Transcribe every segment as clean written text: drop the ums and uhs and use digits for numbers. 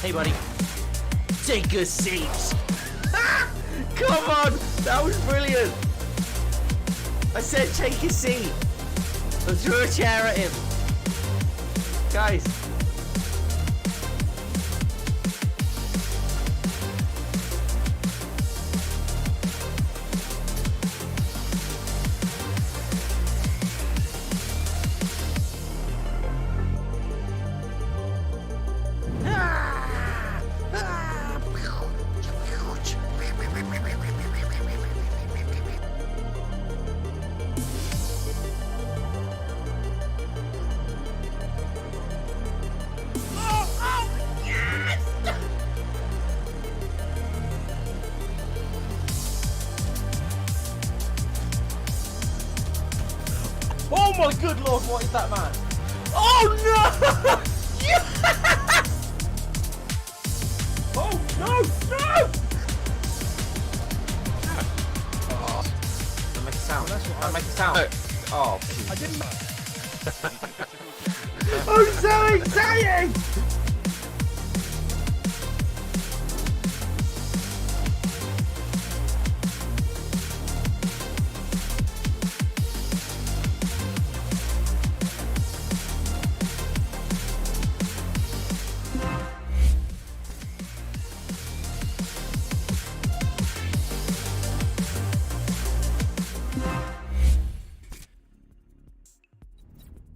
Hey, buddy. Take a seat. Come on. That was brilliant. I said take a seat. I threw a chair at him. Guys. Oh my good lord, what is that, man? Oh no! Yes! Oh no, no! Oh. That makes a sound. That makes a sound. Oh, I didn't. I'm so excited!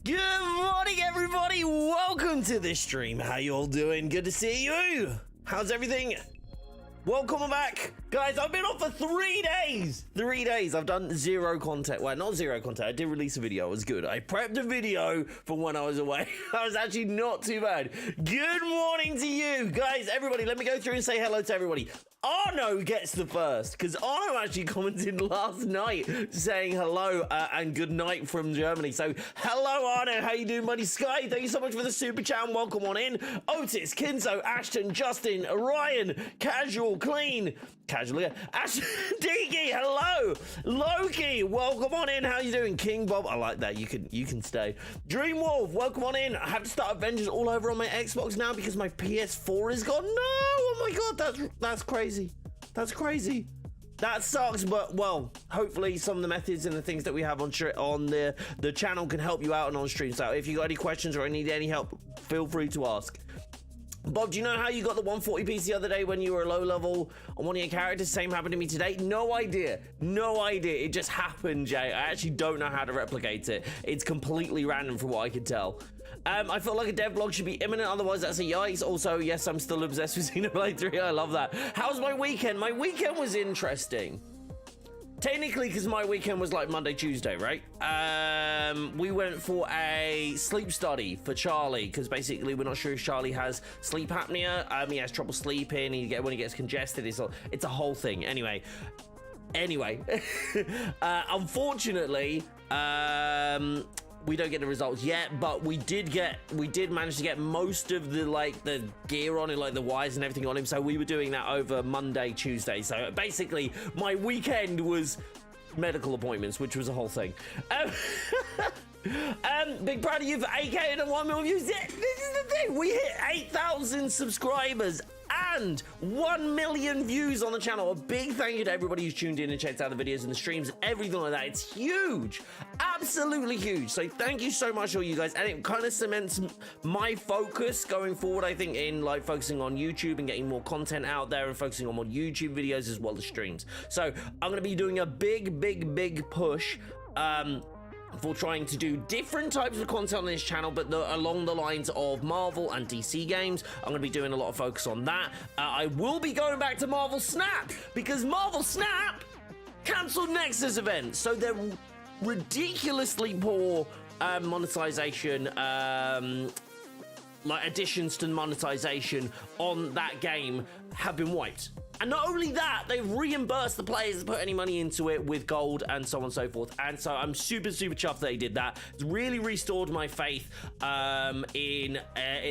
Good morning, everybody. Welcome to the stream. How you all doing? Good to see you. How's everything? Welcome back. Guys, I've been off for 3 days. 3 days. I've done zero content. Well, not zero content. I did release a video. It was good. I prepped a video for when I was away. I was actually not too bad. Good morning to you. Guys, everybody, let me go through and say hello to everybody. Arno gets the first, because Arno actually commented last night saying hello and good night from Germany. So, hello, Arno. How you doing, buddy? Sky, thank you so much for the super chat and welcome on in. Otis, Kinzo, Ashton, Justin, Orion, Casual, Clean, Casual, yeah. Ashton, Digi, hello. Loki, welcome on in. How you doing? King Bob, I like that. You can stay. Dreamwolf, welcome on in. I have to start Avengers all over on my Xbox now because my PS4 is gone. No, oh my god, that's crazy. That's crazy. That sucks, but well, hopefully some of the methods and the things that we have on the channel can help you out and on stream. So if you got any questions or need any help, feel free to ask. Bob, do you know how you got the 140 piece the other day when you were low level on one of your characters? Same happened to me today. No idea. No idea. It just happened, Jay. I actually don't know how to replicate it. It's completely random from what I could tell. I feel like a devlog should be imminent, otherwise that's a yikes. Also, yes, I'm still obsessed with Xenoblade 3. I love that. How's my weekend? My weekend was interesting. Technically, because my weekend was like Monday, Tuesday, right? We went for a sleep study for Charlie, because basically we're not sure if Charlie has sleep apnea. He has trouble sleeping. When he gets congested, it's a whole thing. Anyway, unfortunately, we don't get the results yet, but we did manage to get most of the gear on it, like the wires and everything on him. So we were doing that over Monday, Tuesday. So basically my weekend was medical appointments, which was a whole thing. Big proud of you for 8K and 1 million views. This is the thing, we hit 8,000 subscribers and 1 million views on the channel. A big thank you to everybody who's tuned in and checked out the videos and the streams and everything like that. It's huge, absolutely huge. So thank you so much, all you guys, and it kind of cements my focus going forward, I think, in like focusing on YouTube and getting more content out there and focusing on more YouTube videos as well as streams. So I'm going to be doing a big push for trying to do different types of content on this channel, but along the lines of Marvel and DC games. I'm going to be doing a lot of focus on that. I will be going back to Marvel Snap, because Marvel Snap cancelled Nexus events, so they're ridiculously poor monetization, like additions to monetization on that game have been wiped. And not only that, they've reimbursed the players that put any money into it with gold and so on and so forth. And so I'm super chuffed that they did that. It's really restored my faith in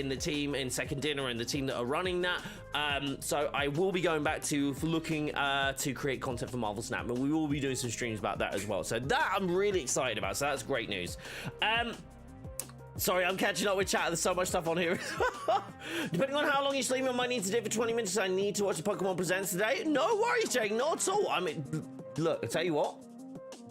the team, in Second Dinner, and the team that are running that. So I will be going back to looking to create content for Marvel Snap, and we will be doing some streams about that as well. So that I'm really excited about. So that's great news. Sorry, I'm catching up with chat. There's so much stuff on here. Depending on how long you stream, I might need to do it for 20 minutes. I need to watch the Pokemon Presents today. No worries, Jake. Not at all. I mean, look, I tell you what.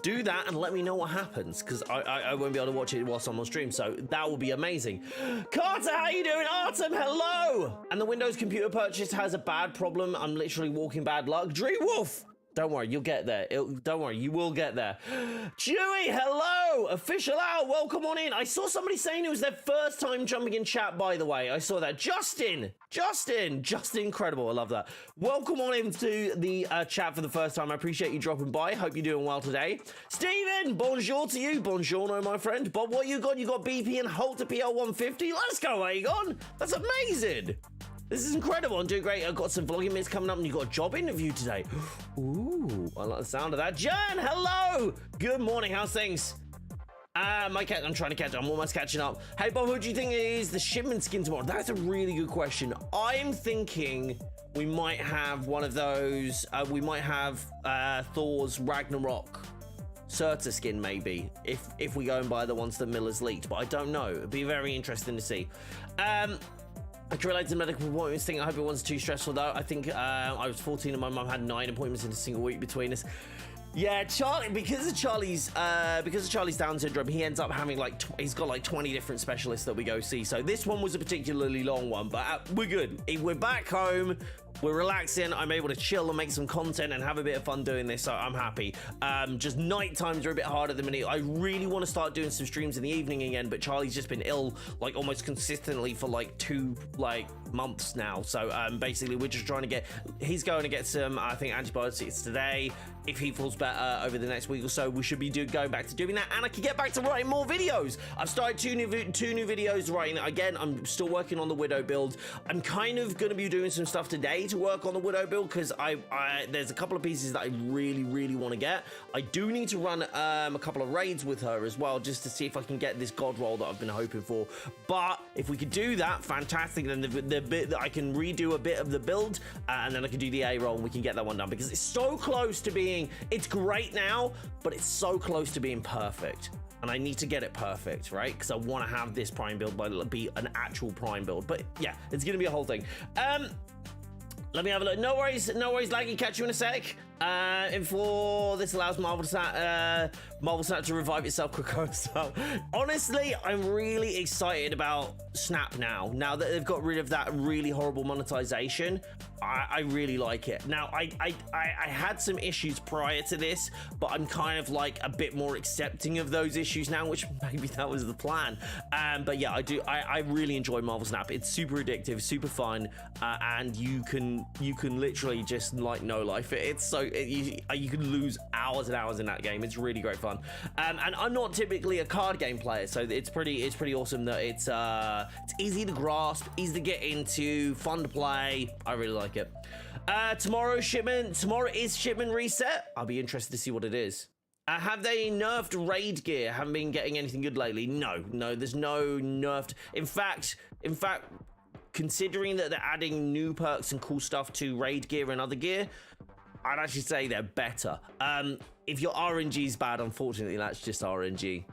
Do that and let me know what happens, because I won't be able to watch it whilst I'm on stream, so that will be amazing. Carter, how you doing? Artem, hello! And the Windows computer purchase has a bad problem. I'm literally walking bad luck. Dream Wolf! Don't worry, you'll get there. Don't worry, you will get there. Chewy, hello! Official out, welcome on in. I saw somebody saying it was their first time jumping in chat, by the way. I saw that. Justin, incredible. I love that. Welcome on into the chat for the first time. I appreciate you dropping by. Hope you're doing well today. Steven, bonjour to you. Buongiorno, my friend. Bob, what you got? You got BP and Holt to PL150. Let's go, Aegon. That's amazing. This is incredible. I'm doing great. I've got some vlogging minutes coming up, and you've got a job interview today. Ooh, I like the sound of that. Jan, hello. Good morning. How's things? I'm trying to catch up. I'm almost catching up. Hey, Bob, who do you think is the shipment skin tomorrow? That's a really good question. I'm thinking we might have one of those. We might have Thor's Ragnarok Surtur skin, maybe, if we go and buy the ones that Miller's leaked. But I don't know. It'd be very interesting to see. I can relate to medical appointments thing. I hope it wasn't too stressful though. I think I was 14 and my mum had 9 appointments in a single week between us. Yeah, Charlie, because of Charlie's Down syndrome, he ends up having he's got like 20 different specialists that we go see. So this one was a particularly long one, but we're good. We're back home. We're relaxing. I'm able to chill and make some content and have a bit of fun doing this, so I'm happy. Just night times are a bit hard at the minute. I really want to start doing some streams in the evening again, but Charlie's just been ill like almost consistently for like 2 months now. So basically we're just trying to he's going to get some, I think, antibiotics today. If he feels better over the next week or so, we should be going back to doing that, and I can get back to writing more videos. I've started two new videos writing. Again, I'm still working on the Widow build. I'm kind of going to be doing some stuff today to work on the Widow build, because there's a couple of pieces that I really want to get. I do need to run a couple of raids with her as well, just to see if I can get this god roll that I've been hoping for. But if we could do that, fantastic. Then the bit that I can redo a bit of the build, and then I can do the A roll and we can get that one done, because it's so close to being, it's great now, but it's so close to being perfect. And I need to get it perfect, right? Because I want to have this prime build be an actual prime build. But yeah, it's going to be a whole thing. Let me have a look. No worries, Laggy. Catch you in a sec. And for this allows Marvel Snap to revive itself quicker. So honestly, I'm really excited about Snap now. Now that they've got rid of that really horrible monetization, I really like it. Now, I had some issues prior to this, but I'm kind of like a bit more accepting of those issues now, which maybe that was the plan. But yeah, I really enjoy Marvel Snap. It's super addictive, super fun, and you can literally just like no life. It's so you can lose hours and hours in that game. It's really great fun. And I'm not typically a card game player, so it's pretty awesome that it's easy to grasp, easy to get into, fun to play. I really like it. Tomorrow is shipment reset. I'll be interested to see what it is. Have they nerfed raid gear? Haven't been getting anything good lately. No, there's no nerfed. In fact, considering that they're adding new perks and cool stuff to raid gear and other gear, I'd actually say they're better. If your RNG is bad, unfortunately, that's just RNG.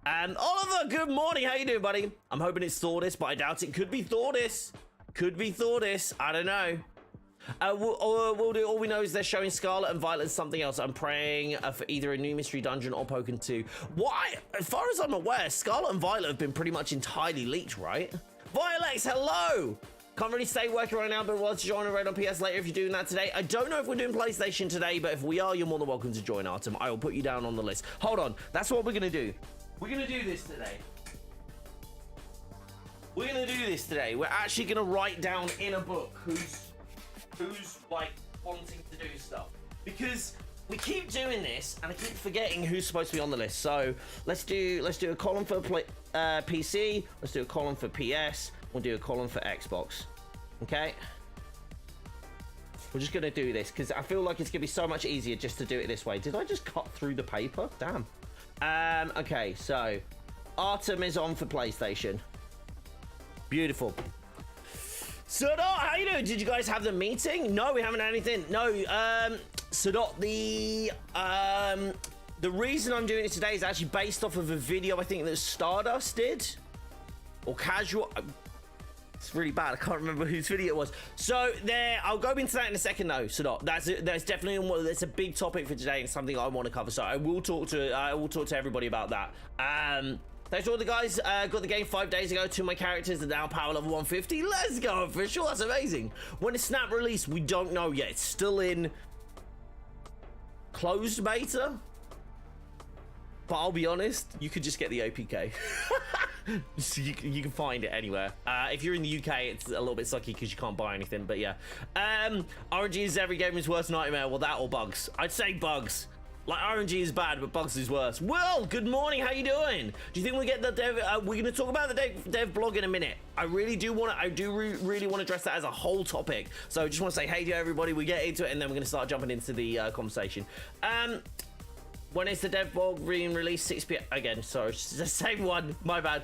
Oliver, good morning. How you doing, buddy? I'm hoping it's Thordis, but I doubt it. Could be Thordis. I don't know. All we know is they're showing Scarlet and Violet and something else. I'm praying for either a new mystery dungeon or Pokken 2. Why? As far as I'm aware, Scarlet and Violet have been pretty much entirely leaked, right? Violex, hello! Can't really stay working right now, but we'll join a raid on PS later if you're doing that today. I don't know if we're doing PlayStation today, but if we are, you're more than welcome to join, Artem. I will put you down on the list. Hold on. That's what we're going to do. We're going to do this today. We're actually going to write down in a book who's like wanting to do stuff, because we keep doing this and I keep forgetting who's supposed to be on the list. So let's do a column for PC, let's do a column for PS, we'll do a column for Xbox. Okay, we're just gonna do this because I feel like it's gonna be so much easier just to do it this way. Did I just cut through the paper? Damn. Okay, so Artem is on for PlayStation. Beautiful. Sudot, how you doing? Did you guys have the meeting? No, we haven't had anything. No, Sudot, the reason I'm doing it today is actually based off of a video I think that Stardust did. or casual. It's really bad. I can't remember whose video it was. So there, I'll go into that in a second though. So that's definitely that's a big topic for today and something I want to cover. So I will talk to everybody about that. Thanks to all the guys. Got the game 5 days ago. 2 of my characters are now power level 150. Let's go official. That's amazing. When it's snap release, we don't know yet. It's still in closed beta. But I'll be honest, you could just get the APK. So you can find it anywhere. If you're in the UK, it's a little bit sucky because you can't buy anything. But yeah, RNG is every gamer's worst nightmare. Well, that or bugs. I'd say bugs. Like RNG is bad, but bugs is worse. Will, good morning. How you doing? Do you think we get the dev? We're gonna talk about the dev blog in a minute. I really do want to. Really want to address that as a whole topic. So I just want to say hey to everybody. We get into it, and then we're gonna start jumping into the conversation. When is the dev blog being released? 6 p.m. Again, sorry, it's the same one. My bad.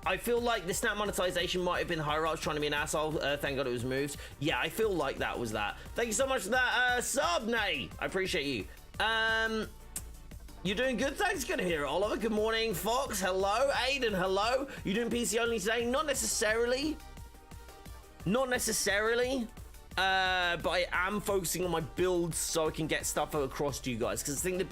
I feel like the snap monetization might have been higher ups trying to be an asshole. Thank God it was moved. Yeah, I feel like that was that. Thank you so much for that, sub, Nay. I appreciate you. You're doing good. Thanks. Good to hear it, Oliver. Good morning, Fox. Hello, Aiden. Hello. You doing PC only today? Not necessarily. Not necessarily. But I am focusing on my builds so I can get stuff across to you guys, because I think the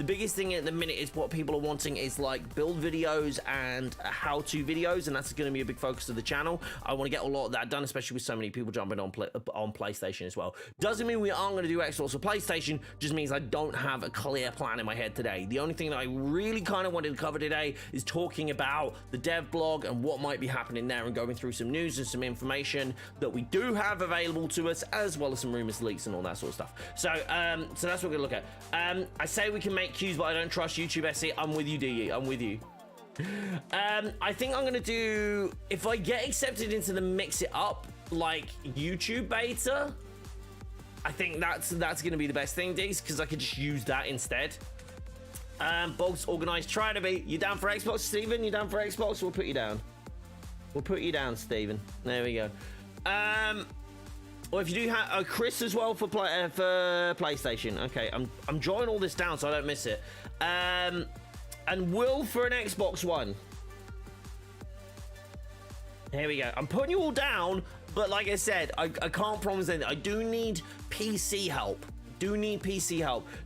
biggest thing at the minute is what people are wanting is like build videos and how-to videos, and that's going to be a big focus of the channel. I want to get a lot of that done, especially with so many people jumping on PlayStation as well. Doesn't mean we aren't going to do Xbox or PlayStation, just means I don't have a clear plan in my head today. The only thing that I really kind of wanted to cover today is talking about the dev blog and what might be happening there, and going through some news and some information that we do have available to us, as well as some rumors, leaks, and all that sort of stuff. So so that's what we're gonna look at. I say we can make cues, but I don't trust YouTube SE. I'm with you, DE. I'm with you. I think I'm gonna do, if I get accepted into the mix it up like YouTube beta, I think that's gonna be the best thing, Dees, because I could just use that instead. Bogs organized, try to be. You down for Xbox, Steven? You down for Xbox? We'll put you down. We'll put you down, Steven. There we go. Or if you do have Chris as well for PlayStation. Okay, I'm drawing all this down so I don't miss it. And Will for an Xbox One. Here we go. I'm putting you all down, but like I said, I can't promise anything. I do need PC help.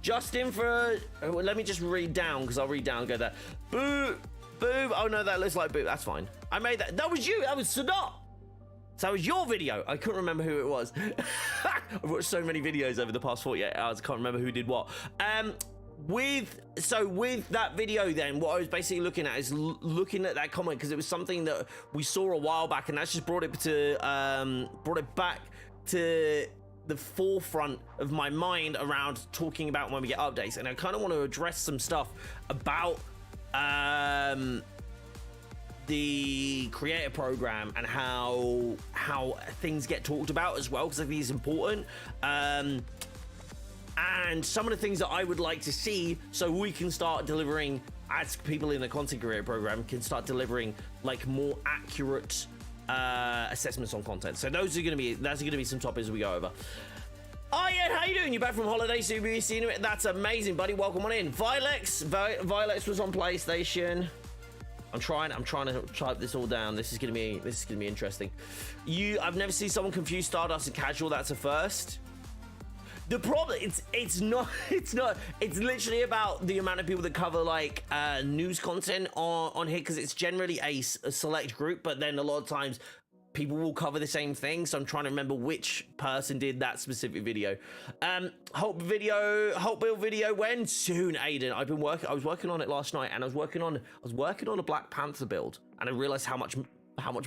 Justin for, let me just read down, because I'll read down and go there. Boo, boo. Oh no, that looks like boo. That's fine. I made that. That was you. That was Sadat. So it was your video. I couldn't remember who it was. I've watched so many videos over the past 48 hours. I can't remember who did what. With that video, then what I was basically looking at is looking at that comment, because it was something that we saw a while back, and that's just brought it back to the forefront of my mind around talking about when we get updates. And I kind of want to address some stuff about the creator program and how things get talked about as well, because I think it's important, and some of the things that I would like to see, so we can start delivering, as people in the content creator program can start delivering like more accurate assessments on content. So those are going to be some topics we go over. Oh yeah, how you doing? You back from holiday, so you've seen it. That's amazing, buddy. Welcome on in. Vilex was on PlayStation. I'm trying to type this all down. This is gonna be interesting. I've never seen someone confuse Stardust and casual. That's a first. The problem, it's literally about the amount of people that cover like news content on here, because it's generally a select group, but then a lot of times people will cover the same thing. So I'm trying to remember which person did that specific video. Hulk build video when? Soon, Aiden. I was working on it last night, and I was working on a Black Panther build, and I realized how much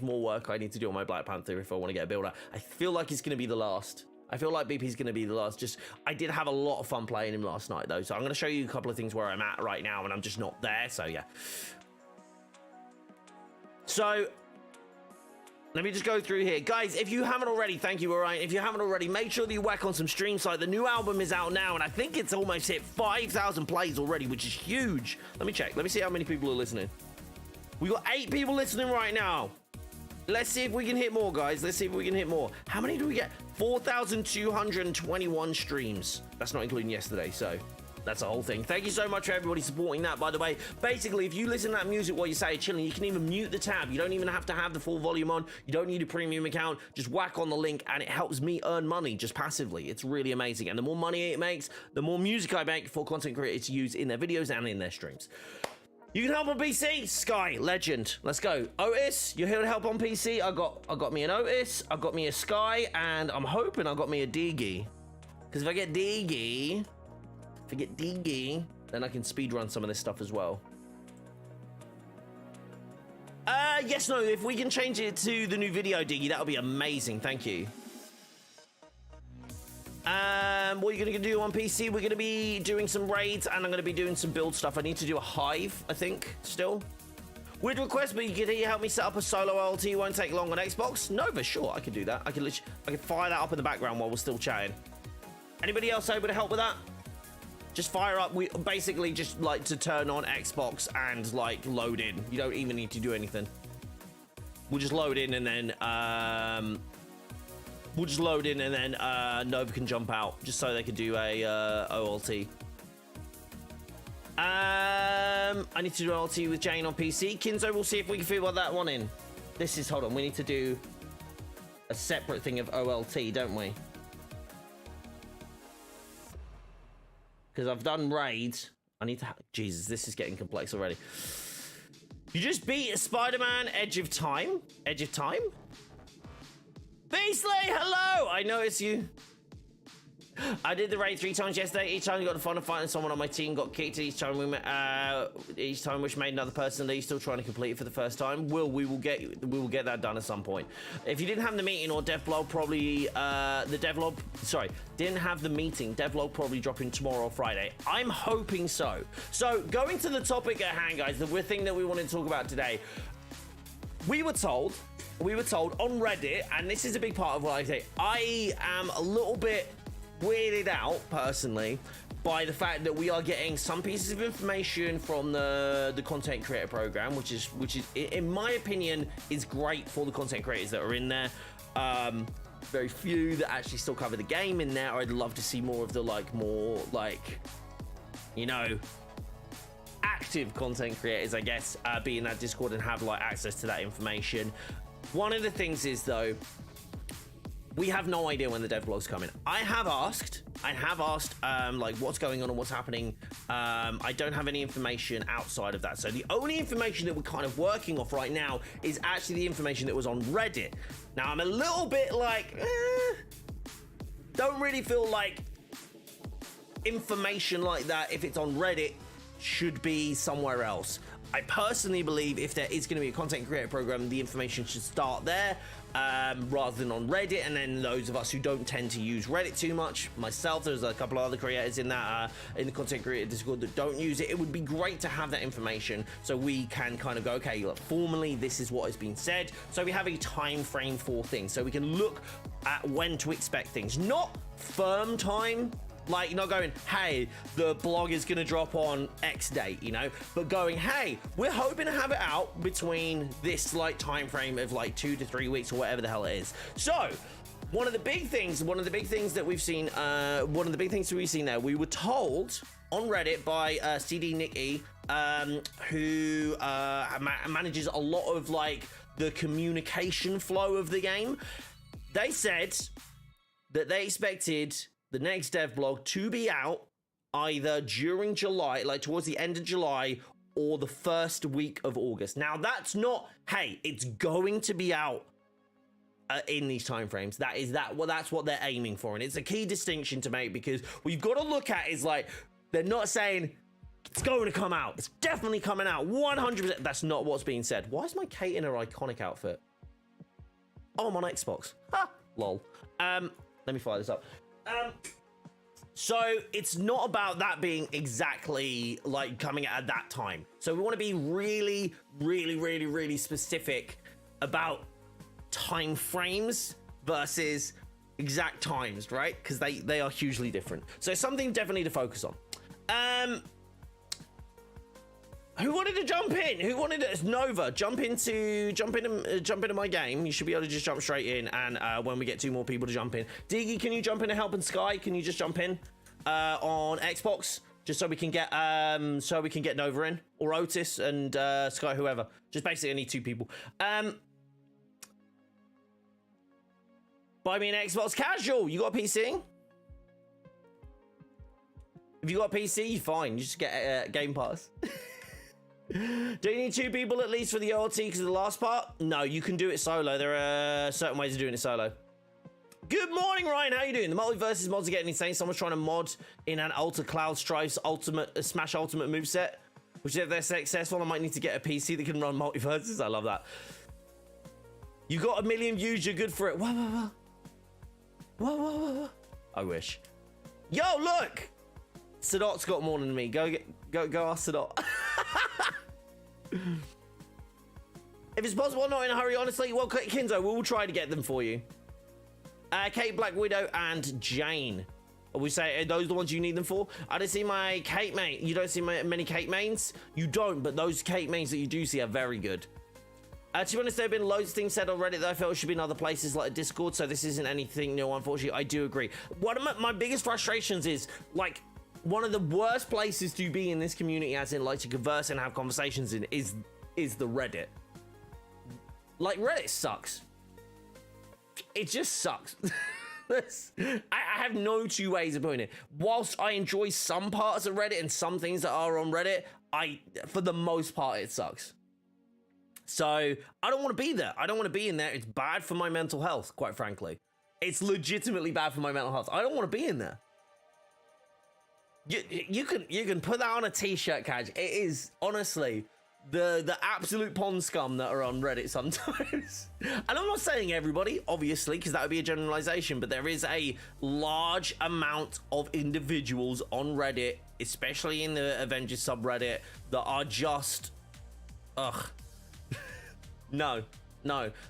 more work I need to do on my Black Panther if I want to get a build out. I feel like it's going to be the last. I feel like BP's going to be the last. I did have a lot of fun playing him last night though, so I'm going to show you a couple of things where I'm at right now, and I'm just not there. So yeah. So let me just go through here. Guys, if you haven't already, thank you, Orion. If you haven't already, make sure that you whack on some stream site. The new album is out now, and I think it's almost hit 5,000 plays already, which is huge. Let me check. Let me see how many people are listening. We got 8 people listening right now. Let's see if we can hit more, guys. Let's see if we can hit more. How many do we get? 4,221 streams. That's not including yesterday, so That's the whole thing. Thank you so much for everybody supporting that, by the way. Basically, if you listen to that music while you say chilling, you can even mute the tab. You don't even have to have the full volume on. You don't need a premium account. Just whack on the link, and it helps me earn money just passively. It's really amazing. And the more money it makes, the more music I make for content creators to use in their videos and in their streams. You can help on PC. Sky, legend. Let's go. Otis, you're here to help on PC. I got me an Otis. I got me a Sky, and I'm hoping I got me a Diggy. Because if I get Diggy, then I can speedrun some of this stuff as well. Yes, no, if we can change it to the new video, Diggy, that would be amazing. Thank you. What are you going to do on PC? We're going to be doing some raids, and I'm going to be doing some build stuff. I need to do a hive, I think, still. Weird request, but you can help me set up a solo LT. Won't take long on Xbox. No, for sure, I can do that. I can fire that up in the background while we're still chatting. Anybody else able to help with that? Just fire up. We basically just like to turn on Xbox and like load in. You don't even need to do anything. We'll just load in, and then Nova can jump out just so they can do a OLT. I need to do OLT with Jane on PC. Kinzo, we'll see if we can figure that one in. Hold on, we need to do a separate thing of OLT, don't we? Because I've done raids. I need to... Jesus, this is getting complex already. You just beat Spider-Man Edge of Time? Edge of Time? Beastly, hello! I noticed you. I did the raid 3 times yesterday. Each time you got the fun of fighting someone on my team got kicked. Each time which made another person leave. Still trying to complete it for the first time. We will get that done at some point. If you didn't have the meeting or devlog, probably didn't have the meeting. Devlog probably dropping tomorrow or Friday. I'm hoping so. So going to the topic at hand, guys, the thing that we wanted to talk about today. We were told on Reddit, and this is a big part of what I say. I am a little bit weirded out personally by the fact that we are getting some pieces of information from the content creator program, which is in my opinion is great for the content creators that are in there. Very few that actually still cover the game in there. I'd love to see more of the active content creators, I guess, be in that Discord and have access to that information. One of the things is though, we have no idea when the devlog's coming. I have asked what's going on and what's happening. I don't have any information outside of that. So the only information that we're kind of working off right now is actually the information that was on Reddit. Now I'm a little bit don't really feel like information like that, if it's on Reddit, should be somewhere else. I personally believe if there is going to be a content creator program, the information should start there rather than on Reddit. And then those of us who don't tend to use Reddit too much, myself, there's a couple of other creators in that in the content creator Discord that don't use it. It would be great to have that information so we can kind of go, okay, look, formally this is what has been said. So we have a time frame for things, so we can look at when to expect things, not firm time. Like, not going, hey, the blog is going to drop on X date, but going, hey, we're hoping to have it out between this time frame of 2 to 3 weeks or whatever the hell it is. So one of the big things that we've seen, there, we were told on Reddit by CD Nicky, who manages a lot of the communication flow of the game. They said that they expected the next devlog to be out either during July, towards the end of July, or the first week of August. Now, that's not, hey, it's going to be out in these timeframes. That's what they're aiming for, and it's a key distinction to make, because what you've got to look at is they're not saying it's going to come out. It's definitely coming out, 100%. That's not what's being said. Why is my Kate in her iconic outfit? Oh, I'm on Xbox. Ha, lol. Let me fire this up. So it's not about that being exactly coming at that time. So we want to be really, really, really, really specific about time frames versus exact times, right? Because they are hugely different. So something definitely to focus on. Who wanted to jump in? Who wanted to? Nova, jump into my game. You should be able to just jump straight in, and when we get 2 more people to jump in. Diggy, can you jump in and help? And Sky, can you just jump in on Xbox? just so we can get Nova in, or Otis and Sky, whoever. Just basically I need 2 people. Buy me an Xbox casual. You got a PC? If you got a PC, you're fine. You just get Game Pass. Do you need 2 people at least for the OLT because of the last part? No, you can do it solo. There are certain ways of doing it solo. Good morning, Ryan. How you doing? The multiverses mods are getting insane. Someone's trying to mod in an Alter Cloud Strife's Smash Ultimate moveset. Which, if they're successful, I might need to get a PC that can run multiverses. I love that. You got 1 million views. You're good for it. Whoa. I wish. Yo, look. Sadot's got more than me. Go ask Sadot. If it's possible, not in a hurry, honestly. Well, Kinzo, we'll try to get them for you. Kate, Black Widow, and Jane. We say, are those the ones you need them for? I don't see my Kate main. You don't see many Kate mains? You don't, but those Kate mains that you do see are very good. To be honest, there have been loads of things said on Reddit that I felt should be in other places like Discord, so this isn't anything new, unfortunately. I do agree. One of my biggest frustrations is, like, one of the worst places to be in this community, as in, like, to converse and have conversations in, is the Reddit. Like, Reddit sucks. It just sucks. I have no 2 ways of putting it. Whilst I enjoy some parts of Reddit and some things that are on Reddit, for the most part, it sucks. So I don't want to be there. I don't want to be in there. It's bad for my mental health, quite frankly. It's legitimately bad for my mental health. I don't want to be in there. You can put that on a t-shirt, Kaj. It is honestly the absolute pond scum that are on Reddit sometimes. And I'm not saying everybody, obviously, because that would be a generalization, but there is a large amount of individuals on Reddit, especially in the Avengers subreddit, that are just ugh. No,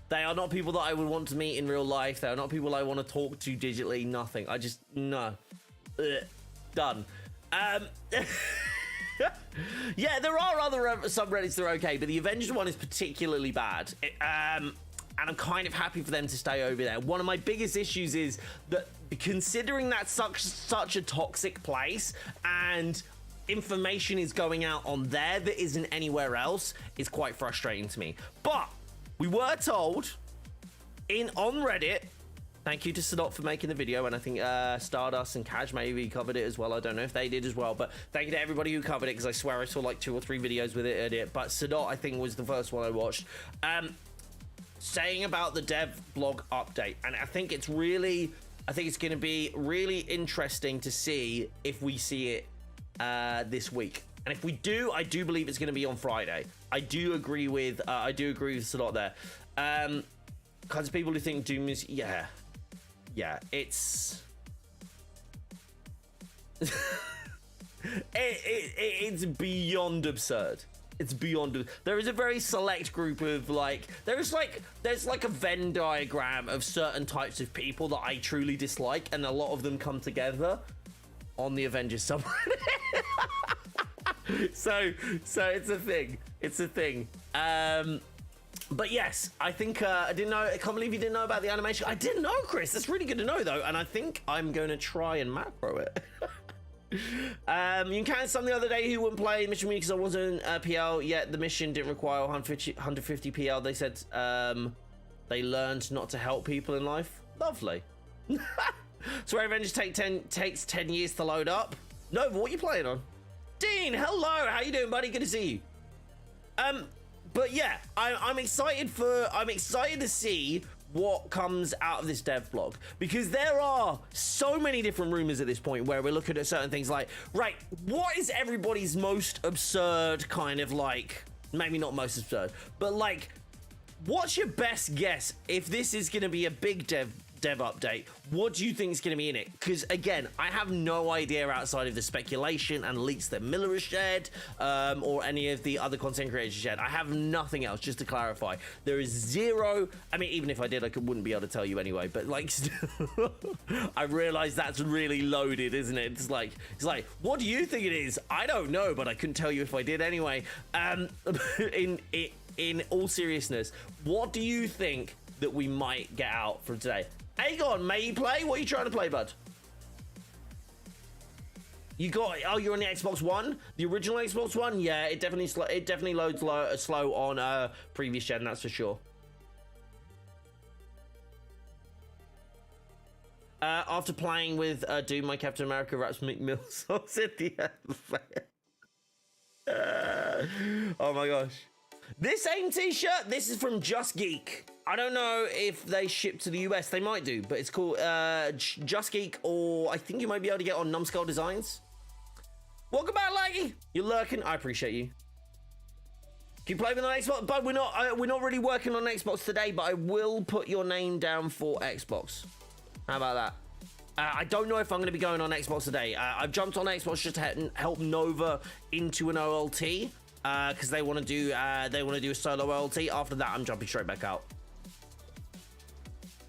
they are not people that I would want to meet in real life. They are not people I want to talk to digitally. Nothing. I just, no. Ugh. Done. Yeah, there are other subreddits that are okay, but the Avengers one is particularly bad. And I'm kind of happy for them to stay over there. One of my biggest issues is that, considering that's such a toxic place, and information is going out on there that isn't anywhere else, is quite frustrating to me. But we were told on Reddit, thank you to Sadot for making the video, and I think Stardust and Kaj maybe covered it as well. I don't know if they did as well, but thank you to everybody who covered it, because I swear I saw like 2 or 3 videos with it. But Sadot, I think, was the first one I watched, saying about the dev blog update, and I think it's going to be really interesting to see if we see it this week. And if we do, I do believe it's going to be on Friday. I do agree with Sadot there. Kinds of people who think Doom is, yeah, it's it's beyond absurd. It's beyond. There is a very select group of there's like a Venn diagram of certain types of people that I truly dislike, and a lot of them come together on the Avengers subreddit. so it's a thing. It's a thing. But yes, I think I didn't know. I can't believe you didn't know about the animation. I didn't know, Chris. That's really good to know, though. And I think I'm going to try and macro it. You encountered some the other day who wouldn't play mission because I wasn't PL yet. The mission didn't require 150 PL. They said they learned not to help people in life. Lovely. Sorry, Avengers takes 10 years to load up. Nova, what are you playing on? Dean, hello. How you doing, buddy? Good to see you. But yeah, I'm excited to see what comes out of this dev blog, because there are so many different rumors at this point where we're looking at certain things like, right, what is everybody's most absurd kind of maybe not most absurd, but what's your best guess if this is going to be a big dev update? What do you think is going to be in it? Because again, I have no idea outside of the speculation and leaks that Miller has shared, or any of the other content creators shared. I have nothing else, just to clarify. There is zero. I mean, even if I did, I wouldn't be able to tell you anyway, but I realize that's really loaded, isn't it? It's like what do you think it is? I don't know, but I couldn't tell you if I did anyway. In all seriousness, what do you think that we might get out from today? Aegon, may you play? What are you trying to play, bud? You got? Oh, you're on the Xbox One, the original Xbox One. Yeah, it definitely loads slow on previous gen. That's for sure. After playing with Doom, my Captain America wraps McMill sauce at the end. Oh my gosh. This same t-shirt, this is from Just Geek. I don't know if they ship to the US. They might do, but it's called Just Geek, or I think you might be able to get on Numbskull Designs. Welcome back, Leggy. You're lurking. I appreciate you. Can you play with an Xbox? But we're not really working on Xbox today, but I will put your name down for Xbox. How about that? I don't know if I'm going to be going on Xbox today. I've jumped on Xbox just to help Nova into an OLT because they want to do a solo OLT. After that, I'm jumping straight back out.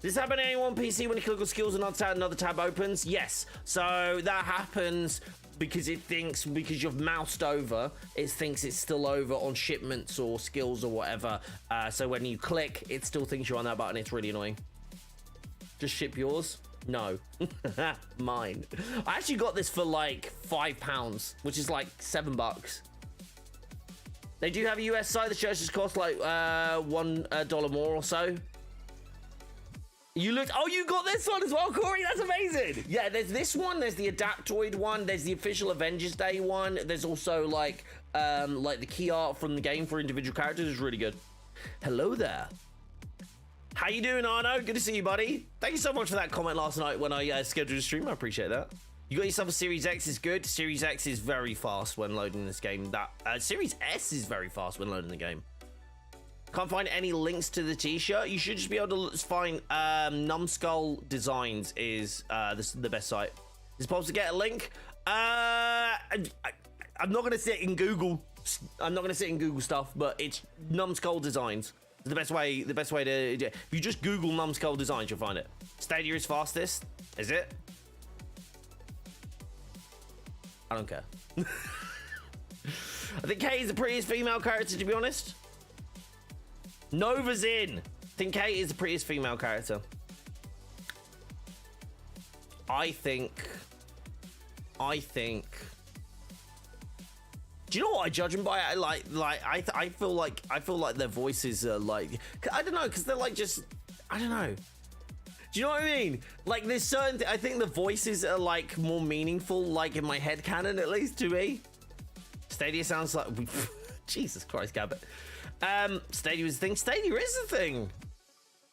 Does this happen to anyone on PC when you click on skills and another tab opens? Yes. So that happens because it thinks, because you've moused over, it thinks it's still over on shipments or skills or whatever. So when you click, it still thinks you're on that button. It's really annoying. Just ship yours? No. Mine. I actually got this for like £5, which is like $7. They do have a US site. The shirts just cost like $1 more or so. You looked. Oh, you got this one as well, Corey. That's amazing. Yeah, there's this one. There's the Adaptoid one. There's the official Avengers Day one. There's also like the key art from the game for individual characters is really good. Hello there. How you doing, Arno? Good to see you, buddy. Thank you so much for that comment last night when I scheduled a stream. I appreciate that. You got yourself a Series X is good. Series X is very fast when loading this game. That Series S is very fast when loading the game. Can't find any links to the t-shirt. You should just be able to find Numbskull Designs is the best site. You're supposed to get a link. I'm not gonna sit in Google. I'm not gonna sit in Google stuff, but it's Numbskull Designs. The best way to. If you just Google Numbskull Designs, you'll find it. Stadia is fastest. Is it? I don't care. I think Kate is the prettiest female character, to be honest. Nova's in. I think Kate is the prettiest female character. I think. Do you know what I judge them by? I feel like their voices are like, I don't know, because they're like just, I don't know. Do you know what I mean? Like there's certain, I think the voices are like more meaningful, like in my head canon at least to me. Stadia sounds like, Jesus Christ, Gabbett. Stadia is the thing. Stadia is the thing.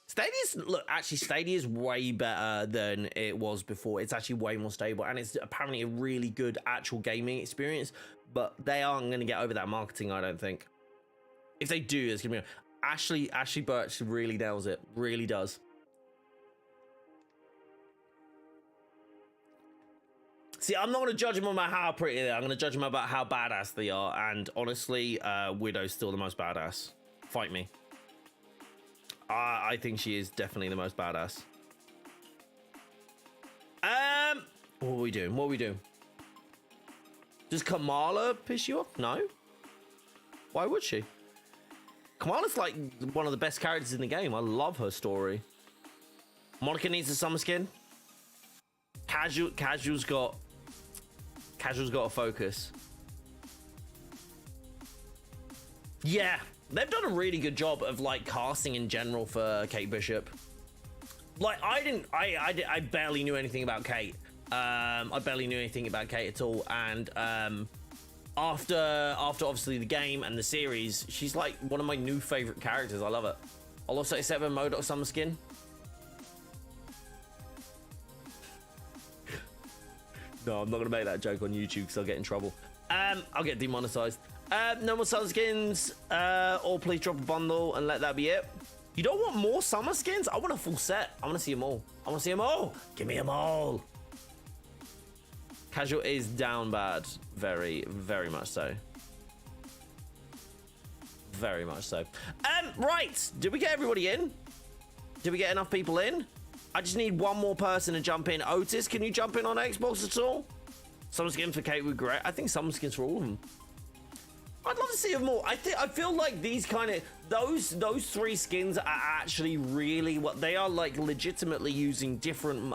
Stadia is way better than it was before. It's actually way more stable, and it's apparently a really good actual gaming experience. But they aren't going to get over that marketing, I don't think. If they do, it's going to be Ashley Birch really nails it, really does. See, I'm not going to judge them about how pretty they are. I'm going to judge them about how badass they are. And honestly, Widow's still the most badass. Fight me. I think she is definitely the most badass. What are we doing? Does Kamala piss you off? No. Why would she? Kamala's like one of the best characters in the game. I love her story. Monica needs a summer skin. Casual's got a focus. Yeah, they've done a really good job of like casting in general for Kate Bishop. Like I barely knew anything about Kate. I barely knew anything about Kate at all, and after obviously the game and the series, she's like one of my new favorite characters. I love it. I'll also accept a MODOK summer skin. No, I'm not gonna make that joke on YouTube because I'll get in trouble. I'll get demonetized. No more summer skins, or please drop a bundle and let that be it. You don't want more summer skins? I want a full set. I want to see them all. Give me them all. Casual is down bad. Very, very much so. Very much so. Right. Did we get everybody in? Did we get enough people in? I just need one more person to jump in. Otis, can you jump in on Xbox at all? Summer skin for Kate would be great. I think summer skins for all of them. I'd love to see them more. I feel like these kind of those three skins are actually really what they are, like legitimately using different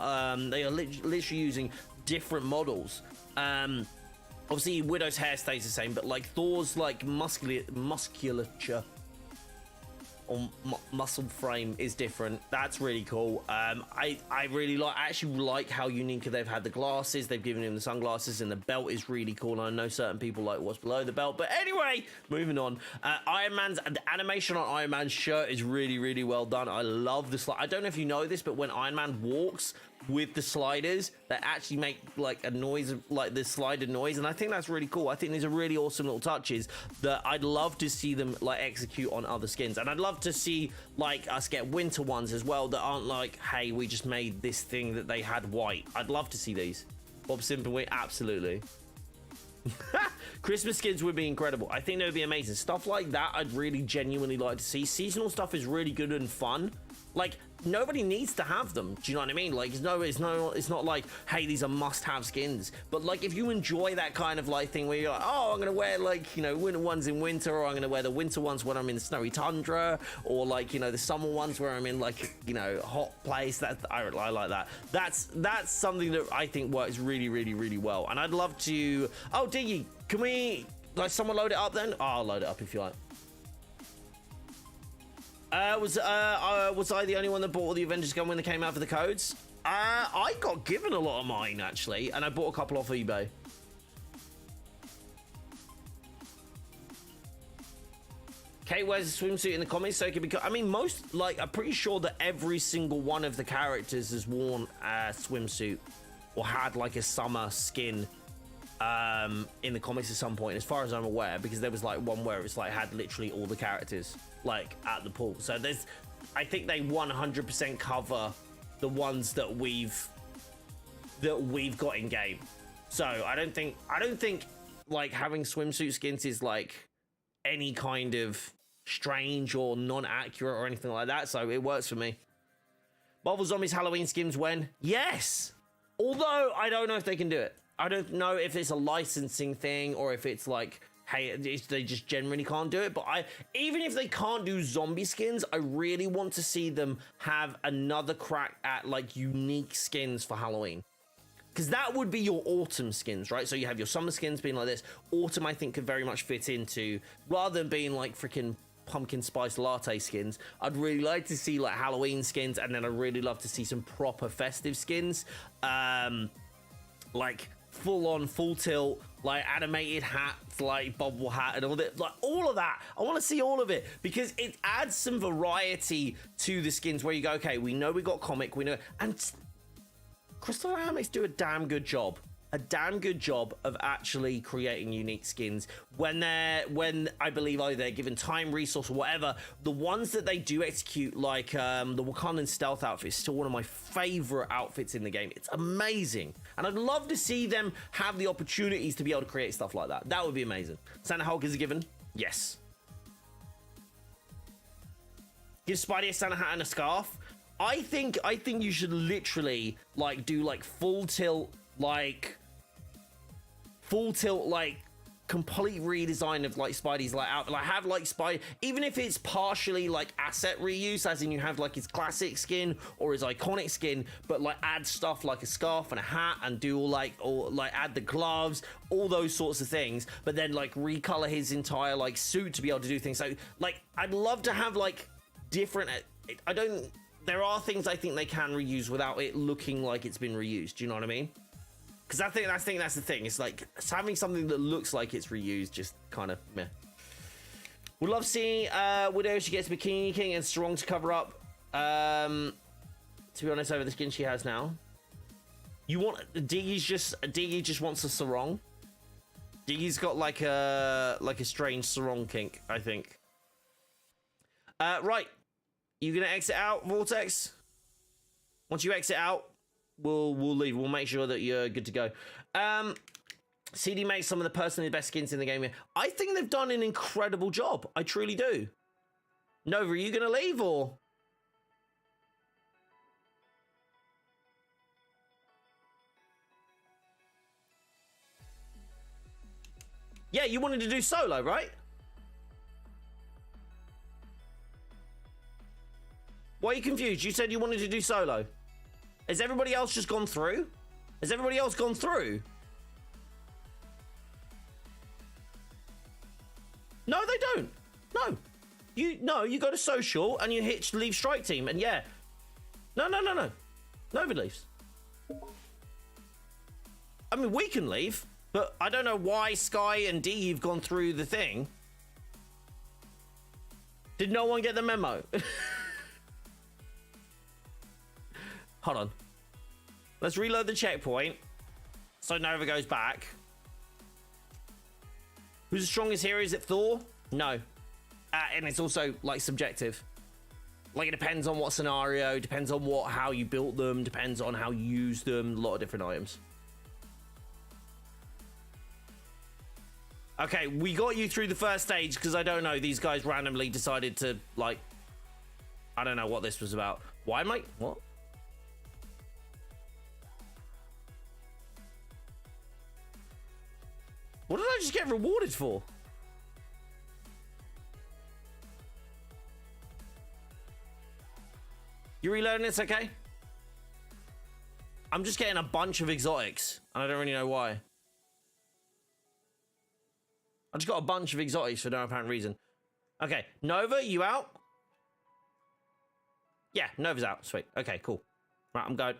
they are literally using different models Obviously, Widow's hair stays the same, but like Thor's like musculature or muscle frame is different. That's really cool. I actually like how unique they've had the glasses. They've given him the sunglasses, and the belt is really cool. I know certain people like what's below the belt, but anyway, moving on. The animation on Iron Man's shirt is really, really well done. I love the slide. I don't know if you know this, but when Iron Man walks with the sliders, that actually make like a noise, like the slider noise, and I think that's really cool. I think these are really awesome little touches that I'd love to see them like execute on other skins, and I'd love to see like us get winter ones as well that aren't like, hey, we just made this thing that they had white. I'd love to see these. Bob Simpson, absolutely. Christmas skins would be incredible. I think they would be amazing. Stuff like that I'd really genuinely like to see. Seasonal stuff is really good and fun. Like, nobody needs to have them. Do you know what I mean? Like, it's not like, hey, these are must-have skins. But like, if you enjoy that kind of like thing where you're like, oh, I'm gonna wear like, you know, winter ones in winter, or I'm gonna wear the winter ones when I'm in the snowy tundra, or like, you know, the summer ones where I'm in like, you know, hot place. That I like that. That's something that I think works really, really, really well. And I'd love to. Oh, Diggy, can we like someone load it up then? Oh, I'll load it up if you like. Was I the only one that bought all the Avengers gun when they came out for the codes? I got given a lot of mine, actually, and I bought a couple off eBay. Kate wears a swimsuit in the comics, so it could be... I mean, I'm pretty sure that every single one of the characters has worn a swimsuit or had, like, a summer skin in the comics at some point, as far as I'm aware, because there was, like, one where it's, like, had literally all the characters like at the pool. So I think they 100% cover the ones that we've got in game. So I don't think like having swimsuit skins is like any kind of strange or non-accurate or anything like that. So it works for me. Marvel Zombies Halloween skins when? Yes. Although I don't know if they can do it. I don't know if it's a licensing thing or if it's like, hey, they just generally can't do it. But even if they can't do zombie skins, I really want to see them have another crack at like unique skins for Halloween. Because that would be your autumn skins, right? So you have your summer skins being like this. Autumn, I think, could very much fit into, rather than being like freaking pumpkin spice latte skins, I'd really like to see like Halloween skins, and then I'd really love to see some proper festive skins. Like full on, full tilt, like animated hats, like bubble hat and all that, like all of that. I want to see all of it because it adds some variety to the skins where you go, okay, we know we got comic, we know, and Crystal Dynamics do a damn good job of actually creating unique skins when I believe either they're given time, resource, or whatever. The ones that they do execute, like the Wakandan stealth outfit, is still one of my favorite outfits in the game. It's amazing, and I'd love to see them have the opportunities to be able to create stuff like that. That would be amazing. Santa Hulk is a given. Yes. Give Spidey a Santa hat and a scarf. I think you should literally like do like full tilt, like complete redesign of like Spidey's like out, like have like Spidey, even if it's partially like asset reuse, as in you have like his classic skin or his iconic skin, but like add stuff like a scarf and a hat and do all like, or like add the gloves, all those sorts of things, but then like recolor his entire like suit to be able to do things. So like I'd love to have like different, there are things I think they can reuse without it looking like it's been reused. Do you know what I mean? Because I think that's the thing. It's like having something that looks like it's reused, just kind of meh. Would love seeing Widow. She gets Bikini King and Strong to cover up. To be honest, over the skin she has now. You want Diggy just wants a sarong. Diggy's got like a strange sarong kink, I think. Right. You gonna exit out, Vortex? Once you exit out, we'll leave. We'll make sure that you're good to go. CD makes some of the personally best skins in the game here. I think they've done an incredible job. I truly do. Nova, are you gonna leave or? Yeah, you wanted to do solo, right? Why are you confused? You said you wanted to do solo. Has everybody else just gone through? Has everybody else gone through? No. You go to social and you hit leave strike team, and yeah. No. Nova leaves. I mean, we can leave, but I don't know why Sky and D you've gone through the thing. Did no one get the memo? Hold on. Let's reload the checkpoint so Nova goes back. Who's the strongest hero? Is it Thor? No. And it's also, like, subjective. Like, it depends on what scenario, depends on how you built them, depends on how you use them, a lot of different items. Okay, we got you through the first stage because I don't know, these guys randomly decided to, like, I don't know what this was about. Why am I... What? What did I just get rewarded for? You reloading? It's okay. I'm just getting a bunch of exotics, and I don't really know why. I just got a bunch of exotics for no apparent reason. Okay, Nova, you out? Yeah, Nova's out. Sweet. Okay, cool. Right, I'm going.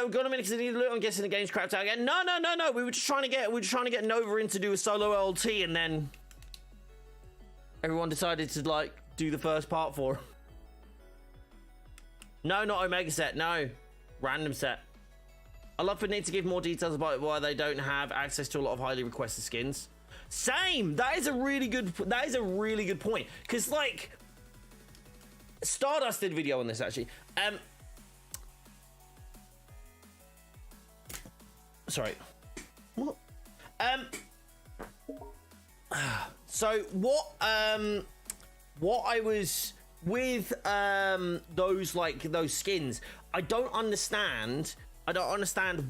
We've got a minute because I need loot. I'm guessing the game's crapped out again. No. We were just trying to get Nova in to do a solo LT, and then everyone decided to like do the first part for him. No, not Omega set. No, random set. I love for Nick to give more details about why they don't have access to a lot of highly requested skins. Same. That is a really good point. Because like Stardust did a video on this actually. Sorry. What? So what I was with those skins, I don't understand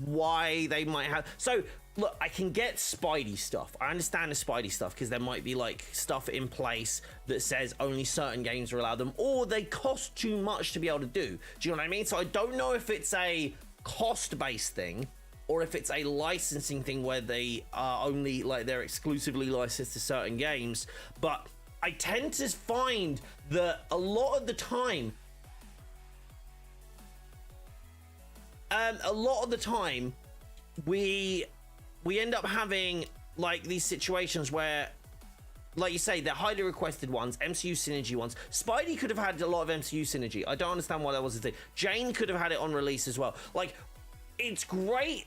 why they might have. So look, I can get Spidey stuff. I understand the Spidey stuff because there might be like stuff in place that says only certain games are allowed them, or they cost too much to be able to do. Do you know what I mean? So I don't know if it's a cost-based thing or if it's a licensing thing where they are only like they're exclusively licensed to certain games. But I tend to find that a lot of the time, we end up having like these situations where, like you say, they're highly requested ones, MCU synergy ones. Spidey could have had a lot of MCU synergy. I don't understand why that was a thing. Jane could have had it on release as well. Like, it's great.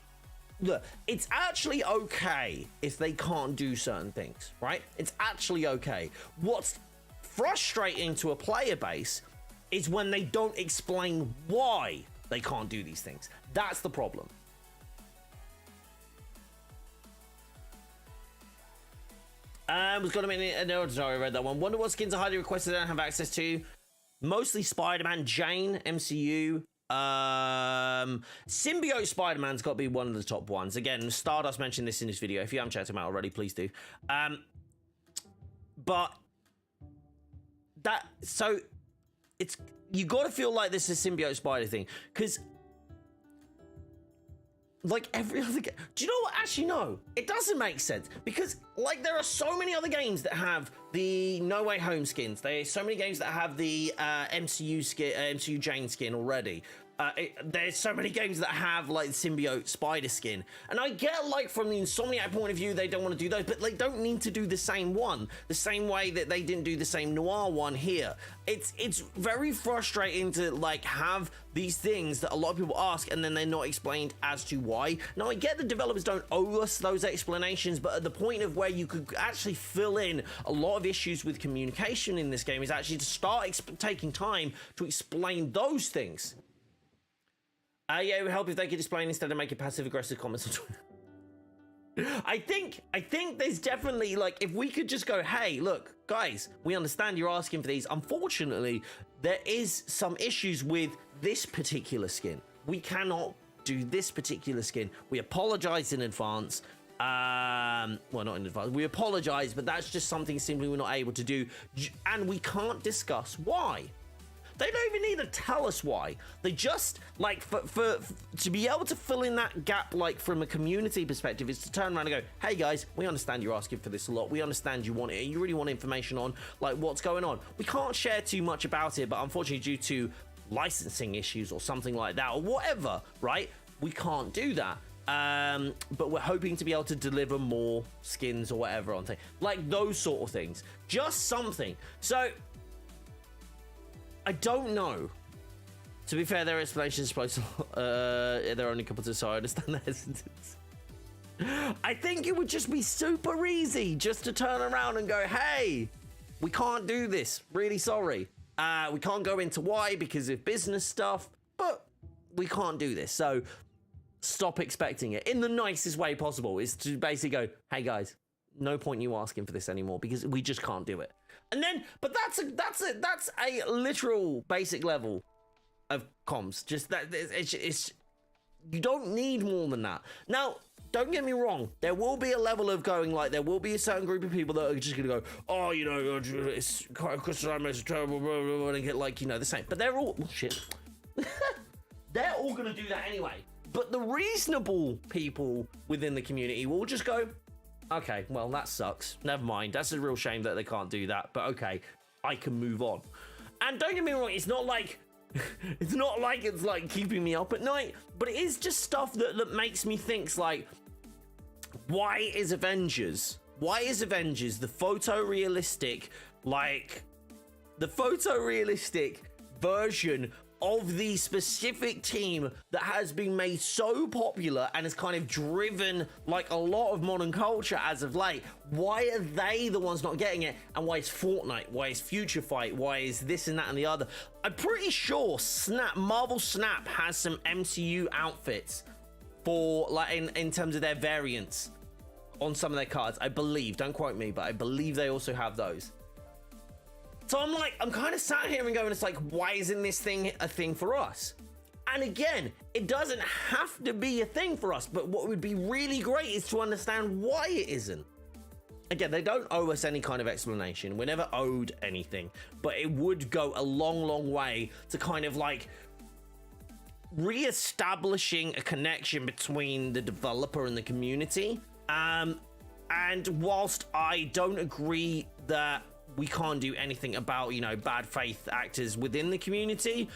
Look, it's actually okay if they can't do certain things, right? It's actually okay. What's frustrating to a player base is when they don't explain why they can't do these things. That's the problem. Was got a minute. No, sorry, I read that one. Wonder what skins are highly requested I don't have access to. Mostly Spider-Man, Jane, MCU. Symbiote Spider-Man's got to be one of the top ones. Again, Stardust mentioned this in his video. If you haven't checked him out already, please do. But that, so it's, you got to feel like this is a Symbiote Spider thing, because like every other game, do you know what? Actually, no, it doesn't make sense, because like there are so many other games that have the No Way Home skins. There's so many games that have the MCU skin, MCU Jane skin already. There's so many games that have like symbiote spider skin, and I get like from the Insomniac point of view they don't want to do those, but they don't need to do the same one, the same way that they didn't do the same Noir one here. It's very frustrating to like have these things that a lot of people ask and then they're not explained as to why. Now I get the developers don't owe us those explanations, but at the point of where you could actually fill in a lot of issues with communication in this game is actually to start taking time to explain those things. Yeah, it would help if they could explain instead of making passive-aggressive comments on Twitter. I think there's definitely, like, if we could just go, hey, look, guys, we understand you're asking for these. Unfortunately, there is some issues with this particular skin. We cannot do this particular skin. We apologize in advance. Well, not in advance. We apologize, but that's just something simply we're not able to do. And we can't discuss why. They don't even need to tell us why. They just, like, for to be able to fill in that gap, like, from a community perspective, is to turn around and go, hey, guys, we understand you're asking for this a lot. We understand you want it. You really want information on, like, what's going on. We can't share too much about it, but unfortunately, due to licensing issues or something like that, or whatever, right, we can't do that. But we're hoping to be able to deliver more skins or whatever on things, like those sort of things. Just something. So I don't know. To be fair, their explanation is supposed to, they're only a couple to, so I understand the hesitance. I think it would just be super easy just to turn around and go, hey, we can't do this. Really sorry. We can't go into why because of business stuff, but we can't do this. So stop expecting it in the nicest way possible, is to basically go, hey guys, no point you asking for this anymore because we just can't do it. And then, but that's a literal basic level of comms. Just that it's you don't need more than that. Now, don't get me wrong, there will be a level of going, like, there will be a certain group of people that are just gonna go, oh, you know, it's terrible, blah, blah, blah, and get, like, you know, the same. But they're all shit. They're all gonna do that anyway. But the reasonable people within the community will just go, okay, well, that sucks. Never mind. That's a real shame that they can't do that. But okay, I can move on. And don't get me wrong, it's not like it's like keeping me up at night, but it is just stuff that makes me think, like, why is Avengers the photorealistic, like, the photorealistic version of the specific team that has been made so popular and has kind of driven, like, a lot of modern culture as of late? Why are they the ones not getting it? And why is Fortnite? Why is Future Fight? Why is this and that and the other? I'm pretty sure Marvel Snap has some MCU outfits for, like, in terms of their variants on some of their cards. I believe, don't quote me, but I believe they also have those. So I'm kind of sat here and going, it's like, why isn't this thing a thing for us? And again, it doesn't have to be a thing for us, but what would be really great is to understand why it isn't. Again, they don't owe us any kind of explanation. We're never owed anything, but it would go a long, long way to kind of, like, re-establishing a connection between the developer and the community. And whilst I don't agree that we can't do anything about, you know, bad faith actors within the community,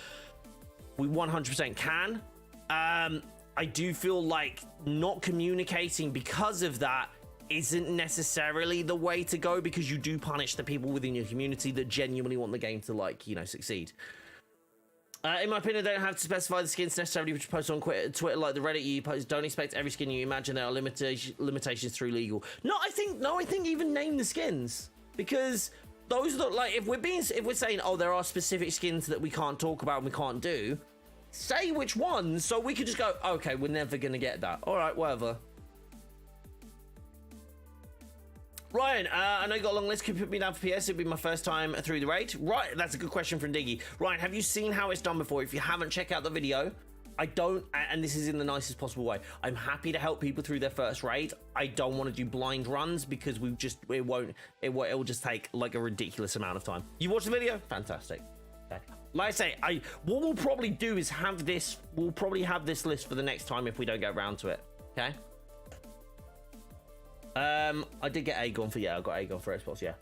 we 100% can. I do feel like not communicating because of that isn't necessarily the way to go, because you do punish the people within your community that genuinely want the game to, like, you know, succeed. In my opinion, they don't have to specify the skins necessarily which you post on Twitter, like the Reddit you post. Don't expect every skin you imagine. There are limitations through legal. No, I think even name the skins, because those that, like, if we're saying, oh, there are specific skins that we can't talk about and we can't do, say which ones, so we could just go, okay, we're never gonna get that. All right, whatever. Ryan, I know you got a long list. Could you put me down for PS? It'd be my first time through the raid. Right, that's a good question from Diggy. Ryan, have you seen how it's done before? If you haven't, check out the video. I don't, and this is in the nicest possible way, I'm happy to help people through their first raid. I don't want to do blind runs because it will just take, like, a ridiculous amount of time. You watch the video? Fantastic. Okay. Like I say, what we'll probably do is we'll probably have this list for the next time if we don't get around to it. Okay. I did get Aegon for, yeah, I got Aegon for Xbox, yeah.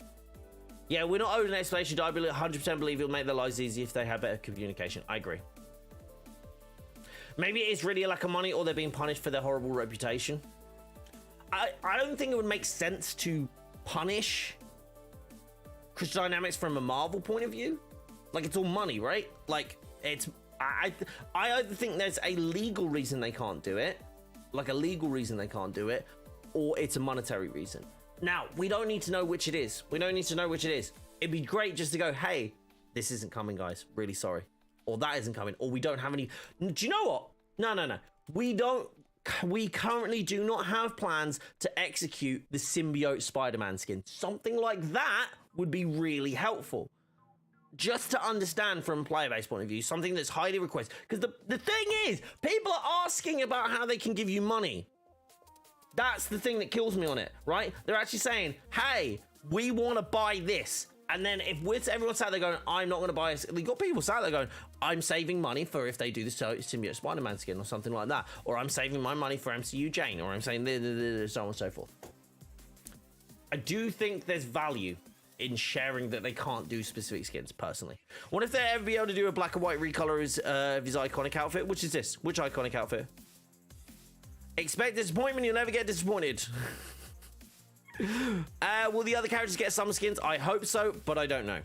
Yeah, we're not owed an explanation. I 100% believe it'll make their lives easier if they have better communication. I agree. Maybe it is really a lack of money, or they're being punished for their horrible reputation. I don't think it would make sense to punish Crystal Dynamics from a Marvel point of view. Like, it's all money, right? Like, I either think there's a legal reason they can't do it, or it's a monetary reason. Now, we don't need to know which it is. It'd be great just to go, hey, this isn't coming, guys. Really sorry. Or that isn't coming. Or we don't have any. Do you know what? No. We currently do not have plans to execute the symbiote Spider-Man skin. Something like that would be really helpful. Just to understand from a player-based point of view, something that's highly requested. Because the thing is, people are asking about how they can give you money. That's the thing that kills me on it, right? They're actually saying, hey, we want to buy this. And then if everyone's sat there going, I'm not going to buy it, you got people sat there going, I'm saving money for if they do the symbiote Spider-Man skin or something like that, or I'm saving my money for MCU Jane, or I'm saying so on and so forth. I do think there's value in sharing that they can't do specific skins, personally. What if they ever be able to do a black and white recolor of his iconic outfit? Which is this? Which iconic outfit? Expect disappointment, you'll never get disappointed. Will the other characters get some skins? I hope so, but I don't know.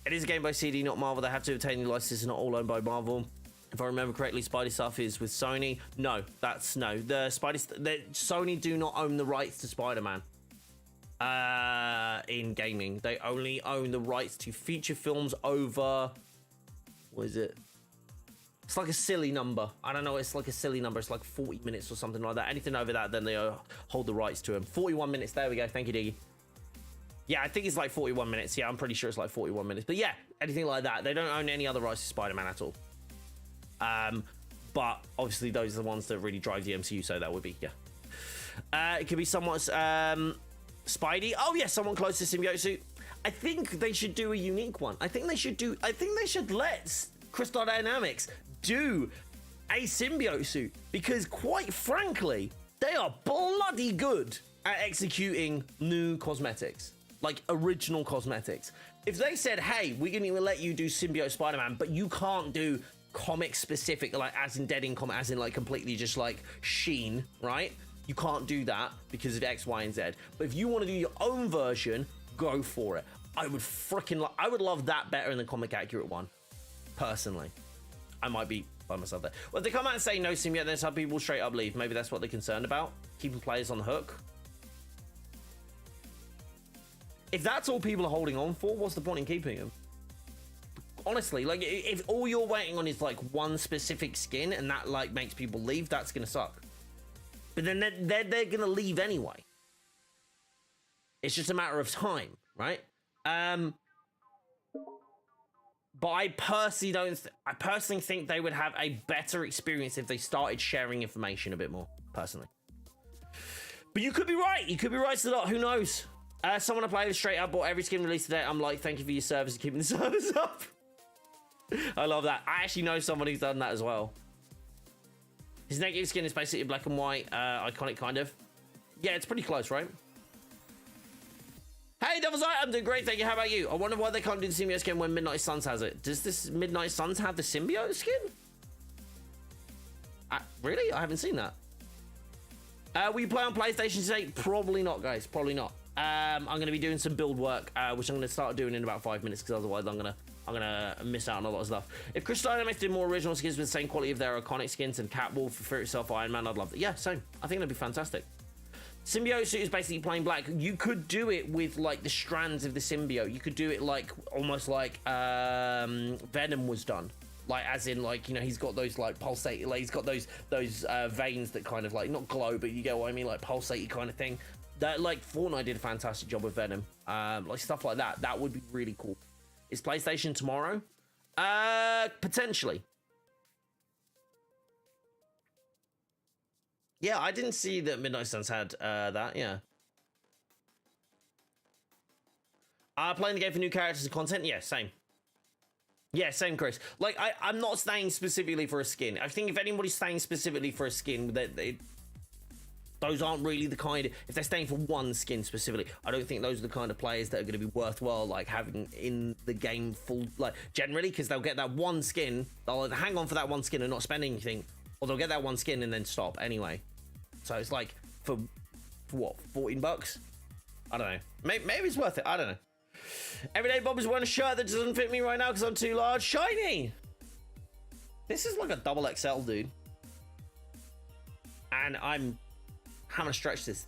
It is a game by CD, not Marvel. They have to obtain the license, not all owned by Marvel. If I remember correctly, Spidey stuff is with Sony. No, that's no. Sony do not own the rights to Spider-Man in gaming. They only own the rights to feature films over... What is it? It's like a silly number. I don't know. It's like a silly number. It's like 40 minutes or something like that. Anything over that, then they hold the rights to them. 41 minutes. There we go. Thank you, Diggy. Yeah, I think it's like 41 minutes. Yeah, I'm pretty sure it's like 41 minutes. But yeah, anything like that. They don't own any other rights to Spider-Man at all. But obviously those are the ones that really drive the MCU. So that would be, yeah. It could be somewhat Spidey. Oh yeah, someone close to symbiote suit. I think they should do a unique one. I think they should let Crystal Dynamics do a symbiote suit, because quite frankly, they are bloody good at executing new cosmetics, like original cosmetics. If they said, hey, we're going to let you do symbiote Spider-Man, but you can't do comic specific, like as in dead in comic, as in like completely just like sheen, right? You can't do that because of X, Y, and Z. But if you want to do your own version, go for it. I would love that better than the comic accurate one, personally. I might be by myself there. Well, if they come out and say no symbiote, then some people straight up leave. Maybe that's what they're concerned about, keeping players on the hook. If that's all people are holding on for, what's the point in keeping them? Honestly, like, if all you're waiting on is like one specific skin and that like makes people leave, that's gonna suck. But then they're gonna leave anyway. It's just a matter of time, right? But I personally think they would have a better experience if they started sharing information a bit more, personally. But you could be right. You could be right, Sadot. Who knows? Someone I played straight up, bought every skin released today. I'm like, thank you for your service and keeping the service up. I love that. I actually know someone who's done that as well. His negative skin is basically black and white, iconic kind of. Yeah, it's pretty close, right? Hey, Devil's Eye, I'm doing great, thank you. How about you? I wonder why they can't do the symbiote skin when Midnight Suns has it. Does this Midnight Suns have the symbiote skin? Really? I haven't seen that. Will you play on PlayStation today? Probably not, guys. Probably not. I'm going to be doing some build work, which I'm going to start doing in about 5 minutes, because otherwise I'm gonna miss out on a lot of stuff. If Crystal Dynamics did more original skins with the same quality of their iconic skins and Catwolf, for itself, Iron Man, I'd love that. Yeah, same. I think that'd be fantastic. Symbiote suit is basically plain black. You could do it with like the strands of the symbiote. You could do it like almost like Venom was done. Like as in like, you know, he's got those like pulsate, like he's got those veins that kind of like not glow, but you get what I mean, like pulsatey kind of thing. That like Fortnite did a fantastic job with Venom. Like stuff like that. That would be really cool. Is PlayStation tomorrow? Potentially. Yeah, I didn't see that Midnight Suns had that, yeah. Playing the game for new characters and content? Yeah, same. Yeah, same, Chris. Like, I'm not staying specifically for a skin. I think if anybody's staying specifically for a skin, those aren't really the kind of... If they're staying for one skin specifically, I don't think those are the kind of players that are going to be worthwhile, like, having in the game full... Like, generally, because they'll get that one skin, they'll either hang on for that one skin and not spend anything, or they'll get that one skin and then stop anyway. So it's like, for what, 14 bucks? I don't know. Maybe it's worth it. I don't know. Everyday Bob is wearing a shirt that doesn't fit me right now because I'm too large. Shiny! This is like a double XL, dude. And I'm having to stretch this.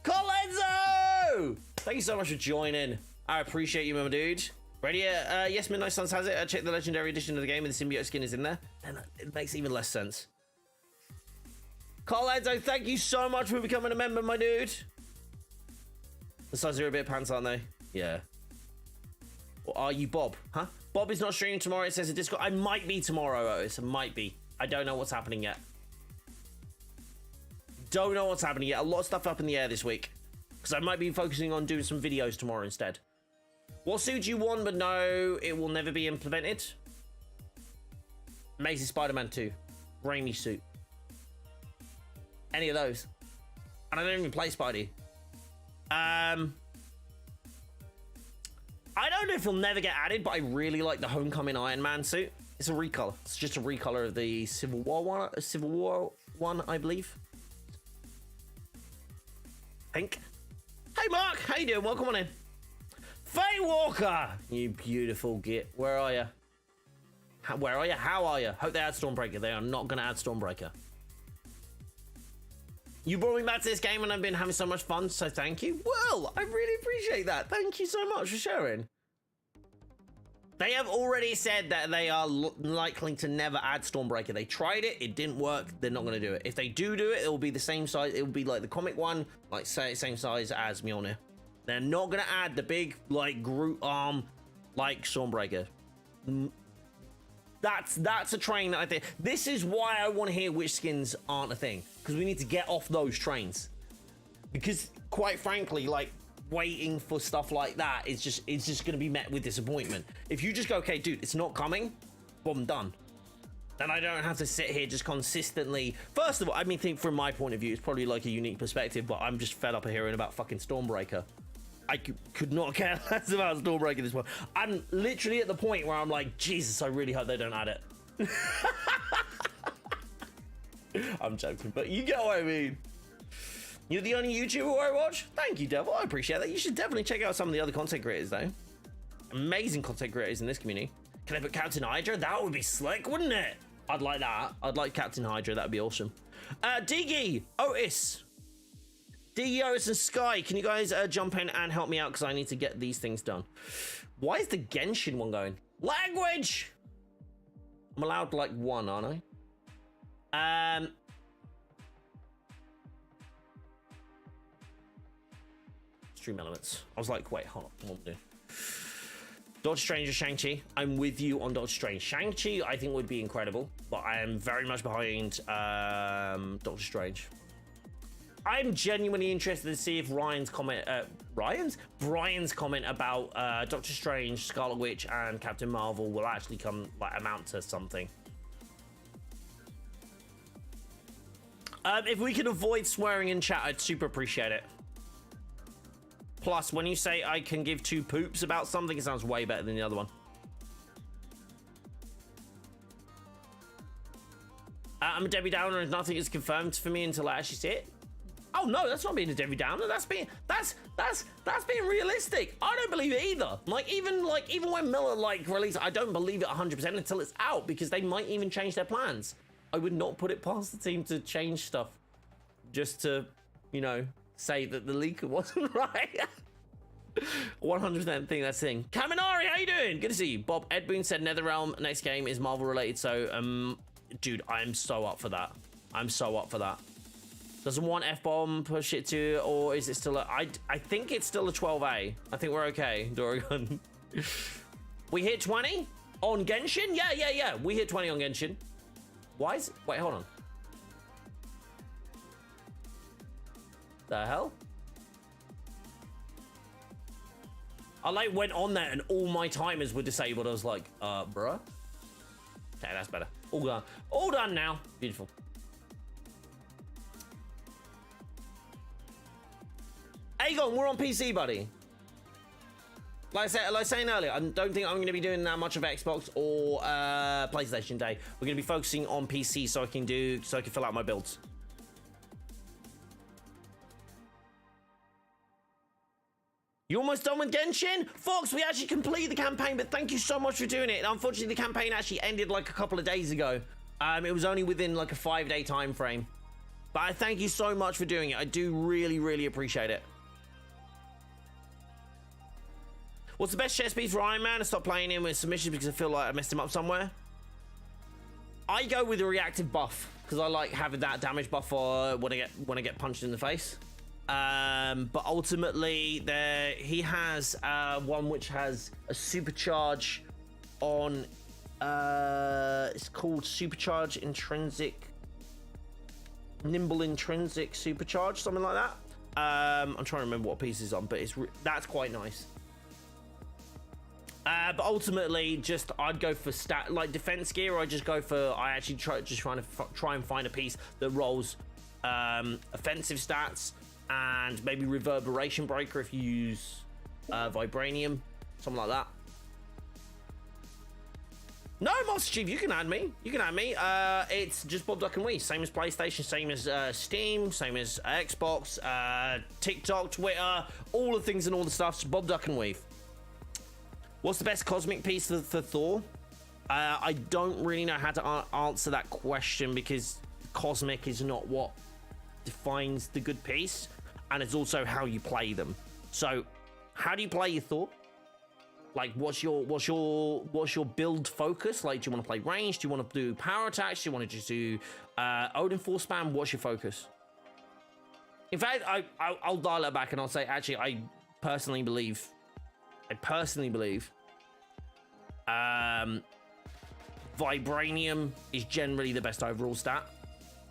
Colenzo! Thank you so much for joining. I appreciate you, my dude. Ready? Yes, Midnight Suns has it. Check the Legendary Edition of the game and the symbiote skin is in there. Then it makes even less sense. Colenzo, thank you so much for becoming a member, my dude. The size of your bit pants, aren't they? Yeah. Or are you Bob? Huh? Bob is not streaming tomorrow. It says in Discord. I might be tomorrow, Otis. Might be. I don't know what's happening yet. Don't know what's happening yet. A lot of stuff up in the air this week. Because I might be focusing on doing some videos tomorrow instead. What suit you want, but no, it will never be implemented? Amazing Spider-Man 2. Raimi suit. Any of those. And I don't even play Spidey. I don't know if he'll never get added, but I really like the Homecoming Iron Man suit. It's a recolor. It's just a recolor of the Civil War one, I believe. Pink. Hey, Mark. How you doing? Welcome on in. Faye Walker. You beautiful git. Where are you? Where are you? How are you? Hope they add Stormbreaker. They are not going to add Stormbreaker. You brought me back to this game and I've been having so much fun, so thank you. Well, I really appreciate that. Thank you so much for sharing. They have already said that they are likely to never add Stormbreaker. They tried it, it didn't work, they're not going to do it. If they do it, it will be the same size. It will be like the comic one, like same size as Mjolnir. They're not going to add the big, like, Groot arm, like Stormbreaker. That's a train that I think. This is why I want to hear which skins aren't a thing. Because we need to get off those trains. Because, quite frankly, like, waiting for stuff like that is just, it's just going to be met with disappointment. If you just go, okay, dude, it's not coming, boom, done. Then I don't have to sit here just consistently. First of all, I mean, think from my point of view, it's probably like a unique perspective, but I'm just fed up of hearing about fucking Stormbreaker. I could not care less about Stormbreaker this one. I'm literally at the point where I'm like, Jesus, I really hope they don't add it. I'm joking, but you get what I mean. You're the only YouTuber I watch? Thank you, Devil. I appreciate that. You should definitely check out some of the other content creators, though. Amazing content creators in this community. Can I put Captain Hydra? That would be slick, wouldn't it? I'd like that. I'd like Captain Hydra. That'd be awesome. Diggy, Otis. Diggy, Otis, and Sky. Can you guys jump in and help me out? Because I need to get these things done. Why is the Genshin one going? Language! I'm allowed, like, one, aren't I? Stream elements. I was like, wait, hold on. What do? Doctor Strange or Shang-Chi? I'm with you on Doctor Strange. Shang-Chi, I think, would be incredible, but I am very much behind Doctor Strange. I'm genuinely interested to see if Brian's comment about Doctor Strange, Scarlet Witch, and Captain Marvel will actually come, like, amount to something. If we can avoid swearing in chat, I'd super appreciate it. Plus, when you say I can give two poops about something, it sounds way better than the other one. I'm a Debbie Downer and nothing is confirmed for me until I actually see it. Oh no, that's not being a Debbie Downer. That's being realistic. I don't believe it either. Even when Miller released it, I don't believe it 100% until it's out because they might even change their plans. I would not put it past the team to change stuff just to, you know, say that the leaker wasn't right. 100% think that's the thing. Kaminari, how you doing? Good to see you. Bob Edboon said NetherRealm next game is Marvel related, so dude, I'm so up for that. I'm so up for that. Doesn't one F-bomb push it to, or is it still a... I think it's still a 12A. I think we're okay, Dorigan. We hit 20 on Genshin? Yeah. We hit 20 on Genshin. Why is it... Wait, hold on. The hell? I went on there and all my timers were disabled. I was like, bruh. Okay, that's better. All done. All done now. Beautiful. Aegon, we're on PC, buddy. Like I was saying earlier, I don't think I'm going to be doing that much of Xbox or PlayStation Day. We're going to be focusing on PC so I can fill out my builds. You almost done with Genshin? Fox, we actually completed the campaign, but thank you so much for doing it. Unfortunately, the campaign actually ended like a couple of days ago. It was only within like a 5-day time frame. But I thank you so much for doing it. I do really, really appreciate it. What's the best chess piece for Iron Man? I stopped playing him with submissions because I feel like I messed him up somewhere. I go with a reactive buff because I like having that damage buff for when I get punched in the face. But ultimately, he has one which has a supercharge on. It's called Supercharge Intrinsic, Nimble Intrinsic Supercharge, something like that. I'm trying to remember what piece is on, but that's quite nice. But ultimately, I'd go for like defense gear, or I just go for try and find a piece that rolls offensive stats and maybe reverberation breaker if you use vibranium, something like that. No, Master Chief, you can add me. It's just BobDuckNWeave, same as PlayStation, same as Steam, same as Xbox, TikTok, Twitter, all the things and all the stuff. So BobDuckNWeave. What's the best cosmic piece for Thor? I don't really know how to answer that question, because cosmic is not what defines the good piece, and it's also how you play them. So, how do you play your Thor? Like, what's your build focus? Like, do you want to play range? Do you want to do power attacks? Do you want to just do Odin Force Spam? What's your focus? In fact, I'll dial it back and I'll say, actually, I personally believe Vibranium is generally the best overall stat.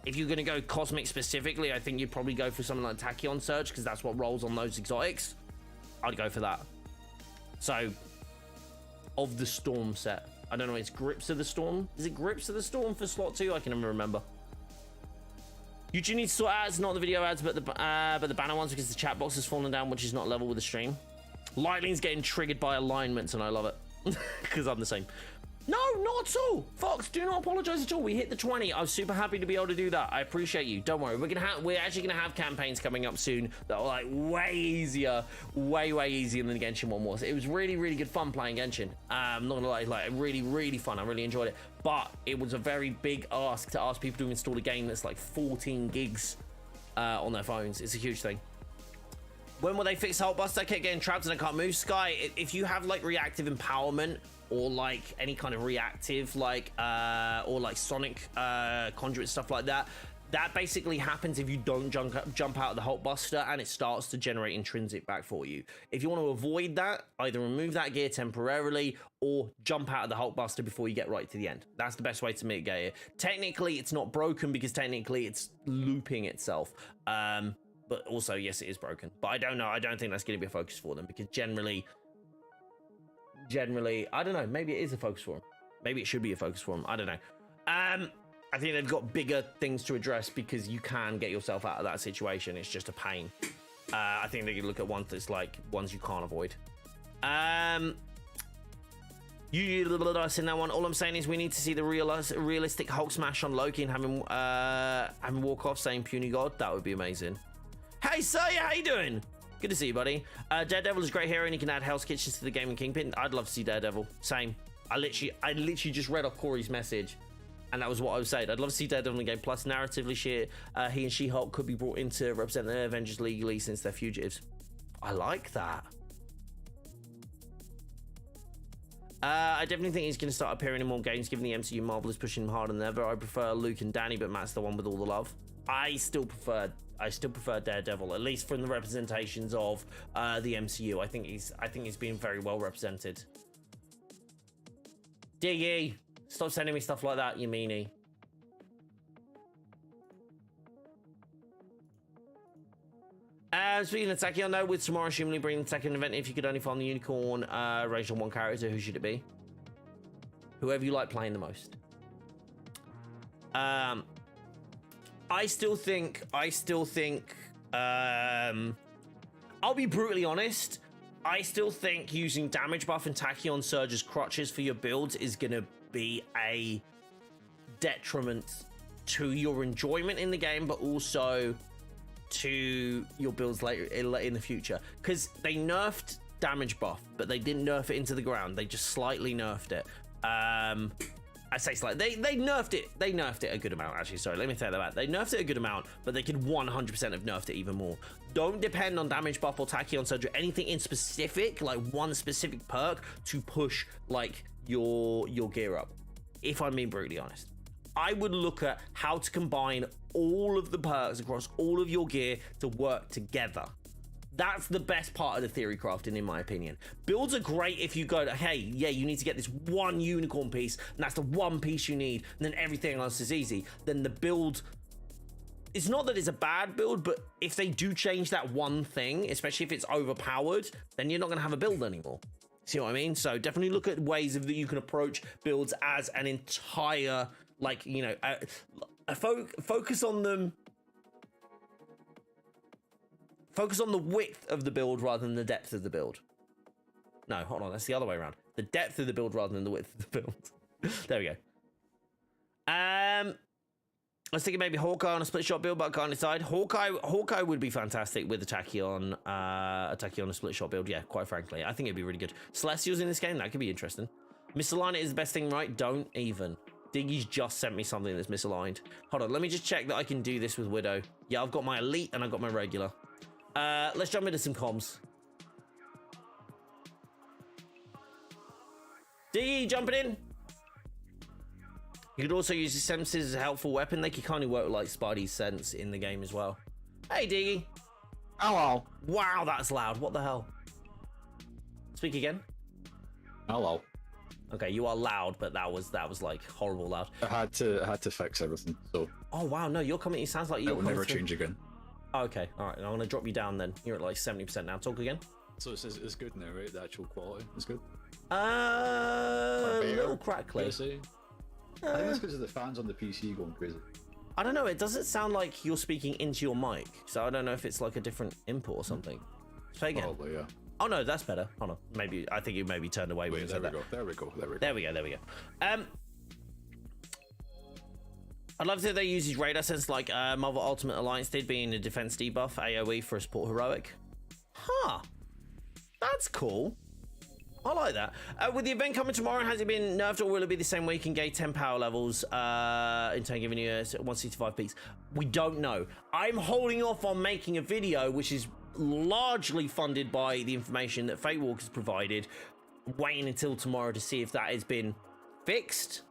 If you're going to go cosmic specifically, I think you'd probably go for something like Tachyon Surge, because that's what rolls on those exotics. I'd go for that. So, of the Storm set, I don't know, it's Grips of the Storm. Is it Grips of the Storm for slot 2? I can never remember. YouTube needs to sort ads, not the video ads, but the banner ones, because the chat box has fallen down, which is not level with the stream. Lightning's getting triggered by alignments, and I love it, because I'm the same. No, not at all. Fox, do not apologize at all. We hit the 20. I was super happy to be able to do that. I appreciate you. Don't worry. We're actually gonna have campaigns coming up soon that are like way easier, way easier than the Genshin one was. It was really, really good fun playing Genshin. I'm not gonna lie, like really, really fun. I really enjoyed it. But it was a very big ask to ask people to install a game that's like 14 gigs on their phones. It's a huge thing. When will they fix Hulkbuster? I kept getting trapped and I can't move. Sky, if you have like reactive empowerment, or like any kind of reactive, like or like sonic conduit stuff like that, that basically happens if you don't jump out of the Hulkbuster, and it starts to generate intrinsic back for you. If you want to avoid that, either remove that gear temporarily or jump out of the Hulkbuster before you get right to the end. That's the best way to mitigate it. Technically, it's not broken, because technically it's looping itself. But also, yes, it is broken. But I don't know. I don't think that's going to be a focus for them, because generally, I don't know. Maybe it is a focus for them. Maybe it should be a focus for them. I don't know. I think they've got bigger things to address, because you can get yourself out of that situation. It's just a pain. I think they could look at ones that's like ones you can't avoid. You in that one. All I'm saying is we need to see the realistic Hulk smash on Loki and having walk off saying puny god. That would be amazing. Hey, Saya, how you doing? Good to see you, buddy. Daredevil is a great hero, and you can add Hell's Kitchens to the game in Kingpin. I'd love to see Daredevil. Same. I literally just read off Corey's message, and that was what I was saying. I'd love to see Daredevil in the game. Plus, narratively, he and She-Hulk could be brought in to represent the Avengers legally, since they're fugitives. I like that. I definitely think he's going to start appearing in more games, given the MCU Marvel is pushing him harder than ever. I prefer Luke and Danny, but Matt's the one with all the love. I still prefer Daredevil, at least from the representations of the MCU. I think he's being very well represented. Diggy, stop sending me stuff like that, you meanie. Speaking of Tachyon, though, with tomorrow assumably bringing the second event, if you could only farm the unicorn ranged on one character, who should it be? Whoever you like playing the most. I still think I'll be brutally honest, I still think using damage buff and Tachyon Surge as crutches for your builds is gonna be a detriment to your enjoyment in the game, but also to your builds later in the future, because they nerfed damage buff, but they didn't nerf it into the ground. They just slightly nerfed it. I say slightly. They nerfed it. They nerfed it a good amount, actually. Sorry, let me say that back. They nerfed it a good amount, but they could 100% have nerfed it even more. Don't depend on damage buff or Tachyon Surge or anything in specific, like one specific perk, to push like your gear up. If I'm being brutally honest, I would look at how to combine all of the perks across all of your gear to work together. That's the best part of the theory crafting, in my opinion. Builds are great if you go, hey, yeah, you need to get this one unicorn piece, and that's the one piece you need, and then everything else is easy. Then the build, it's not that it's a bad build, but if they do change that one thing, especially if it's overpowered, then you're not going to have a build anymore. See what I mean? So definitely look at ways that you can approach builds as an entire, like, you know, focus on them. Focus on the width of the build rather than the depth of the build. No, hold on, that's the other way around. The depth of the build rather than the width of the build. There we go. I was thinking maybe Hawkeye on a split shot build, but I can't decide. Hawkeye would be fantastic with a Tachyon a split shot build. Yeah, quite frankly, I think it'd be really good. Celestials in this game, that could be interesting. Misaligned is the best thing, right? Don't even. Diggy's just sent me something that's misaligned. Hold on, let me just check that I can do this with Widow. Yeah, I've got my elite and I've got my regular. Let's jump into some comms. Diggy, jumping in. You could also use your senses as a helpful weapon. They could kind of work like Spidey's sense in the game as well. Hey, Diggy. Hello. Wow, that's loud. What the hell? Speak again. Hello. Okay, you are loud, but that was like horrible loud. I had to fix everything. So. Oh wow, no, your comment sounds like you're. It will never change again. Oh, okay, all right. I'm gonna drop you down then. You're at like 70% now. Talk again. So it's good now, right? The actual quality is good. A little crackly. I think it's because of the fans on the PC going crazy. I don't know. It doesn't sound like you're speaking into your mic, so I don't know if it's like a different input or something. Say again. Probably, yeah. Oh no, that's better. Hold on. Maybe I think you maybe turned away when you said that. There we go. There we go. I'd love to if they use his radar sense like Marvel Ultimate Alliance did, being a defense debuff AoE for a support heroic. Huh. That's cool. I like that. With the event coming tomorrow, has it been nerfed or will it be the same way you can gain 10 power levels in turn giving you 165 peaks? We don't know. I'm holding off on making a video, which is largely funded by the information that Fate Walker's provided, waiting until tomorrow to see if that has been fixed.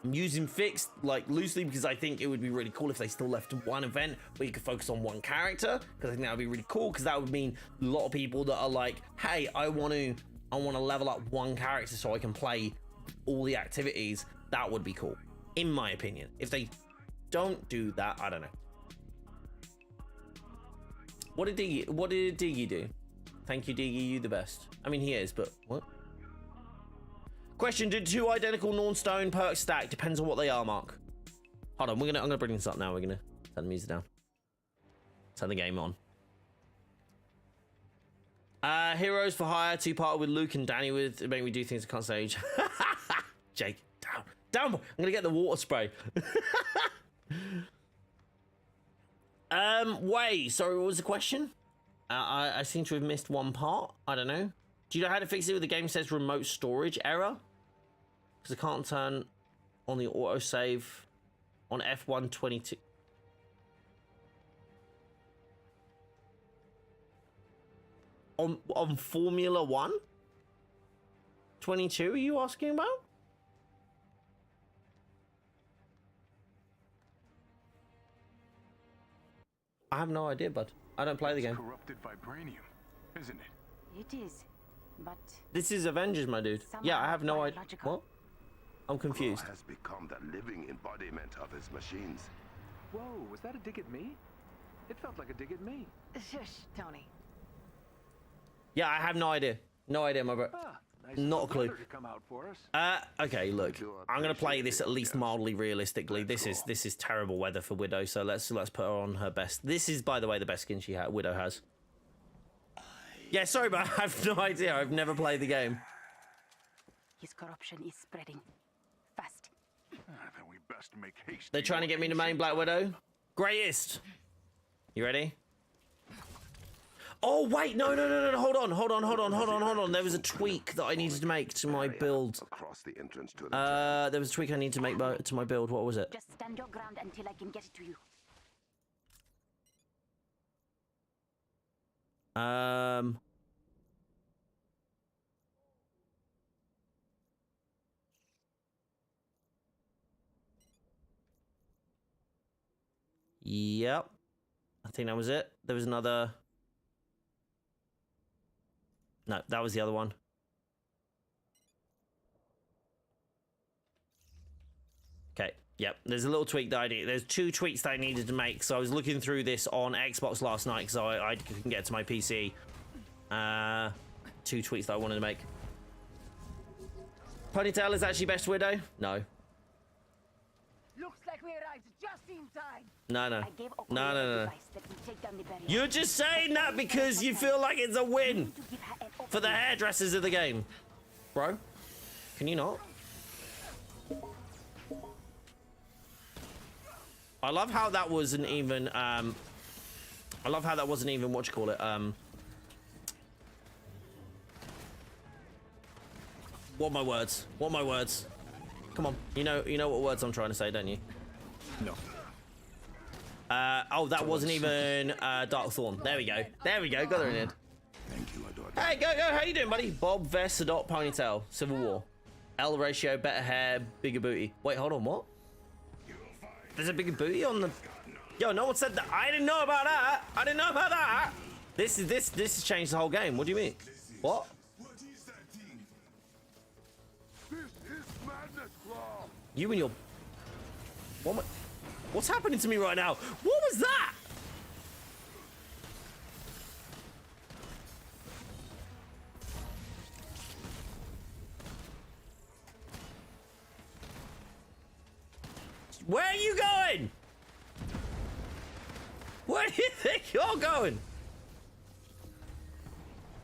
I'm using fixed like loosely because I think it would be really cool if they still left one event where you could focus on one character, because I think that would be really cool, because that would mean a lot of people that are like, hey, I want to level up one character so I can play all the activities. That would be cool, in my opinion. If they don't do that, I don't know. What did Diggy do? Thank you, Diggy, you the best. I mean, he is, but what? Question, did 2 identical Nornstone perks stack? Depends on what they are, Mark. Hold on, I'm gonna bring this up now. We're gonna turn the music down. Turn the game on. Heroes for Hire, 2-part with Luke and Danny with make me do things I can't say. Jake, down. I'm gonna get the water spray. Wait, sorry, what was the question? I seem to have missed one part. I don't know. Do you know how to fix it with the game says remote storage error? Because I can't turn on the autosave on F122. On Formula 1? 22, are you asking about? I have no idea, bud. I don't play the game. Corrupted vibranium, isn't it? It is, but this is Avengers, my dude. Yeah, I have no idea. What? I'm confused. Has become the living embodiment of his machines. Whoa, was that a dig at me? It felt like a dig at me. shush, Tony. Yeah, I have no idea. No idea, my bro. Nice Not a clue. to come out for us. Okay, look. I'm gonna play this at least mildly realistically. This is terrible weather for Widow, so let's put her on her best. This is, by the way, the best skin Widow has. Yeah, sorry, but I have no idea. I've never played the game. His corruption is spreading fast. Then we best make haste. They're trying to get me to main Black Widow. Greatest. You ready? Oh wait, no. Hold on. There was a tweak that I needed to make to my build. Across the entrance to the There was a tweak I need to make to my build. What was it? Just stand your ground until I can get it to you. Yep. I think that was it. There was another. No, that was the other one. Okay, yep. There's a little tweak that I did. There's 2 tweaks that I needed to make. So I was looking through this on Xbox last night because I couldn't get to my PC. 2 tweaks that I wanted to make. Ponytail is actually best Widow? No. Looks like we arrived just in time. No, no. I gave Okoye No, no, no. advice that we take down the barrier. You're just saying that because you feel like it's a win To give her an for the opening. hairdressers of the game. Bro, can you not? I love how that wasn't even, I love how that wasn't even, what you call it, what are my words? What are my words? Come on, you know what words I'm trying to say, don't you? No. Oh, that wasn't even Dark Thorn. There we go. There we go. Got her in it. Thank you, Adore. Hey, go. How you doing, buddy? Bob, vest, adult, ponytail, Civil War. L ratio, better hair, bigger booty. Wait, hold on. What? There's a bigger booty on the. Yo, no one said that. I didn't know about that. I didn't know about that. This has changed the whole game. What do you mean? What? This is madness, Claw. You and your. What's happening to me right now? What was that? Where are you going? Where do you think you're going?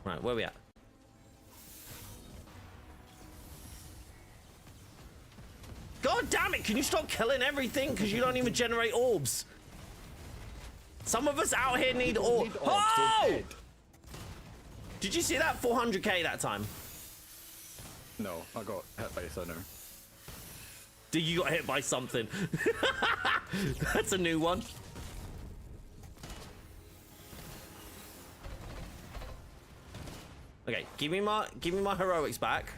Right, where we at? God damn it, can you stop killing everything? Because you don't even generate orbs. Some of us out here need orbs. Oh! Did you see that 400k that time? No, I got hit by a thinner. You got hit by something. That's a new one. Okay, give me my heroics back.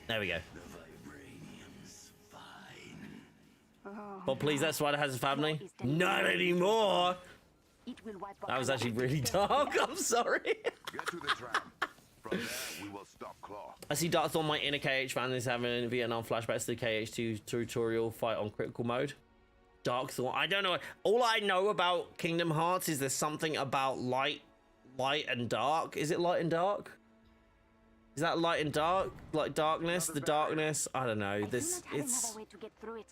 There we go. Well, please, that spider has a family. Not anymore. It will wipe out That was our actually lives. really dark. I'm sorry. Get to the tram. From there, we will stop Claw. I see Dark Thorn, my inner KH fan, is having a Vietnam flashbacks to the KH2 tutorial fight on critical mode. Dark Thorn, I don't know. All I know about Kingdom Hearts is there's something about light and dark. Is it light and dark? Is that light and dark? Like darkness, the darkness? I don't know. I This, do not have it's... another way to get through it.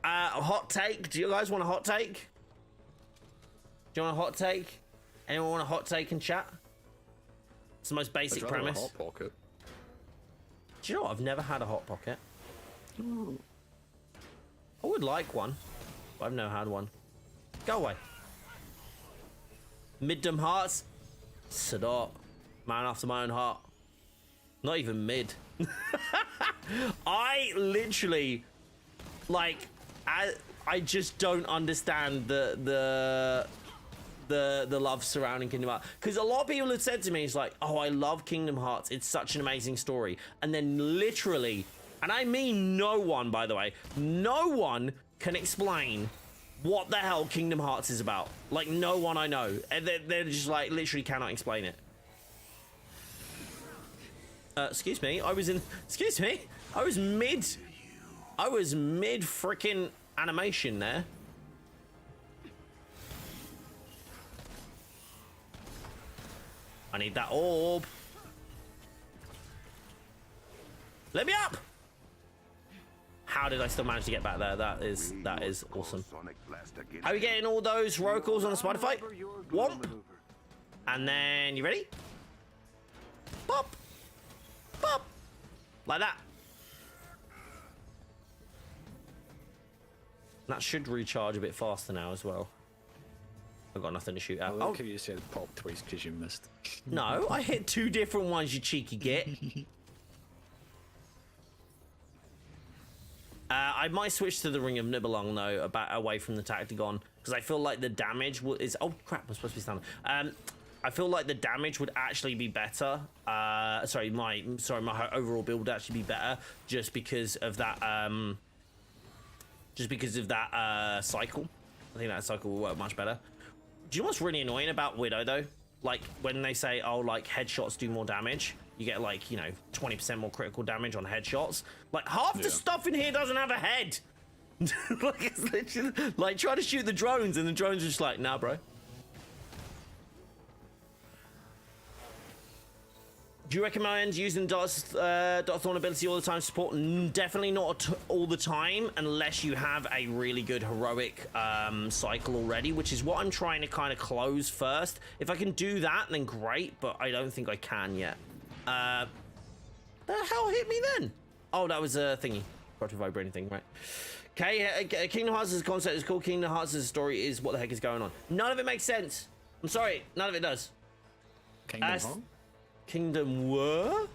A hot take? Do you guys want a hot take? Do you want a hot take? Anyone want a hot take in chat? It's the most basic I'd rather premise. a hot pocket. Do you know what? I've never had a hot pocket. I would like one, but I've never had one. Go away. Middom Hearts. Sadot. Man after my own heart. Not even mid. I literally, like, I just don't understand the love surrounding Kingdom Hearts, because a lot of people have said to me, it's like, oh, I love Kingdom Hearts, it's such an amazing story, and then literally, and I mean no one, by the way, no one can explain what the hell Kingdom Hearts is about. Like, no one I know, and they're just like literally cannot explain it. Excuse me, I was mid freaking animation there. I need that orb. Let me up. How did I still manage to get back there? That is awesome. Sonic blast again. Are we getting all those rocals on the spider fight? Remember your good Womp. maneuver. And then you ready? Pop. Pop. Like that. That should recharge a bit faster now as well. I've got nothing to shoot at. I Oh, like how you said pop twice because you missed. no, I hit two different ones, you cheeky git. I might switch to the Ring of Nibelung though, away from the Tactigon, because I feel like the damage is. Oh crap! I'm supposed to be standing. I feel like the damage would actually be better. Sorry, my overall build would actually be better just because of that. Cycle. I think that cycle will work much better. Do you know what's really annoying about Widow though? Like when they say, oh, like headshots do more damage, you get like, you know, 20% more critical damage on headshots. Like half the stuff in here doesn't have a head. Like it's literally like try to shoot the drones and the drones are just like, nah, bro. Do you recommend using Dot Thorn ability all the time to support? Definitely not all the time, unless you have a really good heroic cycle already, which is what I'm trying to kind of close first. If I can do that, then great, but I don't think I can yet. The hell hit me then? Oh, that was a thingy. Got to vibrating thing, right? Okay, Kingdom Hearts as a concept is cool. Kingdom Hearts as a story is what the heck is going on. None of it makes sense. I'm sorry, none of it does. Kingdom Hearts? Kingdom what?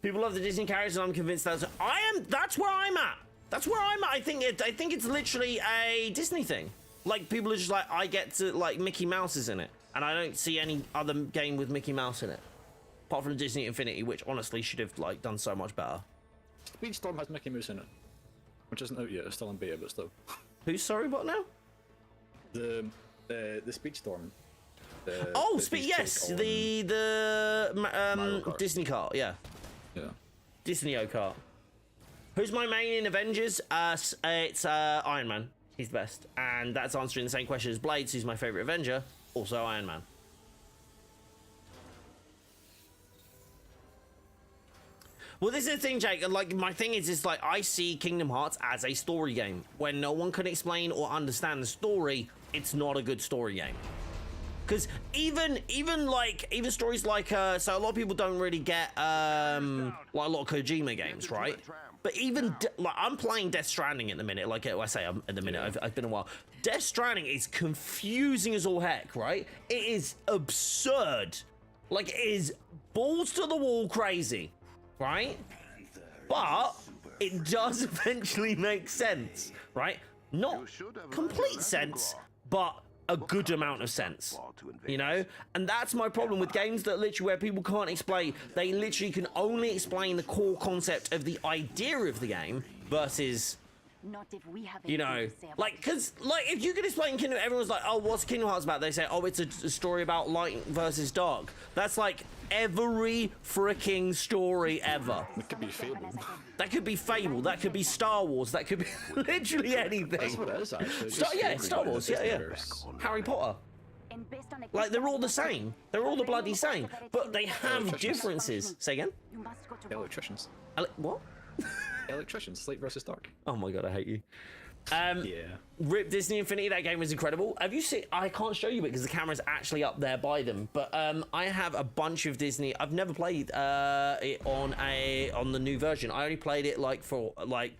People love the Disney characters, and I'm convinced that's that's where I'm at. That's where I'm at. I think it's literally a Disney thing. Like, people are just like, I get to, like, Mickey Mouse is in it, and I don't see any other game with Mickey Mouse in it, apart from Disney Infinity, which honestly should have like done so much better. Speedstorm has Mickey Mouse in it, which isn't out yet. It's still in beta, but still. Who's sorry? What now? The Speedstorm. Yes, the Disney kart, yeah. Disney-O kart. Who's my main in Avengers? It's Iron Man. He's the best, and that's answering the same question as Blades, who's my favorite Avenger. Also Iron Man. Well, this is the thing, Jake. Like, my thing is like, I see Kingdom Hearts as a story game. When no one can explain or understand the story, it's not a good story game. Because even stories like so a lot of people don't really get like a lot of Kojima games, right? But even like, I'm playing Death Stranding at the minute. Like I say, I'm at the minute. I've been a while. Death Stranding is confusing as all heck, right? It is absurd. Like, it is balls to the wall crazy, right? But it does eventually make sense, right? Not complete sense, but a good amount of sense, you know? And that's my problem with games that literally where people can't explain, they literally can only explain the core concept of the idea of the game versus, Not if we have you know, like, because like if you could explain Kingdom, everyone's like, oh, what's Kingdom Hearts about? They say, oh, it's a story about light versus dark. That's like every freaking story ever. It could be Fable. That could be Fable. That could be Star Wars. That could be literally anything. That's what it is, actually. Star Wars. Yeah. Harry Potter. Like, they're all the same. They're all the bloody same. But they have differences. Say again? Electricians. What? Electricians. Light versus dark. Oh my god, I hate you. Yeah. Rip Disney Infinity, that game was incredible. Have you seen? I can't show you it because the camera's actually up there by them. But I have a bunch of Disney. I've never played it on the new version. I only played it like for like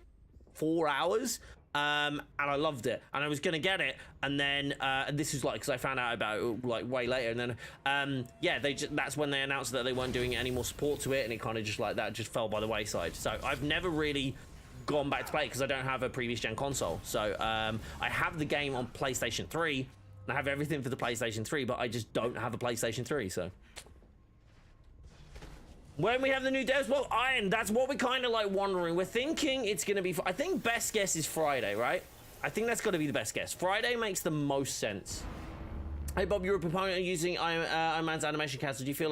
4 hours. And I loved it, and I was gonna get it, and then and this was like because I found out about it like way later, and then yeah, that's when they announced that they weren't doing any more support to it, and it kind of just like that just fell by the wayside. So I've never really gone back to play it because I don't have a previous gen console. So I have the game on PlayStation 3, and I have everything for the PlayStation 3, but I just don't have a PlayStation 3. So when we have the new devs, well, Iron, that's what we're kind of like wondering. We're thinking it's going to be, I think best guess is Friday, right? I think that's got to be the best guess. Friday makes the most sense. Hey, Bob, you're a proponent of using Iron Man's animation caster. Do you feel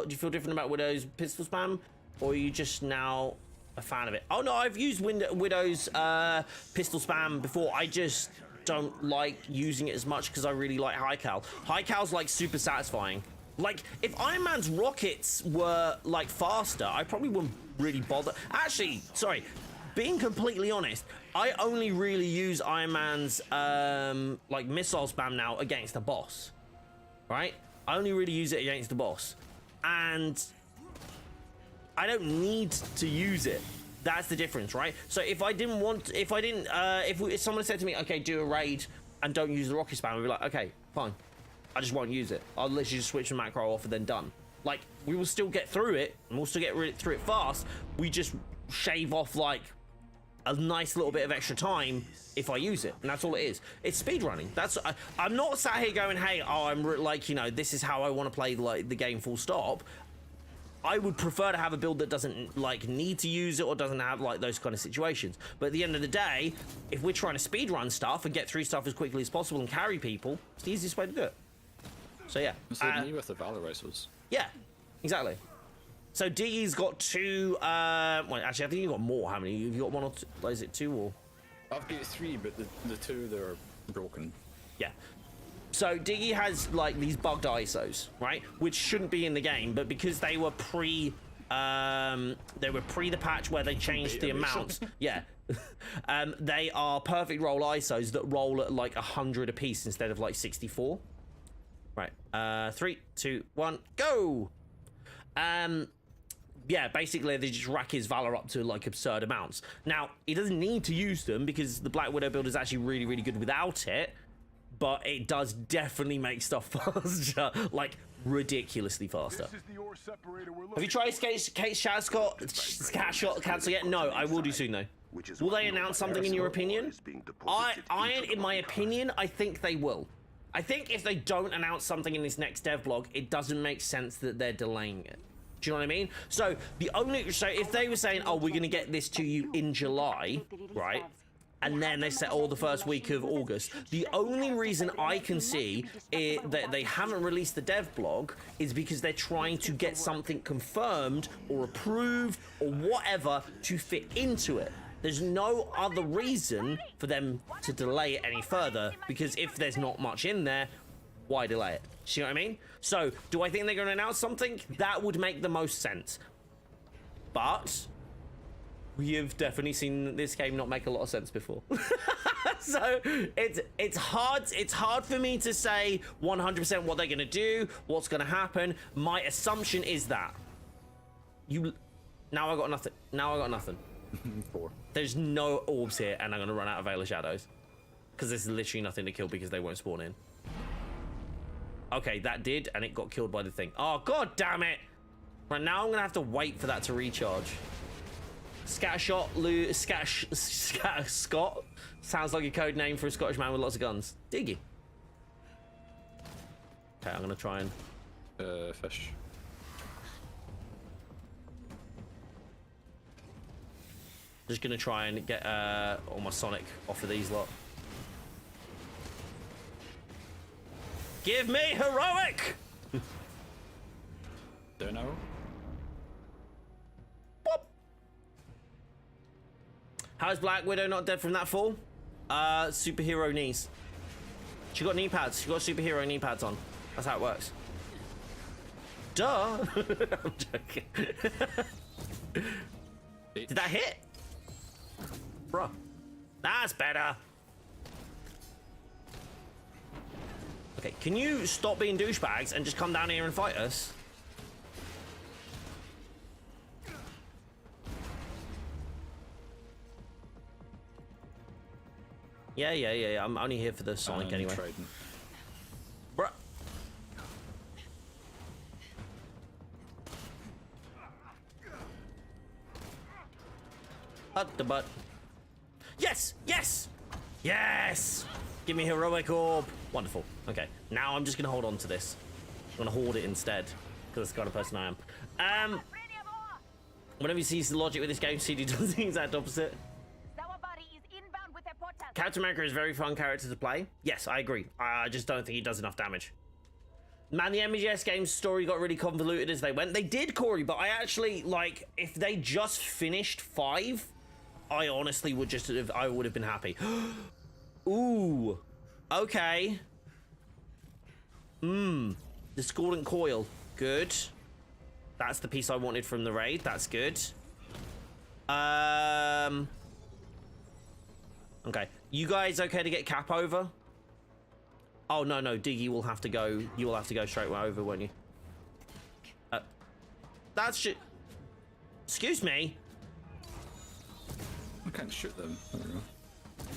different about Widow's pistol spam? Or are you just now a fan of it? Oh, no, I've used Widow's pistol spam before. I just don't like using it as much because I really like High Cal. High Cal's like super satisfying. Like, if Iron Man's rockets were, like, faster, I probably wouldn't really bother. Actually, sorry, being completely honest, I only really use Iron Man's, like, missile spam now against the boss, right? I only really use it against the boss. And I don't need to use it. That's the difference, right? So if someone said to me, okay, do a raid and don't use the rocket spam, I'd be like, okay, fine. I just won't use it. I'll literally just switch the macro off and then done. Like, we will still get through it, and we'll still get through it fast. We just shave off, like, a nice little bit of extra time if I use it, and that's all it is. It's speedrunning. I'm not sat here going, hey, I'm like, you know, this is how I want to play, like, the game full stop. I would prefer to have a build that doesn't, like, need to use it or doesn't have, like, those kind of situations. But at the end of the day, if we're trying to speedrun stuff and get through stuff as quickly as possible and carry people, it's the easiest way to do it. So yeah, it's like me with the Valor Racers. Yeah, exactly. So Diggy's got 2. Well, actually, I think you got more. How many? You've got 1 or 2? Is it 2 or? I've got 3, but the 2 that are broken. Yeah. So Diggy has like these bugged ISOs, right? Which shouldn't be in the game, but because they were pre the patch where they changed the amounts. Yeah. They are perfect roll ISOs that roll at like 100 a piece instead of like 64. Right. 3, 2, 1, go. Yeah, basically they just rack his Valor up to like absurd amounts. Now, he doesn't need to use them because the Black Widow build is actually really, really good without it, but it does definitely make stuff faster, like ridiculously faster. This is the ore separator we're Have you tried Kate Scat Shot cancel yet? No, I will do soon though. Will they announce something in your opinion? In my opinion, I think they will. I think if they don't announce something in this next devlog, it doesn't make sense that they're delaying it. Do you know what I mean? So if they were saying, oh, we're gonna get this to you in July, right? And then they said, oh, the first week of August. The only reason I can see that they haven't released the dev blog is because they're trying to get something confirmed or approved or whatever to fit into it. There's no other reason for them to delay it any further, because if there's not much in there, why delay it? See what I mean? So, do I think they're going to announce something? That would make the most sense. But we have definitely seen this game not make a lot of sense before. So it's hard for me to say 100% what they're going to do, what's going to happen. My assumption is that now I got nothing. 4. There's no orbs here, and I'm going to run out of Veil of Shadows because there's literally nothing to kill because they won't spawn in. Okay, that did, and it got killed by the thing. Oh, god damn it! Right, now I'm gonna have to wait for that to recharge. Scattershot, Scott. Sounds like a code name for a Scottish man with lots of guns. Diggy. Okay, I'm gonna try and... Fish. Just gonna try and get all my Sonic off of these lot. Give me heroic! Don't know. Boop. How's Black Widow not dead from that fall? Superhero knees. She got knee pads. She got superhero knee pads on. That's how it works. Duh! I'm joking. Did that hit? Bruh. That's better. Okay, can you stop being douchebags and just come down here and fight us? Yeah. I'm only here for the Sonic anyway. Trident. Bruh. Hut the butt. Yes! Yes! Yes! Give me heroic orb. Wonderful. Okay, now I'm just gonna hold on to this. I'm gonna hoard it instead, because that's the kind of person I am. Whenever you see the logic with this game, CD does the exact opposite. Captain America is a very fun character to play. Yes, I agree. I just don't think he does enough damage. Man, the MGS game's story got really convoluted as they went. They did, Corey, but I actually, like, if they just finished 5, I honestly would just have, I would have been happy. Ooh. Okay. Discordant Coil. Good. That's the piece I wanted from the raid. That's good. Okay. You guys okay to get Cap over? Oh, no. Diggy will have to go. You will have to go straight over, won't you? That's shit. Excuse me? I can't shoot them. There we go.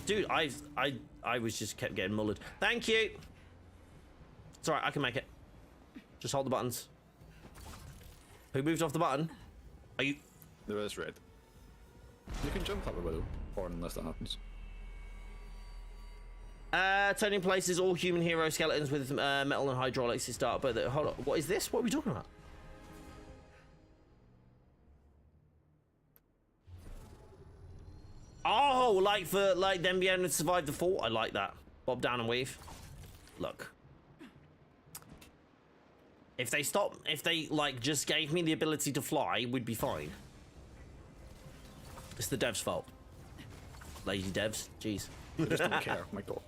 Dude, I was just kept getting mullered. Thank you. It's alright, I can make it. Just hold the buttons. Who moved off the button? Are you... There is red. You can jump up a little, or unless that happens. Turning places all human hero skeletons with metal and hydraulics to start, but hold on, what is this? What are we talking about? Oh, like for them being able to survive the fall? I like that. BobDuckNWeave. Look. If they like just gave me the ability to fly, we'd be fine. It's the devs' fault. Lazy devs, jeez. I just don't care, my god.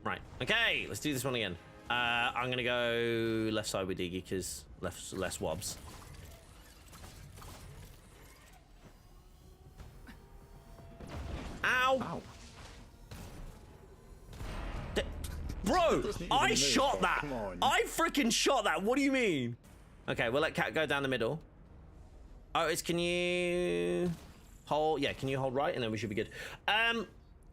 Right. Okay, let's do this one again. I'm gonna go left side with Diggy because less wobs. Ow! Ow. Bro, Doesn't even I move, shot bro, that. come on. I freaking shot that. What do you mean? Okay, we'll let Cat go down the middle. Oh, can you hold? Yeah, can you hold right, and then we should be good.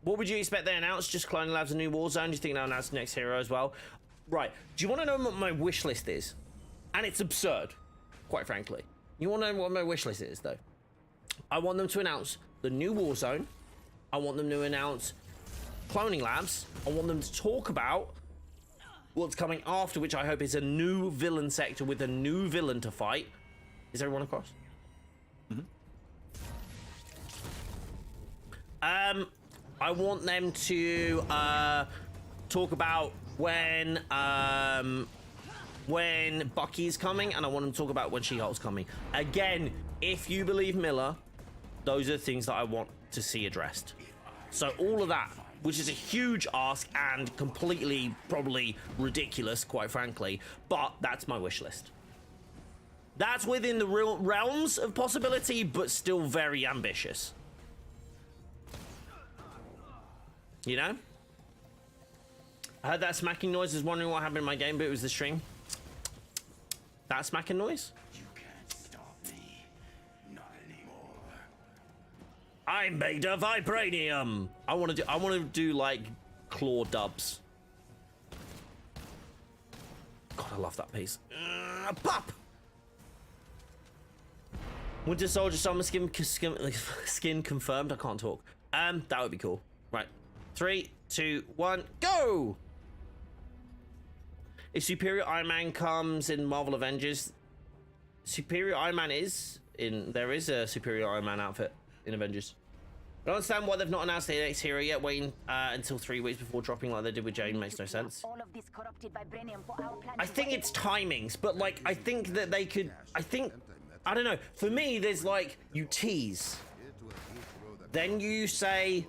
What would you expect they announced? Just Cloning Labs a new Warzone? Do you think they'll announce the next hero as well? Right. Do you want to know what my wish list is? And it's absurd, quite frankly. You want to know what my wish list is, though? I want them to announce the new Warzone. I want them to announce Cloning Labs. I want them to talk about what's coming after, which I hope is a new villain sector with a new villain to fight. Is everyone across? I want them to talk about when Bucky's coming, and I want them to talk about when She-Hulk's coming. Again, if you believe Miller, those are the things that I want to see addressed. So all of that, which is a huge ask and completely probably ridiculous, quite frankly, but that's my wish list. That's within the real realms of possibility, but still very ambitious. You know? I heard that smacking noise. Was wondering what happened in my game, but it was the stream. That smacking noise? You can't stop me. Not anymore. I'm made of vibranium. I want to do like claw dubs. God, I love that piece. Pop. Winter Soldier Summer skin confirmed. I can't talk. That would be cool. Right. 3, 2, 1, go! If Superior Iron Man comes in Marvel Avengers, Superior Iron Man is in. There is a Superior Iron Man outfit in Avengers. I don't understand why they've not announced the next hero yet. Waiting until 3 weeks before dropping like they did with Jane makes no sense. All of this corrupted vibranium for our planet. I think it's timings, but like I think that they could. I don't know. For me, there's like you tease, then you say.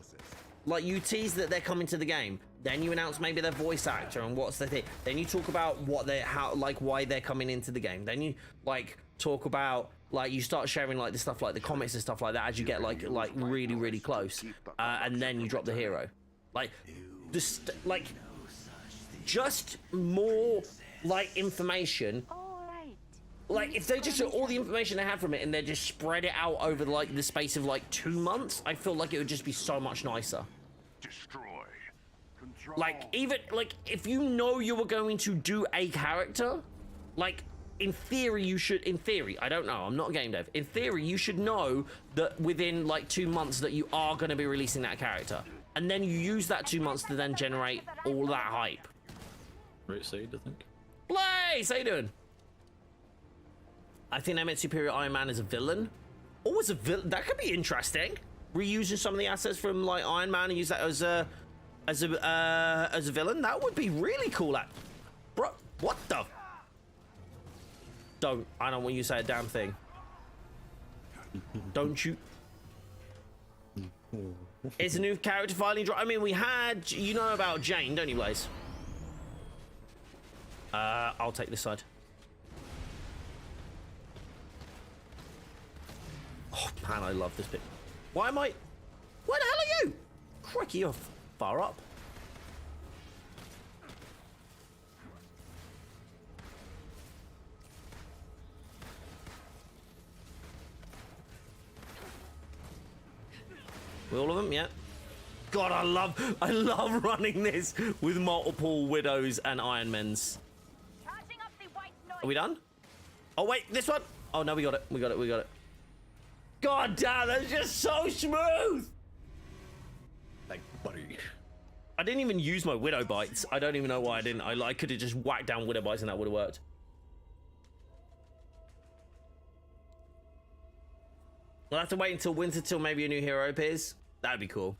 Like, you tease that they're coming to the game. Then you announce maybe their voice actor and what's the thing. Then you talk about what they're, why they're coming into the game. Then you, like, talk about, like, you start sharing, like, the stuff like the comics and stuff like that as you get, like really, really close. And then you drop the hero. Like, just more, like, information. Like, if they just took all the information they had from it and they just spread it out over, like, the space of, like, 2 months, I feel like it would just be so much nicer. Destroy. Control. Like, even, like, if you know you were going to do a character, like, in theory, you should, I don't know, I'm not a game dev. In theory, you should know that within, like, 2 months that you are going to be releasing that character. And then you use that 2 months to then generate all that hype. Right side, I think. Blaze, how you doing? I think they meant Superior Iron Man as a villain. Oh, as a villain, that could be interesting. Reusing some of the assets from like Iron Man and use that as a villain. That would be really cool. Bro, what the? I don't want you to say a damn thing. Don't you? It's a new character finally drop. I mean, we had, you know about Jane, don't you, Blaze? I'll take this side. Oh man, I love this bit. Why am I? Where the hell are you? Crikey, you're far up. With all of them, yeah. God, I love running this with multiple Widows and Ironmans. Are we done? Oh wait, this one. Oh no, we got it. We got it. God damn, that's just so smooth! Like buddy. I didn't even use my Widow Bites. I don't even know why I didn't. I could have just whacked down Widow Bites and that would have worked. We'll have to wait until winter till maybe a new hero appears. That'd be cool.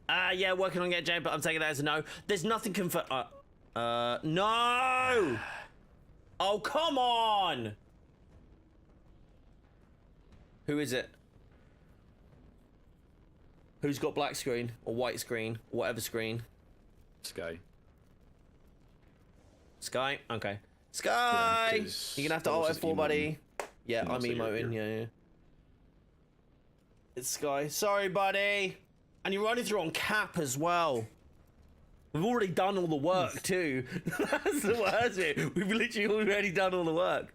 Yeah, working on Get Jane, but I'm taking that as a no. There's nothing confirmed. No! Oh, come on! Who is it? Who's got black screen or white screen or whatever screen? Sky. Sky? Okay. Sky! Yeah, 'cause You're gonna have to Alice auto is for, buddy. Yeah, And I'm also you're emoting, here. yeah. It's Sky. Sorry, buddy. And you're running through on cap as well. We've already done all the work, too. That's the worst bit. We've literally already done all the work.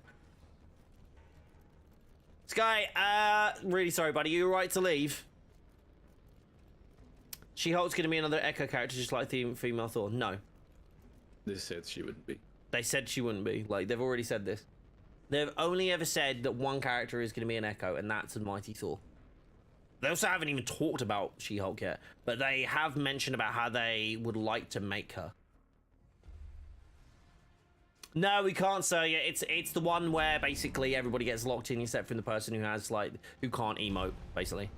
Sky, really sorry, buddy. You right to leave? She-Hulk's gonna be another Echo character just like the female Thor. No. They said she wouldn't be. They said she wouldn't be. Like, they've already said this. They've only ever said that one character is gonna be an Echo, and that's a Mighty Thor. They also haven't even talked about She-Hulk yet, but they have mentioned about how they would like to make her. No, we can't say it. It's the one where basically everybody gets locked in except for the person who has who can't emote, basically.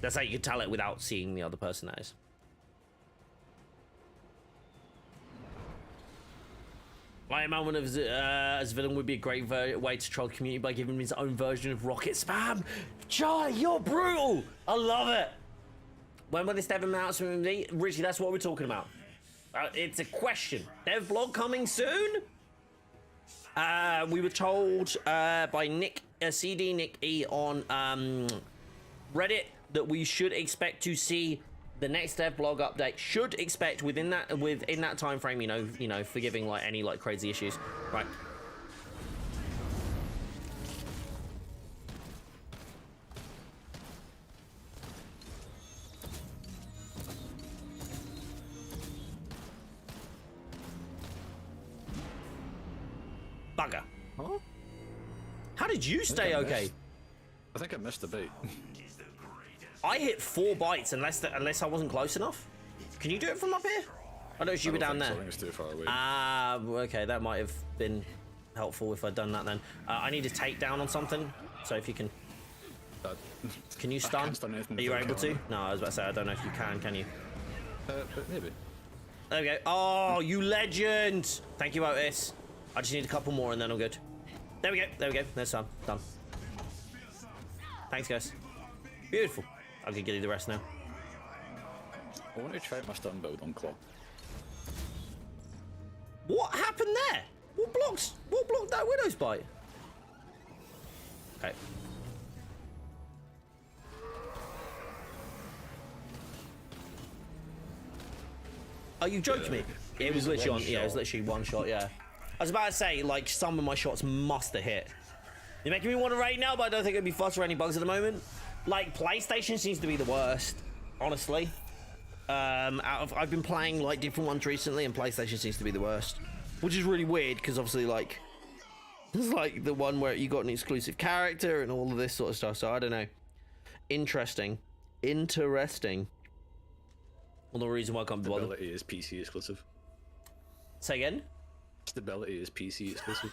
That's how you can tell it without seeing the other person, that is. Iron Man as a villain would be a great way to troll the community by giving him his own version of rocket spam. Charlie, you're brutal. I love it. When will this dev announcement be? Richie, that's what we're talking about. It's a question. Dev vlog coming soon? We were told by Nick, CD Nick E on Reddit that we should expect to see the next dev blog update. Should expect within that time frame, you know, forgiving like any like crazy issues, right? Bugger. Huh? How did you stay okay? I think I missed a beat. I hit 4 bites unless I wasn't close enough. Can you do it from up here? I know you were down there. I think it's too far away. Ah, okay, that might have been helpful if I'd done that then. I need a takedown on something, so if you can... Can you stun? can't stun anything Are you with a able to? camera. No, I was about to say, I don't know if you can you? But maybe. There we go. Oh, you legend! Thank you, Otis. I just need a couple more and then I'm good. There we go. There's some. Done. Thanks, guys. Beautiful. I can get you the rest now. I want to try my stun build on Claw. What happened there? What blocked that Widow's bite? Okay. Oh, you joked me. Yeah, it was literally one on. Yeah, it was shot. literally one shot. Yeah. I was about to say, like, some of my shots must have hit. You're making me want to rate now, but I don't think it'd be fuss or any bugs at the moment. Like, PlayStation seems to be the worst, honestly. I've been playing like different ones recently, and PlayStation seems to be the worst, which is really weird because obviously, like, it's like the one where you got an exclusive character and all of this sort of stuff. So I don't know. Interesting. Well, the reason why I can't be bothered. Stability is PC exclusive. Say again. Stability is PC exclusive.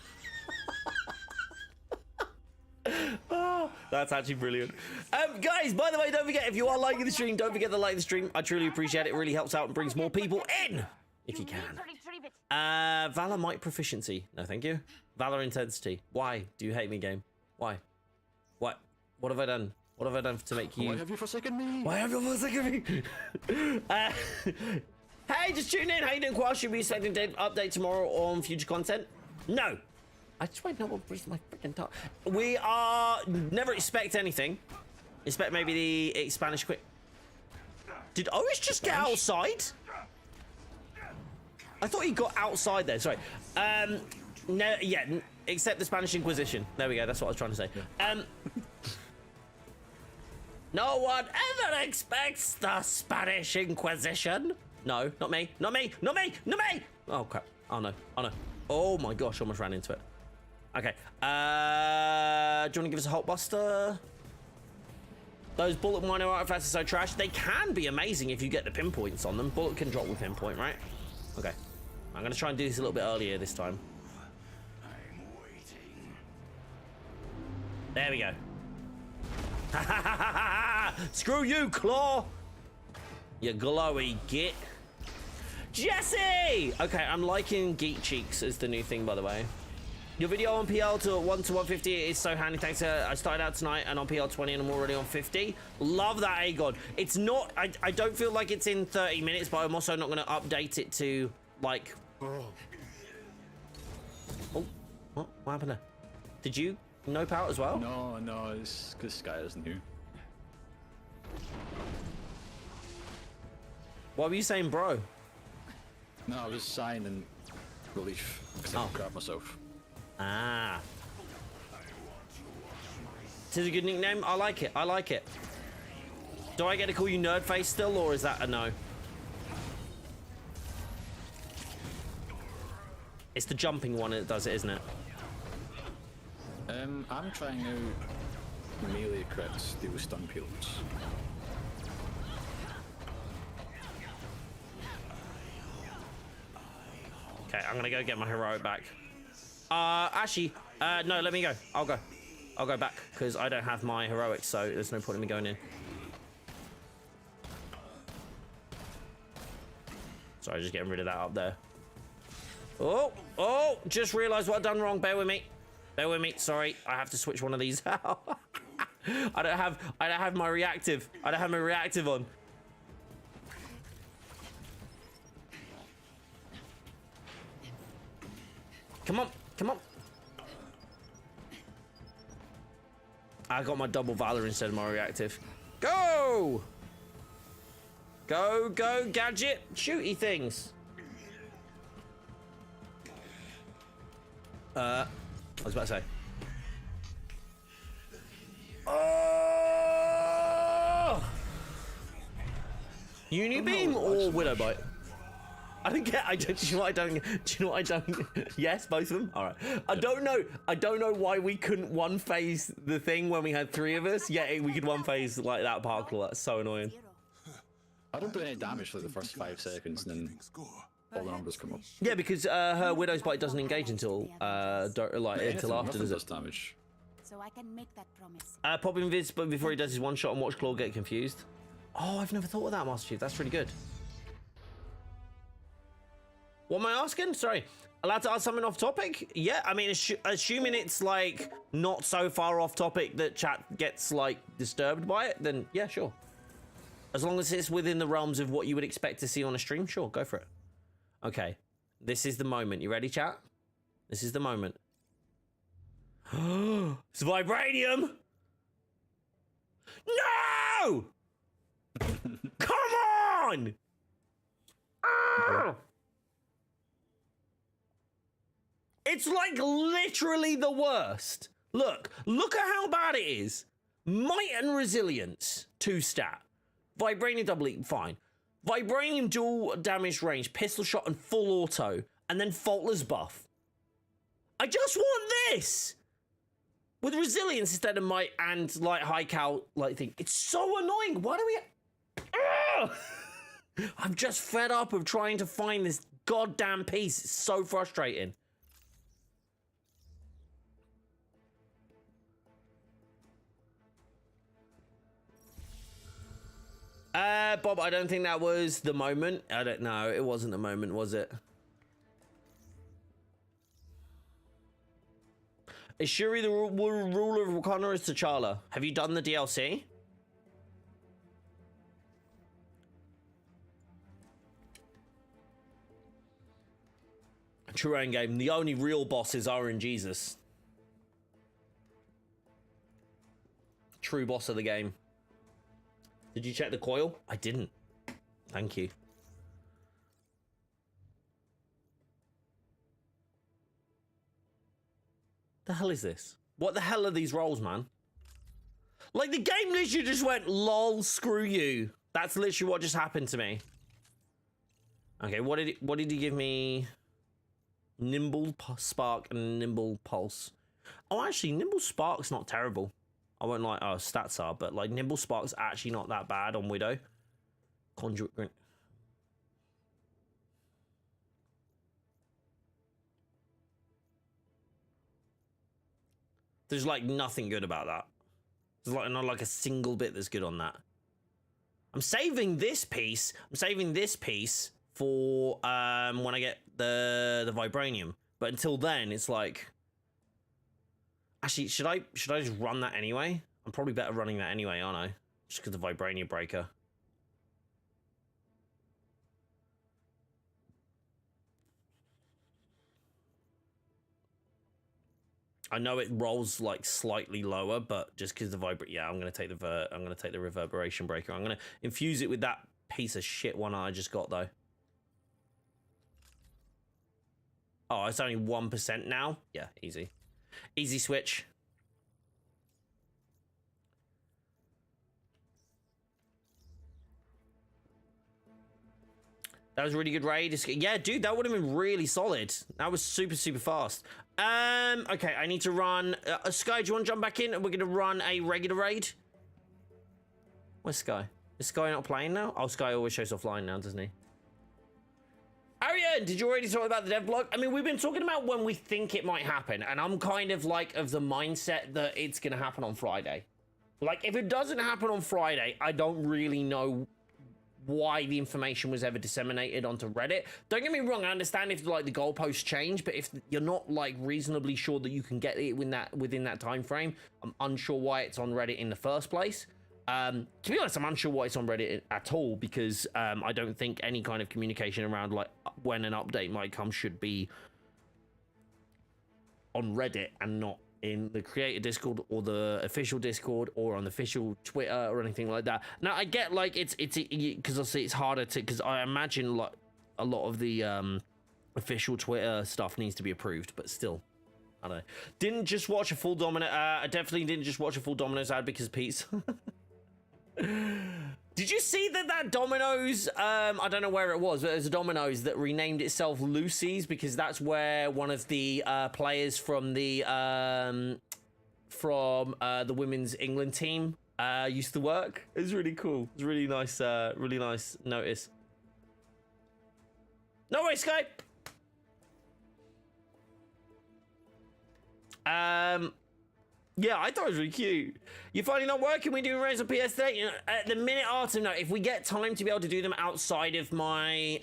Oh, that's actually brilliant. Guys, by the way, don't forget, if you are liking the stream, don't forget to like the stream. I truly appreciate it. It really helps out and brings more people in, if you can. Valor might proficiency. No, thank you. Valor intensity. Why do you hate me, game? Why? What? What have I done? What have I done to make you... Why have you forsaken me? Why have you forsaken me? Hey, just tune in. How you doing, Quash? Should we be expecting an update tomorrow on future content? No. I just wait, no one breathes my freaking tongue. We are... Never expect anything. Expect maybe the Spanish quick... Did Oris just get outside? I thought he got outside there. Sorry. No, yeah, except the Spanish Inquisition. There we go. That's what I was trying to say. No one ever expects the Spanish Inquisition. No, not me. Not me. Not me. Not me. Oh, crap. Oh, no. Oh, no. Oh, my gosh. I almost ran into it. Okay. Do you want to give us a Hulkbuster? Those bullet minor artifacts are so trash. They can be amazing if you get the pinpoints on them. Bullet can drop with pinpoint, right? Okay. I'm going to try and do this a little bit earlier this time. There we go. Screw you, Claw! You glowy git. Jesse! Okay, I'm liking Geek Cheeks as the new thing, by the way. Your video on PL to 1 to 150 is so handy. Thanks. I started out tonight and on PL 20 and I'm already on 50. Love that, A-God. It's not... I don't feel like it's in 30 minutes, but I'm also not going to update it to, like... Oh, what happened there? Did you nope out as well? No, it's because Sky is new. What were you saying, bro? No, I was sighing in relief because I grabbed myself. Ah. This is a good nickname. I like it. I like it. Do I get to call you Nerdface still, or is that a no? It's the jumping one that does it, isn't it? I'm trying out melee crits deal with stun payloads. Okay, I'm gonna go get my heroic back. Actually, no, let me go. I'll go back because I don't have my heroics, so there's no point in me going in. Sorry, just getting rid of that up there. Oh, just realized what I've done wrong. Bear with me. Sorry, I have to switch one of these out. I don't have my reactive. I don't have my reactive on. Come on. I got my double valor instead of my reactive. Go, gadget, shooty things. I was about to say. Oh! Unibeam or Widowbite? I don't get. Do you know what I don't? Yes, both of them. All right. I don't know why we couldn't one phase the thing when we had 3 of us. Yet we could one phase like that parkour. That's so annoying. I don't do any damage for like the first 5 seconds, and then all the numbers come up. Yeah, because her Widow's Bite doesn't engage until until after, does it? Damage. So I can make that promise. Pop invis, but before he does his one shot and watch Claw get confused. Oh, I've never thought of that, Master Chief. That's really good. What am I asking? Sorry. Allowed to ask something off topic? Yeah, I mean, assuming it's like not so far off topic that chat gets like disturbed by it, then yeah, sure. As long as it's within the realms of what you would expect to see on a stream, sure, go for it. Okay, this is the moment. You ready, chat? This is the moment. It's vibranium! No! Come on! It's like literally the worst. Look at how bad it is. Might and resilience, 2 stat. Vibranium double E, fine. Vibranium dual damage range, pistol shot and full auto, and then faultless buff. I just want this! With resilience instead of might and like high cal like thing. It's so annoying. Why do we... I'm just fed up of trying to find this goddamn piece. It's so frustrating. Bob, I don't think that was the moment. I don't know. It wasn't the moment, was it? Is Shuri the ruler of Wakanda or is T'Challa? Have you done the DLC? True end game. The only real bosses are in Jesus. True boss of the game. Did you check the coil? I didn't. Thank you. The hell is this? What the hell are these rolls, man? Like, the game literally just went, lol, screw you. That's literally what just happened to me. Okay, what did he give me? Nimble Spark and Nimble Pulse. Oh, actually, Nimble Spark's not terrible. I won't lie, oh, stats are, but like Nimble Spark's actually not that bad on Widow. Conduit Grin. There's like nothing good about that. There's like not like a single bit that's good on that. I'm saving this piece. I'm saving this piece for when I get the vibranium. But until then, it's like Actually, should I just run that anyway? I'm probably better running that anyway, aren't I? Just because the Vibranium Breaker. I know it rolls like slightly lower, but just because I'm gonna take the Reverberation Breaker. I'm gonna infuse it with that piece of shit one I just got though. Oh, it's only 1% now. Yeah, easy switch. That was a really good raid. Yeah, dude, that would have been really solid. That was super fast. Okay, I need to run. Sky, do you want to jump back in? And we're gonna run a regular raid. Where's Sky? Is Sky not playing now? Oh, Sky always shows offline now, doesn't he? Arian, did you already talk about the dev blog? I mean, we've been talking about when we think it might happen, and I'm kind of like of the mindset that it's gonna happen on Friday. Like, if it doesn't happen on Friday, I don't really know why the information was ever disseminated onto Reddit. Don't get me wrong, I understand if like the goalposts change, but if you're not like reasonably sure that you can get it within that time frame, I'm unsure why it's on Reddit in the first place. To be honest, I'm unsure why it's on Reddit at all, because I don't think any kind of communication around like when an update might come should be on Reddit and not in the creator Discord or the official Discord or on the official Twitter or anything like that. Now I get like it's because obviously it's harder to, because I imagine like a lot of the official Twitter stuff needs to be approved, but still, I don't know. Didn't just watch a full Domino's. I definitely didn't just watch a full Domino's ad because Pete's. Did you see that Domino's, I don't know where it was, but there's a Domino's that renamed itself Lucy's because that's where one of the players from the women's England team used to work. It was really cool. It was really nice notice. No way, Skype. Yeah, I thought it was really cute. You're finally not working. We're doing raids on PS today. You know, at the minute, Artem, no. If we get time to be able to do them outside of my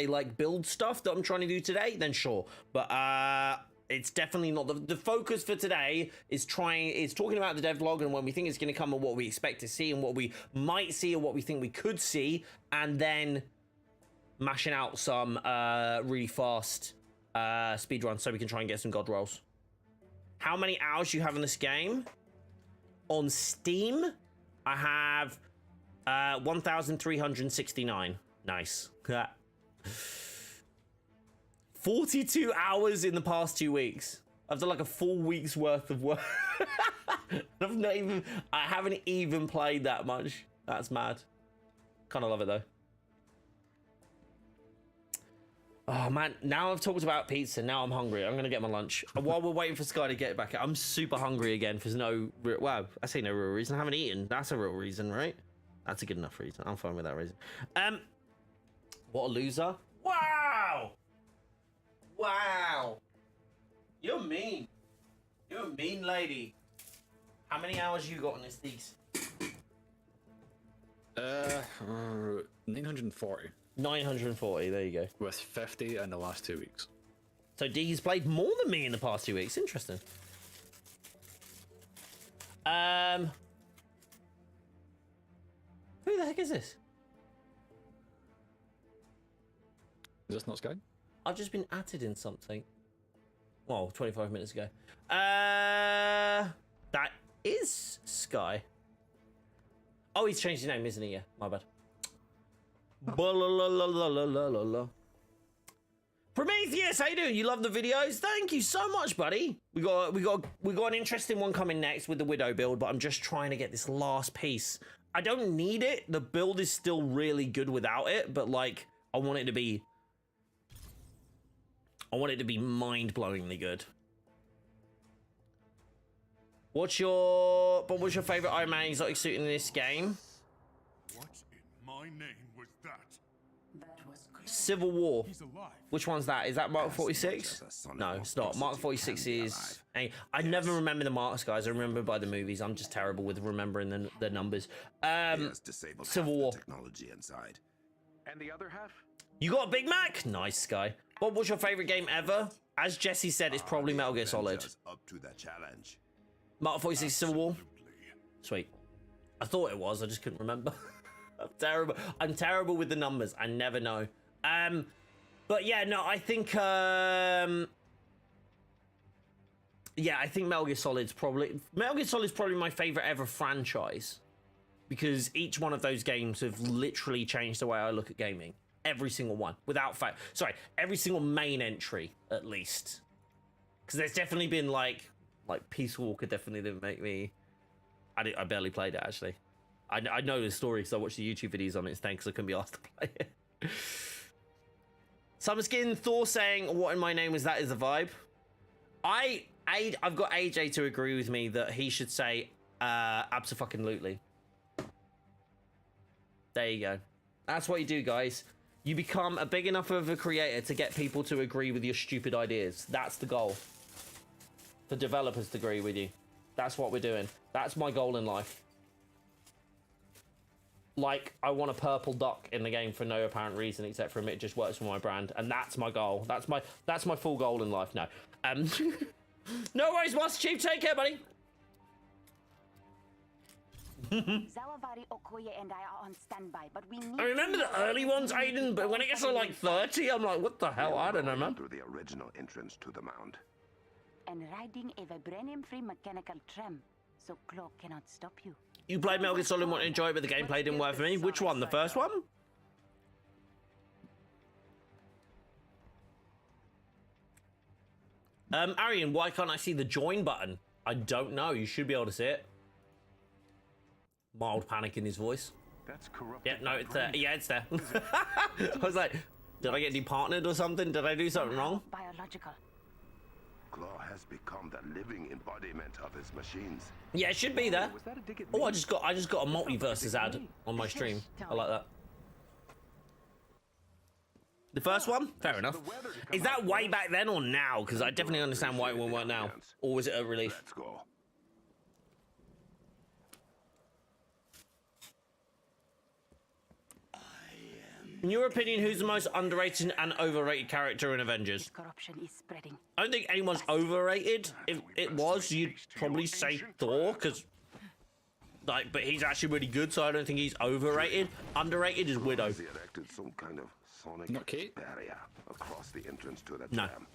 like build stuff that I'm trying to do today, then sure. But it's definitely not the focus for today. Is talking about the devlog and when we think it's going to come and what we expect to see and what we might see and what we think we could see, and then mashing out some really fast speed run so we can try and get some god rolls. How many hours do you have in this game? On Steam, I have 1,369. Nice. 42 hours in the past 2 weeks. I've done like a full week's worth of work. I haven't even played that much. That's mad. Kind of love it though. Oh man, now I've talked about pizza, now I'm hungry. I'm gonna get my lunch. While we're waiting for Sky to get back, I'm super hungry again for no real, well, I say no real reason. I haven't eaten. That's a real reason, right? That's a good enough reason. I'm fine with that reason. What a loser. Wow! Wow! You're mean. You're a mean lady. How many hours you got on this these? 940. 940, there you go. With 50 in the last 2 weeks. So D's played more than me in the past 2 weeks. Interesting. Who the heck is this? Is this not Sky? I've just been added in something. Well, 25 minutes ago. That is Sky. Oh, he's changed his name, isn't he? Yeah, my bad. Prometheus, how you doing? You love the videos? Thank you so much, buddy. We got an interesting one coming next with the Widow build, but I'm just trying to get this last piece. I don't need it. The build is still really good without it, but like I want it to be mind-blowingly good. What's your favorite Iron Man exotic suit in this game? What in my name was that? Civil War. Which one's that? Is that Mark 46? No, it's not. Mark 46 is... I never remember the marks, guys. I remember by the movies. I'm just terrible with remembering the numbers. Civil War. Technology inside. And the other half? You got a Big Mac? Nice, Sky. What was your favorite game ever? As Jesse said, it's probably Metal Gear Solid. Avengers up to the challenge. Marvel 46 Civil War. Sweet. I thought it was. I just couldn't remember. I'm terrible. I'm terrible with the numbers. I never know. But yeah, no, I think. Yeah, I think Metal Gear Solid's probably my favorite ever franchise, because each one of those games have literally changed the way I look at gaming. Every single one, without fact. Sorry, every single main entry, at least. Because there's definitely been like Peace Walker definitely didn't make me. I barely played it actually. I know the story because I watched the YouTube videos on it because I couldn't be asked to play it. Summerskin Thor saying, "What in my name is that? Is the vibe?" I've got AJ to agree with me that he should say abso-fucking-lutely. There you go. That's what you do, guys. You become a big enough of a creator to get people to agree with your stupid ideas. That's the goal. For developers to agree with you. That's what we're doing. That's my goal in life. Like, I want a purple duck in the game for no apparent reason except for it just works for my brand, and that's my goal. That's my full goal in life. No. No worries, Master Chief. Take care, buddy. Zawavari, Okoye, and I are on standby, but we need. I remember the early ones, Aiden, but when it gets to like 30, I'm like, what the hell? I don't know, man. Through the original entrance to the mound. And riding a vibranium-free mechanical tram, so Claw cannot stop you. You played Metal Gear Solid and want to enjoy it, but the gameplay didn't work for me. Which one? The first one? Arian, why can't I see the join button? I don't know. You should be able to see it. Mild panic in his voice. That's corrupt. Yeah, no, it's there. Yeah, it's there. I was like, did I get departnered or something? Did I do something wrong? Biological. Claw has become the living embodiment of his machines. Yeah, it should be there. Was that a dig at Oh, me? I just got a multiverses ad on my stream. I like that. The first one? Fair enough. Is that way back then or now? Because I definitely understand why it won't work now. Or was it a release? Let's go. In your opinion, who's the most underrated and overrated character in Avengers? Corruption is spreading. I don't think anyone's overrated. If it was, you'd probably say Thor, because, like, but he's actually really good, so I don't think he's overrated. Underrated is Widow. He erected some kind of sonic Not Kate? barrier across the entrance to the No. tram.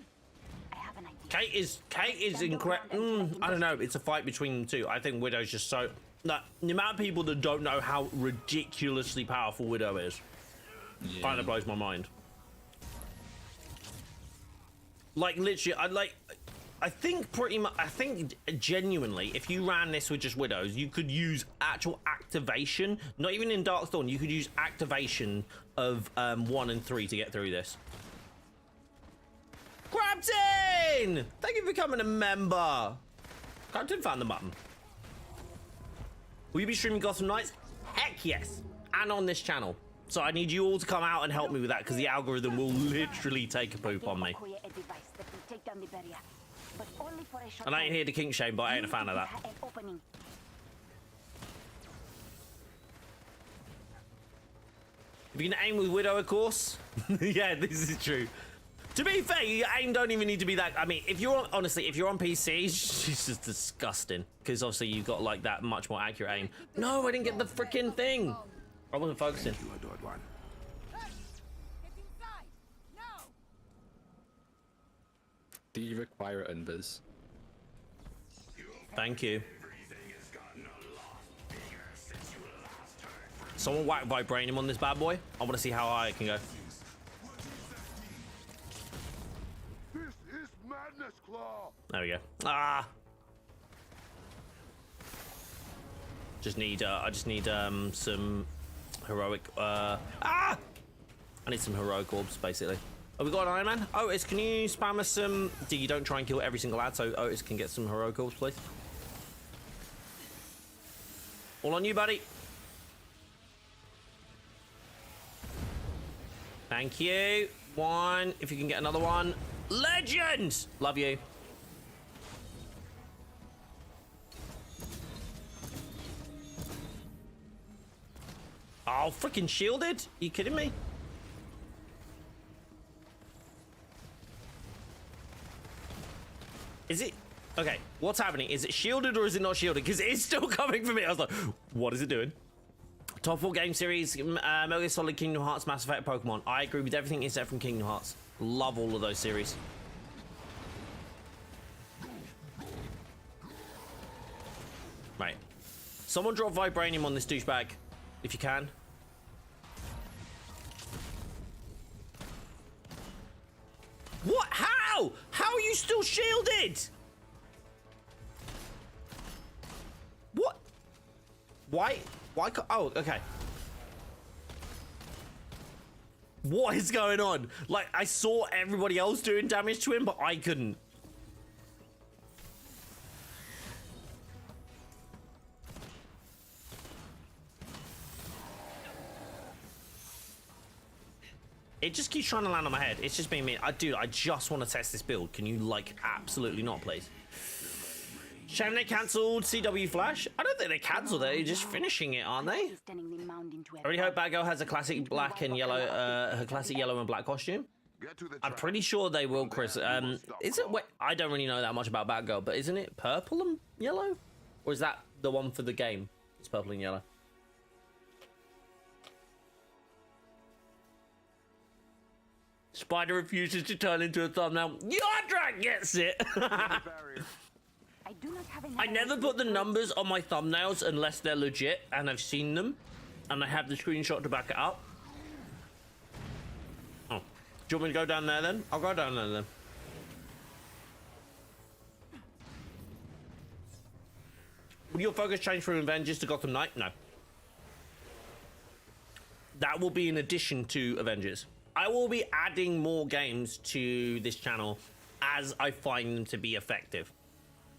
I have an idea. Kate is incredible. I don't know. It's a fight between the two. I think Widow's just so. No, the amount of people that don't know how ridiculously powerful Widow is. Kind of blows my mind. Like literally, I think pretty much. I think genuinely, if you ran this with just Widows, you could use actual activation. Not even in Darkthorn, you could use activation of 1 and 3 to get through this. Crabtin! Thank you for becoming a member. Crabtin found the button. Will you be streaming Gotham Knights? Heck yes, and on this channel. So I need you all to come out and help me with that, because the algorithm will literally take a poop on me. Okoye a device that will take down the barrier, but only for a short And I ain't time. here to kink shame, but I ain't a fan of that. An opening. If you can aim with Widow, of course. Yeah, this is true. To be fair, your aim don't even need to be that. I mean, if you're on, honestly, if you're on PC, it's just disgusting, because obviously you've got like that much more accurate aim. No, I didn't get the freaking thing. I wasn't focusing. You adored one. Do you require invis? Thank you. Someone whack vibranium on this bad boy. I want to see how high it can go. This is madness, Claw. There we go. Ah. I just need some heroic. I need some heroic orbs, basically. Oh, we got an Iron Man. Otis, can you spam us some? You don't try and kill every single ad, so Otis can get some heroic orbs, please. All on you, buddy. Thank you. One. If you can get another one. Legend! Love you. Oh, freaking shielded? Are you kidding me? Is it? Okay, what's happening? Is it shielded or is it not shielded? Because it's still coming for me. I was like, what is it doing? Top 4 game series, Metal Gear Solid, Kingdom Hearts, Mass Effect, Pokemon. I agree with everything except from Kingdom Hearts. Love all of those series. Right. Someone drop Vibranium on this douchebag, if you can. What? How? How are you still shielded? What? Why? Why? Oh, okay. What is going on? Like, I saw everybody else doing damage to him, but I couldn't. It just keeps trying to land on my head. It's just being me. Dude, I just want to test this build. Can you, like, absolutely not, please? Shame they cancelled CW Flash. I don't think they cancelled it. They're just finishing it, aren't they? I really hope Batgirl has a classic black and yellow, her classic yellow and black costume. I'm pretty sure they will, Chris. Is it? Wait, I don't really know that much about Batgirl, but isn't it purple and yellow? Or is that the one for the game? It's purple and yellow. Spider refuses to turn into a thumbnail. Yardrak gets it! I never put the numbers on my thumbnails unless they're legit and I've seen them and I have the screenshot to back it up. Oh. Do you want me to go down there then? I'll go down there then. Will your focus change from Avengers to Gotham Knight? No. That will be in addition to Avengers. I will be adding more games to this channel as I find them to be effective.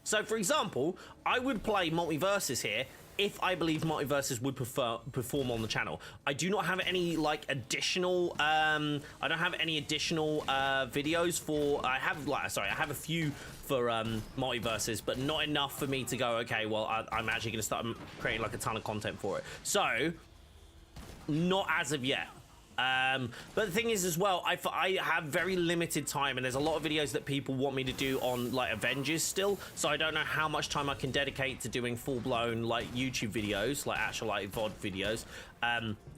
So, for example, I would play Multiverses here if I believe Multiverses would perform on the channel. I do not have any, like, additional, I don't have any additional videos for, I have a few for Multiverses, but not enough for me to go, okay, well, I'm actually going to start creating, like, a ton of content for it. So, not as of yet. But the thing is as well, I have very limited time and there's a lot of videos that people want me to do on like Avengers still, so I don't know how much time I can dedicate to doing full-blown like YouTube videos, like actual like VOD videos.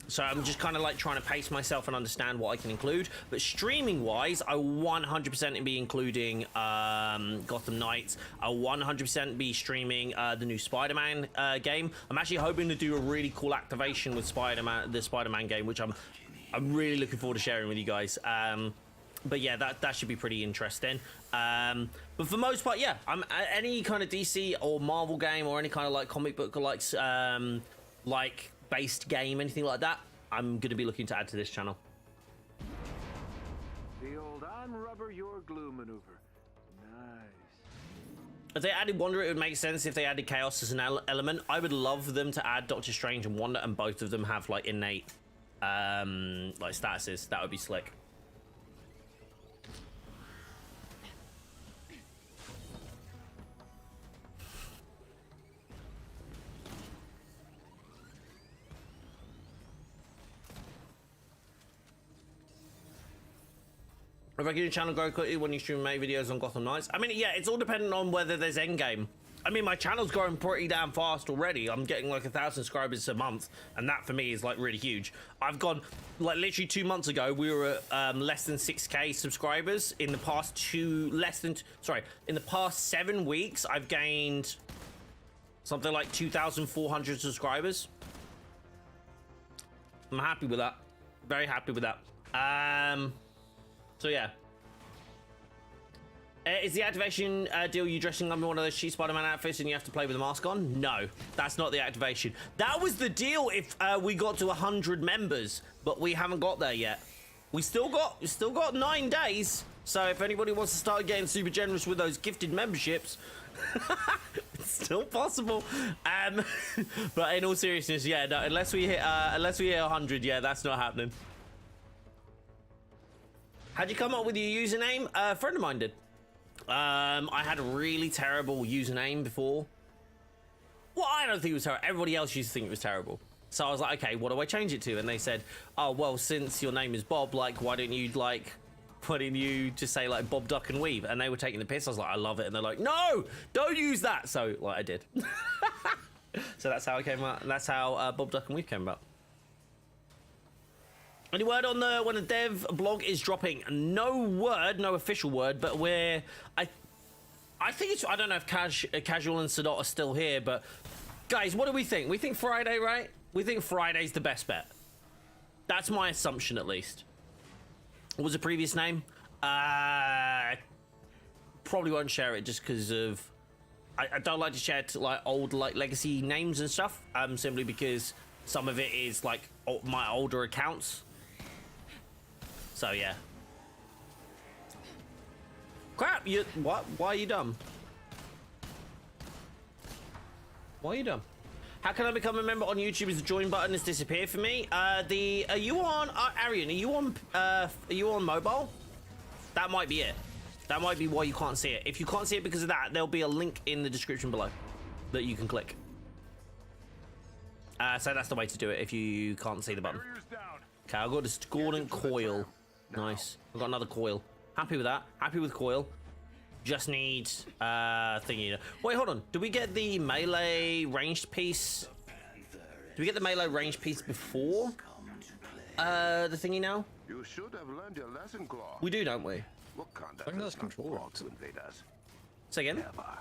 So I'm just kind of like trying to pace myself and understand what I can include, but streaming wise I 100% be including Gotham Knights. I'll 100% be streaming the new Spider-Man game. I'm actually hoping to do a really cool activation with the Spider-Man game, which I'm really looking forward to sharing with you guys. But yeah, that should be pretty interesting. But for the most part, yeah, I'm any kind of DC or Marvel game or any kind of like comic book like based game, anything like that, I'm going to be looking to add to this channel. The old unrubber your glue maneuver. Nice. If they added Wonder, it would make sense if they added Chaos as an element. I would love them to add Doctor Strange and Wonder, and both of them have like innate like statuses. That would be slick. If I get your channel grow quickly when you stream and make videos on Gotham Knights, I mean, yeah, it's all dependent on whether there's endgame. I mean, my channel's growing pretty damn fast already. I'm getting like 1,000 subscribers a month, and that for me is like really huge. I've gone like literally 2 months ago, we were at less than 6K subscribers. In the past in the past 7 weeks, I've gained something like 2,400 subscribers. I'm happy with that. Very happy with that. So yeah. Is the activation deal you dressing up in one of those cheap Spider-Man outfits and you have to play with a mask on? No, that's not the activation. That was the deal if we got to 100 members, but we haven't got there yet. We still got 9 days. So if anybody wants to start getting super generous with those gifted memberships, it's still possible. But in all seriousness, yeah, no, unless we hit 100, yeah, that's not happening. How'd you come up with your username? A friend of mine did. I had a really terrible username before. Well, I don't think it was terrible. Everybody else used to think it was terrible. So I was like, okay, what do I change it to? And they said, oh, well, since your name is Bob, like, why don't you, like, Why didn't you just say like BobDuckNWeave? And they were taking the piss. I was like, I love it. And they're like, no, don't use that. So like I did. So that's how it came out. And that's how BobDuckNWeave came about. Any word on when the dev blog is dropping? No word, no official word, but I think it's, I don't know if Casual and Sadot are still here, but guys, what do we think? We think Friday, right? We think Friday's the best bet. That's my assumption, at least. What was the previous name? Probably won't share it just because of I don't like to share like old like legacy names and stuff. Simply because some of it is like my older accounts. So yeah. Crap! You what? Why are you dumb? Why are you dumb? How can I become a member on YouTube? Is the join button has disappeared for me? Are you on Arian? Are you on mobile? That might be it. That might be why you can't see it. If you can't see it because of that, there'll be a link in the description below that you can click. So that's the way to do it if you can't see the button. Okay, I've got a discordant coil. Nice. I've got another coil. Happy with that. Happy with coil. Just need thingy. Wait, hold on. Do we get the melee ranged piece? Do we get the melee ranged piece before the thingy now? You should have learned your lesson, Claw. We do, don't we? What conduct I think that's does not control belong rocks. to invaders? Say again? Never. I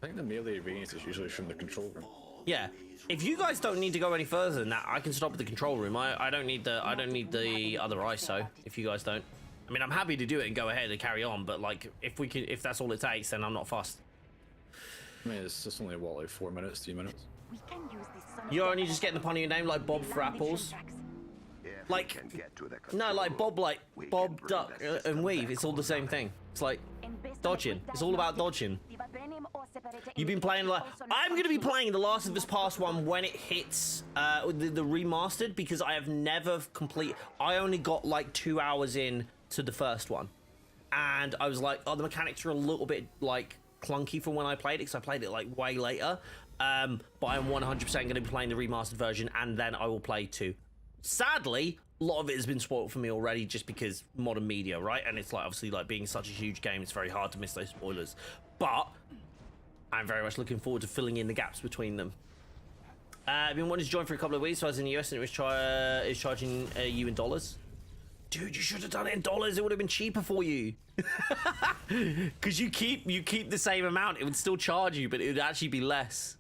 think the melee range is usually from the control room. Yeah. If you guys don't need to go any further than that, I can stop at the control room. I don't need the other ISO. If you guys don't. I mean, I'm happy to do it and go ahead and carry on, but like, if that's all it takes, then I'm not fussed. I mean, it's just only what, like 4 minutes, 3 minutes. We can use this son of You're a only just getting the pun of your name, like Bob for apples. If Like- we can get to the No, control like Bob, like we can Bob, bring Duck, the system and Weave. back It's all the same thing. It's like dodging. It's all about dodging. You've been playing like I'm going to be playing The Last of Us Part 1 when it hits the remastered, because I have never complete. I only got like 2 hours in to the first one, and I was like, oh, the mechanics are a little bit like clunky from when I played it, because I played it like way later. But I'm 100% going to be playing the remastered version, and then I will play 2. Sadly, a lot of it has been spoiled for me already, just because modern media, right? And it's like, obviously, like being such a huge game, it's very hard to miss those spoilers. But I'm very much looking forward to filling in the gaps between them. I've been wanting to join for a couple of weeks, so I was in the US, and it was charging you in dollars. Dude, you should have done it in dollars. It would have been cheaper for you. Because you keep the same amount. It would still charge you, but it would actually be less.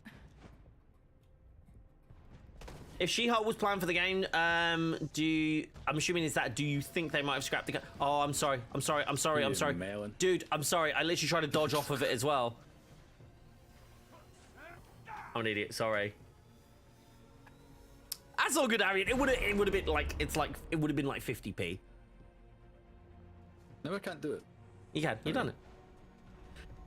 If She-Hulk was planned for the game, I'm assuming is that, do you think they might have scrapped the game? Oh, I'm sorry. Melon. Dude, I'm sorry. I literally tried to dodge off of it as well. I'm an idiot, sorry. That's all good, Arian. It would have been like, it would have been like 50p. No, I can't do it. You can, you've done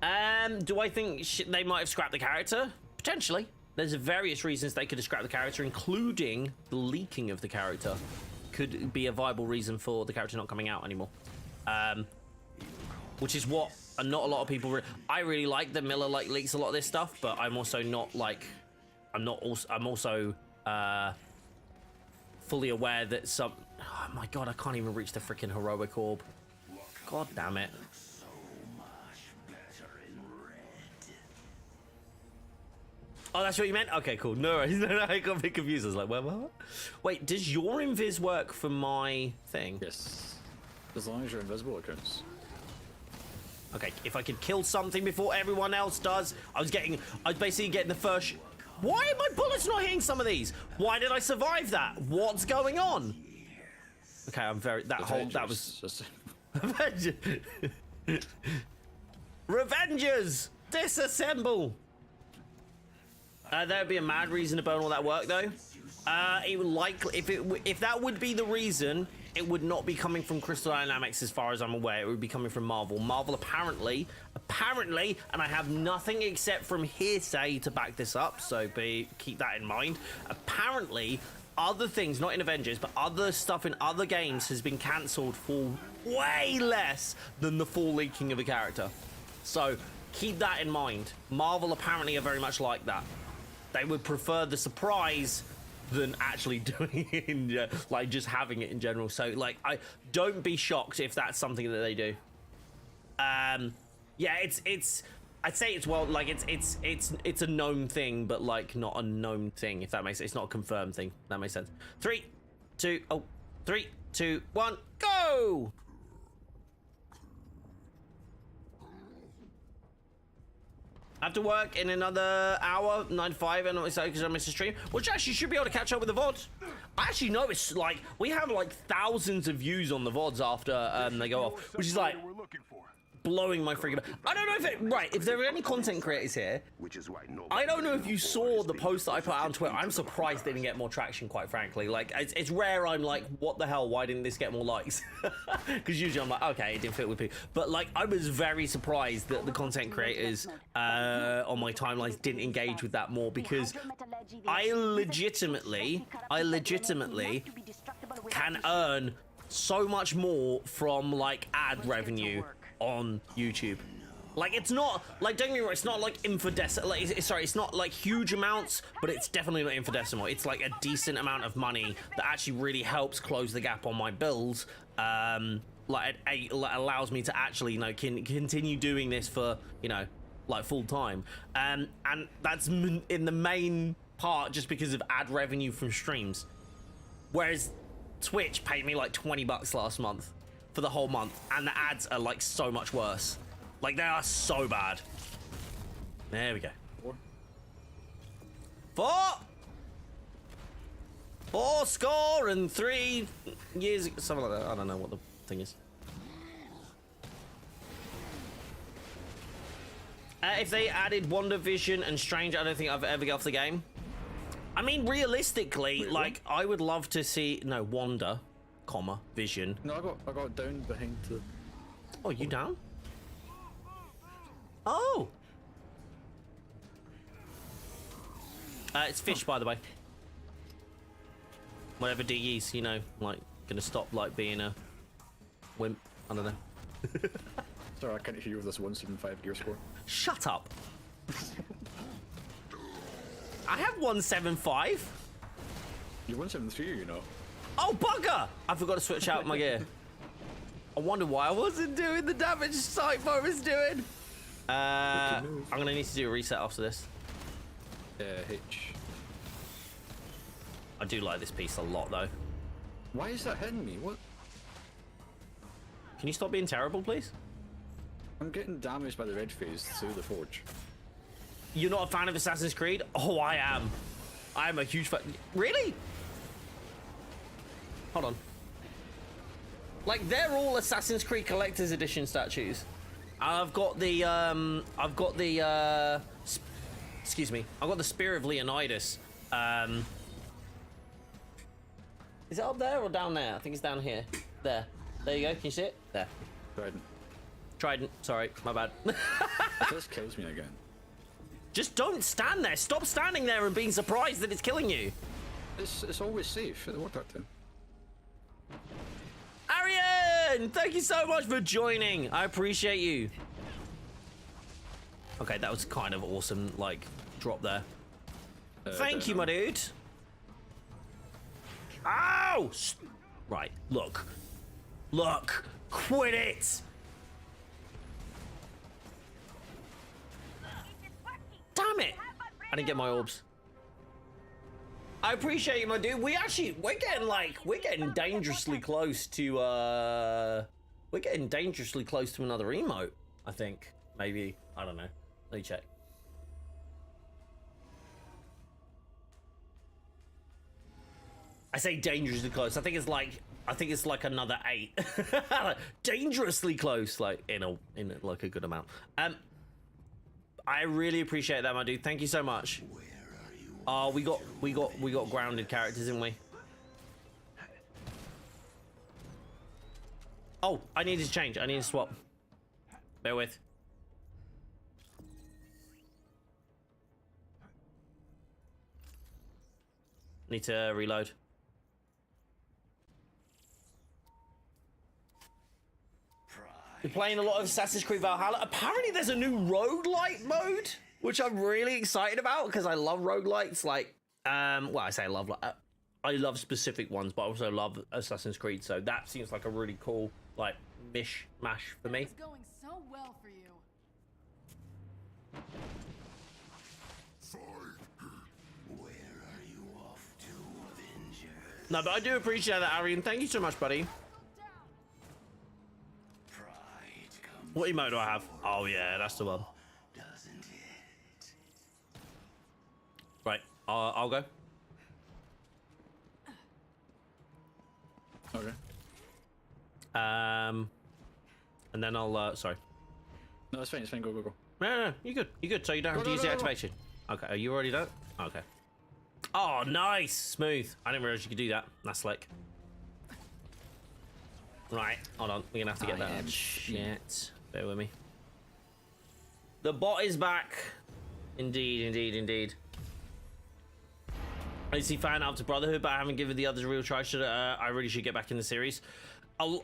it. Do I think they might have scrapped the character? Potentially. There's various reasons they could have scrapped the character, including the leaking of the character. Could be a viable reason for the character not coming out anymore. Which is what not a lot of people. I really like that Miller like leaks a lot of this stuff, but I'm also not like. I'm also fully aware that some. Oh my god, I can't even reach the freaking heroic orb. God damn it. Oh, that's what you meant? Okay, cool. No worries. No, I got a bit confused. I was like, what? Wait, does your invis work for my thing? Yes. As long as you're invisible, it counts. Okay, if I could kill something before everyone else does. I was basically getting the first. Why are my bullets not hitting some of these? Why did I survive that? What's going on? Okay, I'm very. That was. Just... Revengers! Disassemble! There'd be a mad reason to burn all that work, though. It would likely, if that would be the reason, it would not be coming from Crystal Dynamics, as far as I'm aware. It would be coming from Marvel. Marvel apparently, and I have nothing except from hearsay to back this up, so keep that in mind. Apparently, other things, not in Avengers, but other stuff in other games has been cancelled for way less than the full leaking of a character. So keep that in mind. Marvel apparently are very much like that. They would prefer the surprise than actually doing it in like just having it in general. So like, I don't be shocked if that's something that they do. Yeah, it's I'd say it's well, like it's a known thing, but like not a known thing, if that makes sense. It's not a confirmed thing. That makes sense. 3, 2, 3, 2, 1, go! I have to work in another hour, 9 to 5, and it's because I missed a stream, which actually should be able to catch up with the VODs. I actually know it's like, we have like thousands of views on the VODs after they go off, which is like blowing my freaking... I don't know if it... Right, if there are any content creators here, I don't know if you saw the post that I put out on Twitter. I'm surprised they didn't get more traction, quite frankly. Like, it's rare I'm like, what the hell, why didn't this get more likes? Because usually I'm like, okay, it didn't fit with people. But like, I was very surprised that the content creators on my timelines didn't engage with that more, because I legitimately can earn so much more from like ad revenue on YouTube. Like, it's not like, don't get me wrong, it's not like infidesimal, like, it's not like huge amounts, but it's definitely not infidesimal. It's like a decent amount of money that actually really helps close the gap on my bills. Like it allows me to actually, you know, continue doing this for, you know, like full time, and that's in the main part just because of ad revenue from streams, whereas Twitch paid me like $20 last month for the whole month, and the ads are like so much worse. Like, they are so bad. There we go. 4 score and 3 years, something like that. I don't know what the thing is. If they added WandaVision and Strange, I don't think I've ever get off the game. I mean, realistically, like, I would love to see... No, Wanda, comma, Vision. No, I got down behind the... Oh, you down? Oh! It's fish, by the way. Whatever DE's, you know, like, gonna stop, like, being a wimp. I don't know. Sorry, I can't hear you with this 175 gear score. Shut up! I have 175. You're 173, you know. Oh, bugger! I forgot to switch out my gear. I wonder why I wasn't doing the damage Psycho was doing. I'm gonna need to do a reset after this. H. I do like this piece a lot, though. Why is that hitting me? What? Can you stop being terrible, please? I'm getting damaged by the red phase through the forge. You're not a fan of Assassin's Creed? Oh, I am. I'm a huge fan. Really? Hold on. Like, they're all Assassin's Creed Collector's Edition statues. I've got the, excuse me. I've got the Spear of Leonidas. Is it up there or down there? I think it's down here. There. There you go. Can you see it? There. Trident. Sorry. My bad. It just kills me again. Just don't stand there. Stop standing there and being surprised that it's killing you. It's always safe. It worked out to him. Arian, thank you so much for joining. I appreciate you. Okay, that was kind of awesome, like, drop there. Thank you, my dude. Ow! Right, look. Look. Quit it. Damn it. I didn't get my orbs. I appreciate you, my dude. We're getting dangerously close to, we're getting dangerously close to another emote, I think. Maybe. I don't know. Let me check. I say dangerously close. I think it's like another 8. Dangerously close, like, in like a good amount. I really appreciate that, my dude. Thank you so much. Oh, we got grounded characters, didn't we? Oh, I need to change. I need to swap. Bear with. Need to reload. We're playing a lot of Assassin's Creed Valhalla. Apparently there's a new roguelite mode, which I'm really excited about because I love roguelites. Like, well, I say I love, I love specific ones, but I also love Assassin's Creed. So that seems like a really cool like mishmash for me. It's going so well for you. No, but I do appreciate that, Arian. Thank you so much, buddy. What emote do I have? Oh yeah, that's the one. Right, I'll go. Okay. And then I'll sorry. No, it's fine. It's fine. Go, go, go. No, you're good. You're good. So you don't have to use the activation. Okay, are you already done? Okay. Oh, nice, smooth. I didn't realize you could do that. That's slick. Right, hold on. We're gonna have to get that. Shit. Bear with me. The bot is back. Indeed, indeed, indeed. I see fan after Brotherhood, but I haven't given the others a real try. I really should get back in the series. I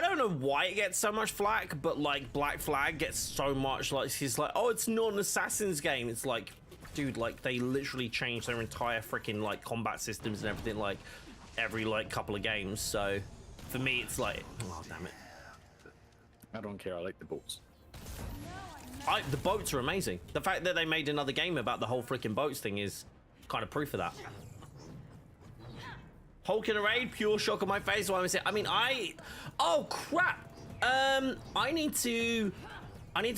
don't know why it gets so much flack, but like Black Flag gets so much like he's like, oh, it's not an Assassin's game. It's like, dude, like they literally changed their entire freaking like combat systems and everything like every like couple of games. So for me, it's like, oh damn it. I don't care. I like the boats. The boats are amazing. The fact that they made another game about the whole freaking boats thing is kind of proof of that. Hulk in a raid, pure shock on my face. Why am I saying? I mean, oh crap. I need to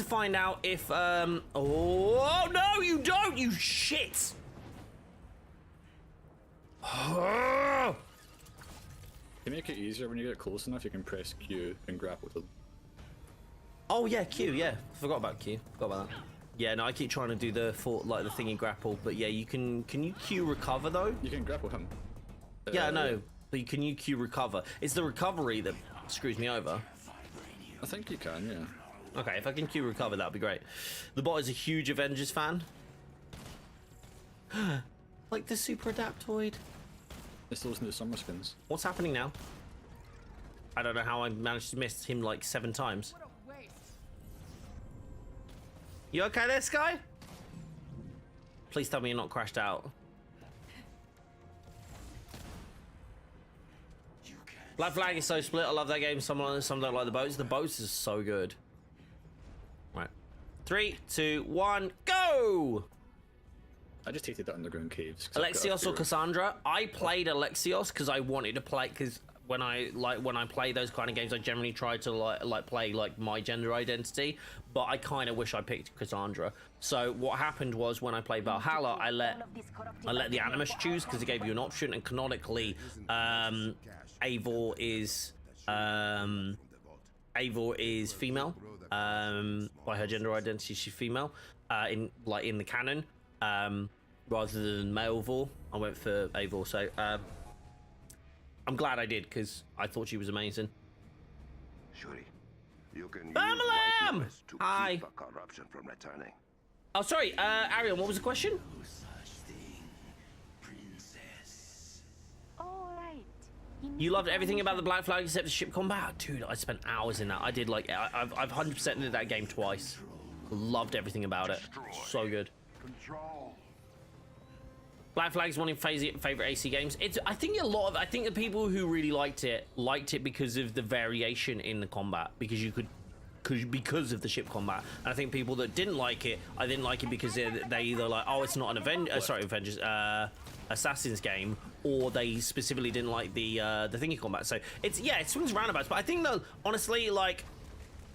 find out if oh no, you don't, you shit. To make it easier, when you get close enough, you can press Q and grapple them. Oh yeah, Q, yeah. Forgot about Q. Forgot about that. Yeah, no, I keep trying to do the like the thingy grapple, but yeah, you can you Q recover though? You can grapple him. Yeah, I know, but can you Q recover? It's the recovery that screws me over. I think you can, yeah. Okay, if I can Q recover, that'd be great. The bot is a huge Avengers fan. Like the Super Adaptoid. It's those new summer skins. What's happening now? I don't know how I managed to miss him like 7 times. What a waste. You okay there, Sky? Please tell me you're not crashed out. Black Flag is so split. I love that game. Some don't like the boats. The boats is so good. Right. 3, 2, 1, go! I just hated the underground caves. Alexios or Cassandra? I played Alexios because I wanted to play, because when I play those kind of games, I generally try to like play like my gender identity, but I kind of wish I picked Cassandra. So what happened was when I played Valhalla, I let the Animus choose because it gave you an option, and canonically, Eivor is female. By her gender identity, she's female. In the canon. Rather than male Vor, I went for Eivor, so I'm glad I did because I thought she was amazing. Shuri, you can use Bam-a-lam! white noise to Hi. keep a corruption from returning. Oh, sorry, Ariel, what was the question? All right. You loved everything about the Black Flag except the ship combat? Dude, I spent hours in that. I did like, I've 100%ed that game twice. Loved everything about it. So good. Control. Black Flag's one of my favorite AC games. I think the people who really liked it because of the variation in the combat, because because of the ship combat. And I think people that didn't like it, I didn't like it because they either like, oh, it's not an Avengers, Assassin's game, or they specifically didn't like the thingy combat. So it swings roundabouts. But I think though, honestly, like,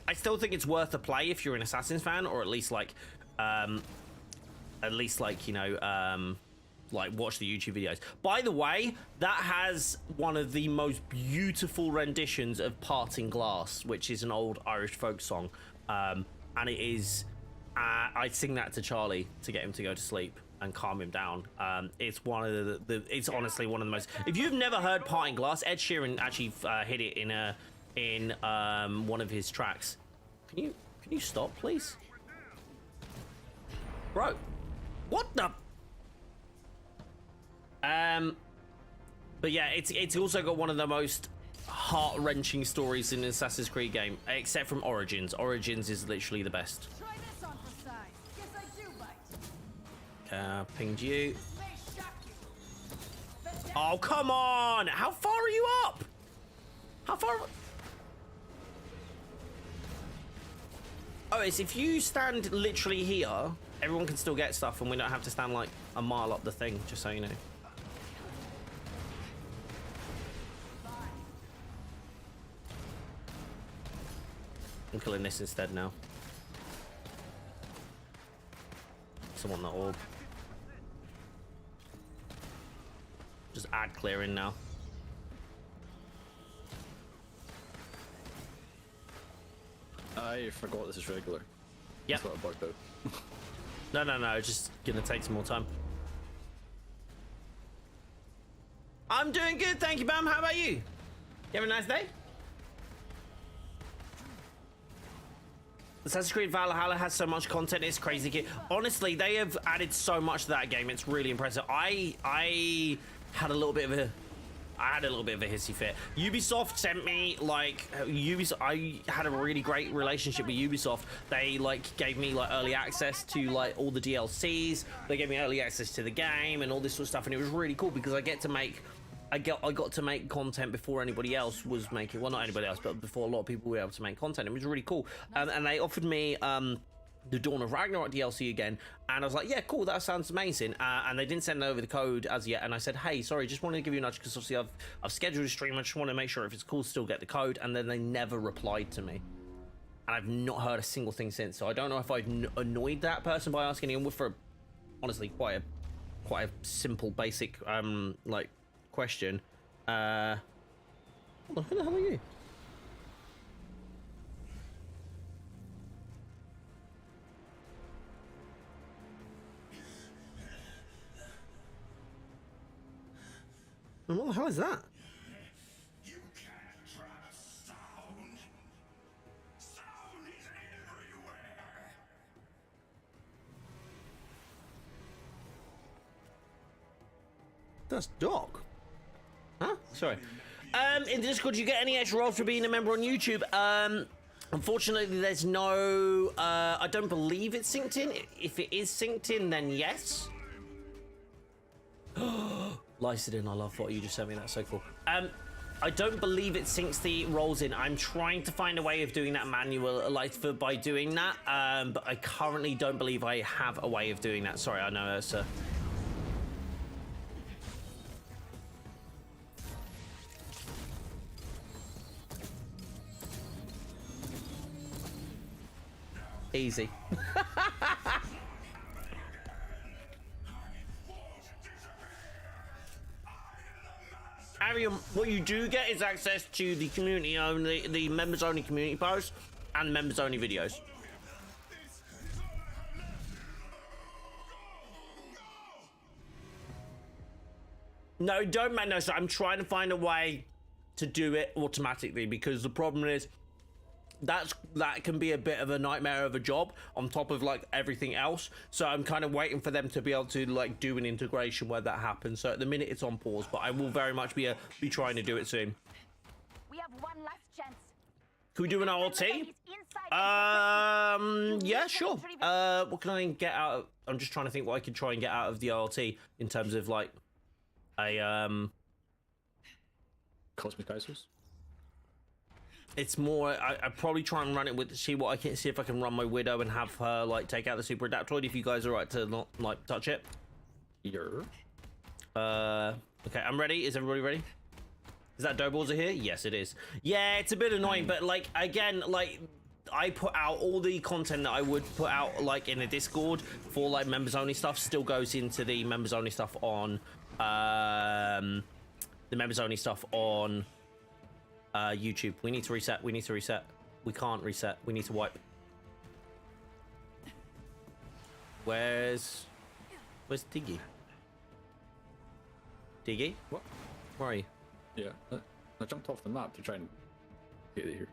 I still think it's worth a play if you're an Assassin's fan, or at least like you know, like watch the YouTube videos. By the way, that has one of the most beautiful renditions of Parting Glass, which is an old Irish folk song, and it is I sing that to Charlie to get him to go to sleep and calm him down. It's one of it's honestly one of the most, if you've never heard Parting Glass, Ed Sheeran actually hit it in one of his tracks. Can you stop, please, bro? What the? But yeah, it's also got one of the most heart-wrenching stories in an Assassin's Creed game, except from Origins. Origins is literally the best. Try this on for size. Guess I do bite. Pinged you. May shock you. Oh, come on! How far are you up? How far? Oh, it's if you stand literally here, everyone can still get stuff and we don't have to stand like a mile up the thing, just so you know. I'm killing this instead now. Someone that orb. Just add clearing now. I forgot this is regular. Yeah. I thought I bugged out. No, it's just gonna take some more time. I'm doing good, thank you, Bam. How about you? You have a nice day? Assassin's Creed Valhalla has so much content, it's crazy. Honestly, they have added so much to that game. It's really impressive. I had a little bit of a hissy fit. Ubisoft sent me like I had a really great relationship with Ubisoft. They like gave me like early access to like all the DLCs. They gave me early access to the game and all this sort of stuff, and it was really cool because I got to make content before anybody else was making. Well, not anybody else, but before a lot of people were able to make content. It was really cool, and they offered me the Dawn of Ragnarok DLC again, and I was like, yeah, cool, that sounds amazing. And they didn't send over the code as yet, and I said, hey, sorry, just wanted to give you a nudge because obviously I've scheduled a stream. I just want to make sure if it's cool, still get the code. And then they never replied to me, and I've not heard a single thing since. So I don't know if I've annoyed that person by asking him for honestly quite a simple, basic like question. Who the hell are you? And what the hell is that? You can't trust sound. Sound is everywhere. That's Doc. Huh? Sorry. In the Discord, do you get any extra roles for being a member on YouTube? Unfortunately, there's no. I don't believe it's synced in. If it is synced in, then yes. Lycidin, I love what you just sent me. That's so cool. I don't believe it syncs the roles in. I'm trying to find a way of doing that manual, like by doing that. But I currently don't believe I have a way of doing that. Sorry, I know, sir. Easy. Arian, what you do get is access to the community only, the members only community posts and members only videos. No, don't man. No, so I'm trying to find a way to do it automatically because the problem is that can be a bit of a nightmare of a job on top of like everything else. So I'm kind of waiting for them to be able to like do an integration where that happens. So at the minute it's on pause, but I will very much be trying to do it soon. We have one last chance. Can we do an RLT? Yeah, sure. What can I get out of, I'm just trying to think what I could try and get out of the RLT in terms of like a Cosmic Isos? it's more I probably try and run it with see if I can run my Widow and have her like take out the Super Adaptoid if you guys are right to not like touch it. Yeah. Okay, I'm ready. Is everybody ready? Is that Doughballs are here? Yes, it is. Yeah, it's a bit annoying, but like again, like I put out all the content that I would put out like in the Discord for like members only stuff still goes into the members only stuff on YouTube. We need to reset. We can't reset. We need to wipe. Where's Diggy? Diggy? What? Where are you? Yeah. I jumped off the map to try and get it here.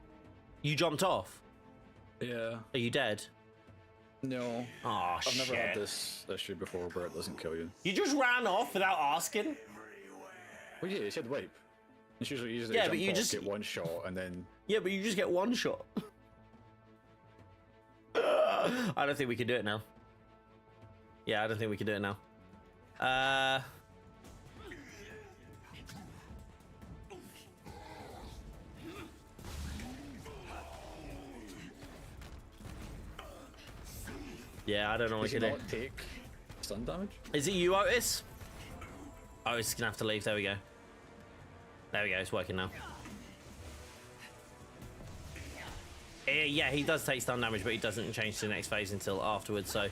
You jumped off? Yeah. Are you dead? No. Oh, I've shit. never had this issue before where it doesn't kill you. You just ran off without asking? Well, yeah, you said wipe. It's usually easy to Yeah, jump but you off, just get one shot, and then... Yeah, but you just get one shot. I don't think we can do it now. Yeah, I don't think we can do it now. Yeah, I don't know what Does to he do. not take stun damage? Is it you, Otis? Otis is gonna have to leave. There we go. There we go. It's working now. Yeah, he does take stun damage, but he doesn't change to the next phase until afterwards. So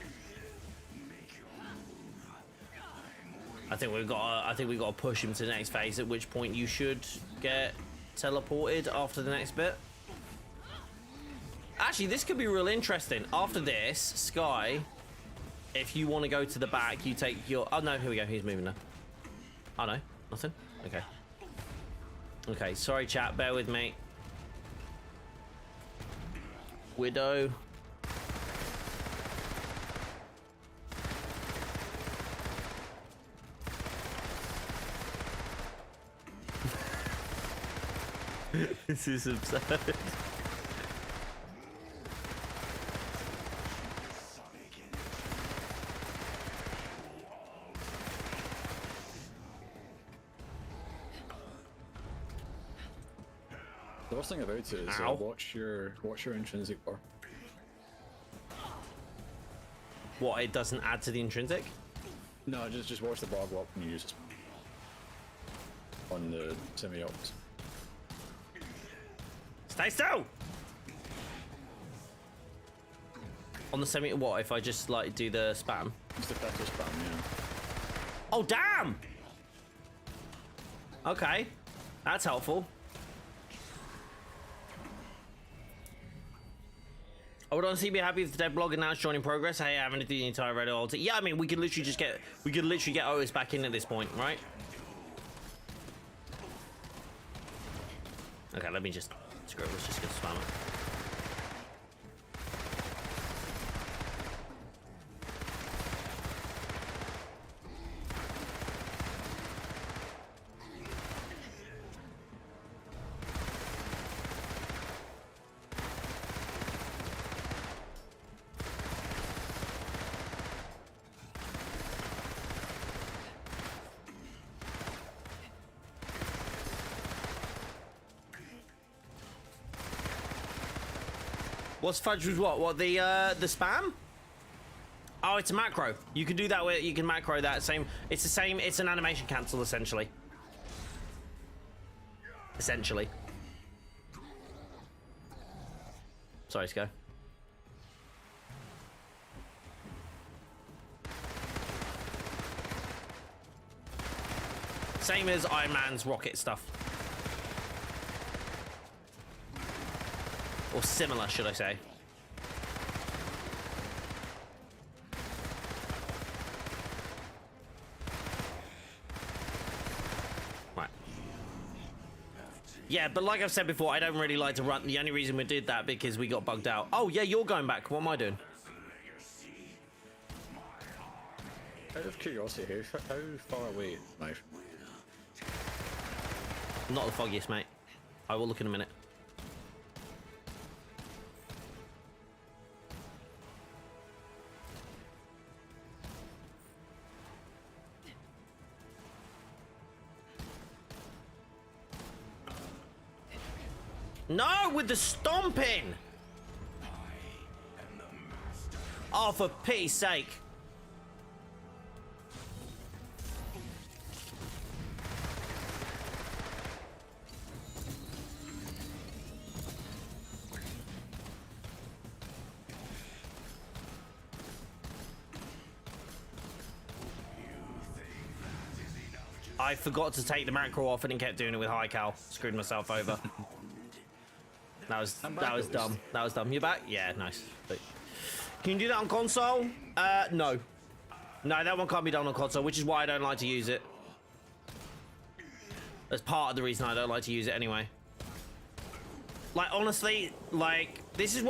I think we've got to push him to the next phase. At which point you should get teleported after the next bit. Actually, this could be real interesting. After this, Sky, if you want to go to the back, you take your... Oh, no, here we go. He's moving now. Oh, no. Nothing? Okay. Okay, sorry, chat. Bear with me. Widow. This is absurd. The worst thing about it is Ow. watch your intrinsic bar. What, it doesn't add to the intrinsic? No, just watch the bar go up when you use it on the semi-ops. Stay still! On the semi, what, if I just, like, do the spam? It's the better spam, yeah. Oh, damn! Okay. That's helpful. I would honestly be happy if the dev blog announced joining progress. Hey, I haven't done the entire red altar. Yeah, I mean, we could literally get Otis back in at this point, right? Okay, let me just screw it. Let's just get spam it. What's fudge was what? What, the spam? Oh, it's a macro. You can do that with, you can macro that same. It's the same, it's an animation cancel essentially. Essentially. Sorry, Sky. Same as Iron Man's rocket stuff. Or similar, should I say. Right. Yeah, but like I've said before, I don't really like to run. The only reason we did that because we got bugged out. Oh, yeah, you're going back. What am I doing? Out of curiosity, how far away, mate? Not the foggiest, mate. I will look in a minute. No, with the stomping! Oh, for pity's sake. I forgot to take the macro off and kept doing it with high cal. Screwed myself over. That was dumb. That was dumb. You back? Yeah, nice. But can you do that on console? No. No, that one can't be done on console, which is why I don't like to use it. That's part of the reason I don't like to use it anyway. Like, honestly, like, this is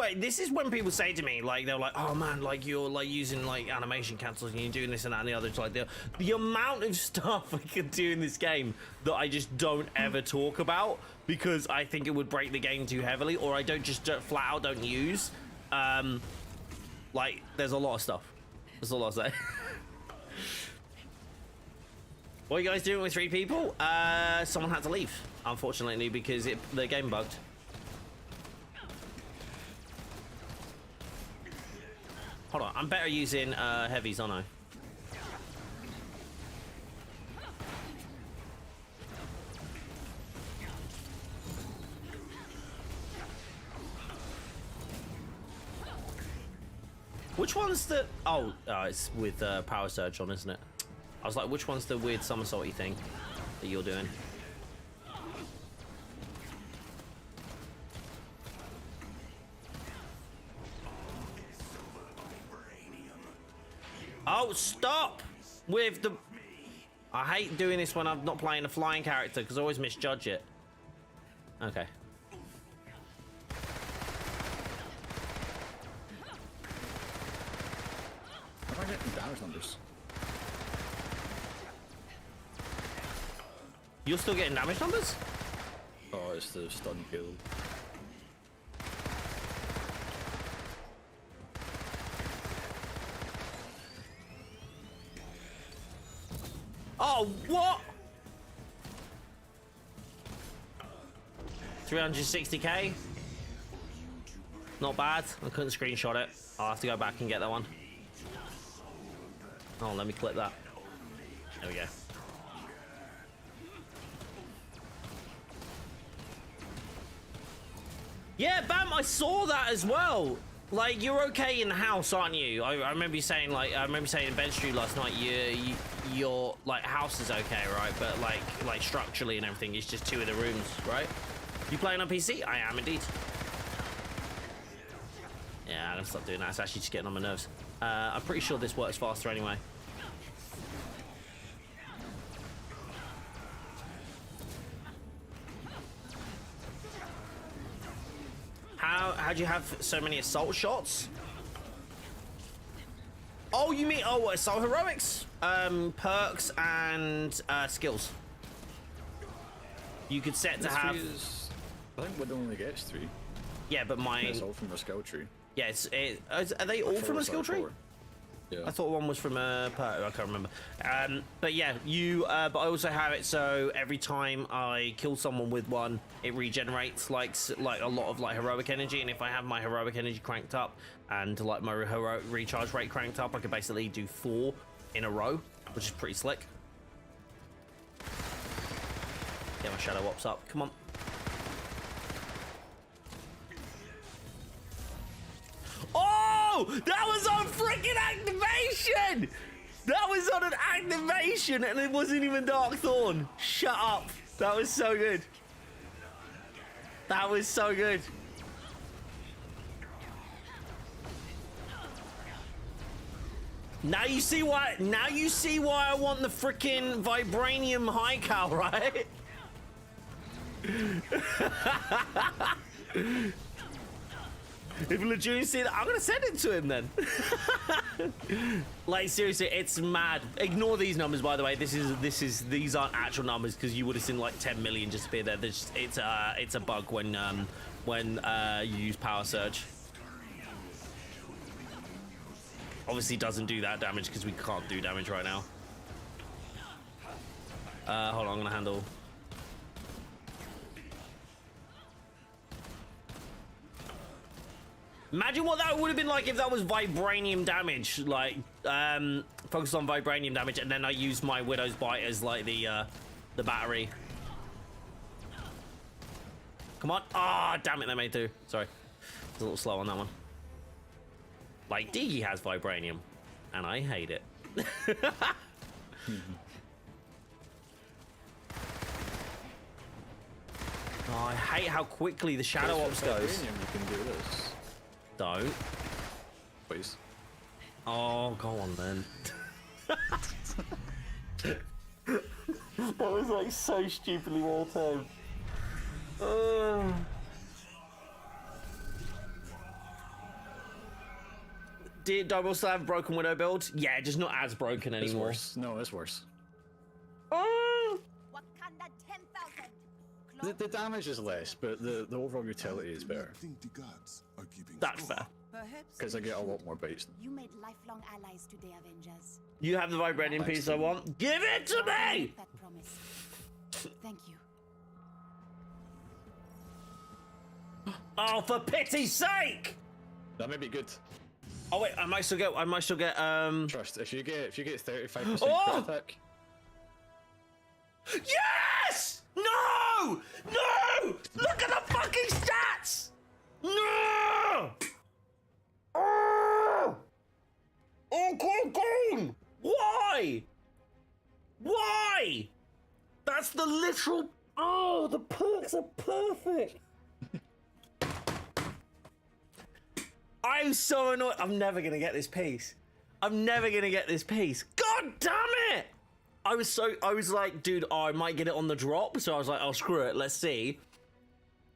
when people say to me, like, they're like, oh man, like, you're like using like animation cancels and you're doing this and that and the other. It's like the amount of stuff I can do in this game that I just don't ever talk about because I think it would break the game too heavily, or I don't just flat out don't use. Like, there's a lot of stuff. That's all I'll say. What are you guys doing with 3 people? Someone had to leave, unfortunately, because the game bugged. Hold on, I'm better using heavies, aren't I? Which one's the... Oh, it's with power surge on, isn't it? I was like, which one's the weird somersaulty thing that you're doing? Oh, stop with the... I hate doing this when I'm not playing a flying character because I always misjudge it. Okay. How am I getting damage numbers? You're still getting damage numbers? Oh, it's the stun kill. Oh, what? 360k? Not bad. I couldn't screenshot it. I'll have to go back and get that one. Oh, let me clip that. There we go. Yeah, Bam, I saw that as well. Like, you're okay in the house, aren't you? I remember you saying, like, in Ben Street last night, your like house is okay, right? But like structurally and everything, it's just 2 of the rooms, right? You playing on PC? I am indeed. Yeah, I'm gonna stop doing that. It's actually just getting on my nerves. I'm pretty sure this works faster anyway. How'd you have so many assault shots? Oh, you mean assault heroics, perks and skills. You could set to have. I think Widow only gets 3. Yeah, but my. It's all from a skill tree. Yeah, are they all from a skill tree? Yeah. I thought one was from a perk. I can't remember. But yeah, but I also have it so every time I kill someone with one, it regenerates like a lot of like heroic energy. And if I have my heroic energy cranked up and like my heroic recharge rate cranked up, I can basically do 4 in a row, which is pretty slick. Get my shadow ops up. Come on. Oh, that was on freaking activation! That was on an activation and it wasn't even Darkthorn. Shut up. That was so good. That was so good. Now you see why I want the freaking vibranium high cal, right? If Lejeune see that, I'm gonna send it to him then. Like seriously, it's mad. Ignore these numbers, by the way. These aren't actual numbers because you would have seen like 10 million just appear there. It's a bug when you use power surge. Obviously doesn't do that damage because we can't do damage right now. Hold on, I'm gonna handle. Imagine what that would have been like if that was vibranium damage, like focus on vibranium damage, and then I used my Widow's Bite as like the battery. Come on! Ah, oh, damn it, they made 2. Sorry, it's a little slow on that one. Like Diggy has vibranium, and I hate it. Oh, I hate how quickly the shadow ops goes. You can do this. Don't. Please. Oh, go on then. That was like so stupidly well timed. Did Double still have Broken Widow build? Yeah, just not as broken anymore. It's worse. No, it's worse. Wakanda 10,000. The damage is less, but the overall utility is better. That's fair. Because I get a lot more bites. You made lifelong allies today, Avengers. You have the vibranium piece I want. Give it to me! That promise. Thank you. Oh, for pity's sake! That may be good. Oh wait, I might still get. Trust, if you get 35% Oh! crit attack. Yes! No! No! Look at the fucking stats! No! Oh! Oh, God! Why? Why? That's the literal. Oh, the perks are perfect. I'm so annoyed. I'm never gonna get this piece. I'm never gonna get this piece. God damn it! I was like, dude, oh, I might get it on the drop. So I was like, oh, screw it, let's see.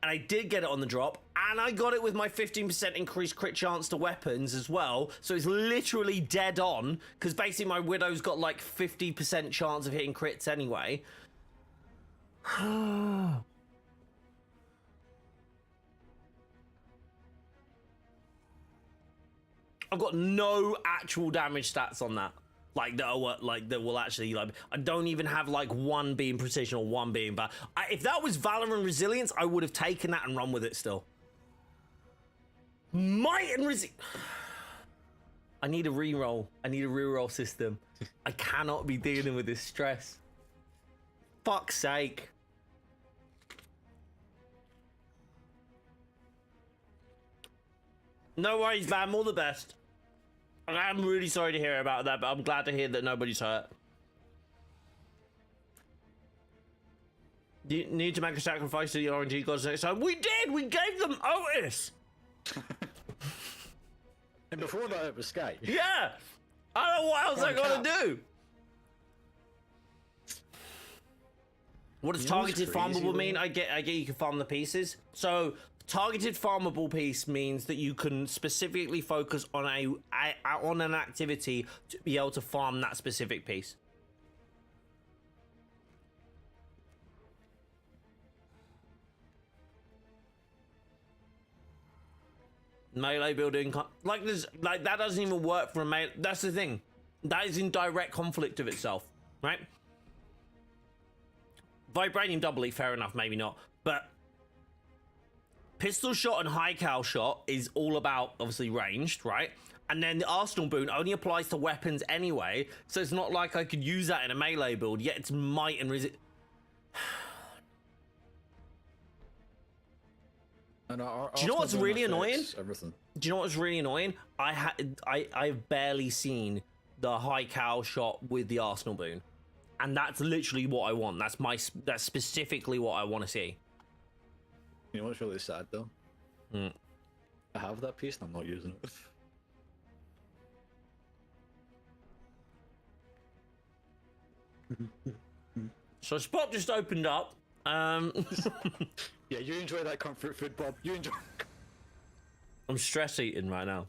And I did get it on the drop, and I got it with my 15% increased crit chance to weapons as well. So it's literally dead on, because basically my Widow's got like 50% chance of hitting crits anyway. I've got no actual damage stats on that. Like that will actually, like, I don't even have like 1 being precision or 1 being bad. If that was Valor and Resilience, I would have taken that and run with it still. Might and I need a reroll. I need a reroll system. I cannot be dealing with this stress. Fuck's sake. No worries, Vam. All the best. I'm really sorry to hear about that, but I'm glad to hear that nobody's hurt. You need to make a sacrifice to the RNG gods next time. We did! We gave them Otis! And before that, it was Sky. Yeah! I don't know what else I gotta do! What does targeted farmable mean? I get you can farm the pieces. So targeted farmable piece means that you can specifically focus on an activity to be able to farm that specific piece. Melee building, like that doesn't even work for a melee. That's the thing. That is in direct conflict of itself, right? Vibranium doubly, fair enough, maybe not, but pistol shot and high cal shot is all about obviously ranged, right? And then the Arsenal boon only applies to weapons anyway, so it's not like I could use that in a melee build, yet it's might and resist. And do you know what's really annoying? Everything. Do you know what's really annoying? I've barely seen the high cal shot with the Arsenal boon, and that's literally what I want. That's specifically what I want to see. You know what's really sad though? I have that piece and I'm not using it. So Spot just opened up. Yeah, you enjoy that comfort food, Bob. You enjoy. I'm stress eating right now.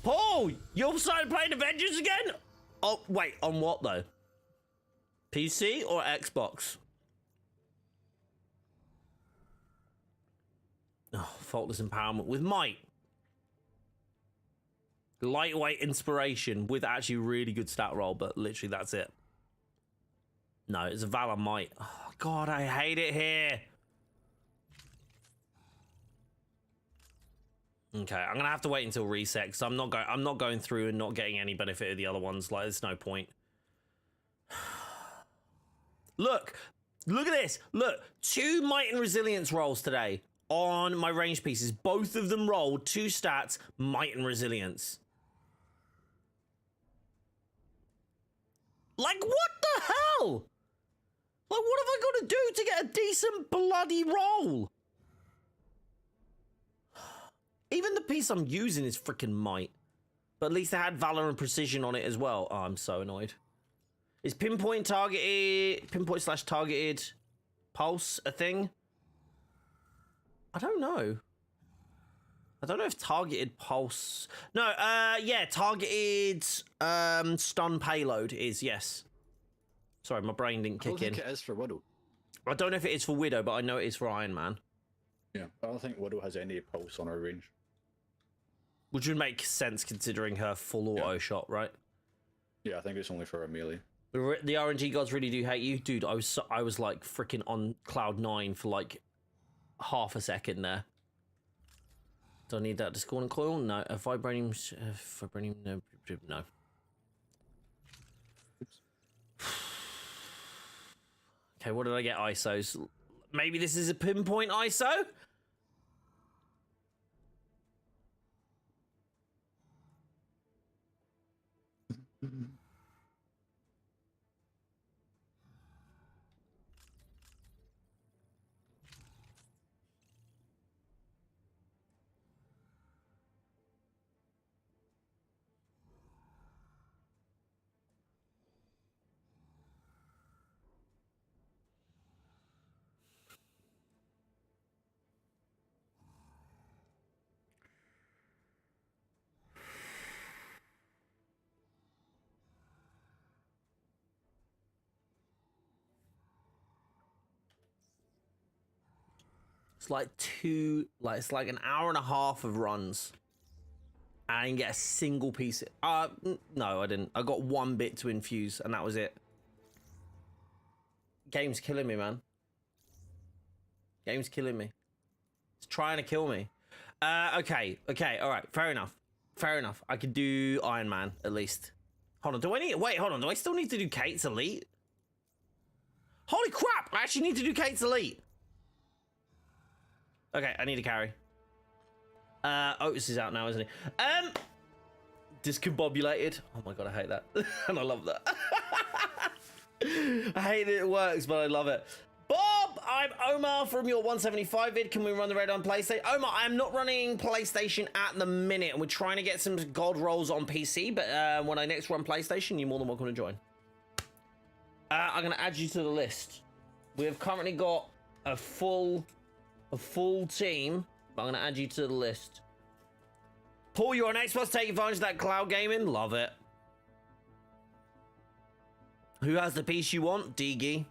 Paul, you started playing Avengers again? Oh, wait, on what though? PC or Xbox? Oh, faultless empowerment with might. Lightweight inspiration with actually really good stat roll, but literally that's it. No, it's a Valor might. Oh, God, I hate it here. Okay, I'm gonna have to wait until reset because I'm not going through and not getting any benefit of the other ones. Like, there's no point. Look at this. Look, 2 might and resilience rolls today on my range pieces. Both of them rolled 2 stats, might and resilience. Like, what the hell? Like, what have I got to do to get a decent bloody roll? Even the piece I'm using is freaking might. But at least they had Valor and Precision on it as well. Oh, I'm so annoyed. Is pinpoint / targeted pulse a thing? I don't know. I don't know if targeted pulse... No, yeah, targeted stun payload is, yes. Sorry, my brain didn't kick in. I don't think it is for Widow. I don't know if it is for Widow, but I know it is for Iron Man. Yeah, I don't think Widow has any pulse on her range. Which would make sense considering her full auto shot, right? Yeah, I think it's only for a melee. The RNG gods really do hate you. Dude, I was like freaking on cloud 9 for like half a second there. Do I need that discordant coil? No. A vibranium... vibranium... No. No. Okay, what did I get? ISOs. Maybe this is a pinpoint ISO? It's like it's like an hour and a half of runs. I didn't get a single piece. No, I didn't. I got one bit to infuse, and that was it. Game's killing me, man. Game's killing me. It's trying to kill me. Okay, all right, fair enough. I could do Iron Man, at least. Hold on, wait, hold on. Do I still need to do Kate's Elite? Holy crap, I actually need to do Kate's Elite. Okay, I need to carry. Otis is out now, isn't he? Discombobulated. Oh my god, I hate that. And I love that. I hate that it works, but I love it. Bob, I'm Omar from your 175 vid. Can we run the raid on PlayStation? Omar, I'm not running PlayStation at the minute, and we're trying to get some god rolls on PC, but when I next run PlayStation, you're more than welcome to join. I'm going to add you to the list. We have currently got a full team, but I'm going to add you to the list. Paul, you're on Xbox, take advantage of that cloud gaming. Love it. Who has the piece you want? Digi.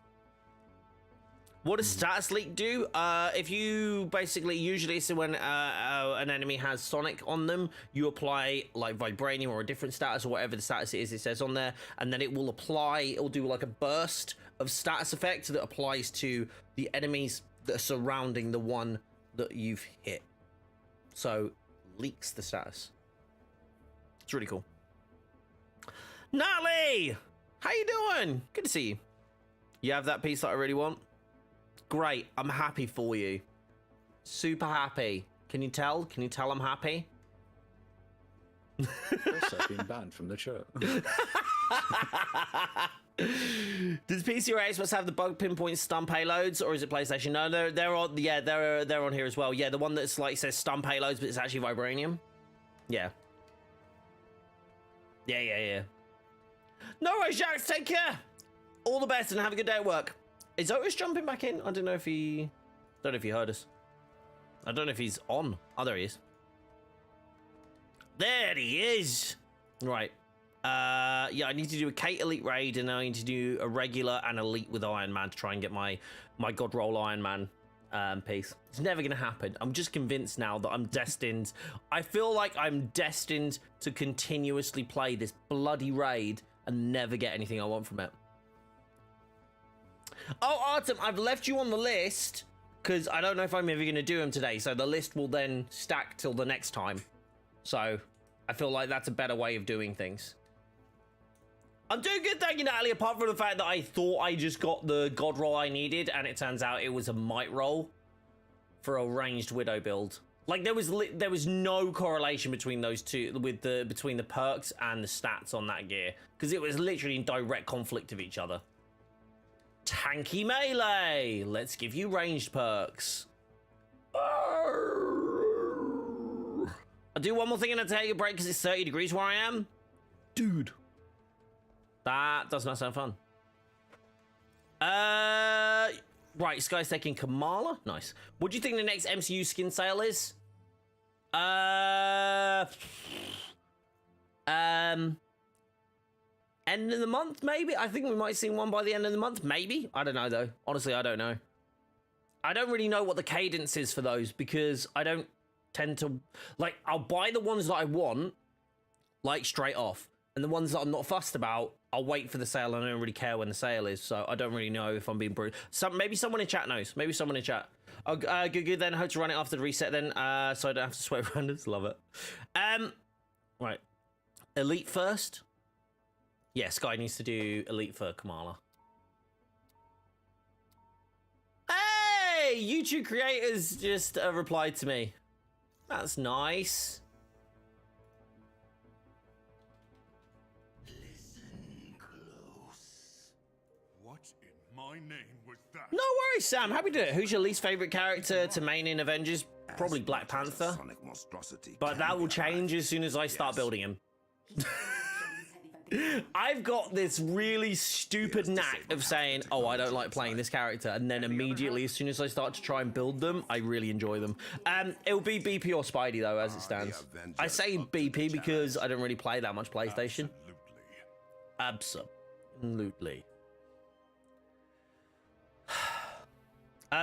What does status leak do? If you basically, usually it's when an enemy has Sonic on them, you apply like Vibranium or a different status or whatever the status it says on there, and then it will apply, it will do like a burst of status effect that applies to the enemies that are surrounding the one that you've hit. So, leaks the status. It's really cool. Natalie! How you doing? Good to see you. You have that piece that I really want? Great, I'm happy for you. Super happy. Can you tell? Can you tell I'm happy? Chris, I've been banned from the chat. Does PC or Xbox have the bug pinpoint stun payloads, or is it PlayStation? No, they're on. Yeah, they're on here as well. Yeah, the one that's like says stun payloads, but it's actually vibranium. Yeah. Yeah. No worries, Jax. Take care. All the best, and have a good day at work. Is Otis jumping back in? I don't know if he heard us. I don't know if he's on. Oh, there he is. There he is. Right. Yeah, I need to do a Kate Elite raid, and I need to do a regular and Elite with Iron Man to try and get my God Roll Iron Man piece. It's never going to happen. I'm just convinced now that I'm destined. I feel like I'm destined to continuously play this bloody raid and never get anything I want from it. Oh, Artem, I've left you on the list because I don't know if I'm ever going to do them today. So the list will then stack till the next time. So I feel like that's a better way of doing things. I'm doing good, thank you, Natalie, apart from the fact that I thought I just got the God roll I needed, and it turns out it was a might roll for a ranged Widow build. Like, there was no correlation between those two, between the perks and the stats on that gear, because it was literally in direct conflict of each other. Tanky melee! Let's give you ranged perks. I'll do one more thing and I'll take a break because it's 30 degrees where I am. Dude. That does not sound fun. Right, this guy's taking Kamala. Nice. What do you think the next MCU skin sale is? End of the month, maybe? I think we might see one by the end of the month, maybe? I don't know, though. Honestly, I don't know. I don't really know what the cadence is for those, because I don't tend to... Like, I'll buy the ones that I want, like, straight off. And the ones that I'm not fussed about, I'll wait for the sale, and I don't really care when the sale is, so I don't really know if I'm being brutal. Maybe someone in chat knows. Maybe someone in chat. Oh, good. Then hope to run it after the reset. Then, so I don't have to sweat randoms. Love it. Right. Elite first. Yeah, Sky needs to do Elite for Kamala. Hey, YouTube creators just replied to me. That's nice. Listen close. What in my name was that? No worries, Sam. Happy to do it. Who's your least favorite character to main in Avengers? Probably Black Panther. But that will change as soon as I start building him. I've got this really stupid knack of saying, oh, I don't like playing this character, and then immediately, as soon as I start to try and build them, I really enjoy them. It'll be BP or Spidey, though, as it stands. I say BP because I don't really play that much PlayStation. Absolutely.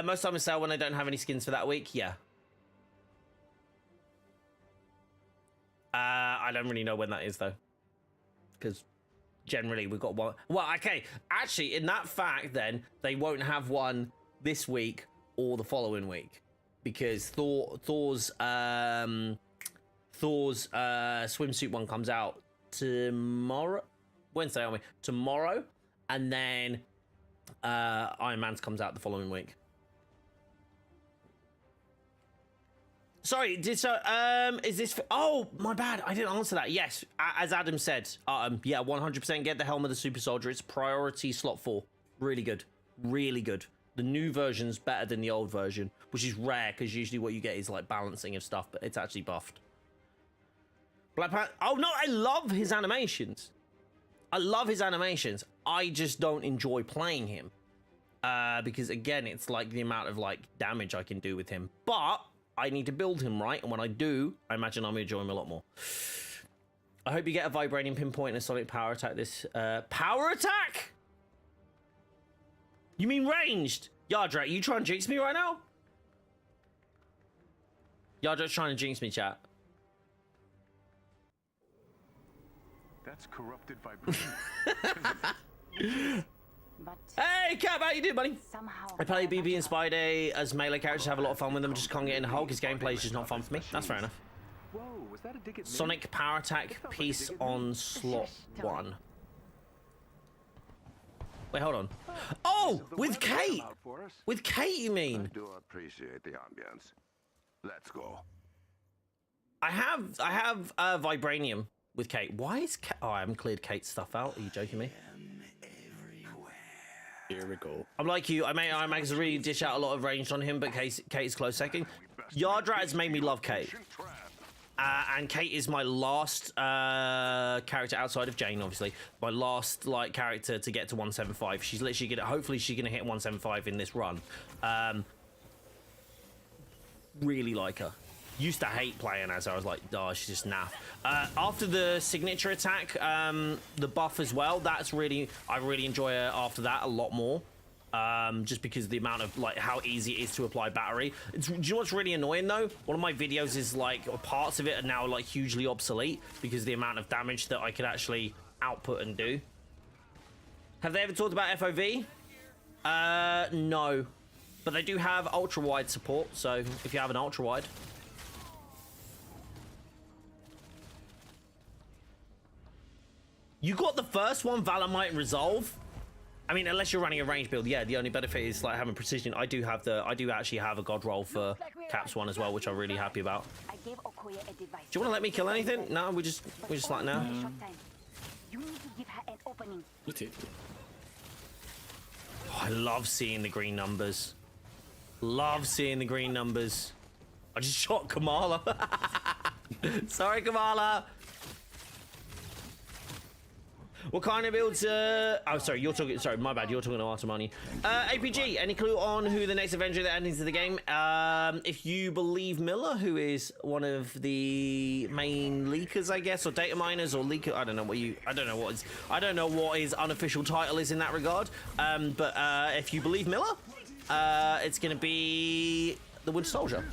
Most time I sell when I don't have any skins for that week, yeah. I don't really know when that is, though. Because generally we've got one. Well, okay, actually, in that fact, then they won't have one this week or the following week, because Thor's swimsuit one comes out tomorrow, Wednesday, aren't we? Tomorrow, and then Iron Man's comes out the following week. Sorry, is this... Oh, my bad. I didn't answer that. Yes, as Adam said, yeah, 100% get the Helm of the Super Soldier. It's priority slot 4. Really good. Really good. The new version's better than the old version, which is rare, because usually what you get is, like, balancing of stuff, but it's actually buffed. Black Panther... Oh, no, I love his animations. I love his animations. I just don't enjoy playing him. Because, again, it's, like, the amount of, like, damage I can do with him. But... I need to build him right, and when I do, I imagine I'm going to enjoy him a lot more. I hope you get a Vibranium Pinpoint and a Sonic Power Attack this... Power Attack?! You mean ranged? Yardrat, you trying to jinx me right now? Yardrat's trying to jinx me, chat. That's corrupted vibration. But Hey, Cap, how you doing, buddy? somehow I play BB and Spidey as melee characters, have a lot of fun with them, just can't get in the Hulk. His gameplay is just not fun for me. That's fair enough. Whoa, was that a dig at me? Sonic Power Attack piece on slot 1. Wait, hold on. Oh, The with weather Kate! come out for us. With Kate, you I mean? do appreciate the ambience. Let's go. I have Vibranium with Kate. Why is Kate... Oh, I haven't cleared Kate's stuff out. Are you joking me? Here we go. I'm like you. I may really dish out a lot of range on him, but Kate's close second. Yardrat has made me love Kate. And Kate is my last character outside of Jane, obviously. My last like character to get to 175. She's literally gonna... Hopefully she's gonna hit 175 in this run. Really like her. Used to hate playing as her. I was like, oh, she's just naff. After the signature attack, the buff as well, that's really... I really enjoy her after that a lot more. Just because of the amount of, like, how easy it is to apply battery. Do you know what's really annoying, though? One of my videos is, like, parts of it are now, like, hugely obsolete because of the amount of damage that I could actually output and do. Have they ever talked about FOV? No. But they do have ultra-wide support, so if you have an ultra-wide... You got the first one, Valamite Resolve. I mean, unless you're running a range build, yeah. The only benefit is like having precision. I do actually have a god roll for Caps one as well, which I'm really happy about. I gave Okoye a device. Do you want to let me kill anything? No, we just like now. You need to give her an opening. You take it. Oh, I love seeing the green numbers. Love seeing the green numbers. I just shot Kamala. Sorry, Kamala. What kind of builds? Oh, sorry, you're talking. Sorry, my bad. You're talking to Artemani. APG. Any clue on who the next Avenger that enters the game? If you believe Miller, who is one of the main leakers, I guess, or data miners, or leaker. I don't know what his unofficial title is in that regard. But if you believe Miller, it's going to be the Winter Soldier.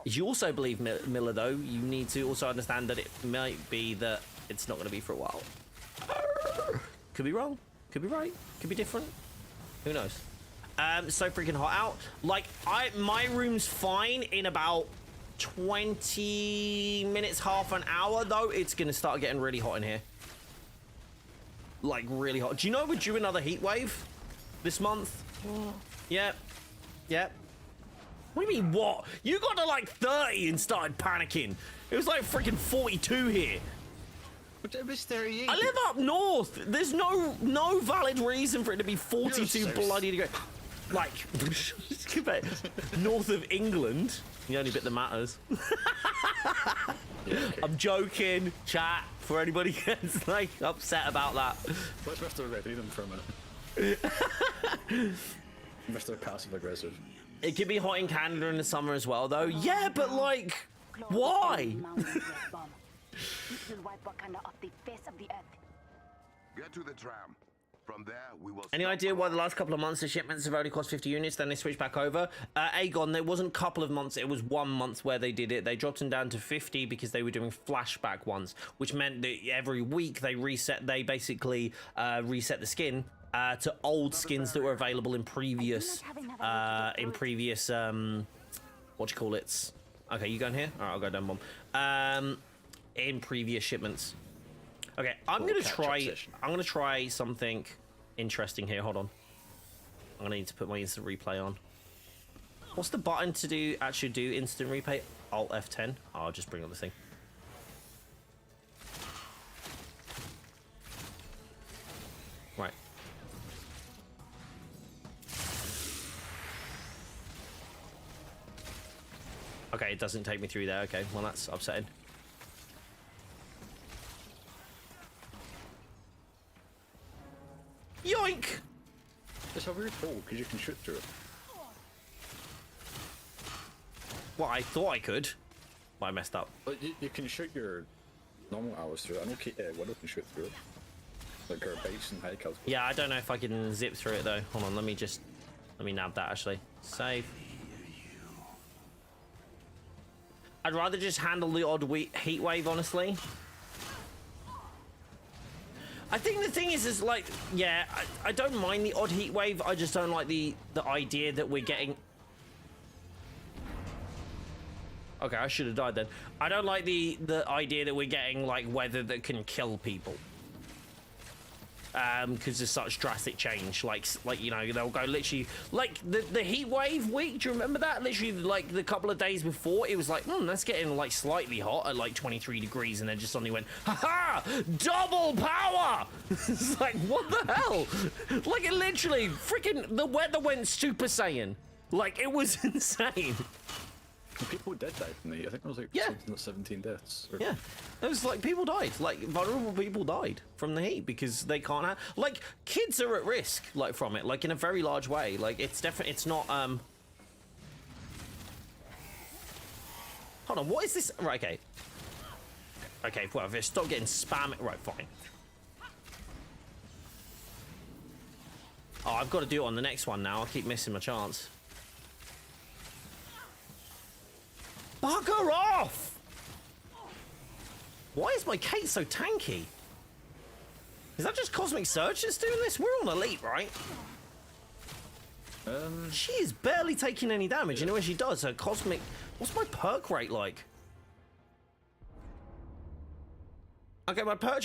If you also believe Miller, though, you need to also understand that it might be that it's not going to be for a while. Could be wrong, could be right, could be different. Who knows? So freaking hot out. Like, my room's fine in about 20 minutes, half an hour, though. It's gonna start getting really hot in here. Like, really hot. Do you know we're due another heat wave this month? Yep. Yep. What do you mean, what? You got to like 30 and started panicking. It was like freaking 42 here. But it was 38. I live up north. There's no valid reason for it to be 42 bloody degrees. Like, north of England. The only bit that matters. Yeah, okay. I'm joking, chat, for anybody who gets like upset about that. Let's Mr. Ready them for a minute. Mr. Passive Aggressive. It can be hot in Canada in the summer as well, though. Yeah, but like, why? This will wipe Wakanda off the face of the earth. Get to the tram. From there, we will. Any idea why the last couple of months the shipments have only cost 50 units, then they switched back over? Aegon, there wasn't a couple of months, it was 1 month where they did it. They dropped them down to 50 because they were doing flashback ones, which meant that every week they basically reset the skin to old skins that were available in previous, what do you call it? Okay, you going here? All right, I'll go down bomb. In previous shipments. Okay, I'm gonna try something interesting here. Hold on. I'm gonna need to put my instant replay on. What's the button to actually do instant replay? Alt F10. Oh, I'll just bring up the thing. Right. Okay, it doesn't take me through there. Okay, well that's upsetting. Yoink! It's a weird hole because you can shoot through it. Well, I thought I could. But I messed up. But you can shoot your normal arrows through it. I know Widow can shoot through it. Like her base and high calls. Yeah, I don't know if I can zip through it though. Hold on, let me nab that actually. Save. I'd rather just handle the odd heat wave, honestly. I think the thing is like, yeah, I don't mind the odd heat wave. I just don't like the idea that we're getting. Okay, I should have died then. I don't like the idea that we're getting like weather that can kill people. Because there's such drastic change. Like you know, they'll go literally like the heat wave week. Do you remember that? Literally, like the couple of days before, it was like, that's getting like slightly hot at like 23 degrees, and then just suddenly went, ha, double power. It's like, what the hell? Like it literally, freaking, the weather went Super Saiyan. Like it was insane. People did die from the heat. I think it was like 17 deaths. Or... Yeah, it was like people died. Like vulnerable people died from the heat because they can't have. Like kids are at risk, like from it, like in a very large way. Like it's definitely, it's not. Hold on, what is this? Right, okay. Okay, well, if it stop getting spam, right, fine. Oh, I've got to do it on the next one now. I keep missing my chance. Bugger off! Why is my Kate so tanky? Is that just Cosmic Surge that's doing this? We're on Elite, right? She is barely taking any damage. Yeah. You know when she does her Cosmic... What's my perk rate like? Okay, my perk...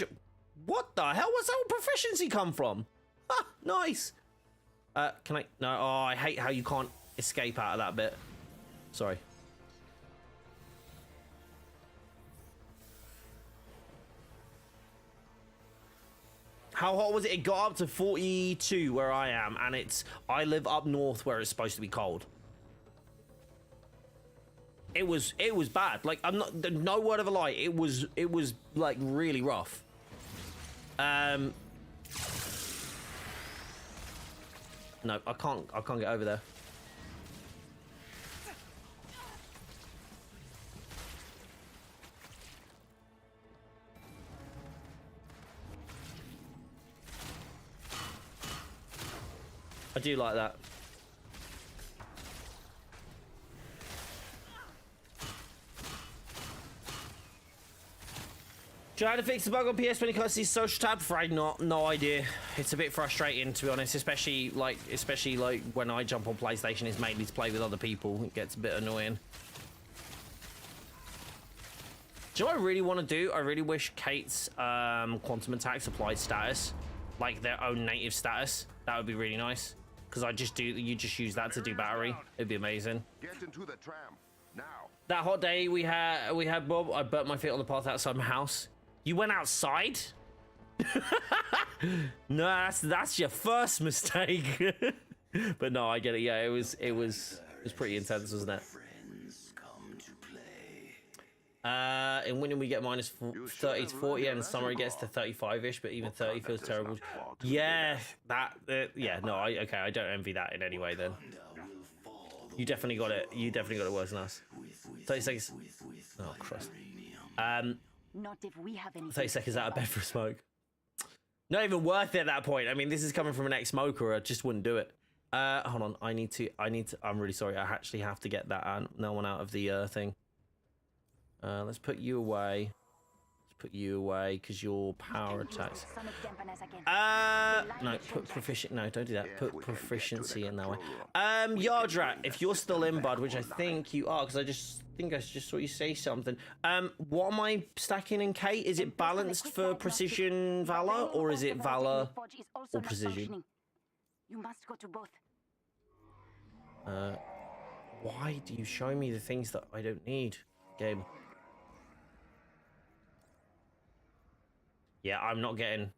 What the hell? Where's that proficiency come from? Ah, nice. Can I... No, oh, I hate how you can't escape out of that bit. Sorry. How hot was it? It got up to 42 where I am, and I live up north where it's supposed to be cold. It was bad. Like, I'm not, no word of a lie. It was like really rough. No, I can't get over there. I do like that. Trying to fix the bug on PS when it comes to the social tab? Afraid not. No idea. It's a bit frustrating, to be honest, especially like when I jump on PlayStation, it's mainly to play with other people. It gets a bit annoying. Do you know what I really want to do? I really wish Kate's quantum attacks applied status, like their own native status. That would be really nice. Because you just use that to do battery. It'd be amazing. Get into the tram now. That hot day we had Bob, I burnt my feet on the path outside my house. You went outside? No, that's your first mistake. But no, I get it. Yeah, it was pretty intense, wasn't it? In winter we get minus 30 to 40, and in summer it gets to 35-ish, but even 30 feels terrible. Yeah, yeah, no, I don't envy that in any way. Then you definitely got it. You definitely got it worse than us. 30 seconds. Oh Christ. Not if we have any 30 seconds out of bed for a smoke. Not even worth it at that point. I mean, this is coming from an ex-smoker. I just wouldn't do it. Hold on. I need to. I'm really sorry. I actually have to get that no one out of the thing. Let's put you away. Let's put you away because your power attacks. No, put proficient. No, don't do that. Put proficiency in that way. Yardrat, if you're still in, bud, which I think you are, because I just saw you say something. What am I stacking in, Kate? Is it balanced for precision valor, or is it valor or precision? You must go to both. Why do you show me the things that I don't need, game? Yeah, I'm not getting...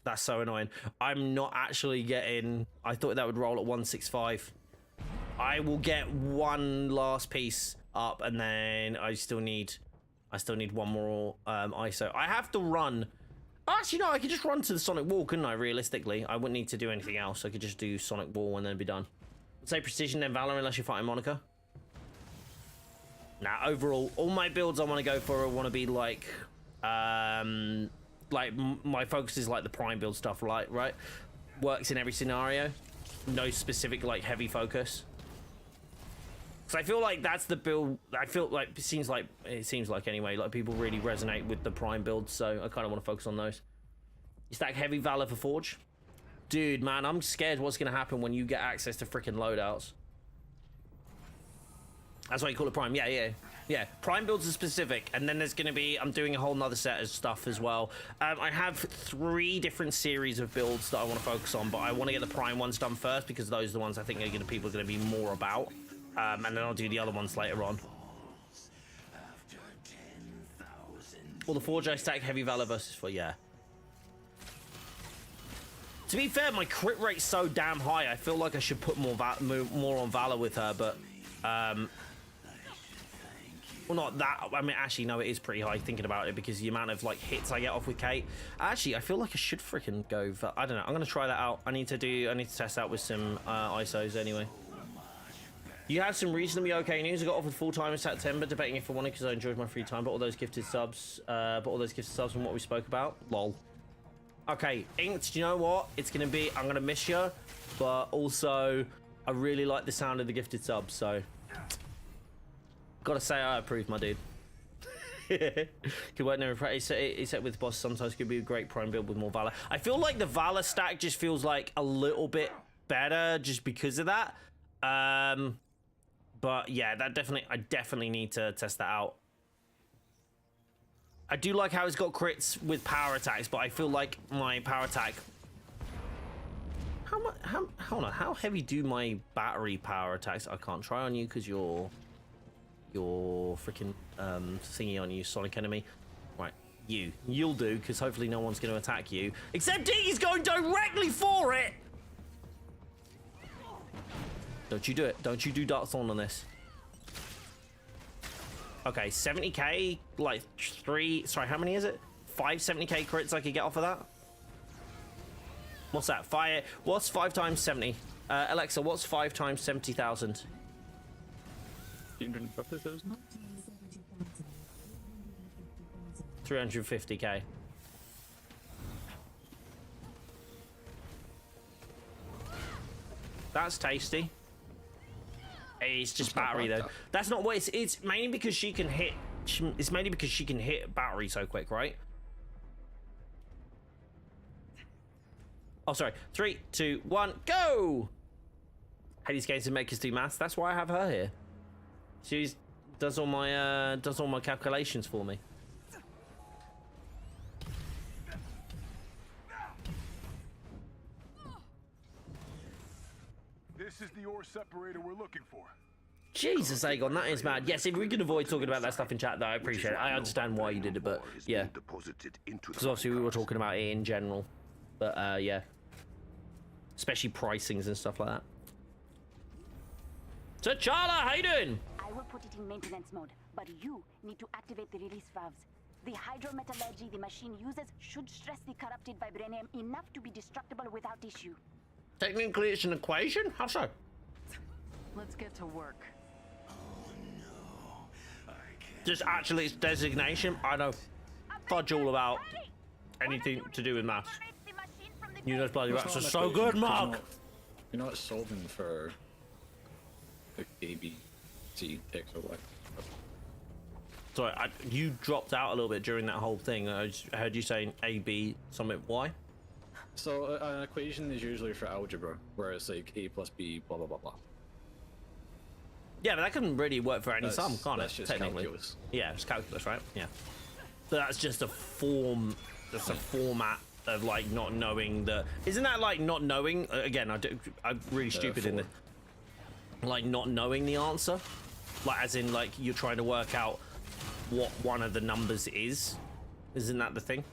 That's so annoying. I'm not actually getting... I thought that would roll at 165. I will get one last piece up, and then I still need one more ISO. I have to run... Actually, no, I could just run to the Sonic Wall, couldn't I, realistically? I wouldn't need to do anything else. I could just do Sonic Wall and then be done. I'd say Precision, then Valor, unless you're fighting Monica. Now, overall, all my builds I want to go for, I want to be like my focus is like the Prime build stuff, right? Works in every scenario. No specific like heavy focus. So I feel like that's the build. I feel like it seems like anyway, like people really resonate with the Prime build. So I kind of want to focus on those. You stack heavy Valor for Forge, dude. Man, I'm scared what's gonna happen when you get access to freaking loadouts. That's why you call it Prime. Yeah. Prime builds are specific, and then there's going to be... I'm doing a whole nother set of stuff as well. I have 3 different series of builds that I want to focus on, but I want to get the Prime ones done first because those are the ones I think people are going to be more about. And then I'll do the other ones later on. Well, the Forge I stack heavy Valor versus for, yeah. To be fair, my crit rate's so damn high. I feel like I should put more on Valor with her, but... well, not that. I mean, actually, no, it is pretty high thinking about it because the amount of like hits I get off with Kate. Actually, I feel like I should freaking go for... I don't know. I'm gonna try that out. I need to test out with some ISOs anyway. You have some reasonably okay news. I got offered full-time in September, debating if I wanted because I enjoyed my free time. But all those gifted subs, from what we spoke about. Lol. Okay, Inked, do you know what? It's gonna be... I'm gonna miss you, but also I really like the sound of the gifted subs, so... Gotta say, I approve, my dude. Could work never practice. Except with boss, sometimes could be a great Prime build with more Valor. I feel like the Valor stack just feels like a little bit better just because of that. But yeah, I definitely need to test that out. I do like how it's got crits with power attacks, but I feel like my power attack... Hold on, how heavy do my battery power attacks? I can't try on you because you're freaking thingy on you, Sonic Enemy. Right, you'll do, because hopefully no one's going to attack you. Except he's going directly for it! Don't you do it. Don't you do Dark Thorn on this. Okay, 70k, like 3... Sorry, how many is it? 5 70k crits I could get off of that? What's that? What's 5 times 70? Alexa, what's 5 times 70,000? 350,000? 350k. That's tasty. It's just battery though. That's not what it's mainly because she can hit. It's mainly because she can hit battery so quick, right? Oh, sorry. 3, 2, 1, go! Hades games and make us do maths. That's why I have her here. She does all my calculations for me. This is the ore separator we're looking for. Jesus, Aegon, that is mad. Yes, if we can avoid talking about that stuff in chat, though, I appreciate it. I understand why you did it, but yeah. Because obviously we were talking about it in general. But yeah. Especially pricings and stuff like that. T'Challa, how you doing? I will put it in maintenance mode, but you need to activate the release valves. The hydrometallurgy the machine uses should stress the corrupted vibranium enough to be destructible without issue. Technically, it's an equation? How so? Let's get to work. Just actually its designation? I know fudge all about anything to do with maths. You know, bloody rats are so good, Mark! You're not solving for like A, B, C, X, or Y. Sorry, you dropped out a little bit during that whole thing. I heard you saying A, B, something, Y? So an equation is usually for algebra, where it's like A plus B, blah, blah, blah, blah. Yeah, but that can really work for any sum, can't that's it? just Technically. calculus. Yeah, it's calculus, right? Yeah. So that's just a form, that's a format of like not knowing the... Isn't that like not knowing? Again, I'm really stupid in the... Like not knowing the answer? Like as in like you're trying to work out what one of the numbers is? Isn't that the thing?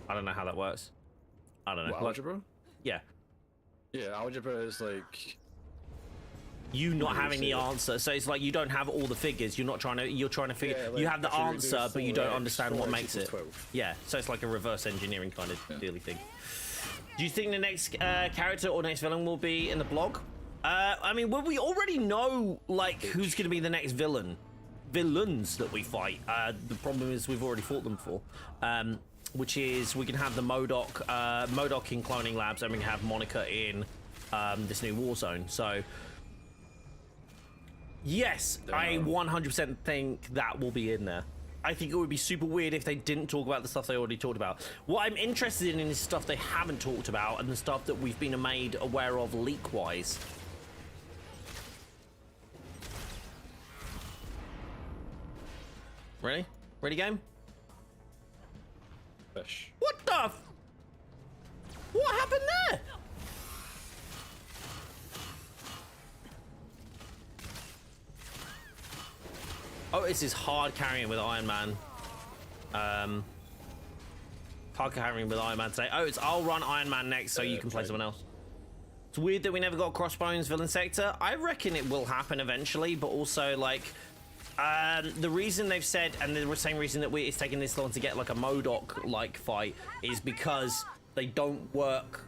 I don't know how that works. I don't know. What, algebra? Yeah. Yeah, algebra is like... You not having the answer, so it's like you don't have all the figures. You're trying to figure. Yeah, like you have the if you answer, reduce but you don't 4x, understand what 4x makes it. 12. Yeah, so it's like a reverse engineering kind of dealy thing. Do you think the next character or next villain will be in the blog? I mean, well, we already know like who's going to be the next villains that we fight. The problem is we've already fought them before. Which is we can have the MODOK in Cloning Labs, and we can have Monica in this new Warzone. So. Yes, I 100% think that will be in there. I think it would be super weird if they didn't talk about the stuff they already talked about. What I'm interested in is stuff they haven't talked about and the stuff that we've been made aware of leak-wise. Ready? Ready, game? Fish. What the f... What happened there? Oh, this is hard carrying with Iron Man. Hard carrying with Iron Man today. Oh, I'll run Iron Man next so you can play someone else. It's weird that we never got Crossbones villain sector. I reckon it will happen eventually, but also like the reason they've said, and the same reason that it's taking this long to get like a MODOK like fight is because they don't work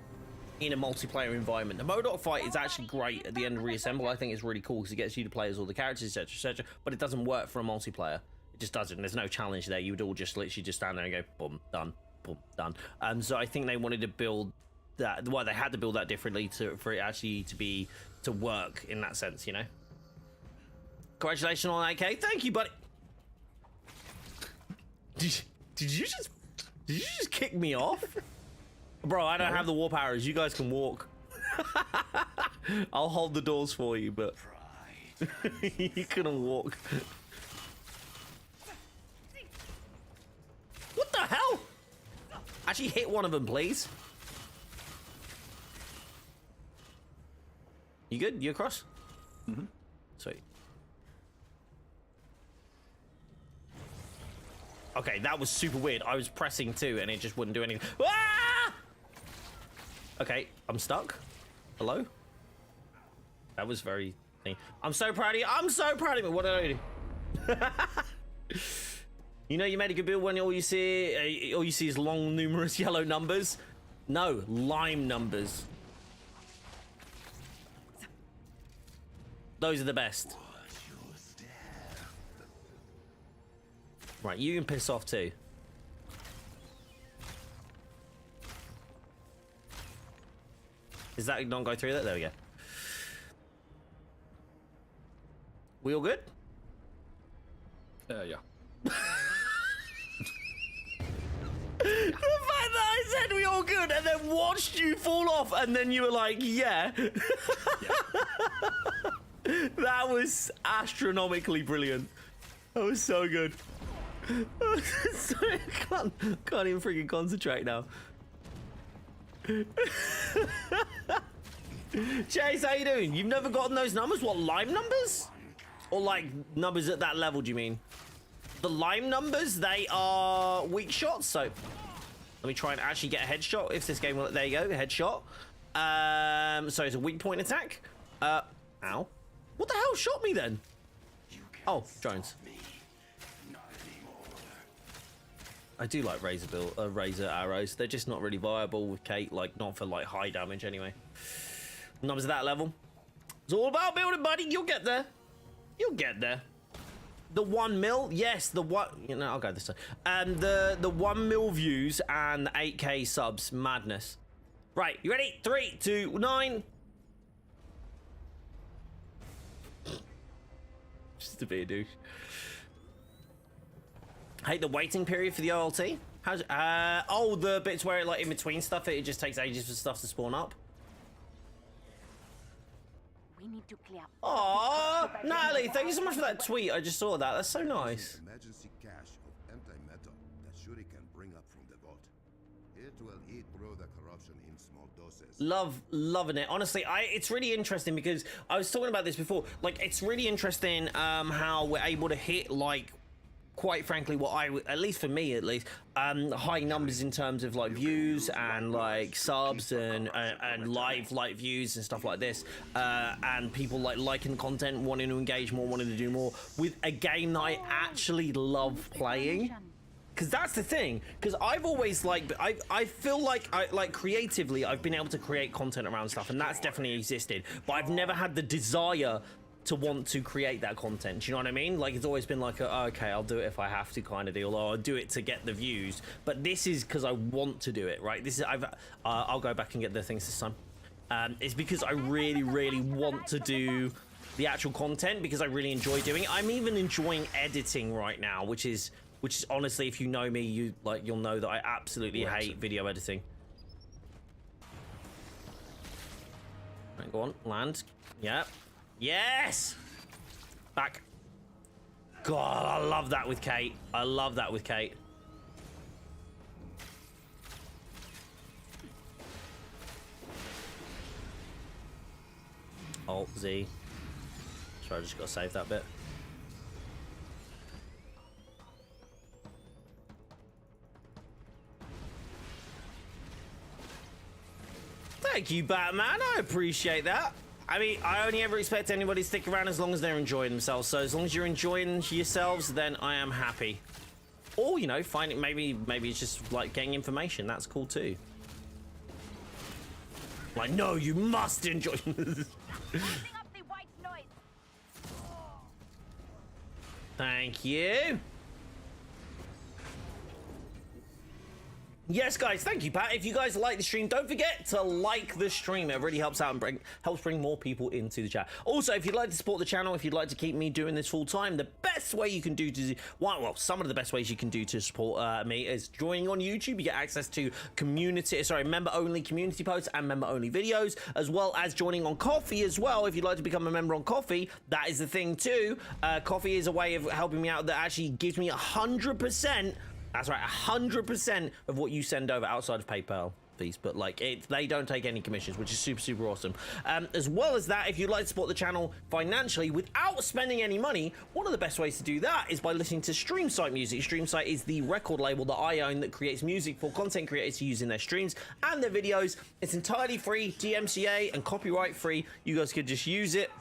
in a multiplayer environment. The MODOK fight is actually great at the end of Reassemble. I think it's really cool because it gets you to play as all the characters, etc., but it doesn't work for a multiplayer. It just doesn't. There's no challenge there. You would all just literally just stand there and go, boom, done, boom, done. So I think they wanted to build that. Well, they had to build that differently for it actually to work in that sense, you know. Congratulations on AK. Thank you, buddy. Did you just kick me off? Bro, I don't have the warp arrows. You guys can walk. I'll hold the doors for you, but you couldn't walk. What the hell? Actually hit one of them, please. You good? You across? Mm-hmm. Sweet. Okay, that was super weird. I was pressing 2 and it just wouldn't do anything. Ah! Okay, I'm stuck. Hello? That was very... I'm so proud of you. I'm so proud of you. What did I do? You know you made a good build when all you see is long, numerous yellow numbers? No, lime numbers. Those are the best. Right, you can piss off too. Is that not go through that? There we go. We all good? Yeah. The fact that I said we all good moment and then watched you fall off, and then you were like, yeah. That was astronomically brilliant. That was so good. Sorry, I can't even freaking concentrate now. Chase, how you doing? You've never gotten those numbers? What, lime numbers? Or like numbers at that level, do you mean? The lime numbers, they are weak shots, so let me try and actually get a headshot if this game will. There you go, a headshot. So it's a weak point attack. Ow. What the hell shot me then? Oh, drones. I do like razor arrows. They're just not really viable with Kate, like not for like high damage anyway. Numbers at that level. It's all about building, buddy. You'll get there. You'll get there. The 1 mil, yes, the what, you know, I'll go this time. And the 1 mil views and the 8K subs, madness. Right, you ready? 3, 2, 9. Just to be a douche. Hate the waiting period for the OLT. How's oh, the bits where like in between stuff, it just takes ages for stuff to spawn up. We need to clear. Aww, Natalie, thank you so much for that tweet. I just saw that. That's so nice. Emergency cache of antimetal that Shuri can bring up from the vault. It will eat through the corruption in small doses. Loving it. Honestly, it's really interesting because I was talking about this before. Like, it's really interesting how we're able to hit like, quite frankly, what at least for me at least, high numbers in terms of like views and like subs and live views and stuff like this, and people like liking content, wanting to engage more, wanting to do more with a game that I actually love playing. Because that's the thing. Because I've always like, I feel like creatively I've been able to create content around stuff, and that's definitely existed. But I've never had the desire to want to create that content. Do you know what I mean? Like, it's always been like, okay, I'll do it if I have to kind of deal, or I'll do it to get the views. But this is because I want to do it, right? This is I'll go back and get the things this time. It's because I really want to do the actual content, because I really enjoy doing it. I'm even enjoying editing right now, which is honestly, if you know me, you'll know that I absolutely hate video editing. Right, go on, land. Yep. Yes! Back. God, I love that with Kate. I love that with Kate. Alt Z. Sorry, I just gotta save that bit. Thank you, Batman. I appreciate that. I mean, I only ever expect anybody to stick around as long as they're enjoying themselves. So as long as you're enjoying yourselves, then I am happy. Or, you know, finding maybe it's just like getting information. That's cool too. Like, no, you must enjoy. Thank you. Yes, guys, thank you, Pat. If you guys like the stream, don't forget to like the stream. It really helps out and helps bring more people into the chat. Also, if you'd like to support the channel, if you'd like to keep me doing this full time, the best way you can do to, well, some of the best ways you can do to support me is joining on YouTube. You get access to member-only community posts and member-only videos, as well as joining on Coffee as well. If you'd like to become a member on Coffee, that is the thing too. Coffee is a way of helping me out that actually gives me 100%. That's right, 100% of what you send over outside of PayPal fees, but like they don't take any commissions, which is super awesome. As well as that, if you'd like to support the channel financially without spending any money, one of the best ways to do that is by listening to StreamSite music. StreamSite is the record label that I own that creates music for content creators to use in their streams and their videos. It's entirely free, DMCA and copyright free. You guys could just use it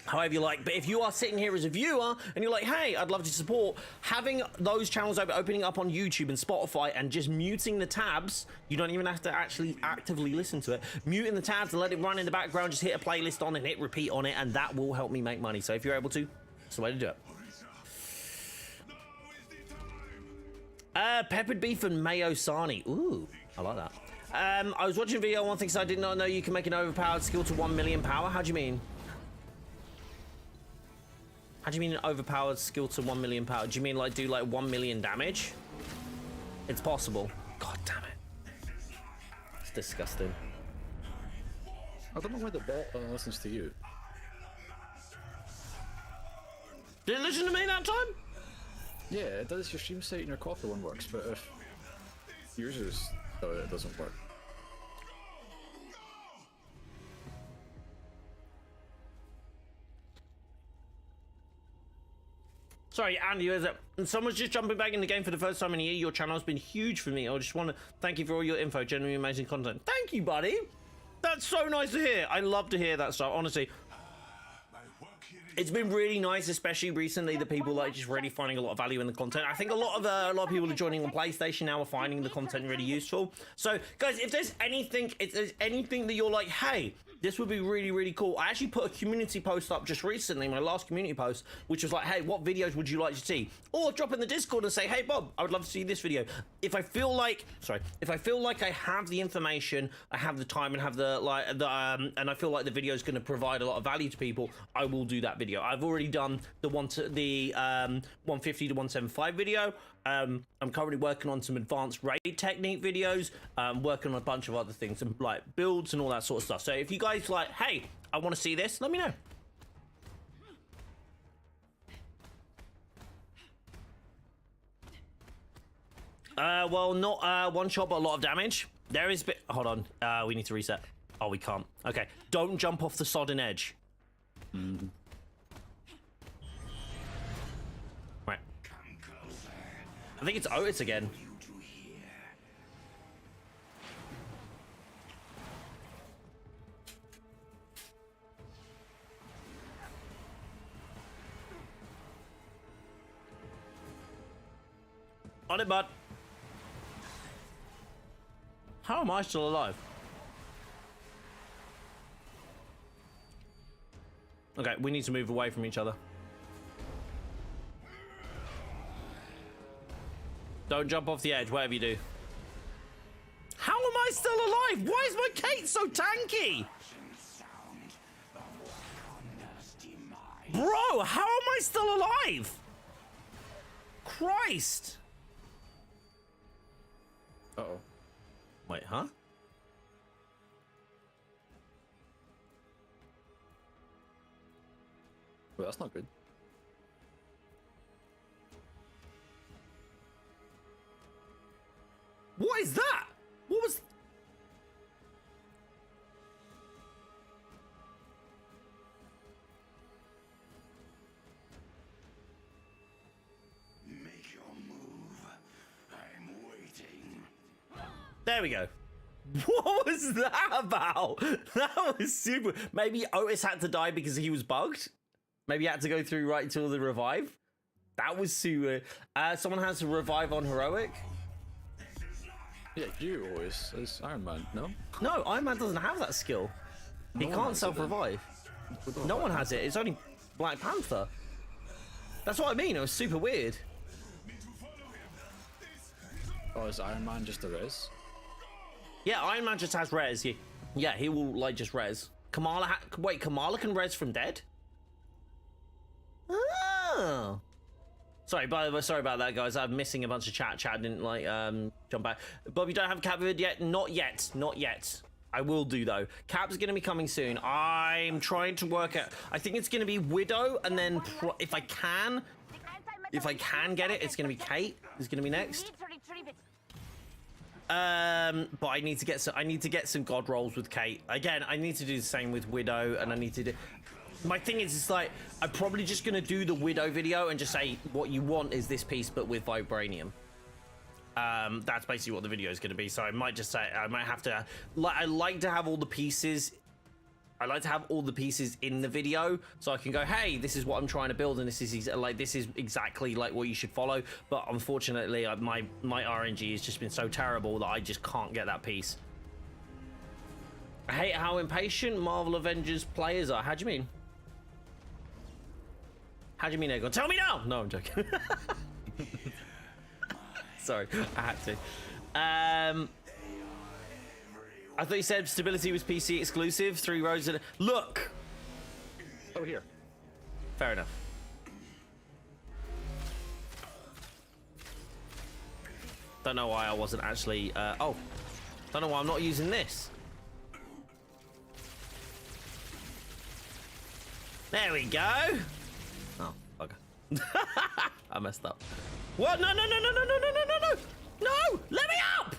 however you like. But if you are sitting here as a viewer and you're like, hey, I'd love to support, having those channels opening up on YouTube and Spotify and just muting the tabs, you don't even have to actually actively listen to it, muting the tabs and let it run in the background, just hit a playlist on and hit repeat on it, and that will help me make money. So if you're able to, that's the way to do it. Peppered beef and mayo sarnie. Ooh, I like that. I was watching a video, one thing I did not know you can make an overpowered skill to 1 million power. How do you mean? How do you mean an overpowered skill to 1 million power? Do you mean like do like 1 million damage? It's possible. God damn it. disgusting. I don't know why the bot listens to you. Did it listen to me that time? Yeah, it does. Your stream site and your coffee one works, but if yours is, it doesn't work. Sorry, Andy, is it? Someone's just jumping back in the game for the first time in a year. Your channel has been huge for me. I just want to thank you for all your info. Genuinely amazing content. Thank you, buddy. That's so nice to hear. I love to hear that stuff, honestly. It's been really nice, especially recently, that people like just really finding a lot of value in the content. I think a lot of people are joining on PlayStation now are finding the content really useful. So, guys, if there's anything that you're like, hey, this would be really, really cool. I actually put a community post up just recently, my last community post, which was like, hey, what videos would you like to see? Or drop in the Discord and say, hey, Bob, I would love to see this video. If I feel like I have the information, I have the time, and have and I feel like the video is going to provide a lot of value to people, I will do that video. I've already done the 150 to 175 video. I'm currently working on some advanced raid technique videos, working on a bunch of other things, and like builds and all that sort of stuff. So if you guys like, hey, I want to see this, let me know. Well, not one shot, but a lot of damage. There is hold on, we need to reset. Oh, we can't. Okay, don't jump off the sodden edge. Right. I think it's Otis again. On it, bud. How am I still alive? Okay, we need to move away from each other. Don't jump off the edge, whatever you do. How am I still alive? Why is my Kate so tanky? Bro, how am I still alive? Christ. Uh-oh. Wait, huh? Well, that's not good. What is that? What was... Make your move. I'm waiting. There we go. What was that about? That was super... Maybe Otis had to die because he was bugged? Maybe he had to go through right until the revive? That was super... someone has to revive on heroic? Yeah, you always. It's Iron Man, no? No, Iron Man doesn't have that skill. He can't self-revive. No one has it. It's only Black Panther. That's what I mean. It was super weird. Oh, is Iron Man just a res? Yeah, Iron Man just has res. Yeah, he will like just res. Wait, Kamala can res from dead? Oh. Sorry, by the way, sorry about that, guys. I'm missing a bunch of chat. Chat didn't like jump back. Bob, you don't have a Cap vid yet? Not yet. Not yet. I will do though. Cap's gonna be coming soon. I'm trying to work out. I think it's gonna be Widow, and then if I can get it, it's gonna be Kate. It's gonna be next. But I need to get some god rolls with Kate. Again, I need to do the same with Widow, and I need to do... My thing is, it's like, I'm probably just going to do the Widow video and just say, what you want is this piece, but with Vibranium. That's basically what the video is going to be. So I might just say, I might have to... I like to have all the pieces... I like to have all the pieces in the video, so I can go, hey, this is what I'm trying to build, and this is exactly like what you should follow. But unfortunately, my RNG has just been so terrible that I just can't get that piece. I hate how impatient Marvel Avengers players are. How do you mean? How do you mean, Egon? Tell me now! No, I'm joking. Sorry, I had to. I thought you said stability was PC exclusive. 3 rows and... Look! Oh, here. Fair enough. Don't know why I wasn't actually... oh. Don't know why I'm not using this. There we go. Oh, bugger. I messed up. What? No, no, no, no, no, no, no, no, no, no! No! Let me up!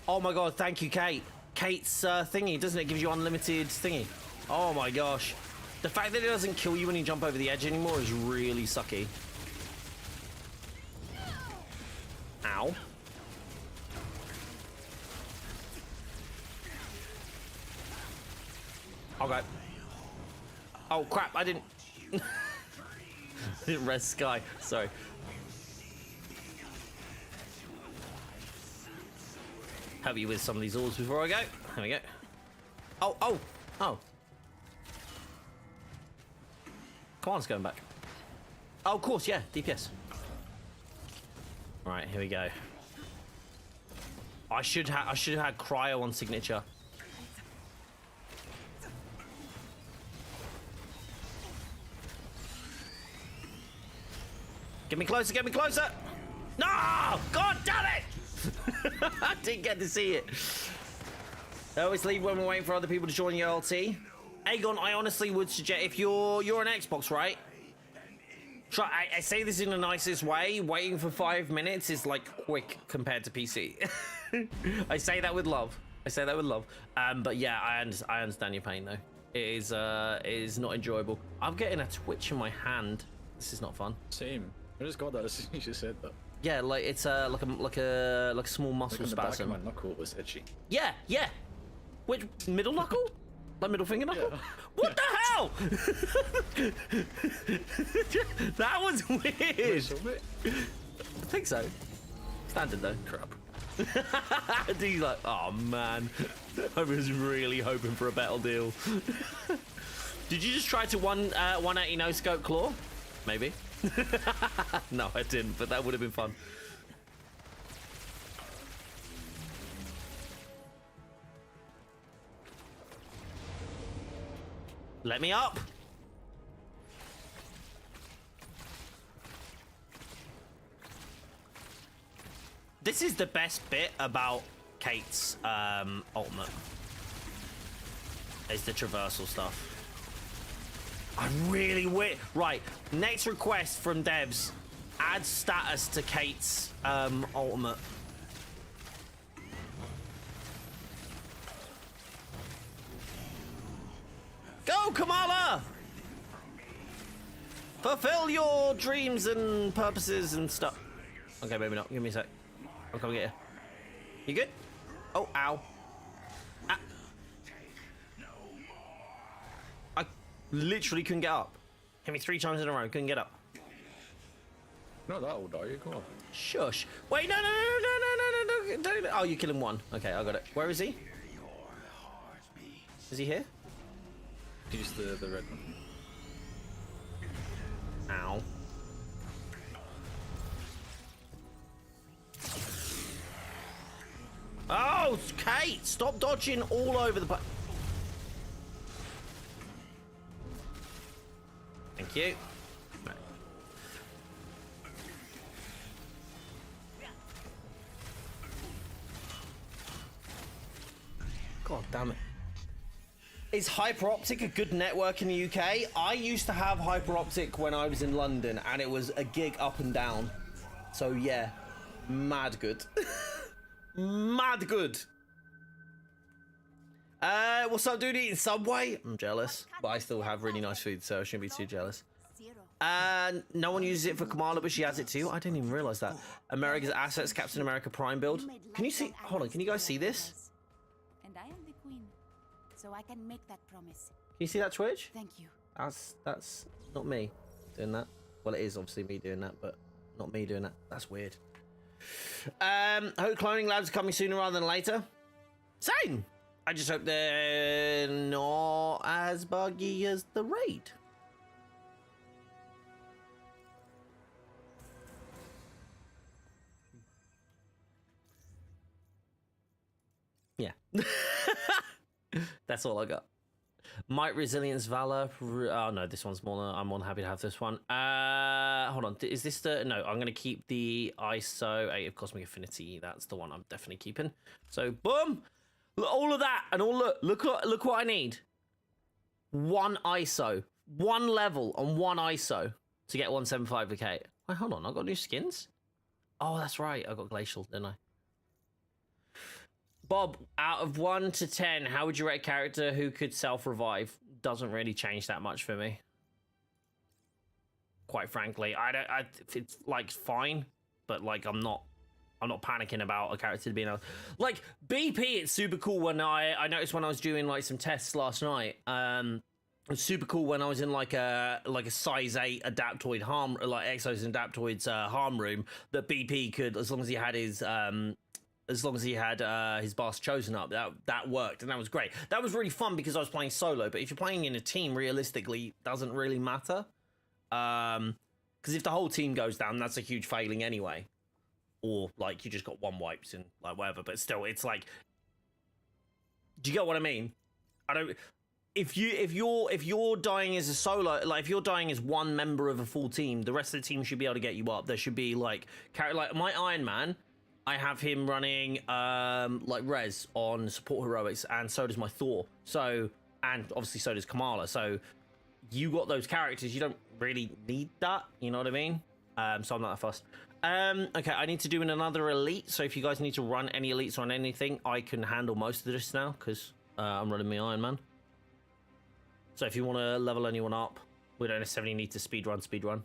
Oh my god, thank you, Kate. Kate's thingy, doesn't it? Gives you unlimited thingy. Oh my gosh. The fact that it doesn't kill you when you jump over the edge anymore is really sucky. Ow. Okay. Oh crap, I didn't... Red sky, sorry. Help you with some of these orbs before I go. There we go. Oh, oh, oh. Command's going back. Oh, of course, yeah, DPS. Right, here we go. I should have had cryo on signature. Get me closer, get me closer! No! God damn it! I didn't get to see it. I always leave when we're waiting for other people to join your LT. Aegon, I honestly would suggest, if you're an Xbox, right? Try, I say this in the nicest way, waiting for 5 minutes is like quick compared to PC. I say that with love. I say that with love. But yeah, I understand your pain though. It is not enjoyable. I'm getting a twitch in my hand. This is not fun. Same. I just got that as soon as you said that. Yeah, like it's like a small muscle Like spasm. the back of my knuckle was itchy. Yeah, yeah. Which middle knuckle? Like middle finger knuckle? Yeah. What the hell? That was weird. I think so. Standard though. Crap. He's like, oh man, I was really hoping for a better deal. Did you just try to 180 no scope claw? Maybe. No, I didn't, but that would have been fun. Let me up. This is the best bit about Kate's ultimate. Is the traversal stuff. I really wish. Right, next request from devs: add status to Kate's ultimate. Go, Kamala! Fulfill your dreams and purposes and stuff. Okay, maybe not. Give me a sec. I'll come get you. You good? Oh, ow. Ah. I literally couldn't get up. Hit me 3 times in a row. Couldn't get up. Not that old, are you? Come on. Shush. Wait, no. Don't. Oh, you kill him 1. Okay, I got it. Where is he? Is he here? He's the red one. Ow. Oh, Kate! Stop dodging all over the place. Thank you. Right. God damn it. Is hyperoptic a good network in the UK? I used to have hyperoptic when I was in London, and it was a gig up and down. So yeah, mad good. Mad good. What's up, dude? Eating Subway? I'm jealous, but I still have really nice food, so I shouldn't be too jealous. No one uses it for Kamala, but she has it too. I didn't even realize that. America's Assets, Captain America Prime build. Can you see? Hold on. Can you guys see this? And I am the queen, so I can make that promise. Can you see that Twitch? Thank you. That's not me doing that. Well, it is obviously me doing that, but not me doing that. That's weird. Hope cloning labs are coming sooner rather than later. Same. I just hope they're not as buggy as the raid. Yeah. That's all I got. Might, resilience, valor. Oh no, this one's more. I'm more than happy to have this one. Hold on. Is this the? No, I'm gonna keep the ISO 8 of Cosmic Affinity. That's the one I'm definitely keeping. So boom, all of that, and look what I need. One ISO, one level, and one ISO to get 175 K. Wait, hold on. I got new skins. Oh, that's right. I got Glacial, didn't I? Bob, out of 1 to 10, how would you rate a character who could self-revive? Doesn't really change that much for me. Quite frankly, it's like fine, but like I'm not panicking about a character being able, like BP. It's super cool when I noticed when I was doing like some tests last night. It was super cool when I was in like a size 8 adaptoid harm, like Exos and Adaptoids harm room, that BP could, as long as he had his boss chosen up, that worked, and that was great. That was really fun because I was playing solo, but if you're playing in a team, realistically, it doesn't really matter. Because if the whole team goes down, that's a huge failing anyway. Or, like, you just got one wipes and, like, whatever, but still, it's like... Do you get what I mean? I don't... If you're dying as a solo, like, if you're dying as one member of a full team, the rest of the team should be able to get you up. There should be, like my Iron Man... I have him running like res on support heroics, and so does my Thor. So, and obviously so does Kamala. So you got those characters, you don't really need that, you know what I mean? So I'm not that fussed. Okay, I need to do another elite. So if you guys need to run any elites on anything, I can handle most of this now because I'm running my Iron Man. So if you want to level anyone up, we don't necessarily need to speedrun.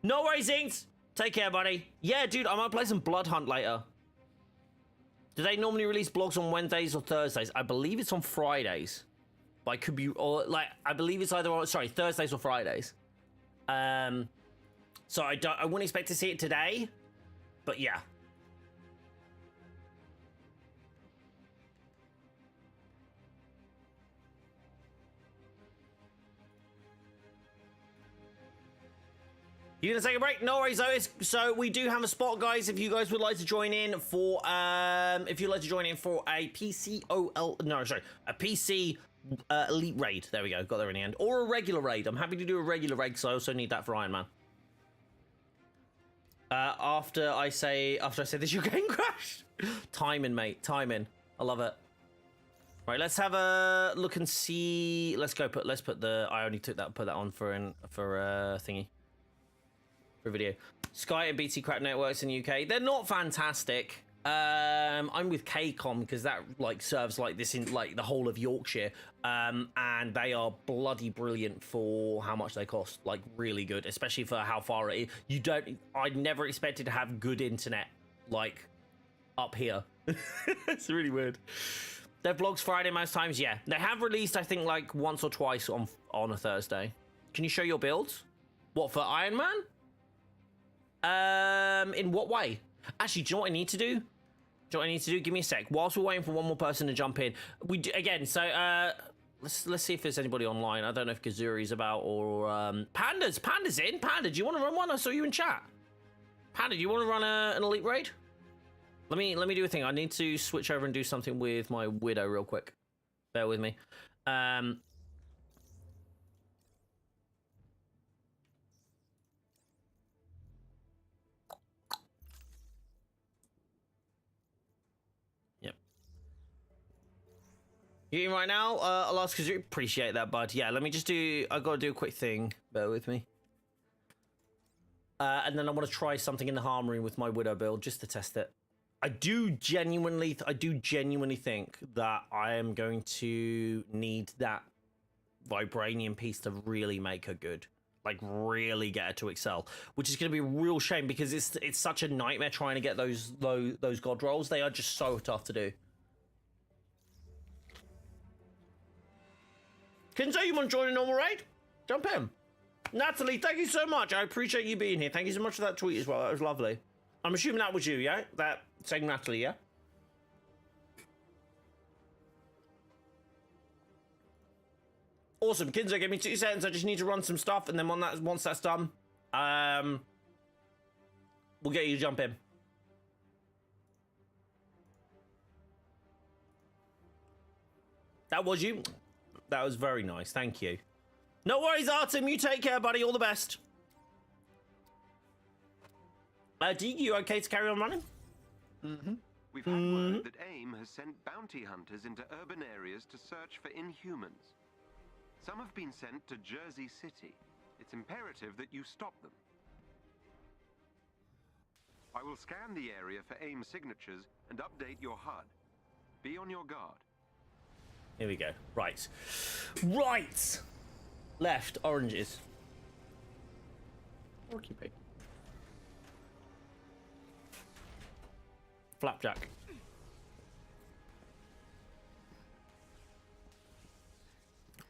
No worries, Inks! Take care, buddy. Yeah, dude, I might play some Blood Hunt later. Do they normally release blogs on Wednesdays or Thursdays? I believe it's on Fridays. But I could be, or like, I believe it's either on, sorry, Thursdays or Fridays. So I wouldn't expect to see it today, but yeah. You gonna take a break? No worries, though. So we do have a spot, guys. If you guys would like to join in for, a PC elite raid. There we go. Got there in the end, or a regular raid. I'm happy to do a regular raid because I also need that for Iron Man. After I say this, your game crashed. Timing, mate. Timing. I love it. Right, let's have a look and see. Let's put the. I only put that on for thingy. For video. Sky and BT Crap Networks in the UK. They're not fantastic. I'm with KCOM because that like serves like this in like the whole of Yorkshire. And they are bloody brilliant for how much they cost. Like really good, especially for how far it is. I never expected to have good internet like up here. It's really weird. Their vlogs Friday most times, yeah. They have released I think like once or twice on a Thursday. Can you show your builds? What, for Iron Man? In what way? Actually, do you know what I need to do? Give me a sec. Whilst we're waiting for one more person to jump in, again. So let's see if there's anybody online. I don't know if Kazuri's about or Panda's in. Panda, do you want to run one? I saw you in chat. Panda, do you want to run an elite raid? Let me do a thing. I need to switch over and do something with my Widow real quick. Bear with me. You in right now? I'll ask because you appreciate that, bud. Yeah, let me just do. I gotta do a quick thing. Bear with me. And then I want to try something in the harm room with my Widow build just to test it. I do genuinely think that I am going to need that vibranium piece to really make her good, like really get her to excel. Which is going to be a real shame because it's such a nightmare trying to get those god rolls. They are just so tough to do. Kinzo, you want to join a normal raid? Jump in. Natalie, thank you so much. I appreciate you being here. Thank you so much for that tweet as well. That was lovely. I'm assuming that was you, yeah? That saying Natalie, yeah? Awesome. Kinzo, give me 2 seconds. I just need to run some stuff, and then once that's done, we'll get you to jump in. That was you. That was very nice. Thank you. No worries, Artem. You take care, buddy. All the best. D, you okay to carry on running? Mm-hmm. We've had word that AIM has sent bounty hunters into urban areas to search for Inhumans. Some have been sent to Jersey City. It's imperative that you stop them. I will scan the area for AIM signatures and update your HUD. Be on your guard. Here we go. Right. Right! Left, oranges. Occupy. Flapjack.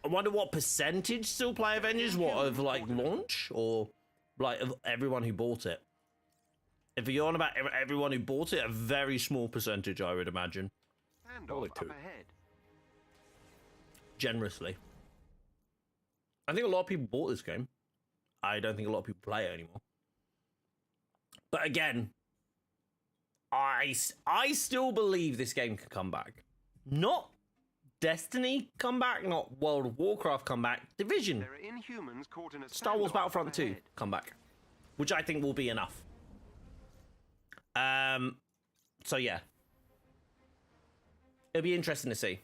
I wonder what percentage still play Avengers? What, of like launch? Or like of everyone who bought it? If you're on about everyone who bought it, a very small percentage, I would imagine. Standoff up ahead. Generously. I think a lot of people bought this game. I don't think a lot of people play it anymore. But again, I still believe this game can come back. Not Destiny come back, not World of Warcraft come back, Division. There are Inhumans caught in a Star Wars standoff Battlefront up 2 ahead. come back. Which I think will be enough. So yeah. It'll be interesting to see.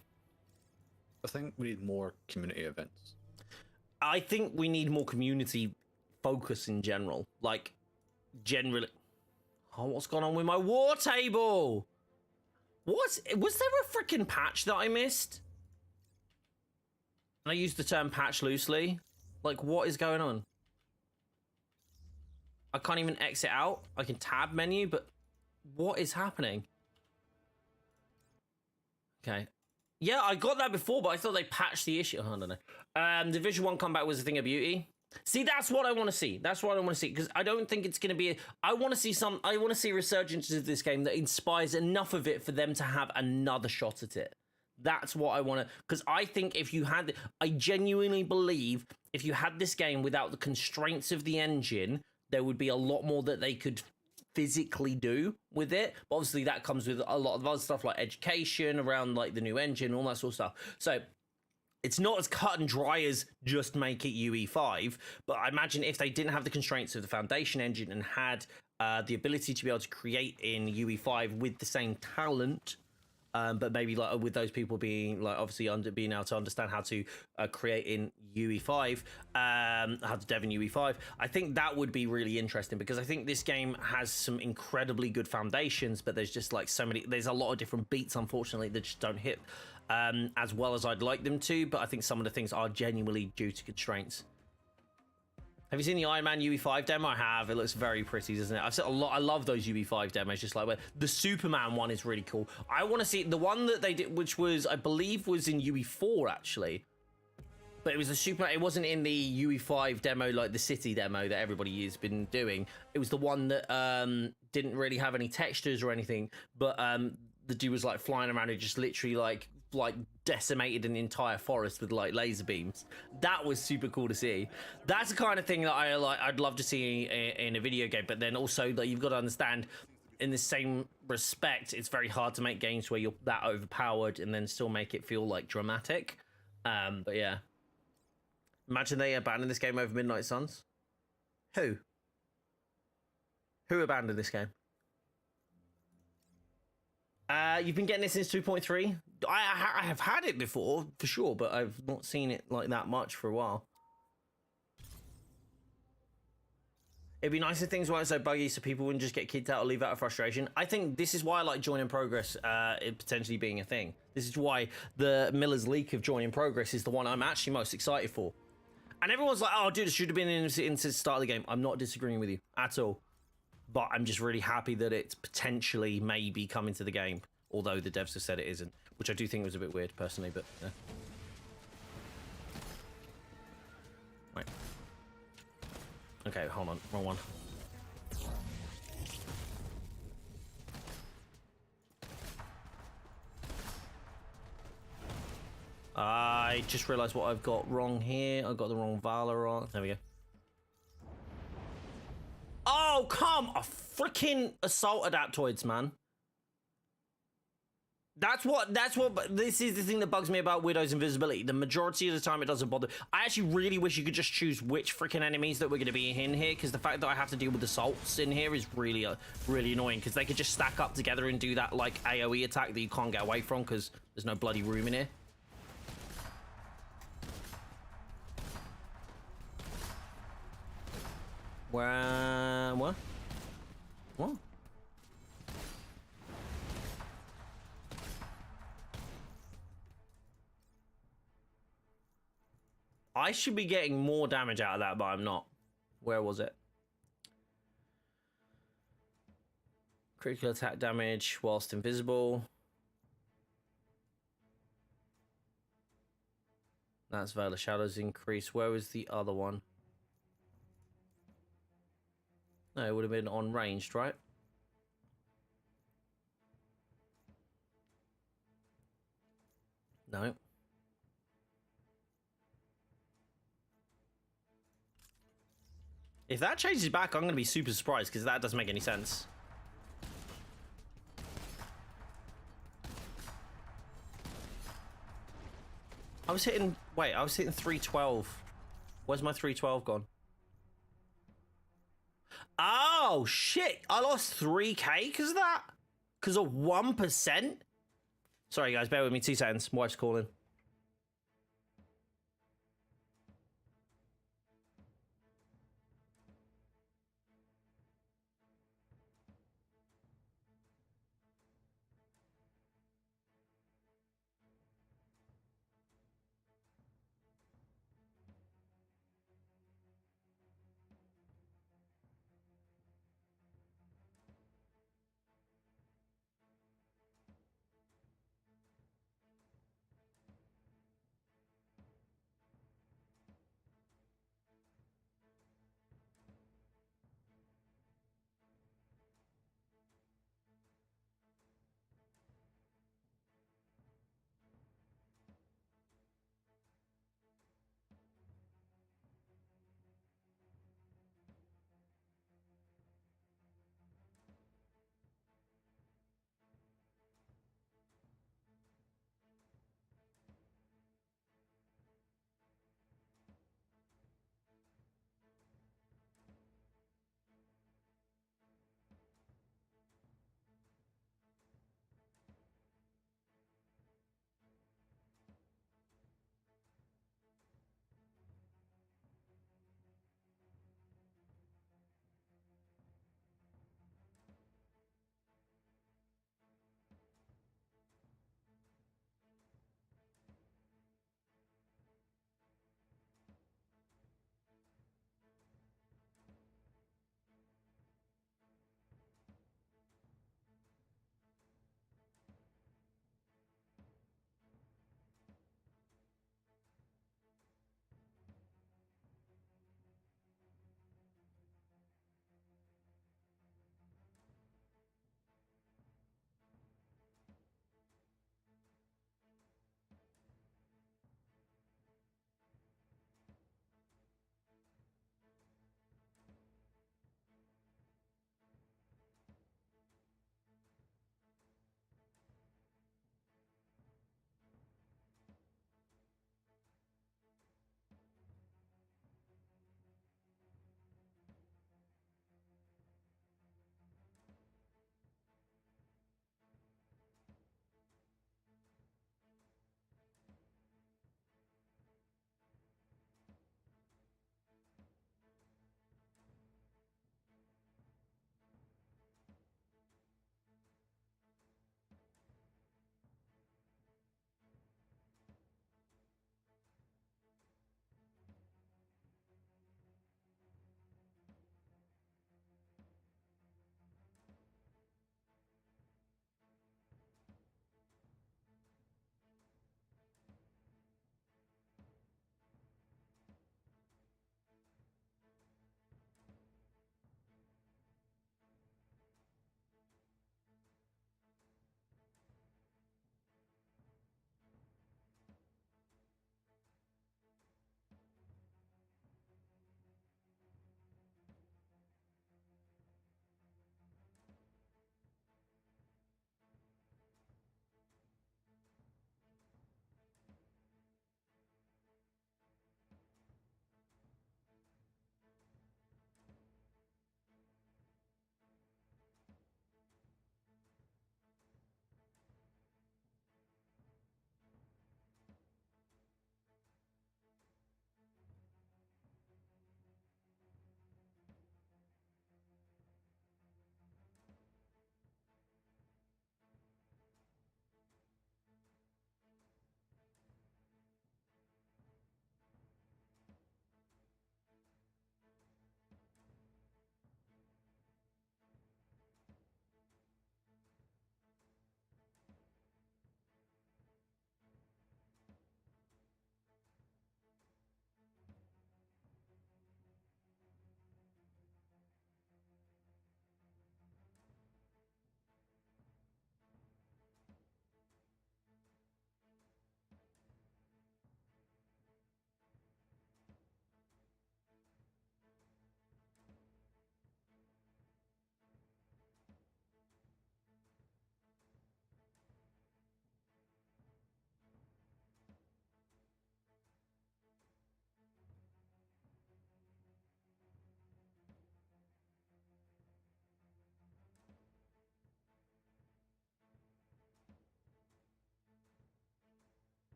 I think we need more community events. I think we need more community focus in general. Like, generally... Oh, what's going on with my war table? Was there a freaking patch that I missed? And I used the term patch loosely. Like, what is going on? I can't even exit out. I can tab menu, but what is happening? Okay. Yeah, I got that before, but I thought they patched the issue. I don't know. Division 1 comeback was a thing of beauty. See, that's what I want to see. That's what I want to see, because I don't think it's going to be... I want to see resurgences of this game that inspires enough of it for them to have another shot at it. That's what I want to... Because I think if you had... I genuinely believe if you had this game without the constraints of the engine, there would be a lot more that they could physically do with it. But obviously that comes with a lot of other stuff like education around like the new engine, all that sort of stuff. So it's not as cut and dry as just make it UE5, but I imagine if they didn't have the constraints of the Foundation engine and had the ability to be able to create in UE5 with the same talent, but maybe like with those people being like obviously being able to understand how to create in UE5, how to dev in UE5, I think that would be really interesting, because I think this game has some incredibly good foundations, but there's just like there's a lot of different beats, unfortunately, that just don't hit as well as I'd like them to, but I think some of the things are genuinely due to constraints. Have you seen the Iron Man UE5 demo? I have. It looks very pretty, doesn't it? I've seen a lot. I love those UE5 demos. Just like the Superman one is really cool. I want to see the one that they did, which was I believe was in UE4 actually, but it was the Superman. It wasn't in the UE5 demo like the city demo that everybody has been doing. It was the one that didn't really have any textures or anything, but the dude was like flying around and just literally like decimated an entire forest with like laser beams. That was super cool to see. That's the kind of thing that I'd love to see in a video game. But then also that you've got to understand, in the same respect, it's very hard to make games where you're that overpowered and then still make it feel like dramatic. But yeah, imagine they abandoned this game over Midnight Suns. Who abandoned this game? You've been getting it since 2.3. I have had it before, for sure, but I've not seen it like that much for a while. It'd be nice if things weren't so buggy so people wouldn't just get kicked out or leave out of frustration. I think this is why I like Join in Progress it potentially being a thing. This is why the Miller's leak of Join in Progress is the one I'm actually most excited for. And everyone's like, oh, dude, it should have been in since the start of the game. I'm not disagreeing with you at all. But I'm just really happy that it's potentially maybe coming to the game, although the devs have said it isn't, which I do think was a bit weird personally, but yeah. Right. Okay, hold on, wrong one. I just realized what I've got wrong here. I've got the wrong Valor on. There we go. Oh, come! A freaking assault adaptoids, man. But this is the thing that bugs me about Widow's invisibility. The majority of the time it doesn't bother. I actually really wish you could just choose which freaking enemies that we're going to be in here, because the fact that I have to deal with assaults in here is really really annoying, because they could just stack up together and do that like AoE attack that you can't get away from because there's no bloody room in here. What? What? I should be getting more damage out of that, but I'm not. Where was it? Critical attack damage whilst invisible. That's Veil of Shadows increase. Where was the other one? No, it would have been on ranged, right? No. If that changes back, I'm going to be super surprised, because that doesn't make any sense. I was hitting 312. Where's my 312 gone? Oh, shit. I lost 3k because of that? Because of 1%? Sorry, guys. Bear with me 2 seconds. My wife's calling.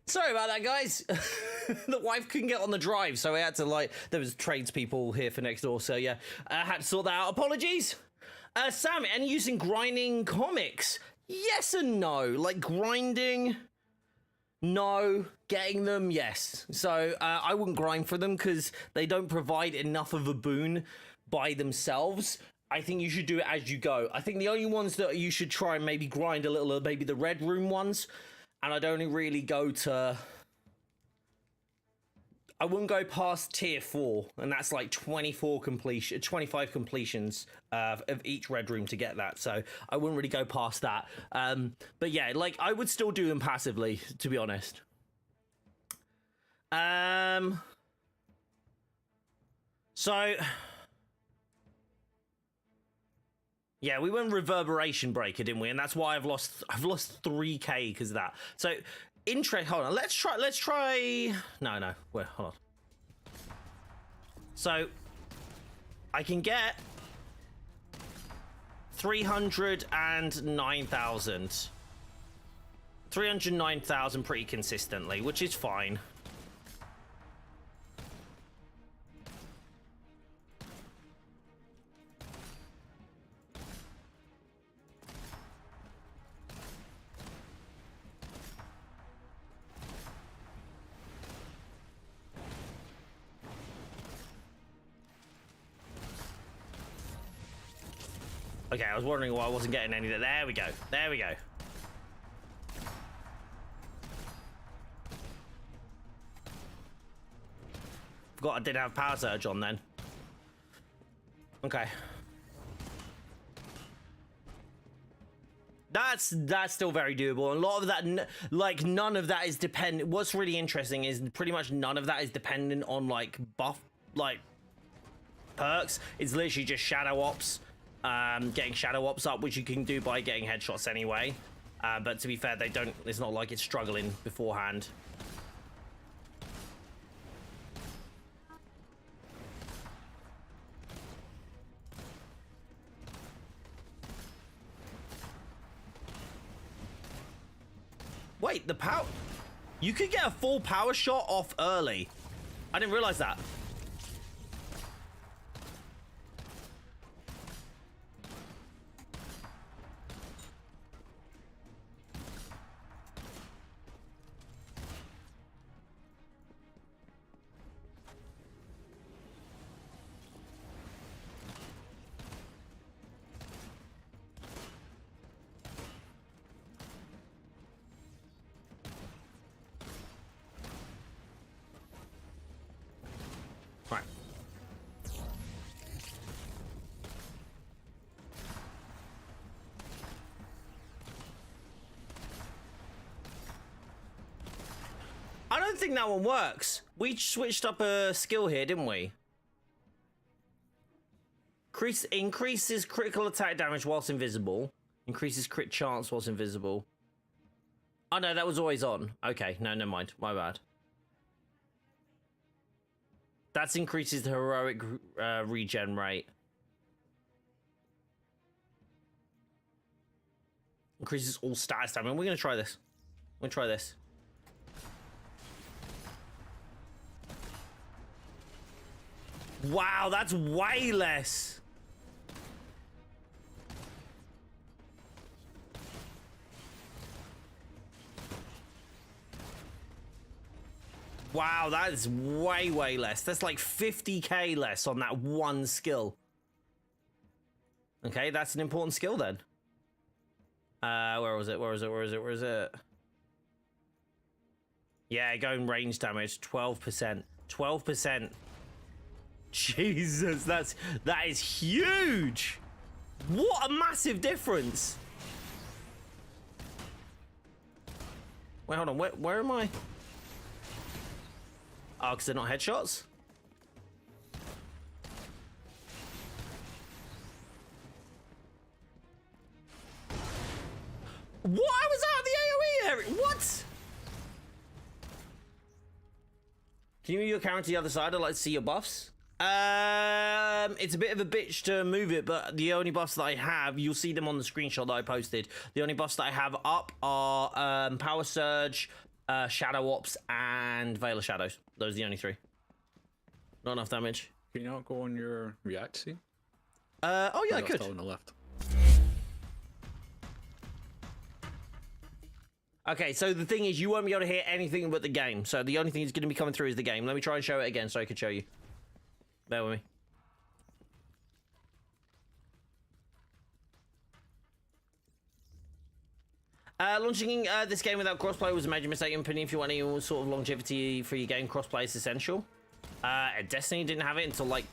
Sorry about that, guys. The wife couldn't get on the drive, so I had to, like, there was tradespeople here for next door, so yeah, I had to sort that out. Apologies. Sam, and using grinding comics? Yes and no. Like, grinding, no. Getting them, yes. So I wouldn't grind for them because they don't provide enough of a boon by themselves. I think you should do it as you go. I think the only ones that you should try and maybe grind a little are maybe the Red Room ones. And I'd only really go to... I wouldn't go past tier 4. And that's like 25 completions of each Red Room to get that. So I wouldn't really go past that. But yeah, like I would still do them passively, to be honest. So... Yeah, we went Reverberation Breaker, didn't we? And that's why I've lost 3k because of that. So, hold on. Let's try. No. Wait, hold on. So, I can get 309,000. 309,000 pretty consistently, which is fine. Okay, I was wondering why I wasn't getting any. There we go. There we go. Forgot I did have Power Surge on then. Okay. That's still very doable. And a lot of that, like, none of that is dependent. What's really interesting is pretty much none of that is dependent on, like, buff, like, perks. It's literally just Shadow Ops. Getting Shadow Ops up, which you can do by getting headshots anyway. But to be fair, they don't. It's not like it's struggling beforehand. Wait, the power... You could get a full power shot off early. I didn't realize that. I don't think that one works. We switched up a skill here, didn't we? Increases critical attack damage whilst invisible. Increases crit chance whilst invisible. Oh no, that was always on. Okay, no, never mind. My bad. That increases the heroic regen rate. Increases all stats damage. We're gonna try this. We're gonna try this. Wow, that's way less. Wow, that is way less. That's like 50k less on that one skill. Okay, that's an important skill then. Where was it? Where is it? Yeah, going range damage, 12%. 12%. Jesus, that is huge. What a massive difference. Wait, hold on. Where am I? Oh, because they're not headshots? What? I was out of the AoE area. What? Can you move your camera to the other side? I'd like to see your buffs. It's a bit of a bitch to move it, but the only buffs that I have, you'll see them on the screenshot that I posted. The only buffs that I have up are Power Surge, Shadow Ops, and Veil of Shadows. Those are the only 3. Not enough damage. Can you not go on your react scene? Oh yeah, I could. Still on the left. Okay, so the thing is, you won't be able to hear anything but the game. So the only thing that's going to be coming through is the game. Let me try and show it again so I can show you. Bear with me. Launching this game without crossplay was a major mistake in my opinion. If you want any sort of longevity for your game, crossplay is essential. Destiny didn't have it until like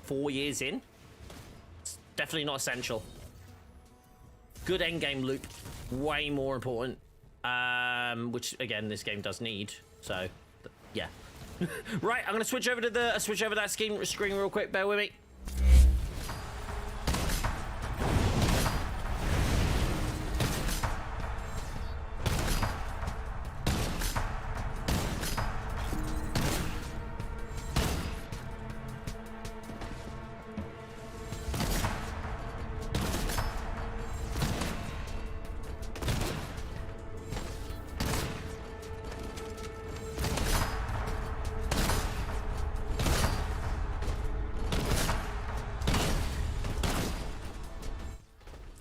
4 years in. It's definitely not essential. Good endgame loop, way more important. Which again, this game does need. So, yeah. Right, I'm gonna switch over to that screen real quick. Bear with me.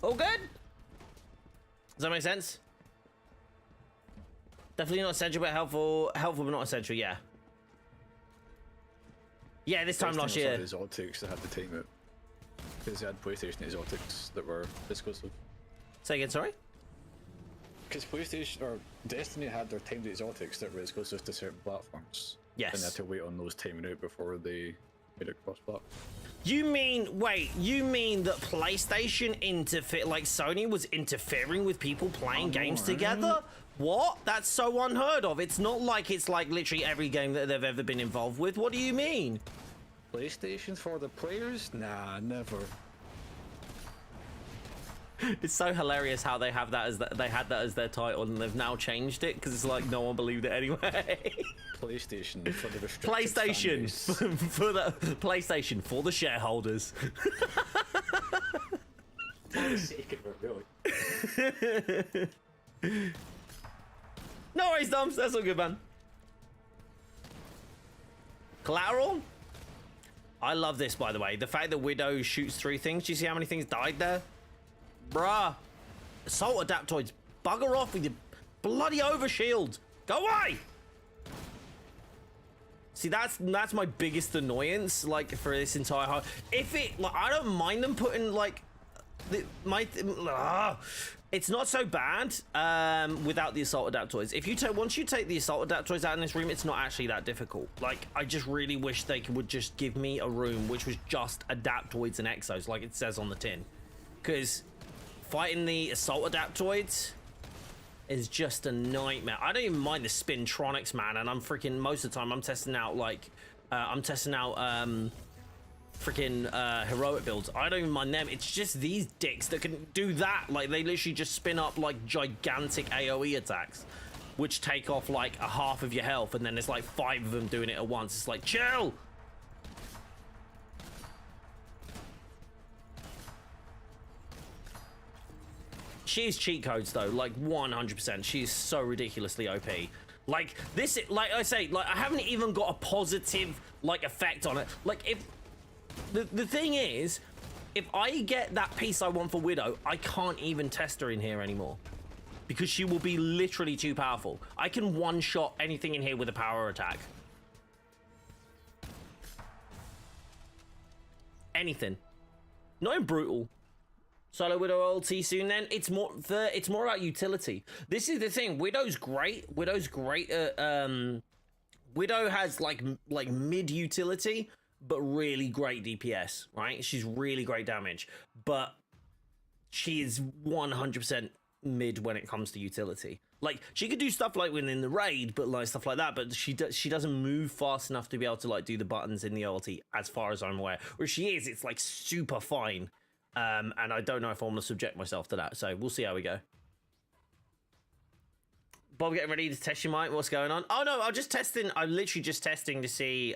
All good? Does that make sense? Definitely not essential, but helpful. Helpful, but not essential. Yeah. Yeah, this time last year. Exotics that had to time it. Because they had PlayStation exotics that were exclusive. Say again, sorry? Because PlayStation or Destiny had their timed exotics that were exclusive to certain platforms. Yes. And they had to wait on those timing out before they made it cross-platform. You mean, wait, you mean that PlayStation like Sony was interfering with people playing games together? What? That's so unheard of. It's not like it's like literally every game that they've ever been involved with. What do you mean? PlayStation for the players? Nah, never. It's so hilarious how they have that as they had that as their title and they've now changed it because it's like no one believed it anyway. PlayStation for the restricted PlayStation for the PlayStation for the shareholders. For the sake of it, really. No worries, Dumps. That's all good, man. Collateral. I love this, by the way. The fact that Widow shoots through things. Do you see how many things died there? Bruh. Assault adaptoids. Bugger off with your bloody overshield. Go away! See, that's my biggest annoyance, like, for this entire... If it... Like, I don't mind them putting, like... It's not so bad without the assault adaptoids. If you once you take the assault adaptoids out in this room, it's not actually that difficult. Like, I just really wish they would just give me a room which was just adaptoids and exos, like it says on the tin. Because fighting the assault adaptoids is just a nightmare. I don't even mind the spintronics, man, and I'm freaking most of the time I'm testing out like freaking heroic builds. I don't even mind them. It's just these dicks that can do that. Like, they literally just spin up like gigantic AoE attacks, which take off like a half of your health, and then there's like 5 of them doing it at once. It's like, chill. She is cheat codes though, like 100%. She is so ridiculously OP. Like this, like I say, like I haven't even got a positive like effect on it. Like if the thing is, if I get that piece I want for Widow, I can't even test her in here anymore because she will be literally too powerful. I can one-shot anything in here with a power attack. Anything. Not in brutal. Solo Widow ulti soon then. It's more about utility. This is the thing. Widow's great. Widow has like mid utility, but really great DPS, right? She's really great damage, but she is 100% mid when it comes to utility. Like, she could do stuff like within the raid, but like stuff like that, but she doesn't move fast enough to be able to like do the buttons in the ulti, as far as I'm aware. Where she is, it's like super fine. And I don't know if I want to subject myself to that, so we'll see how we go. Bob, getting ready to test your mic. What's going on? Oh no, I'm literally just testing to see.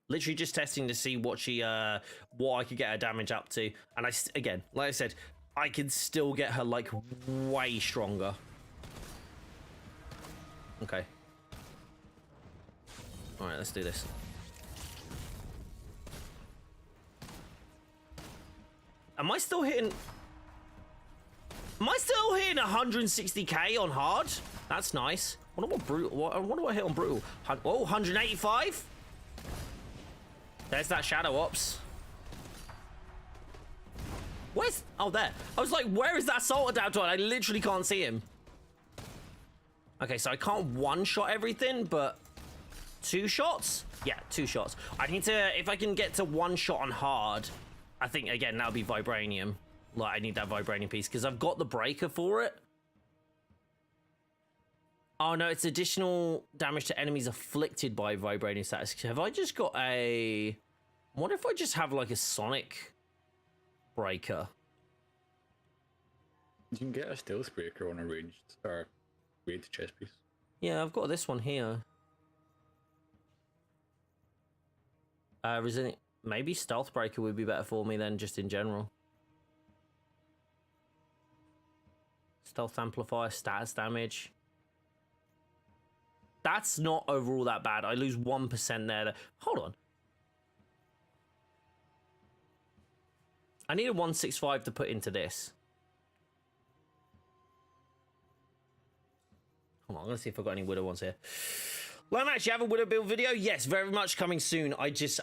Literally just testing to see what I could get her damage up to. And again, like I said, I can still get her like way stronger. Okay. All right, let's do this. Am I still hitting 160k on hard? That's nice. I wonder what brutal. I wonder what I hit on brutal. Oh, 185. There's that shadow ops. Where's? Oh, there. I was like, where is that assault adapter? I literally can't see him. Okay, so I can't one-shot everything, but 2 shots? Yeah, 2 shots. I need to, if I can get to 1 shot on hard, I think, again, that'll be vibranium. Like, I need that vibranium piece, because I've got the breaker for it. Oh, no, it's additional damage to enemies afflicted by vibranium status. Have I just got a... I wonder if I just have, like, a sonic breaker. You can get a stealth breaker on a ranged or raid chest piece. Yeah, I've got this one here. Resilient. Maybe stealth breaker would be better for me than just in general. Stealth amplifier, status damage. That's not overall that bad. I lose 1% there. Hold on. I need a 165 to put into this. Hold on, I'm gonna see if I've got any Widow ones here. Well, actually have a Widow build video. Yes, very much coming soon. I'm just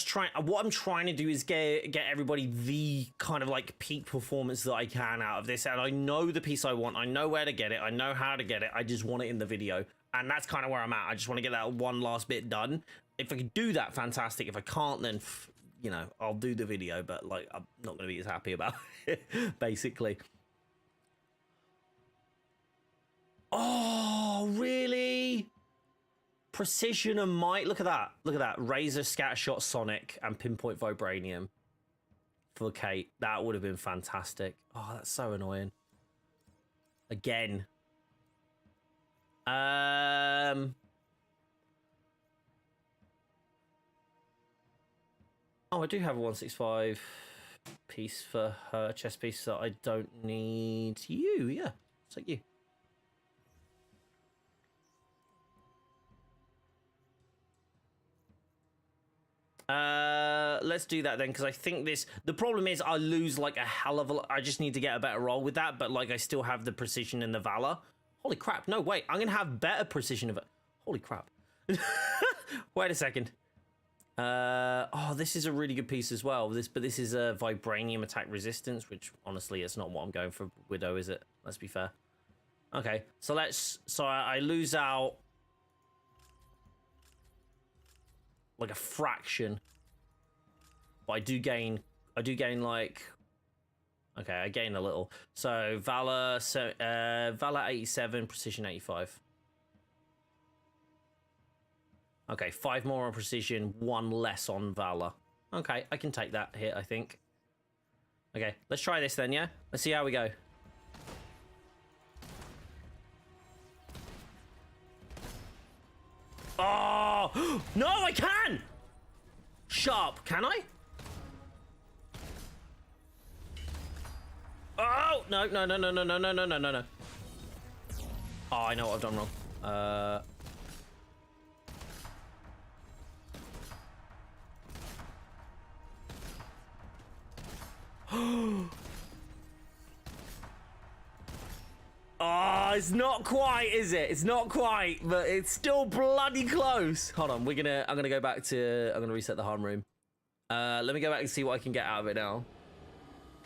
trying. What I'm trying to do is get everybody the kind of like peak performance that I can out of this. And I know the piece I want. I know where to get it. I know how to get it. I just want it in the video. And that's kind of where I'm at. I just want to get that one last bit done. If I can do that, fantastic. If I can't, then you know, I'll do the video. But like, I'm not going to be as happy about it, basically. Oh, really? Precision and might. Look at that. Look at that. Razor, Scattershot, Sonic, and Pinpoint Vibranium for Kate. That would have been fantastic. Oh, that's so annoying. Again. Oh, I do have a 165 piece for her chest piece that I don't need. You, yeah. It's like you. Let's do that then, because I think the problem is I lose like a hell of a lot. I just need to get a better roll with that, but like I still have the precision and the valor. Holy crap, no, wait, I'm gonna have better precision of it. Holy crap. Wait a second. Oh, this is a really good piece as well. But this is a vibranium attack resistance, which honestly, it's not what I'm going for Widow, is it? Let's be fair. Okay, so I lose out like a fraction, but I do gain like, okay, I gain a little. So Valor 87, Precision 85. Okay, 5 more on Precision, 1 less on Valor. Okay, I can take that hit, I think. Okay, let's try this then, yeah? Let's see how we go. Oh, no, I can! Sharp, can I? Oh, no. Oh, I know what I've done wrong. Oh, it's not quite, is it? It's not quite, but it's still bloody close. Hold on, I'm gonna go back to, I'm gonna reset the harm room. Let me go back and see what I can get out of it now.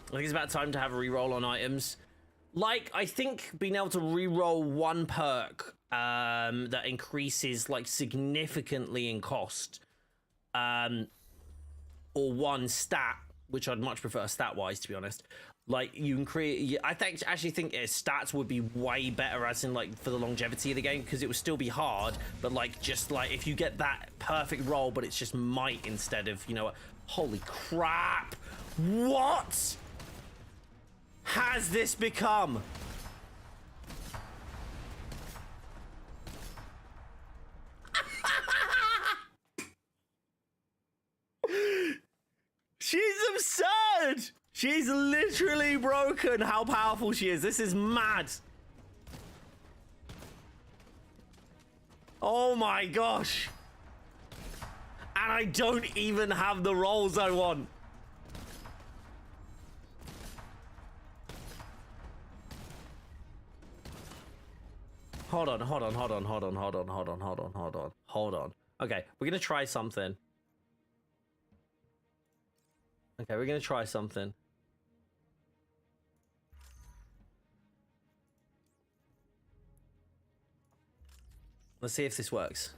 I think it's about time to have a reroll on items. Like, I think being able to reroll 1 perk that increases like significantly in cost, or 1 stat, which I'd much prefer stat-wise, to be honest. Like, you can create... I actually think stats would be way better, as in, like, for the longevity of the game, because it would still be hard, but, like, just, like, if you get that perfect roll, but it's just might instead of, you know what... Holy crap! What has this become? She's absurd! She's literally broken how powerful she is. This is mad. Oh my gosh. And I don't even have the rolls I want. Hold on. Okay, we're gonna try something. Let's see if this works.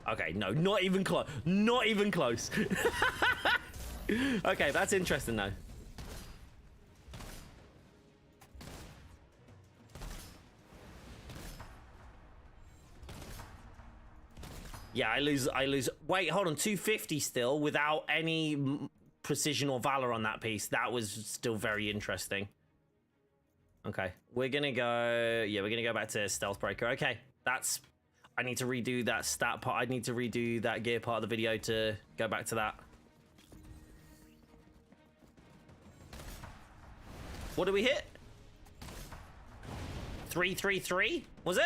Okay, no, not even close. Not even close. Okay, that's interesting though. Yeah, I lose. Wait, hold on, 250 still without any precision or valor on that piece. That was still very interesting. Okay, we're gonna go. Yeah, we're gonna go back to Stealth Breaker. Okay, that's. I need to redo that stat part. I need to redo that gear part of the video to go back to that. What did we hit? 333? Was it?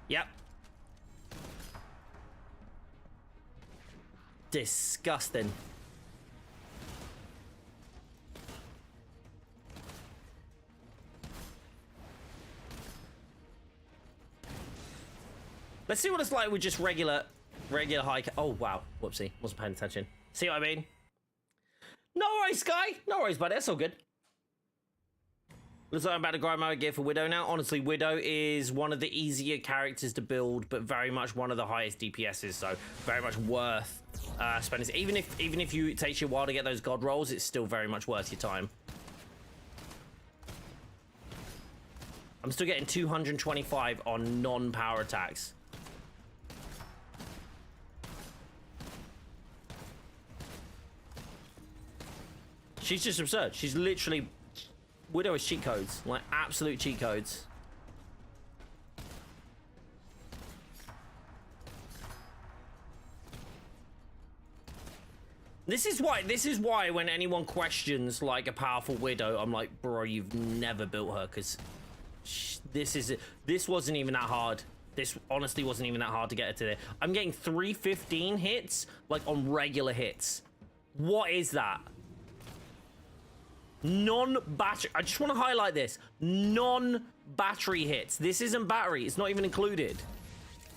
Yep. Disgusting. Let's see what it's like with just regular high. Oh wow, whoopsie, wasn't paying attention. See what I mean? No worries, Sky. No worries, buddy. That's all good. Looks like I'm about to grind my gear for Widow now. Honestly, Widow is one of the easier characters to build, but very much one of the highest DPSs, so very much worth spending. Even if it takes you a while to get those god rolls, it's still very much worth your time. I'm still getting 225 on non-power attacks. She's just absurd. She's literally... Widow is cheat codes. Like, absolute cheat codes. This is why when anyone questions, like, a powerful Widow, I'm like, bro, you've never built her, because this wasn't even that hard. This honestly wasn't even that hard to get her to there. I'm getting 315 hits, like, on regular hits. What is that? Non-battery. I just want to highlight this. Non-battery hits. This isn't battery. It's not even included.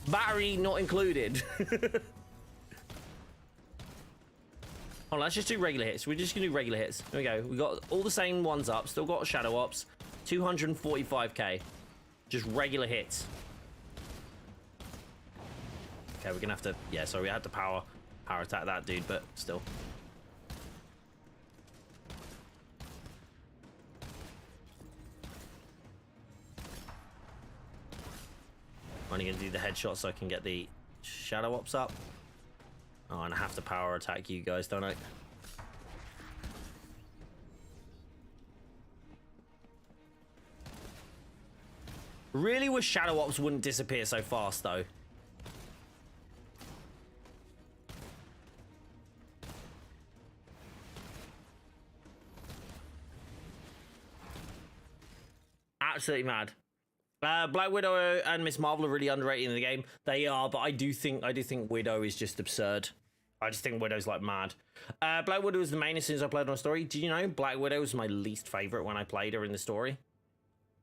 Battery not included. Hold on, let's just do regular hits. We're just gonna do regular hits. Here we go. We got all the same ones up. Still got shadow ops. 245k. Just regular hits. Okay, we're gonna have to. Yeah, sorry, we had to power attack that dude, but still. I'm only gonna do the headshot so I can get the shadow ops up. Oh, and I have to power attack you guys, don't I? Really wish shadow ops wouldn't disappear so fast, though. Absolutely mad. Black Widow and Miss Marvel are really underrated in the game. They are, but I do think Widow is just absurd. I just think Widow's like mad. Black Widow was the main as soon as I played on a story. Do you know Black Widow was my least favorite when I played her in the story?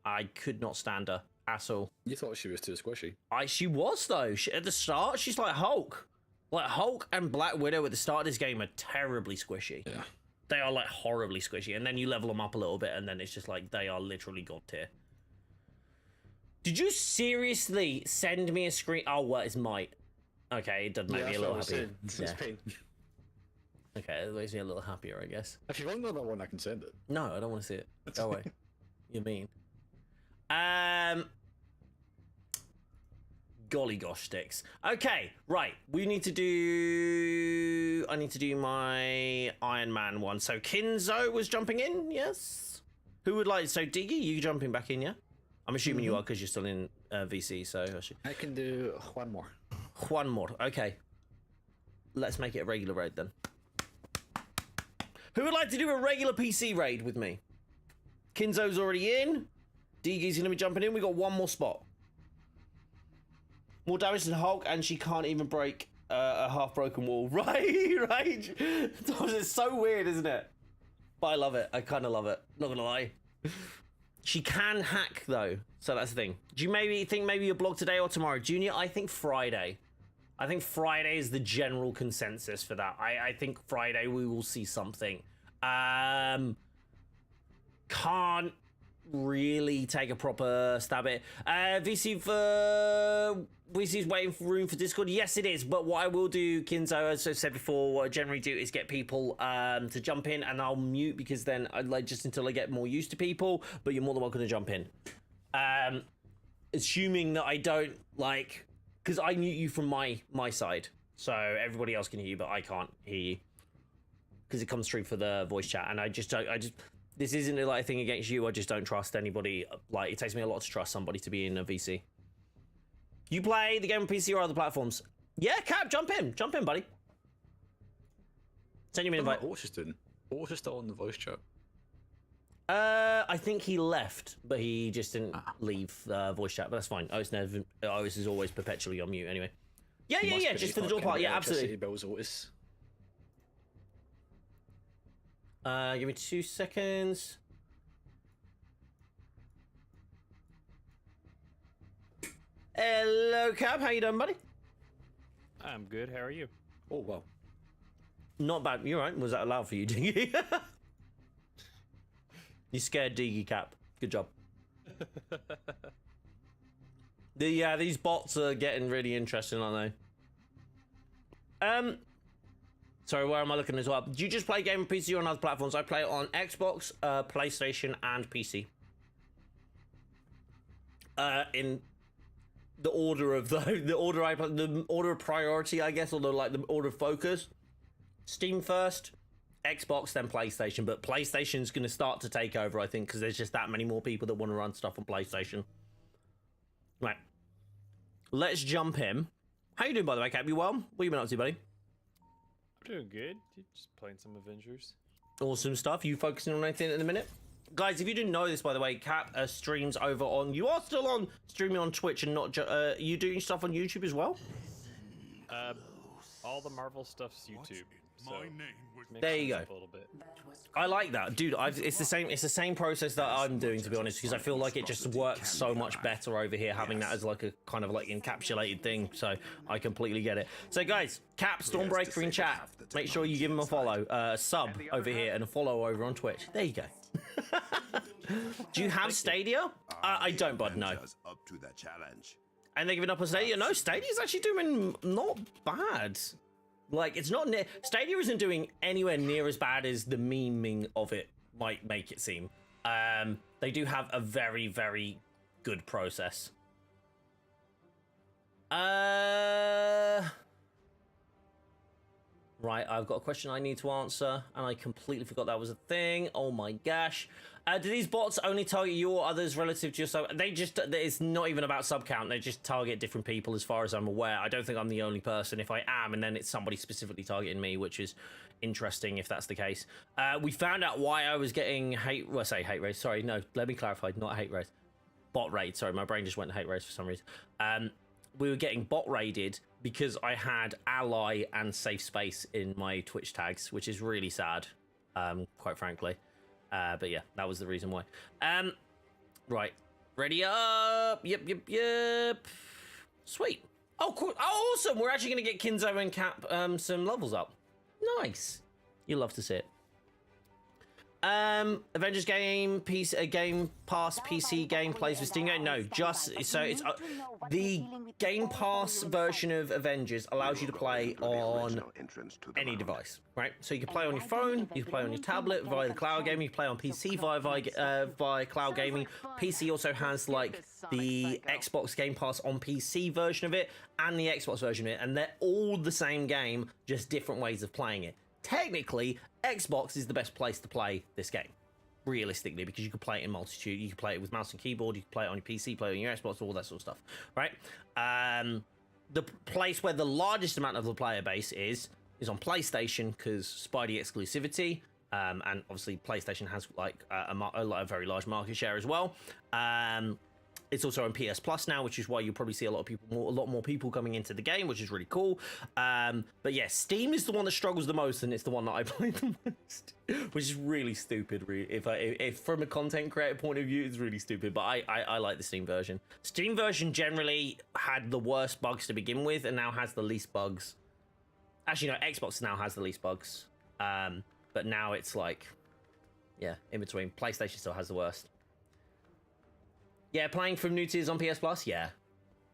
I could not stand her at all. You thought she was too squishy. She was though. At the start, she's like Hulk. Like Hulk and Black Widow at the start of this game are terribly squishy. Yeah. They are like horribly squishy, and then you level them up a little bit, and then it's just like they are literally god tier. Did you seriously send me a screen? Oh, what is might? Okay, it does make me a little happy. Yeah. Okay, it makes me a little happier, I guess. If you want another one, I can send it. No, I don't want to see it. Go away. You mean? Golly gosh sticks. Okay, right. We need to do... I need to do my Iron Man one. So Kinzo was jumping in, yes? Who would like... So Diggy, you jumping back in, yeah? I'm assuming you are because you're still in VC, so... I can do one more. One more, okay. let's make it a regular raid then. Who would like to do a regular PC raid with me? Kinzo's already in. Deegee's gonna be jumping in. We got one more spot. More damage than Hulk, and she can't even break a half-broken wall. Right. It's so weird, isn't it? But I love it. I kind of love it. Not gonna lie. She can hack though, so that's the thing. Do you think maybe a blog today or tomorrow, Junior? I think Friday. I think Friday is the general consensus for that. I think Friday we will see something. Can't really take a proper stab at it. VC's waiting for room for Discord. Yes, it is. But what I will do, Kinzo, as I said before, what I generally do is get people to jump in, and I'll mute because then I like just until I get more used to people. But you're more than welcome to jump in. Assuming that I don't like, because I mute you from my side, so everybody else can hear you, but I can't hear you because it comes through for the voice chat, and I just this isn't like a thing against you. I just don't trust anybody. Like, it takes me a lot to trust somebody to be in a VC. You play the game on PC or other platforms? Yeah, Cap, jump in, buddy. Send you an invite. What's just doing? What's just still on the voice chat? I think he left, but he just didn't leave voice chat. But that's fine. Otis is always perpetually on mute anyway. Yeah. Just for the door part. Yeah, absolutely. Bills, Otis. Give me 2 seconds. Hello, Cap. How you doing, buddy? I'm good. How are you? Oh, well. Not bad. You're right. Was that allowed for you, Diggy? You scared Diggy, Cap. Good job. These bots are getting really interesting, aren't they? Sorry, where am I looking as well? Do you just play game on PC or on other platforms? I play it on Xbox, PlayStation, and PC. In the order of the order of priority, I guess, or the order of focus. Steam first, Xbox, then PlayStation. But PlayStation's going to start to take over, I think, because there's just that many more people that want to run stuff on PlayStation. Right. Let's jump in. How you doing, by the way, Cap? You well? What have you been up to, buddy? I'm doing good. Just playing some Avengers. Awesome stuff. You focusing on anything in a minute? Guys, if you didn't know this, by the way, Cap streams over on... You are still on streaming on Twitch and not... you doing stuff on YouTube as well? All the Marvel stuff's YouTube. So there you go. A little bit. I like that, dude. It's the same process that I'm doing, to be honest, because I feel like it just works so much better over here, having that as like a kind of like encapsulated thing. So I completely get it. So guys, Cap Stormbreaker in chat. Make sure you give him a follow, a sub over here, and a follow over on Twitch. There you go. Do you have Stadia? I don't, bud. No. Up to the challenge. And they're giving up on Stadia. No, Stadia's actually doing not bad. Like, it's not near... Stadia isn't doing anywhere near as bad as the memeing of it might make it seem. They do have a very, very good process. Right, I've got a question I need to answer, and I completely forgot that was a thing. Oh my gosh. Do these bots only target you or others relative to your sub? It's not even about sub count. They just target different people as far as I'm aware. I don't think I'm the only person. If I am, and then it's somebody specifically targeting me, which is interesting if that's the case. We found out why I was getting hate... Well, I say hate raids. Sorry, no, let me clarify. Not hate raids. Bot raid. Sorry, my brain just went to hate raids for some reason. We were getting bot raided because I had ally and safe space in my Twitch tags, which is really sad, quite frankly. But yeah, that was the reason why. Right, ready up. Yep. Sweet. Oh, cool. Oh, awesome. We're actually going to get Kinzo and Cap some levels up. Nice. You'll love to see it. Avengers game Game Pass PC game plays with Steam game. No, just so it's the Game Pass version of Avengers allows you to play on any device, right? So you can play on your phone, you can play on your tablet via the cloud gaming, you can play on PC via cloud gaming. PC also has like the Xbox Game Pass on PC version of it and the Xbox version of it, and they're all the same game, just different ways of playing it. Technically, Xbox is the best place to play this game, realistically, because you can play it in multitude. You can play it with mouse and keyboard, you can play it on your PC, play it on your Xbox, all that sort of stuff, right? The place where the largest amount of the player base is is on PlayStation because Spidey exclusivity, and obviously PlayStation has like a very large market share as well. It's also on PS Plus now, which is why you'll probably see a lot more people coming into the game, which is really cool. But yeah, Steam is the one that struggles the most, and it's the one that I play the most, which is really stupid. If from a content creator point of view, it's really stupid. But I like the Steam version. Steam version generally had the worst bugs to begin with, and now has the least bugs. Actually, no, Xbox now has the least bugs. But now it's like, yeah, in between. PlayStation still has the worst. Yeah, playing from new tiers on PS Plus, yeah.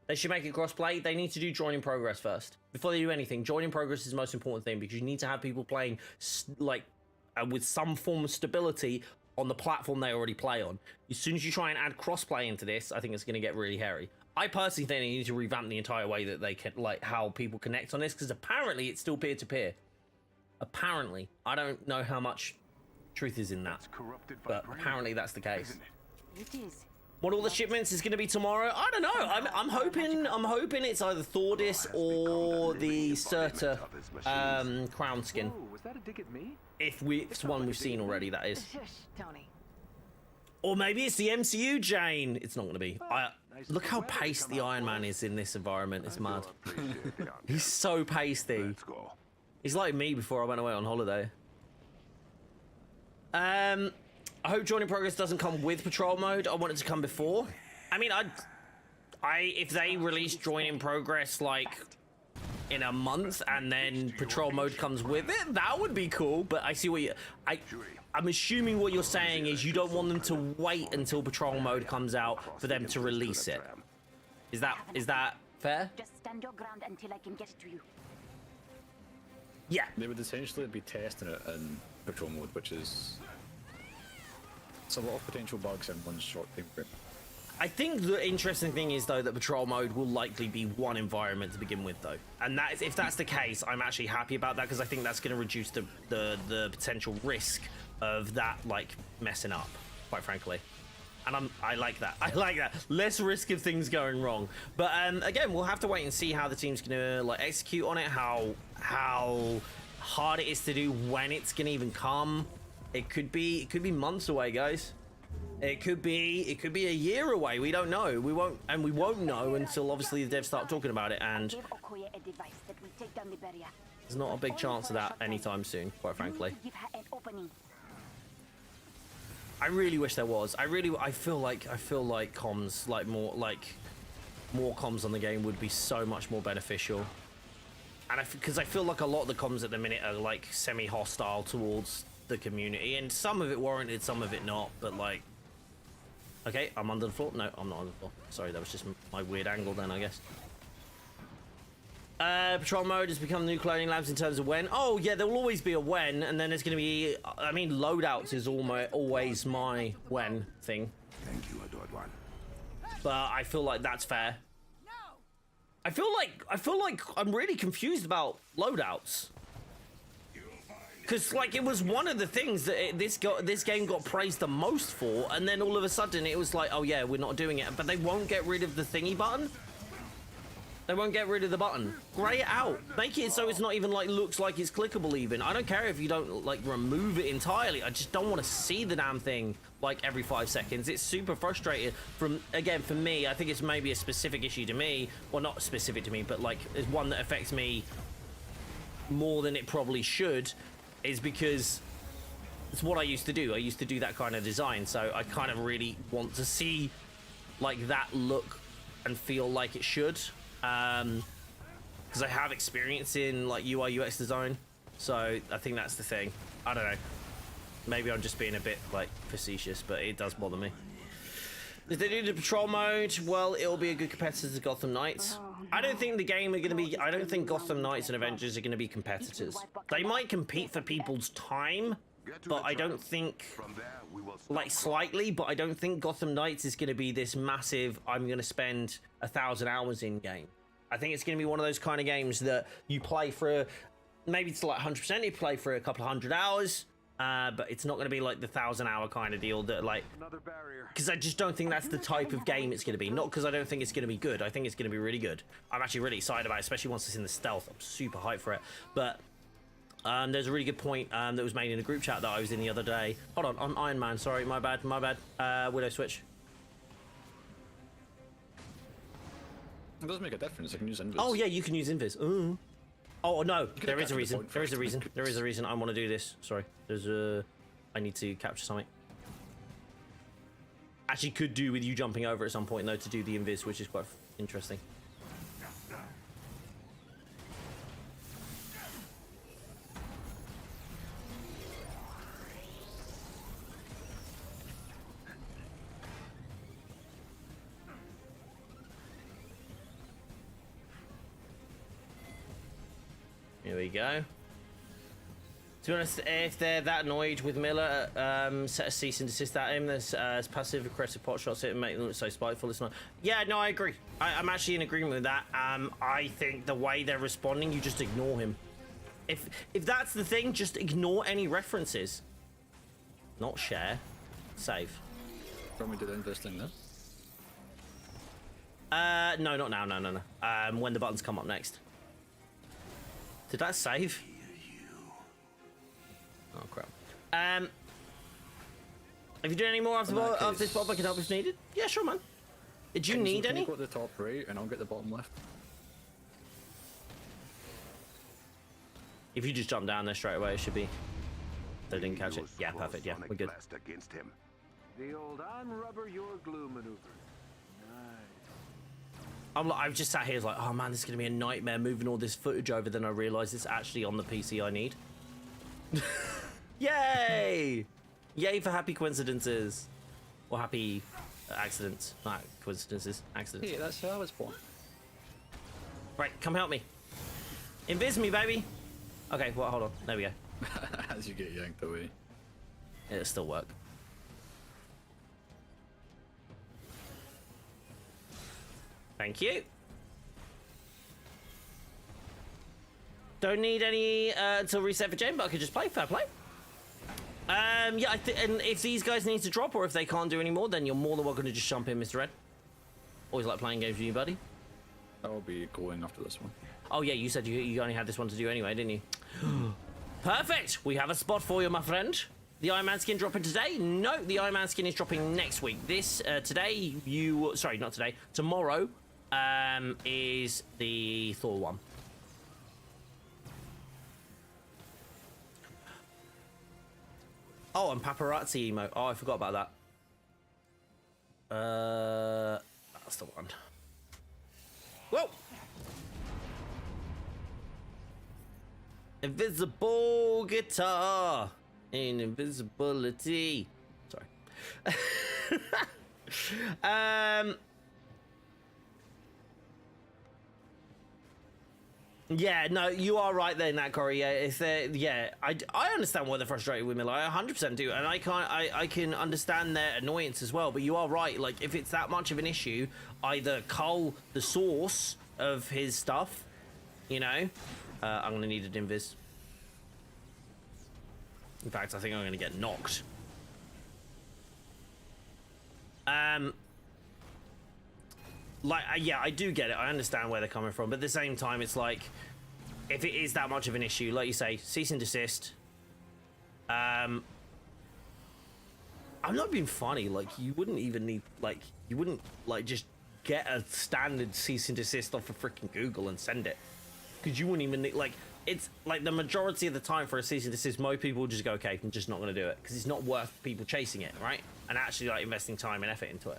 They should make it cross-play. They need to do join in progress first. Before they do anything, join in progress is the most important thing because you need to have people playing with some form of stability on the platform they already play on. As soon as you try and add cross-play into this, I think it's going to get really hairy. I personally think they need to revamp the entire way that they can, like, how people connect on this, because apparently it's still peer-to-peer. Apparently. I don't know how much truth is in that, but apparently that's the case. It is. What all the shipments is going to be tomorrow? I don't know. I'm hoping it's either Thordis or the Surtur crown skin. Whoa, was that a dig at me? If it's one we've seen already, that is. Shush, Tony. Or maybe it's the MCU, Jane. It's not going to be. Look how pasty Iron Man is in this environment. It's mad. He's so pasty. He's like me before I went away on holiday. I hope Join in Progress doesn't come with Patrol Mode. I want it to come before. I mean, if they release Join in Progress, like, in a month, and then Patrol Mode comes with it, that would be cool, but I see what I'm assuming what you're saying is you don't want them to wait until Patrol Mode comes out for them to release it. Is that fair? Just stand your ground until I can get it to you. Yeah. They would essentially be testing it in Patrol Mode, which is... It's a lot of potential bugs in one short time frame. I think the interesting thing is, though, that Patrol Mode will likely be one environment to begin with, though. And that, if that's the case, I'm actually happy about that, because I think that's going to reduce the potential risk of that, like, messing up, quite frankly. And I like that. I like that. Less risk of things going wrong. But, again, we'll have to wait and see how the team's going to, like, execute on it, how hard it is to do, when it's going to even come. It could be months away, guys. It could be a year away. We don't know. We won't know until obviously the devs start talking about it, and there's not a big chance of that anytime soon, quite frankly. I really wish there was. I feel like comms, like more comms on the game would be so much more beneficial. And because I feel like a lot of the comms at the minute are like semi-hostile towards the community, and some of it warranted, some of it not, but like, okay, I'm under the floor. No, I'm not under the floor. Sorry, that was just my weird angle then, I guess. Patrol Mode has become new cloning labs in terms of when. Oh yeah, there will always be a when, and then there's going to be, I mean, loadouts is always my when thing. Thank you, adored one. But I feel like that's fair. I feel like I'm really confused about loadouts. Because, like, it was one of the things that this game got praised the most for, and then all of a sudden it was like, oh yeah, we're not doing it. But they won't get rid of the thingy button. They won't get rid of the button. Grey it out. Make it so it's not even, like, looks like it's clickable even. I don't care if you don't, like, remove it entirely. I just don't want to see the damn thing, like, every 5 seconds. It's super frustrating. Again, for me, I think it's maybe a specific issue to me. Well, not specific to me, but, like, it's one that affects me more than it probably should. Is because it's what I used to do. I used to do that kind of design, so I kind of really want to see like that look and feel like it should, because I have experience in like UI UX design, so I think that's the thing. I don't know, maybe I'm just being a bit like facetious, but it does bother me. If they do the Patrol Mode, well, it'll be a good competitor to Gotham Knights. I don't think the game are going to be... I don't think Gotham Knights and Avengers are going to be competitors. They might compete for people's time, but I don't think... Like, slightly, but I don't think Gotham Knights is going to be this massive, I'm going to spend 1,000 hours in game. I think it's going to be one of those kind of games that you play for... Maybe it's like 100%, you play for a couple of 100 hours... but it's not going to be like the 1,000-hour kind of deal that like, because I just don't think that's the type of game it's going to be. Not because I don't think it's going to be good. I think it's going to be really good. I'm actually really excited about it, especially once it's in the stealth. I'm super hyped for it. But There's a really good point that was made in a group chat that I was in the other day. Hold on, I'm Iron Man. Sorry, my bad. Widow switch. It does make a difference. I can use invis. Oh yeah, you can use invis. Ooh. Oh no, there is a reason. There is a reason. There is a reason I want to do this. Sorry, there's a. I need to capture something. Actually, could do with you jumping over at some point though to do the invis, which is quite interesting. Here we go. To be honest, if they're that annoyed with Miller, set a cease and desist at him. There's passive aggressive pot shots it and make them look so spiteful. It's not. Yeah, no, I agree. I'm actually in agreement with that. I think the way they're responding, you just ignore him. If that's the thing, just ignore any references. Not share, save. Can we do the investing now? No, not now. No. When the buttons come up next. Did that save? Oh crap. If you do any more after this, Bob, I can help if needed. Yeah, sure, man. Did you need any? You go to the top right, and I'll get the bottom left. If you just jump down there straight away, it should be. They didn't catch it. Yeah, perfect. Yeah, we're good. Against him. The old unrubber your glue maneuver. I've just sat here like, oh man, this is gonna be a nightmare moving all this footage over. Then I realised it's actually on the PC I need. Yay! Yay for happy coincidences, or happy accidents, not coincidences, accidents. Hey, that's how I was born. Right, come help me. Invis me, baby. Okay, well, hold on. There we go. As you get yanked away. It'll still work. Thank you. Don't need any until reset for Jane, but I could just play. Fair play. Yeah, and if these guys need to drop or if they can't do any more, then you're more than welcome to just jump in, Mr. Red. Always like playing games with you, buddy. I'll be going after this one. Oh yeah, you said you only had this one to do anyway, didn't you? Perfect. We have a spot for you, my friend. The Iron Man skin dropping today? No, the Iron Man skin is dropping next week. This today, sorry, not today. Tomorrow is the Thor one. Oh, and paparazzi emote. Oh, I forgot about that. That's the one. Whoa! Invisible guitar in invisibility. Sorry. Yeah, no, you are right there in that, Corey. Yeah, if I understand why they're frustrated with Miller. I 100% do, and I can understand their annoyance as well. But you are right. Like, if it's that much of an issue, either cull the source of his stuff, you know. I'm gonna need an invis. In fact, I think I'm gonna get knocked. Yeah, I do get it. I understand where they're coming from, but at the same time, it's like, if it is that much of an issue, like you say, cease and desist. I'm not being funny. Like, you wouldn't even need, like, you wouldn't like just get a standard cease and desist off of freaking Google and send it, because you wouldn't even need, like, it's like the majority of the time for a cease and desist, most people will just go, okay, I'm just not going to do it, because it's not worth people chasing it, right? And actually, like, investing time and effort into it.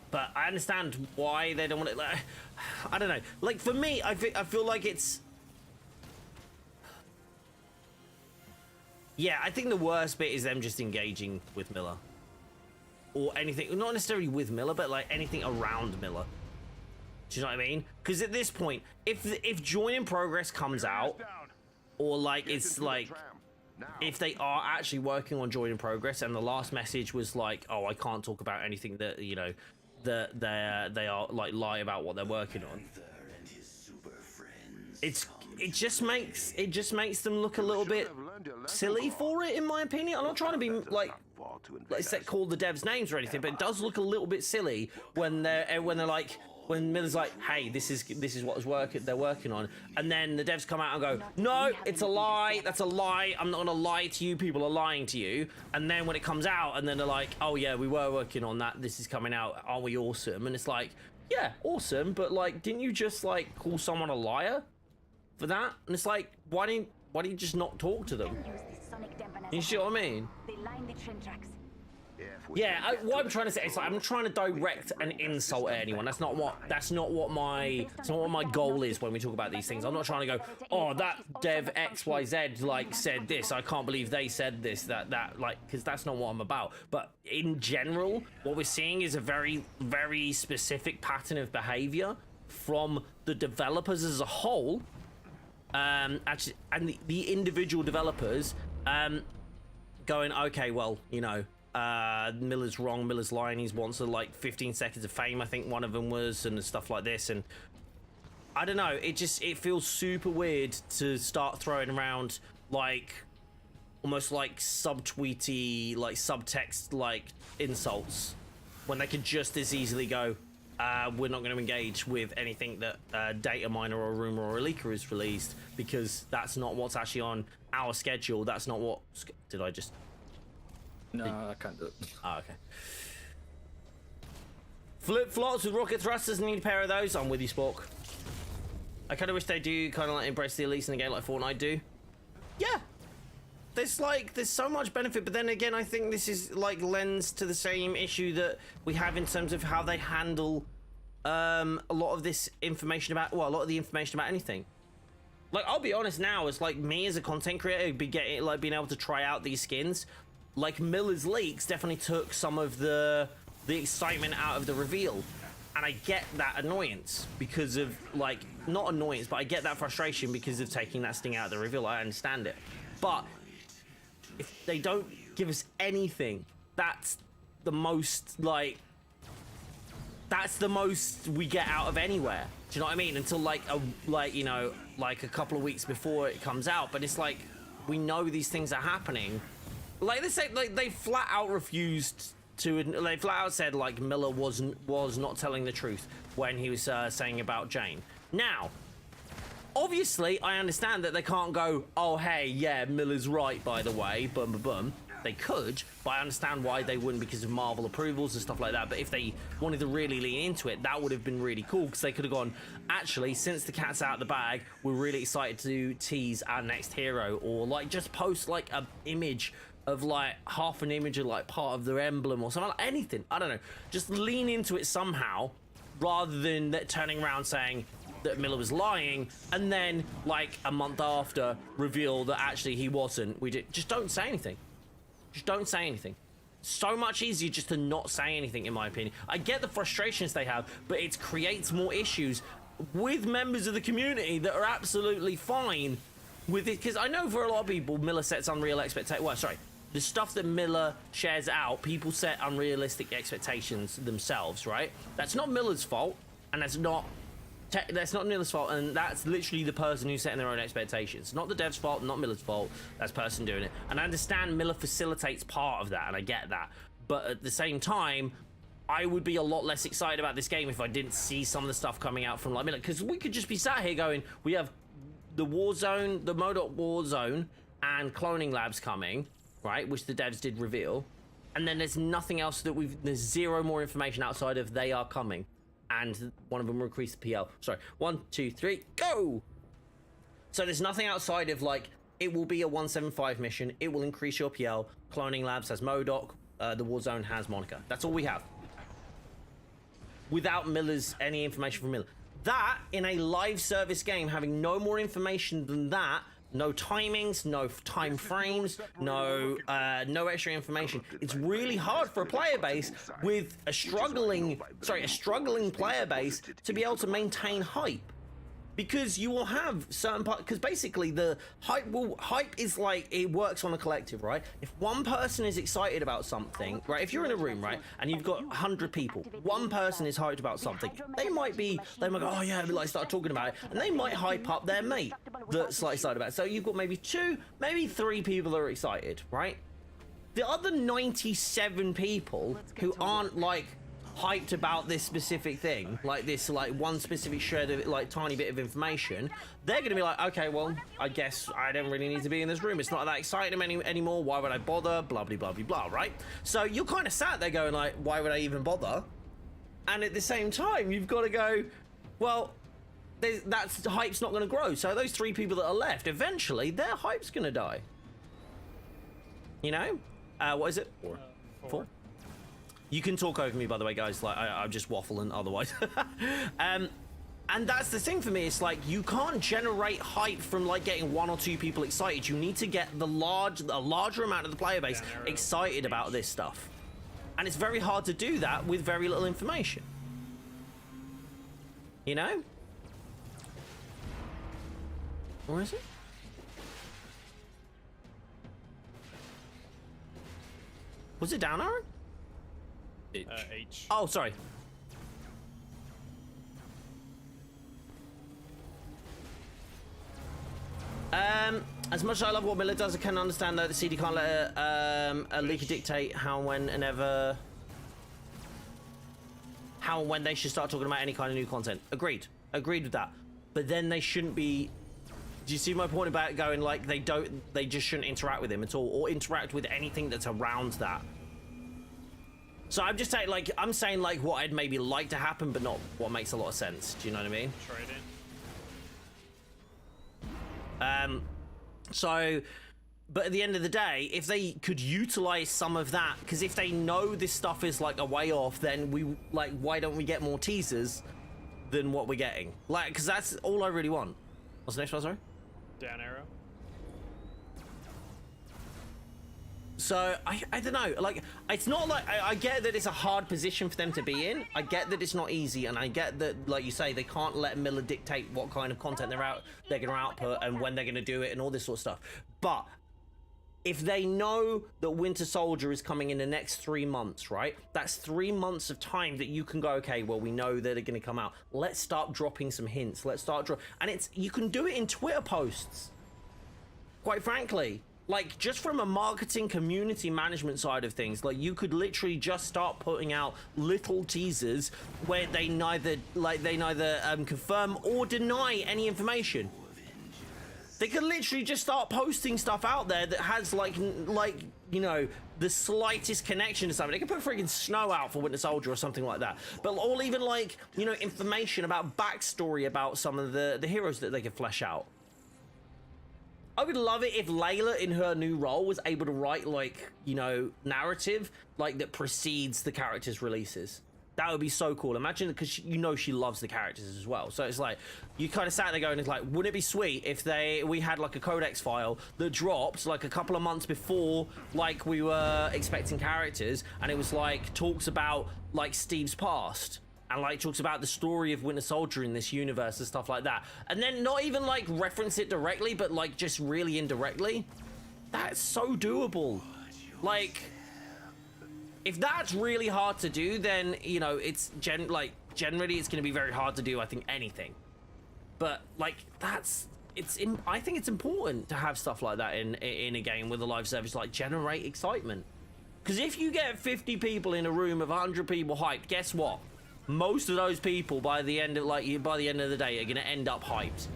But I understand why they don't want it. Like, I don't know. Like, for me, I feel like it's... Yeah, I think the worst bit is them just engaging with Miller. Or anything, not necessarily with Miller, but like anything around Miller. Do you know what I mean? Because at this point, if Join in Progress comes out, or like it's like... If they are actually working on Join in Progress and the last message was like, oh, I can't talk about anything that, you know, that they are like lie about what they're working on. It just makes them look a little bit silly for it, in my opinion. I'm not trying to be like call the devs names or anything, but it does look a little bit silly when they're like, when Miller's like, hey, this is what they're working on, and then the devs come out and go, no, it's a lie, that's a lie, I'm not gonna lie to you, people are lying to you. And then when it comes out, and then they're like, oh yeah, we were working on that, this is coming out, aren't we awesome? And it's like, yeah, awesome, but like, didn't you just like call someone a liar for that? And it's like, why didn't you just not talk to them? You see what I mean? They line the train tracks. Yeah, what I'm trying to say is like, I'm trying to direct an insult at anyone. That's not what my goal is when we talk about these things. I'm not trying to go, oh, that dev XYZ like said this. I can't believe they said this, that like, because that's not what I'm about. But in general, what we're seeing is a very, very specific pattern of behavior from the developers as a whole. Actually, and the individual developers going, okay, well, you know, Miller's wrong, Miller's lying, he wants like 15 seconds of fame, I think one of them was, and stuff like this. And I don't know, it feels super weird to start throwing around like almost like subtweety, like subtext like insults when they could just as easily go, we're not going to engage with anything that data miner or a rumor or a leaker is released, because that's not what's actually on our schedule. That's not what... Did I just... No, I can't do it. Oh, okay. Flip-flops with rocket thrusters, need a pair of those. I'm with you, Spork. I kind of wish they do kind of like embrace the elites in the game like Fortnite do. Yeah. There's so much benefit, but then again, I think this is like lends to the same issue that we have in terms of how they handle a lot of this information about, well, a lot of the information about anything. Like, I'll be honest now, as like me as a content creator, being able to try out these skins, like Miller's leaks definitely took some of the excitement out of the reveal. And I get that annoyance because of, like, not annoyance, but I get that frustration because of taking that sting out of the reveal. I understand it. But if they don't give us anything, that's the most, like, that's the most we get out of anywhere. Do you know what I mean? Until you know, like a couple of weeks before it comes out. But it's like, we know these things are happening. Like they say, like they flat out refused to. They flat out said like Miller was not telling the truth when he was saying about Jane. Now, obviously, I understand that they can't go, oh hey, yeah, Miller's right, by the way, bum bum bum. They could, but I understand why they wouldn't, because of Marvel approvals and stuff like that. But if they wanted to really lean into it, that would have been really cool, because they could have gone, actually, since the cat's out of the bag, we're really excited to tease our next hero, or like just post like an image of like half an image of like part of their emblem or something, like anything. I don't know. Just lean into it somehow, rather than turning around saying that Miller was lying, and then like a month after reveal that actually he wasn't. Just don't say anything. Just don't say anything. So much easier just to not say anything, in my opinion. I get the frustrations they have, but it creates more issues with members of the community that are absolutely fine with it. Because I know for a lot of people, Miller sets unreal expectations. Well, sorry. The stuff that Miller shares out, people set unrealistic expectations themselves, right? That's not Miller's fault, and that's not Miller's fault, and that's literally the person who's setting their own expectations. Not the dev's fault, not Miller's fault. That's the person doing it. And I understand Miller facilitates part of that, and I get that. But at the same time, I would be a lot less excited about this game if I didn't see some of the stuff coming out from like Miller. Because we could just be sat here going, we have the Warzone, the MODOK Warzone, and Cloning Labs coming, right? Which the devs did reveal. And then there's nothing else there's zero more information outside of they are coming. And one of them will increase the PL. Sorry, 1, 2, 3, go! So there's nothing outside of like, it will be a 175 mission, it will increase your PL, Cloning Labs has MODOK, the Warzone has Monica. That's all we have. Without any information from Miller. That, in a live service game, having no more information than that, no timings, no time frames, no extra information. It's really hard for a player base with a struggling player base to be able to maintain hype. Because you will have certain parts, because basically the hype is like, it works on a collective, right? If one person is excited about something, right? If you're in a room, right, and you've got 100 people, one person is hyped about something, they might go, oh yeah, like start talking about it, and they might hype up their mate that's like excited about it. So you've got maybe 2, maybe 3 people that are excited, right? The other 97 people who aren't like hyped about this specific thing, like this, like one specific shred of like tiny bit of information, they're gonna be like, okay, well, I guess I don't really need to be in this room. It's not that exciting anymore. Why would I bother? Blah blah blah blah blah. Right? So you're kind of sat there going like, why would I even bother? And at the same time, you've got to go, well, that's hype's not going to grow. So those 3 people that are left, eventually their hype's going to die. You know? What is it? 4. You can talk over me, by the way, guys. Like I'm just waffling otherwise. And that's the thing for me. It's like you can't generate hype from like getting 1 or 2 people excited. You need to get a larger amount of the player base excited about this stuff. And it's very hard to do that with very little information. You know? Where is it? Was it down arrow? H. Oh, sorry. As much as I love what Miller does, I can understand though the CD can't let a leaker dictate how and when they should start talking about any kind of new content. Agreed with that. But then they shouldn't be. Do you see my point about going like they just shouldn't interact with him at all, or interact with anything that's around that? So I'm just saying, like, I'm saying like what I'd maybe like to happen, but not what makes a lot of sense. Do you know what I mean? So, but at the end of the day, if they could utilize some of that, because if they know this stuff is like a way off, then why don't we get more teasers than what we're getting? Like, because that's all I really want. What's the next one, sorry? Down arrow. So I don't know, like it's not like I get that it's a hard position for them to be in. I get that it's not easy, and I get that, like you say, they can't let Miller dictate what kind of content they're going to output and when they're going to do it and all this sort of stuff. But if they know that Winter Soldier is coming in the next 3 months, right? That's 3 months of time that you can go, okay, well, we know that they're going to come out. Let's start dropping some hints. Let's start and you can do it in Twitter posts. Quite frankly. Like, just from a marketing community management side of things, like, you could literally just start putting out little teasers where they neither confirm or deny any information. They could literally just start posting stuff out there that has, like you know, the slightest connection to something. They could put freaking snow out for Winter Soldier or something like that. But, or even, like, you know, information about backstory about some of the heroes that they could flesh out. I would love it if Layla in her new role was able to write, like, you know, narrative like that precedes the characters' releases. That would be so cool. Imagine, because you know she loves the characters as well. So it's like, you kind of sat there going, it's like, wouldn't it be sweet if we had like a codex file that dropped like a couple of months before, like, we were expecting characters, and it was like talks about like Steve's past, and like talks about the story of Winter Soldier in this universe and stuff like that, and then not even like reference it directly, but like just really indirectly. That's so doable. Like, if that's really hard to do, then, you know, it's generally it's going to be very hard to do, I think, anything. But like, I think it's important to have stuff like that in a game with a live service, like generate excitement. Because if you get 50 people in a room of 100 people hyped, guess what? Most of those people by the end of the day are going to end up hyped.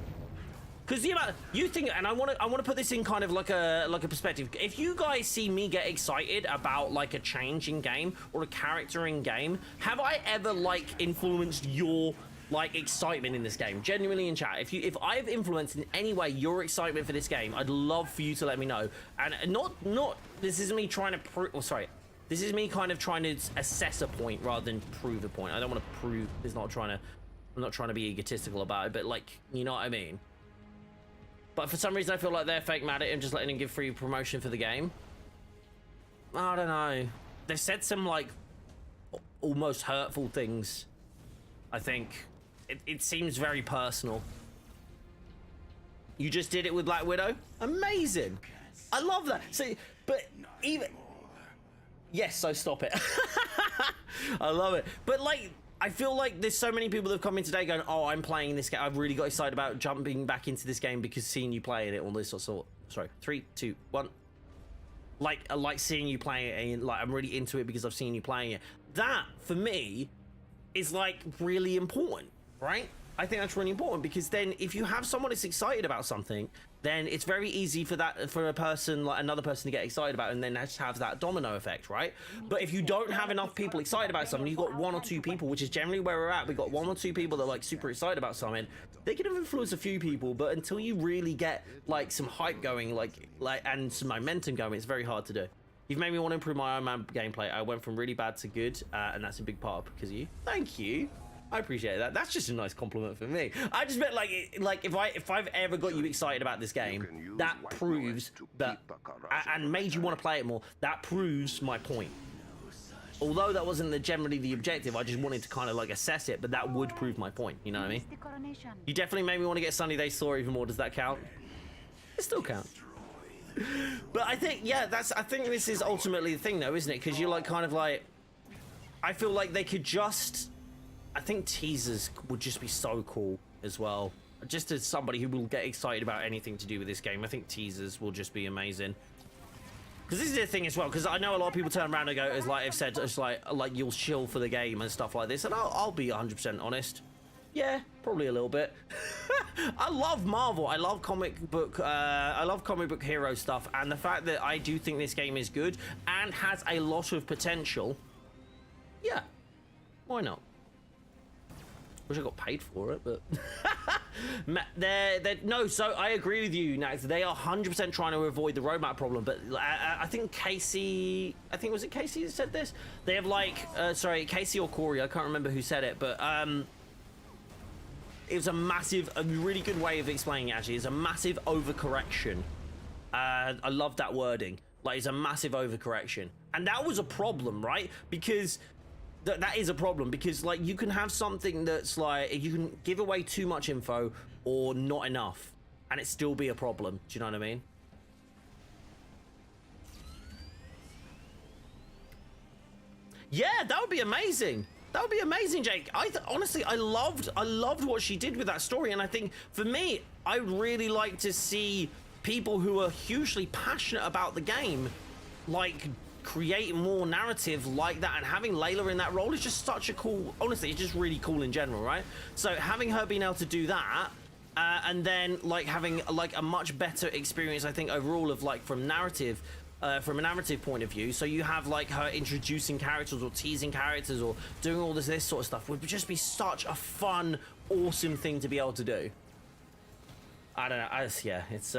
Because you think, and I want to put this in kind of like a perspective. If you guys see me get excited about like a change in game or a character in game, have I ever like influenced your like excitement in this game? Genuinely in chat, if I've influenced in any way your excitement for this game, I'd love for you to let me know. And not this is me trying to prove. Oh, sorry. This is me kind of trying to assess a point rather than prove a point. I don't want to prove. I'm not trying to be egotistical about it, but like, you know what I mean. But for some reason, I feel like they're fake mad at him, just letting him give free promotion for the game. I don't know. They've said some like almost hurtful things. I think it seems very personal. You just did it with Black Widow. Amazing. I love that. See, but even. Yes, so stop it. I love it. But like, I feel like there's so many people that have come in today going, oh, I'm playing this game. I've really got excited about jumping back into this game because seeing you playing it, all this sort of. Sorry, 3, 2, 1. Like seeing you playing it, and like I'm really into it because I've seen you playing it. that for me is like really important, right? I think that's really important because then if you have someone that's excited about something, then it's very easy for a person, like another person, to get excited about it, and then just have that domino effect, right? But if you don't have enough people excited about something, you've got 1 or 2 people, which is generally where we're at. We've got 1 or 2 people that are like super excited about something. They can influence a few people, but until you really get like some hype going, like and some momentum going, it's very hard to do. You've made me want to improve my Iron Man gameplay. I went from really bad to good, and that's a big part because of you. Thank you. I appreciate that. That's just a nice compliment for me. I just meant like if I've ever got you excited about this game, that proves that, and made you want to play it more. That proves my point. Although that wasn't generally the objective, I just wanted to kind of like assess it, but that would prove my point. You know what I mean? You definitely made me want to get Sunny Day Story even more. Does that count? It still counts. But I think, yeah, I think this is ultimately the thing though, isn't it? Because you're like kind of like, I feel like they could just, I think teasers would just be so cool as well. Just as somebody who will get excited about anything to do with this game, I think teasers will just be amazing. Because this is the thing as well, because I know a lot of people turn around and go, as like I've said, it's like you'll chill for the game and stuff like this, and I'll be 100% honest. Yeah, probably a little bit. I love Marvel. I love comic book hero stuff, and the fact that I do think this game is good and has a lot of potential. Yeah, why not? Wish I got paid for it, but no. So I agree with you, Nax. They are 100% trying to avoid the roadmap problem. But I think Casey, was it Casey that said this? They have like, sorry, Casey or Corey, I can't remember who said it, but it was a really good way of explaining it. Actually, it's a massive overcorrection. I love that wording. Like, it's a massive overcorrection, and that was a problem, right? Because that is a problem, because like you can have something that's like you can give away too much info or not enough and it still be a problem. Do you know what I mean? Yeah, that would be amazing. That would be amazing, Jake. Honestly, I loved what she did with that story, and I think for me, I would really like to see people who are hugely passionate about the game like create more narrative like that, and having Layla in that role is just such a cool, honestly, it's just really cool in general, right? So having her being able to do that, and then like having like a much better experience, I think, overall of like from a narrative point of view. So you have like her introducing characters or teasing characters or doing all this sort of stuff would just be such a fun, awesome thing to be able to do. I don't know. Yeah, it's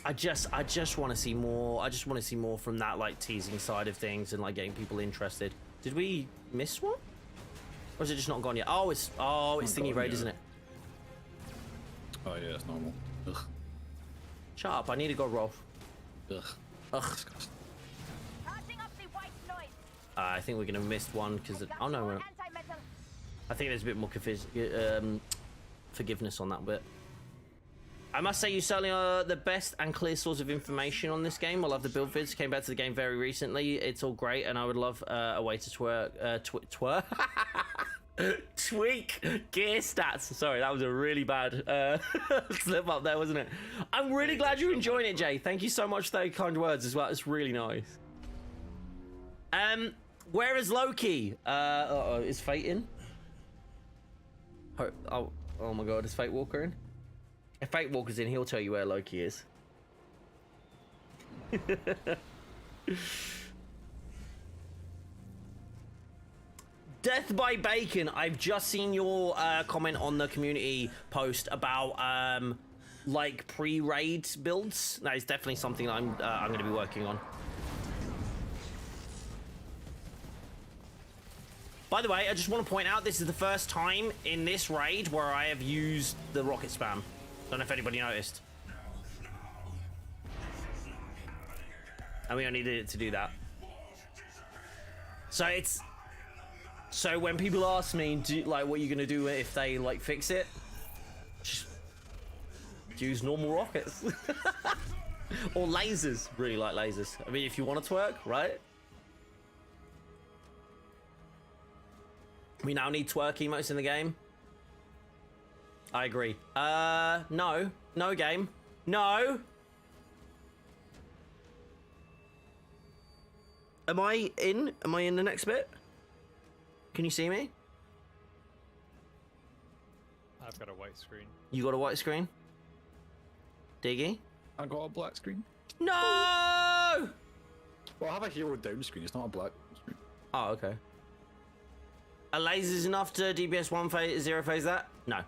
I just want to see more. I just want to see more from that like teasing side of things and like getting people interested. Did we miss one? Or is it just not gone yet? Oh, it's Thingy Raid, isn't it? Oh yeah, it's normal. Ugh. Shut up! I need to go, Rolf. Ugh. Ugh. Disgusting. I think we're gonna miss one because oh no, I think there's a bit more forgiveness on that bit. I must say, you certainly are the best and clear source of information on this game. I love the build vids. Came back to the game very recently. It's all great, and I would love a way to tweak gear stats. Sorry, that was a really bad slip up there, wasn't it? I'm really glad you're enjoying it, Jay. Thank you so much for those kind words as well. It's really nice. Where is Loki? Is Fate in? Oh my God, is Fate Walker in? If Fate Walker's in, he'll tell you where Loki is. Death by Bacon. I've just seen your comment on the community post about like pre-raid builds. That is definitely something I'm going to be working on. By the way, I just want to point out this is the first time in this raid where I have used the rocket spam. Don't know if anybody noticed. And we only did it to do that. So when people ask me, like, what are you gonna do if they like fix it? Just use normal rockets. Or lasers. Really like lasers. I mean, if you want to twerk, right? We now need twerk emotes in the game. I agree. No game. No. Am I in? Am I in the next bit? Can you see me? I've got a white screen. You got a white screen? Diggy? I got a black screen. No! Well, I have a hero down screen. It's not a black screen. Oh, okay. Are lasers enough to DPS 1 phase, 0 phase that? No.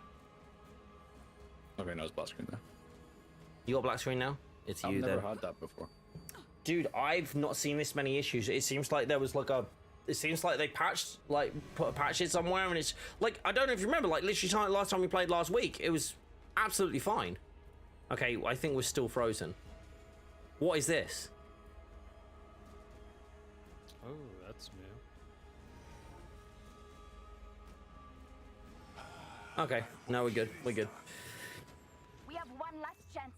Okay, no, it's black screen there. You got black screen now? It's I've you never then. had that before. Dude, I've not seen this many issues. It seems like there was like a... It seems like they patched, like, put a patch in somewhere, and it's... Like, I don't know if you remember, like, literally last time we played last week, it was absolutely fine. Okay, I think we're still frozen. What is this? Oh, that's new. Okay, no, we're good. We're good. We have one last chance.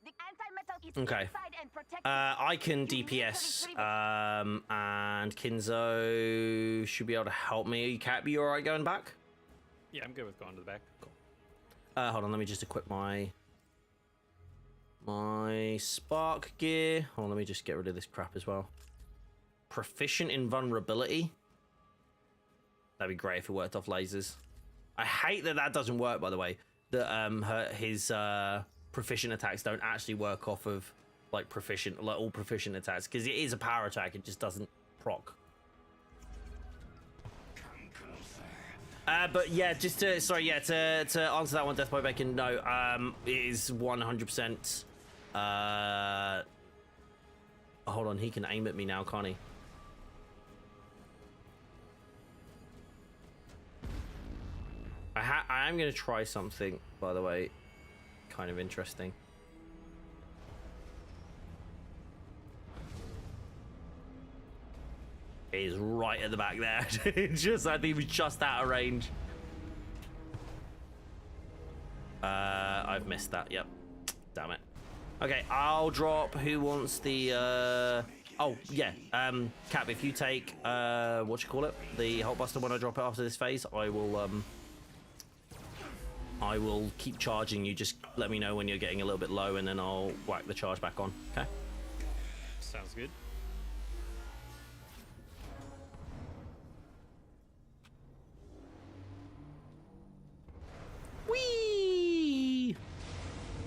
The anti-metal is Okay. inside and protected. I can You need to DPS, retrieve it. and Kinzo should be able to help me. Cap, you alright going back? Yeah, I'm good with going to the back. Cool. Hold on, let me just equip my spark gear. Hold on, let me just get rid of this crap as well. Proficient in vulnerability. That'd be great if it worked off lasers. I hate that that doesn't work, by the way. That his proficient attacks don't actually work off of like all proficient attacks, because it is a power attack. It just doesn't proc. But yeah, just to answer that one, Death by Bacon. No, it is 100%. Hold on, he can aim at me now, can't he? I am going to try something, by the way, kind of interesting. He's right at the back there. Just, I think he was just out of range. I've missed that. Yep. Damn it. Okay, I'll drop. Who wants the? Oh yeah. Cap, if you take what you call it, the Hulkbuster when I drop it after this phase, I will keep charging you. Just let me know when you're getting a little bit low, and then I'll whack the charge back on. Okay. Sounds good. Whee!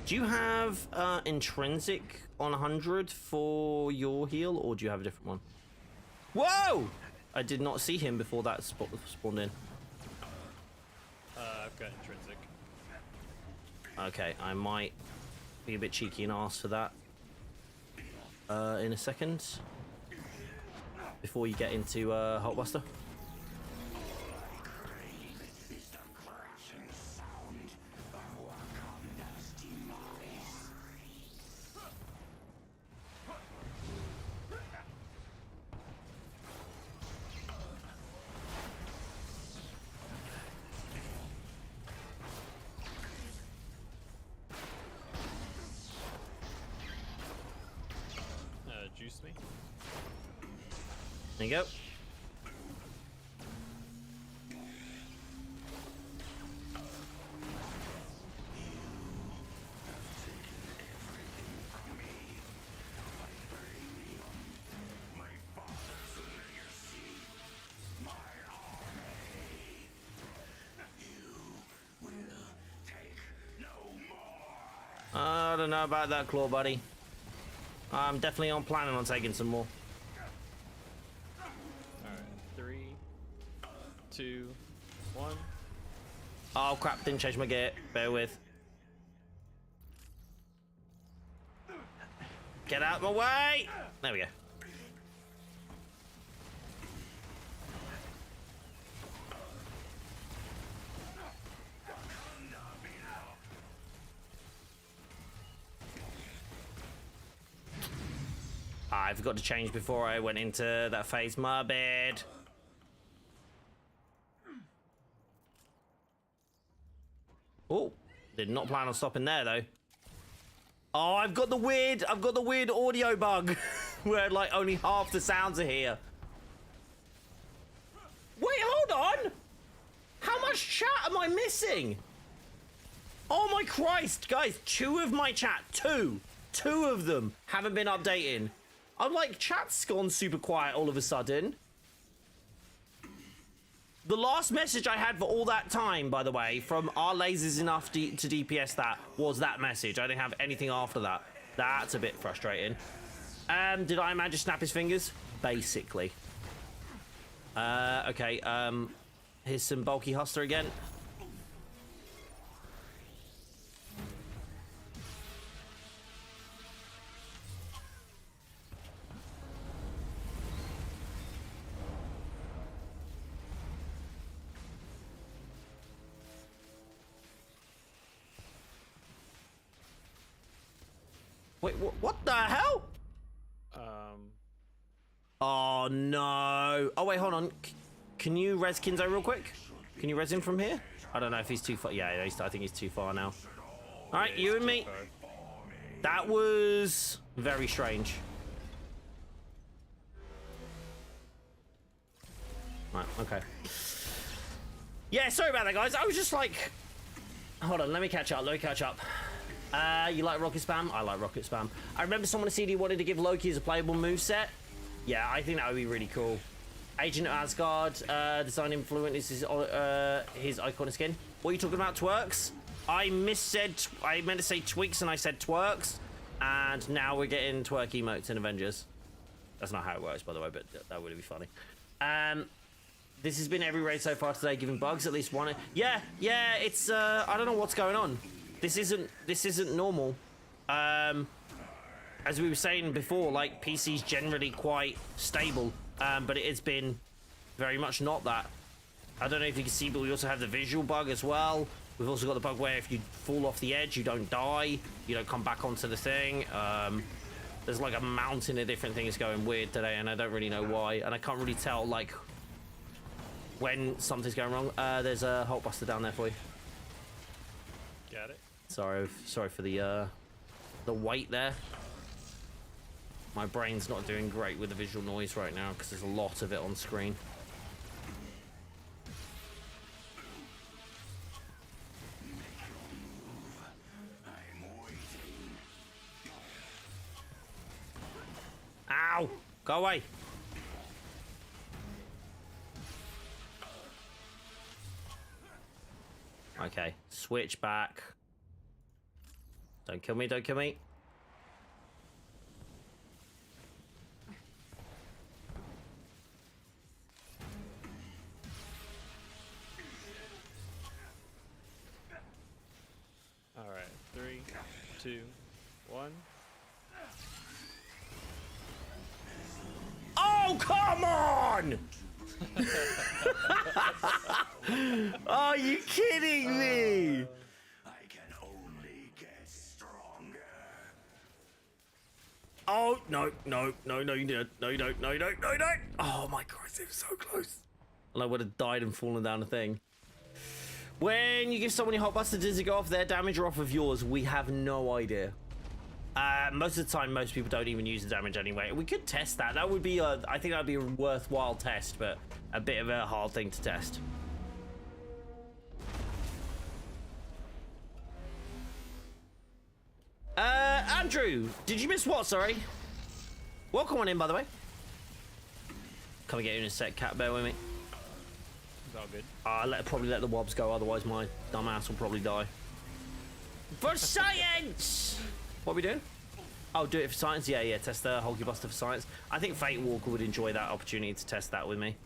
Do you have intrinsic on 100 for your heal, or do you have a different one? Whoa! I did not see him before that spawned in. I've got intrinsic. Okay, I might be a bit cheeky and ask for that in a second before you get into Hulkbuster. Juice me. There you go. I don't know about that, Claw Buddy. I'm definitely planning on taking some more. Alright, 3, 2, 1. Oh crap, didn't change my gear. Bear with. Get out of my way! There we go. I forgot to change before I went into that phase. My bad. Oh, did not plan on stopping there though. Oh, I've got the weird audio bug where like only half the sounds are here. Wait, hold on. How much chat am I missing? Oh my Christ, guys, two of my chat, two of them haven't been updating. I'm like, chat's gone super quiet all of a sudden. The last message I had for all that time, by the way, from our lasers enough to DPS that, was that message. I didn't have anything after that. That's a bit frustrating. Did Iron Man just snap his fingers? Basically. Okay, here's some bulky hustler again. Wait, what the hell? Oh no. Oh wait, hold on. Can you res Kinzo real quick? Can you res him from here? I don't know if he's too far. Yeah, I think he's too far now. All right, you and me. That was very strange. Right, okay. Yeah, sorry about that, guys. I was just like... Hold on, let me catch up. You like rocket spam? I like rocket spam. I remember someone at CD wanted to give Loki as a playable moveset. Yeah, I think that would be really cool. Agent of Asgard, design influence is his iconic skin. What are you talking about, twerks? I meant to say tweaks and I said twerks. And now we're getting twerk emotes in Avengers. That's not how it works, by the way, but that would be funny. This has been every raid so far today, giving bugs at least one. Yeah, it's I don't know what's going on. This isn't normal. As we were saying before, like, PC's generally quite stable, but it has been very much not that. I don't know if you can see, but we also have the visual bug as well. We've also got the bug where if you fall off the edge, you don't die, you don't come back onto the thing. There's like a mountain of different things going weird today, and I don't really know why, and I can't really tell, like, when something's going wrong. There's a Hulkbuster down there for you. Got it. Sorry for the wait there. My brain's not doing great with the visual noise right now because there's a lot of it on screen. Ow! Go away! Okay, switch back. Don't kill me, don't kill me. All right, 3, 2, 1. Oh, come on! Are you kidding me? I can only get stronger. Oh, no, you don't. No, you don't. Oh my Christ, it was so close. And I would have died and fallen down the thing. When you give someone your Hulkbuster, does it go off their damage or off of yours? We have no idea. Most of the time, most people don't even use the damage anyway. We could test that. That would be I think that would be a worthwhile test, but a bit of a hard thing to test. Andrew, did you miss what? Sorry. Welcome on in, by the way. Come and get you in a sec, cat. Bear with me. It's all good. I'll probably let the wobs go, otherwise my dumb ass will probably die. For science! What are we doing? Oh, do it for science? Yeah, test the Hulkbuster for science. I think Fate Walker would enjoy that opportunity to test that with me.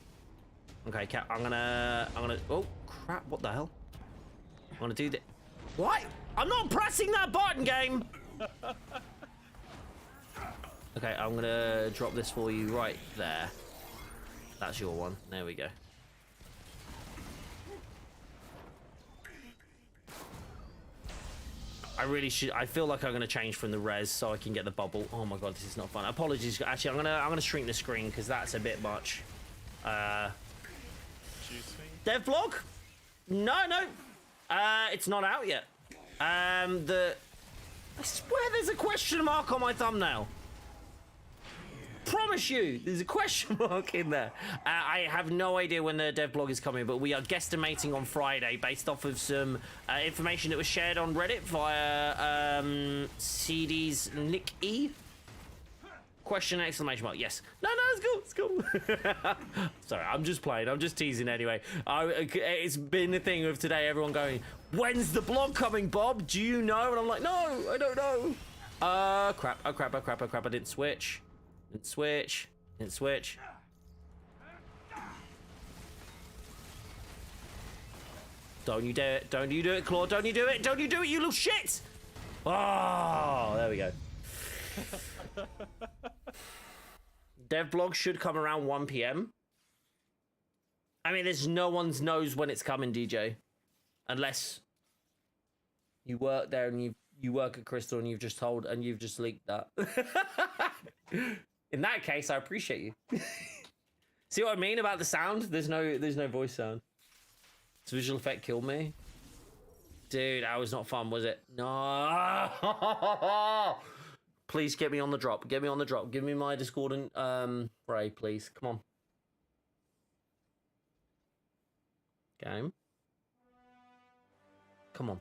Okay, cat, I'm gonna, oh, crap, what the hell? I'm gonna do that. What? I'm not pressing that button, game! Okay, I'm gonna drop this for you right there. That's your one. There we go. I really should. I feel like I'm gonna change from the res so I can get the bubble. Oh my god, this is not fun. Apologies. Actually, I'm gonna shrink the screen because that's a bit much. Dev blog? No. It's not out yet. I swear there's a question mark on my thumbnail. Promise you, there's a question mark in there. I have no idea when the dev blog is coming, but we are guesstimating on Friday based off of some information that was shared on Reddit via CD's Nick E. Question exclamation mark. Yes. No, it's cool. It's cool. Sorry, I'm just playing. I'm just teasing anyway. It's been a thing of today, everyone going, when's the blog coming, Bob? Do you know? And I'm like, no, I don't know. Crap. Oh, crap. I didn't switch. Don't you dare it. Don't you do it, Claw. Don't you do it, you little shit. Oh, there we go. Dev blog should come around 1 p.m. I mean, there's no one knows when it's coming, DJ. Unless you work there and you work at Crystal and you've just leaked that. In that case, I appreciate you. See what I mean about the sound? There's no voice sound. This visual effect killed me. Dude, that was not fun, was it? No. Please get me on the drop. Give me my discordant ray, please. Come on. Game. Come on.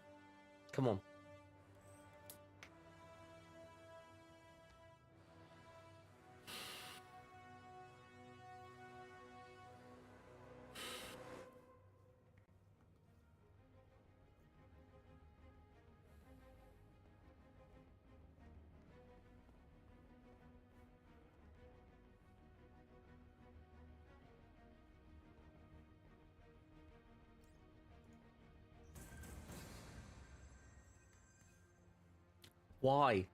Why?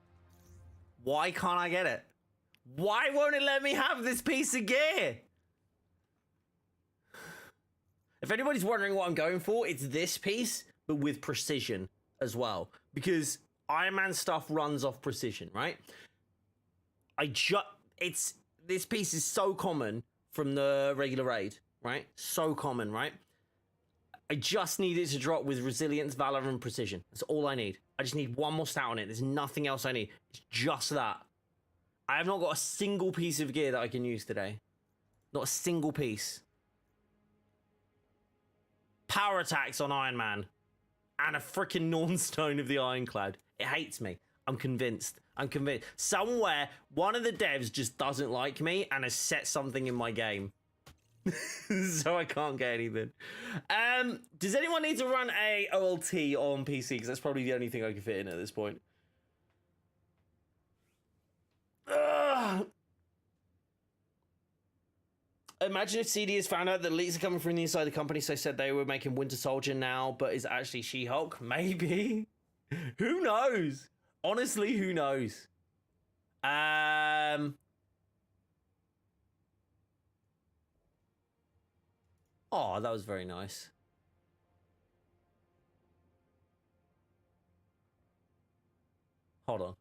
Why can't I get it? Why won't it let me have this piece of gear? If anybody's wondering what I'm going for, it's this piece, but with precision as well. Because Iron Man stuff runs off precision, right? This piece is so common from the regular raid, right? So common, right? I just need it to drop with resilience, valor, and precision. That's all I need. I just need one more stat on it. There's nothing else I need. It's just that. I have not got a single piece of gear that I can use today. Not a single piece. Power attacks on Iron Man. And a freaking Nornstone of the Ironclad. It hates me. I'm convinced. Somewhere, one of the devs just doesn't like me and has set something in my game. So I can't get anything. Does anyone need to run a OLT on PC? Because that's probably the only thing I can fit in at this point. Imagine if CD has found out that leaks are coming from the inside the company, so said they were making Winter Soldier now, but is actually She-Hulk? Maybe. Who knows? Honestly, who knows? Oh, that was very nice. Hold on.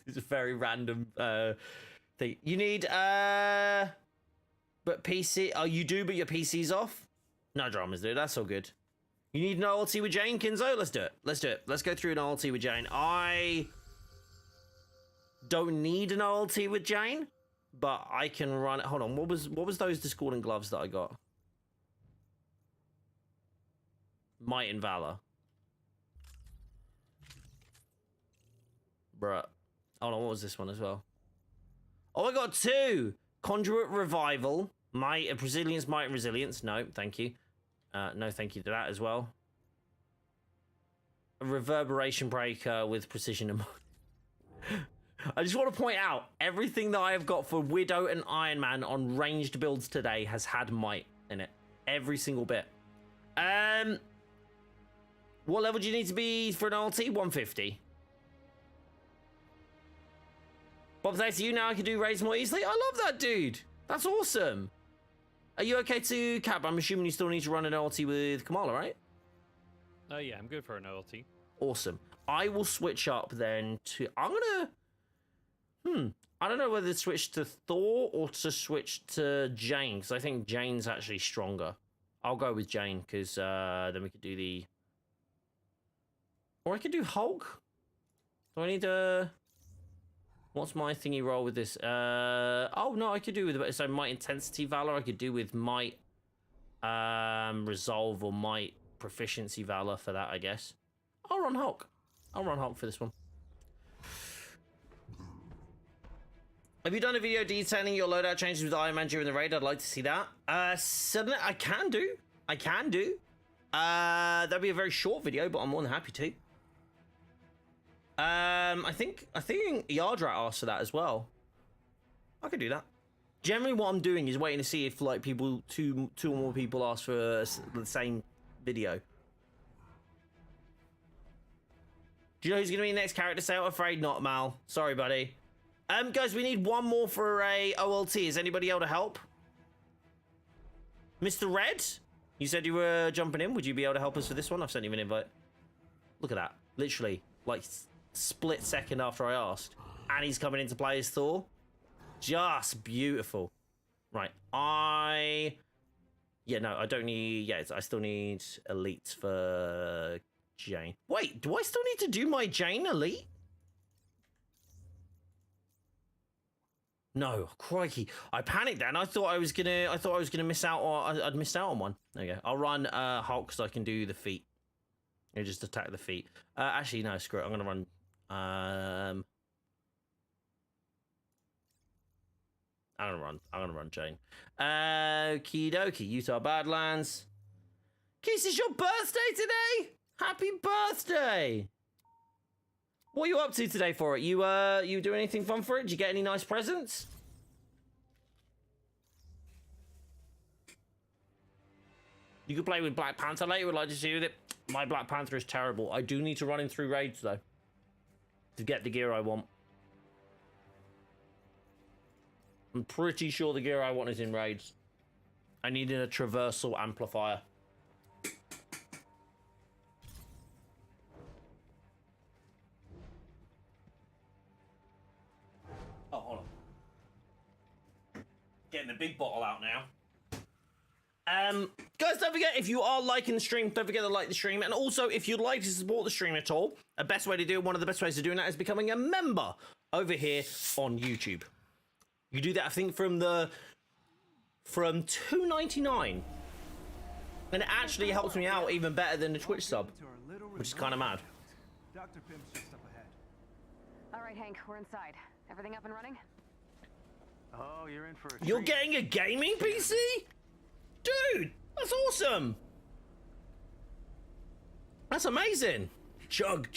It's a very random thing. You need but PC. Oh, you do, but your PC's off? No dramas, dude. That's all good. You need an OLT with Jane, Kinzo? Let's do it. Let's go through an OLT with Jane. I don't need an OLT with Jane, but I can run it. Hold on. What was those discordant gloves that I got? Might and Valor. Bruh. Hold on, what was this one as well? Oh, I got two! Conduit Revival. Might, Brazilian's Might and Resilience. No, thank you. No, thank you to that as well. A Reverberation Breaker with Precision and I just want to point out, everything that I have got for Widow and Iron Man on ranged builds today has had Might in it. Every single bit. What level do you need to be for an LT? 150. Bob, thanks to you now I can do raids more easily. I love that, dude. That's awesome. Are you okay to cap? I'm assuming you still need to run an LT with Kamala, right? Yeah, I'm good for an OLT. Awesome. I will switch up then to... I'm gonna... I don't know whether to switch to Thor or to switch to Jane, because I think Jane's actually stronger. I'll go with Jane, because then we could do the... Or I could do Hulk. Do I need to... What's my thingy roll with this? Oh, no, I could do with... So Might Intensity Valor, I could do with Might Resolve or might, proficiency, valor for that, I guess. I'll run Hulk. I'll run Hulk for this one. Have you done a video detailing your loadout changes with Iron Man during the raid? I'd like to see that. Suddenly, I can do. That'd be a very short video, but I'm more than happy to. I think Yardrat asked for that as well. I could do that. Generally, what I'm doing is waiting to see if like two or more people ask for the same video. Do you know who's gonna be the next character sale? Afraid not, Mal. Sorry, buddy. Guys, we need one more for a OLT. Is anybody able to help? Mr. Red, you said you were jumping in. Would you be able to help us for this one? I've sent you an invite. Look at that. Literally, like, split second after I asked. And he's coming in to play as Thor. Just beautiful. Right, yeah, no, I don't need... Yeah, I still need elites for Jane. Wait, do I still need to do my Jane elite? No, crikey! I panicked then. I thought I was gonna miss out, or I'd missed out on one. There you go. I'll run Hulk so I can do the feet. You just attack the feet. Actually, no, screw it. I'm gonna run. I'm gonna run Jane. Okie dokie. Utah Badlands. Keith, it's your birthday today. Happy birthday! What are you up to today for it? You do anything fun for it? Did you get any nice presents? You could play with Black Panther later. Would like to see with it. My Black Panther is terrible. I do need to run him through raids though to get the gear I want. I'm pretty sure the gear I want is in raids. I needed a traversal amplifier. Oh, hold on. Getting the big bottle out now. Guys, don't forget, if you are liking the stream, don't forget to like the stream. And also, if you'd like to support the stream at all, the best way to do it, one of the best ways of doing that is becoming a member over here on YouTube. You do that, I think, from $2.99. And it actually helps me out even better than the Twitch sub, which is kind of mad. Dr. Pim's just up ahead. All right, Hank, we're inside. Everything up and running? Oh, you're in for a You're treat. getting a gaming PC? Dude, that's awesome. That's amazing. Chug.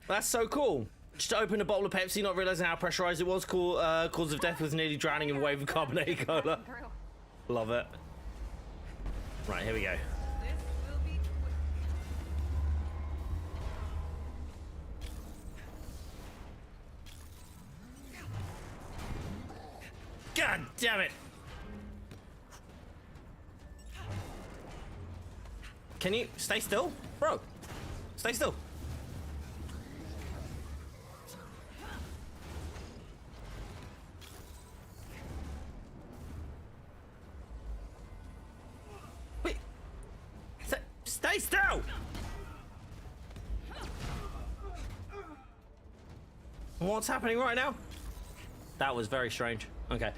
That's so cool. Just to open a bottle of Pepsi, not realizing how pressurized it was. Cause of death was nearly drowning in a wave of carbonated cola. Love it. Right, here we go. God damn it! Can you stay still? Bro, stay still. Wait. Stay still! What's happening right now? That was very strange. Okay.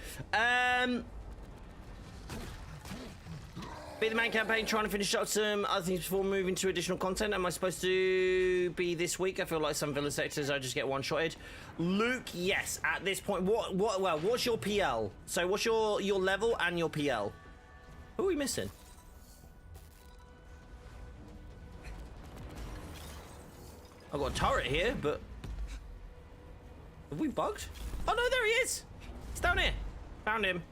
Be the main campaign, trying to finish up some other things before moving to additional content. Am I supposed to be this week? I feel like some villa sectors I just get one-shotted. Luke, yes. At this point, what's your PL? So what's your level and your PL? Who are we missing? I've got a turret here, but have we bugged? Oh no, there he is. He's down here. Found him.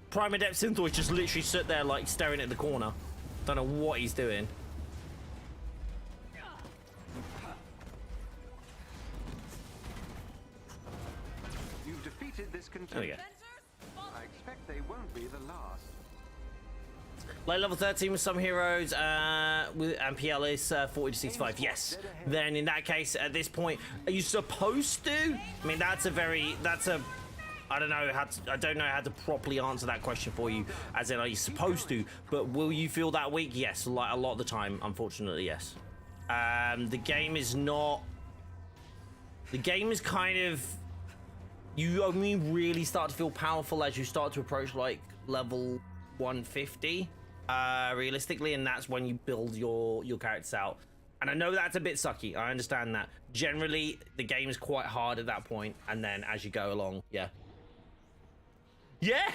Prime Adept Synthoid just literally stood there like staring at the corner. Don't know what he's doing. You've defeated this There we contingent. go. I expect they won't be the last. Like level 13 with some heroes, and PL is 40 to 65. Yes. Then in that case, at this point, are you supposed to? I mean, I don't know how to properly answer that question for you. As in, are you supposed to? But will you feel that weak? Yes. Like a lot of the time, unfortunately, yes. The game is not. The game is kind of You only really start to feel powerful as you start to approach like level 150, realistically, and that's when you build your characters out. And I know that's a bit sucky. I understand that. Generally, the game is quite hard at that point, and then as you go along, yeah. Yeah,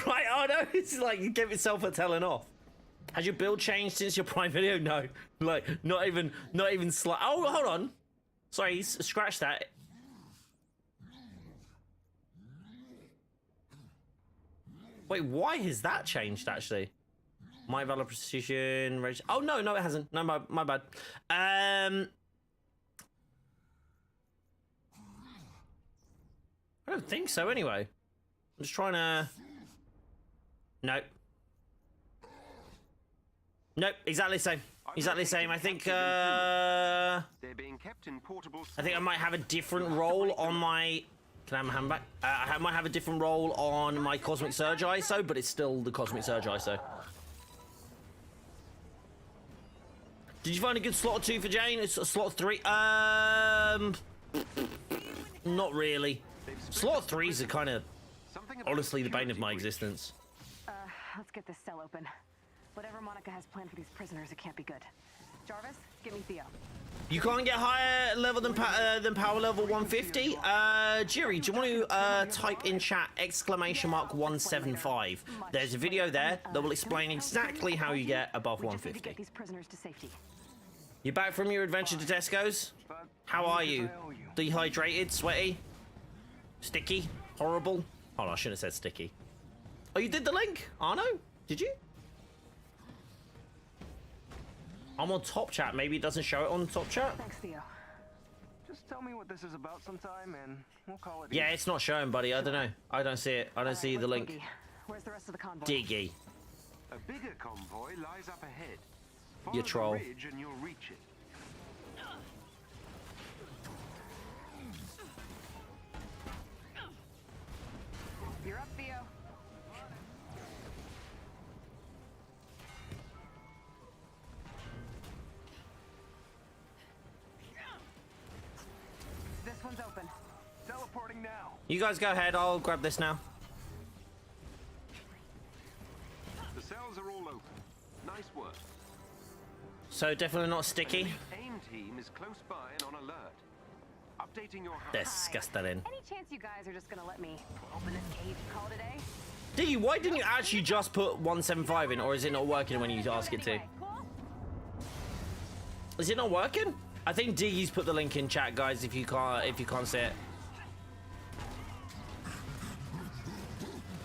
right. Oh no, it's like you give yourself a telling off. Has your build changed since your Prime video? No, like not even slight. Oh, hold on. Sorry, scratch that. Wait, why has that changed actually? My valor precision. Oh no, it hasn't. No, my bad. I don't think so. Anyway, I'm just trying to. Nope. Nope. Exactly the same. Exactly the same. I think. I think I might have a different role on my. Can I have my hand back? I might have a different role on my Cosmic Surge ISO, but it's still the Cosmic Surge ISO. Did you find a good slot or 2 for Jane? It's a slot 3. Not really. Slot 3s are kind of, honestly, the bane of my existence. Let's get this cell open. Whatever Monica has planned for these prisoners, it can't be good. Jarvis, give me Theo. You can't get higher level than power level 150. Jiri, do you want to type in chat !175? There's a video there that will explain exactly how you get above 150. Get these prisoners to safety. You're back from your adventure to Tesco's? How are you? Dehydrated, sweaty, sticky, horrible? Oh, no, I shouldn't have said sticky. Oh, you did the link? Arno? Did you? I'm on top chat. Maybe it doesn't show it on top chat. Thanks, Theo. Just tell me what this is about sometime, and we'll call it. Yeah, it's not showing, buddy. I don't know. I don't see it. I don't see the link. Boogie. Where's the rest of the convoy? Diggy. A bigger convoy lies up ahead. You troll. The ridge and you'll reach it. You're up, Theo. This one's open. Teleporting now. You guys go ahead. I'll grab this now. The cells are all open. Nice work. So definitely not sticky. AIM team is close by and on alert. Updating your HUD. Disgusting. Any chance you guys are just gonna let me open this cage and call it a day? D, why didn't you actually just put 175 in, or is it not working when you ask it to? Is it not working? I think Diggy's put the link in chat, guys. If you can't see it.